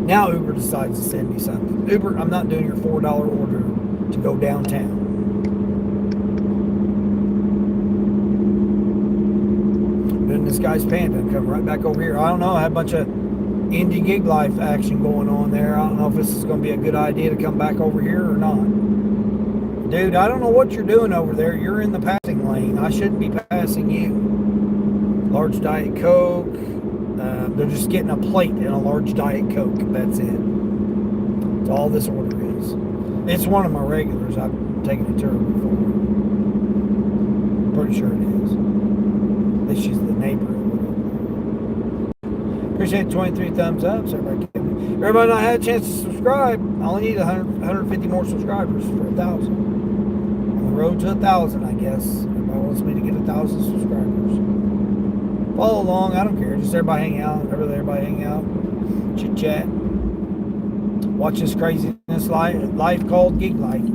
Now Uber decides to send me something. Uber, I'm not doing your $4 order to go downtown. This guy's Panda come right back over here. I don't know. I had a bunch of indie gig life action going on there. I don't know if this is going to be a good idea to come back over here or not. Dude, I don't know what you're doing over there. You're in the passing lane. I shouldn't be passing you. Large Diet Coke. They're just getting a plate and a large Diet Coke. That's it. That's all this order is. It's one of my regulars. I've taken it to her before. Pretty sure it is. She's the neighbor. Appreciate 23 thumbs up. So everybody not had a chance to subscribe. I only need 150 more subscribers for 1,000. On the road to 1,000, I guess. Everybody wants me to get 1,000 subscribers. Follow along. I don't care. Just everybody hang out. Everybody hang out. Chit chat. Watch this craziness life called Geek Life.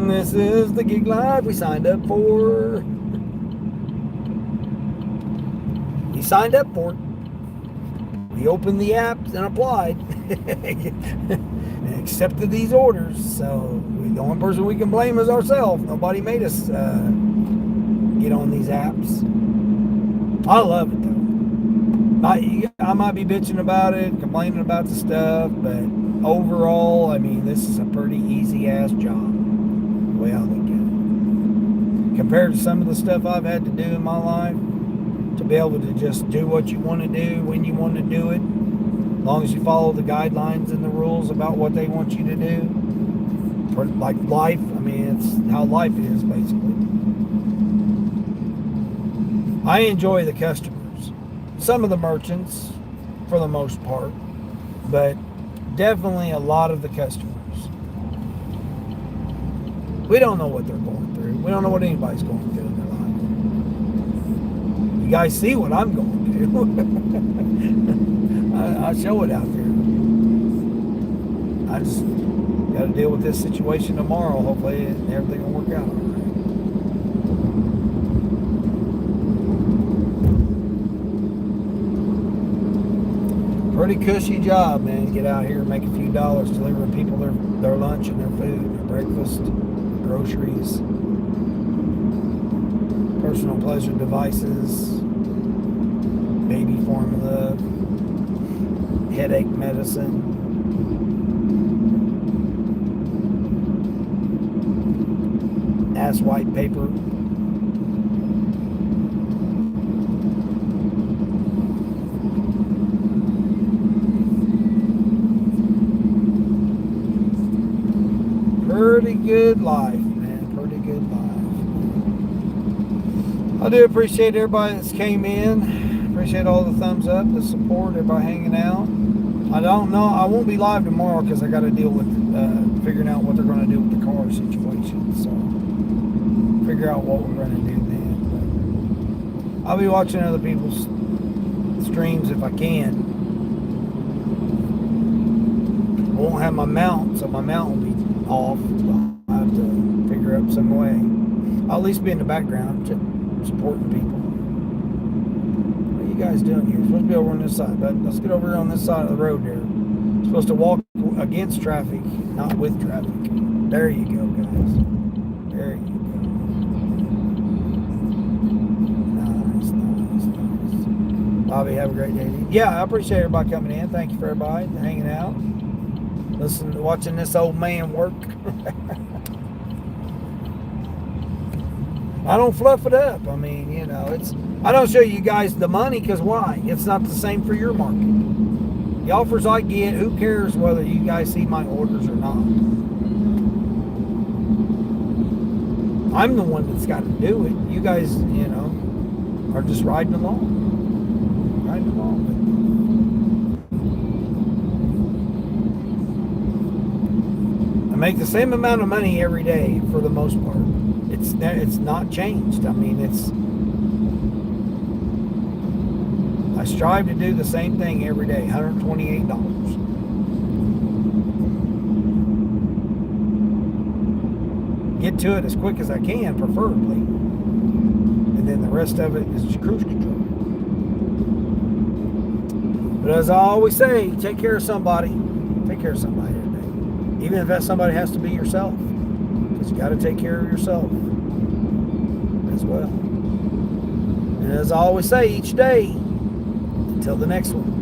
This is the Gig Life we signed up for. We signed up for it. We opened the app and applied. And accepted these orders. So the only person we can blame is ourselves. Nobody made us get on these apps. I love it though. I might be bitching about it, complaining about the stuff, but overall, I mean, this is a pretty easy ass job. Way I look at it. Compared to some of the stuff I've had to do in my life, to be able to just do what you want to do when you want to do it, as long as you follow the guidelines and the rules about what they want you to do. For like life, I mean, it's how life is basically. I enjoy the customers, some of the merchants for the most part, but definitely a lot of the customers. We don't know what they're going through. We don't know what anybody's going through in their life. You guys see what I'm going through. I show it out there. I just got to deal with this situation tomorrow. Hopefully everything will work out all right. Pretty cushy job, man. get out here and make a few dollars delivering people their lunch and their food, their breakfast, groceries, personal pleasure devices, baby formula, headache medicine. Ass white paper. Pretty good life, man. Pretty good life. I do appreciate everybody that's came in. Appreciate all the thumbs up, the support, everybody hanging out. I don't know. I won't be live tomorrow because I got to deal with figuring out what they're going to do with the car situation. So figure out what we're going to do then. But I'll be watching other people's streams if I can. I won't have my mount, so my mount will be off. I'll have to figure out some way. I'll at least be in the background supporting people. What are you guys doing here? You're supposed to be over on this side, but let's get over here on this side of the road here. You're supposed to walk against traffic, not with traffic. There you go, guys. There you go. Nice. Bobby, have a great day. Yeah, I appreciate everybody coming in. Thank you for everybody hanging out. Watching this old man work. I don't fluff it up. I mean, you know, I don't show you guys the money because why? It's not the same for your market. The offers I get, who cares whether you guys see my orders or not? I'm the one that's got to do it. You guys, you know, are just riding along. Riding along with me. Make the same amount of money every day for the most part. It's not changed. I mean, I strive to do the same thing every day. $128. Get to it as quick as I can, preferably, and then the rest of it is cruise control. But as I always say, take care of somebody. Take care of somebody. Even if that somebody has to be yourself. Because you got to take care of yourself as well. And as I always say, each day, until the next one.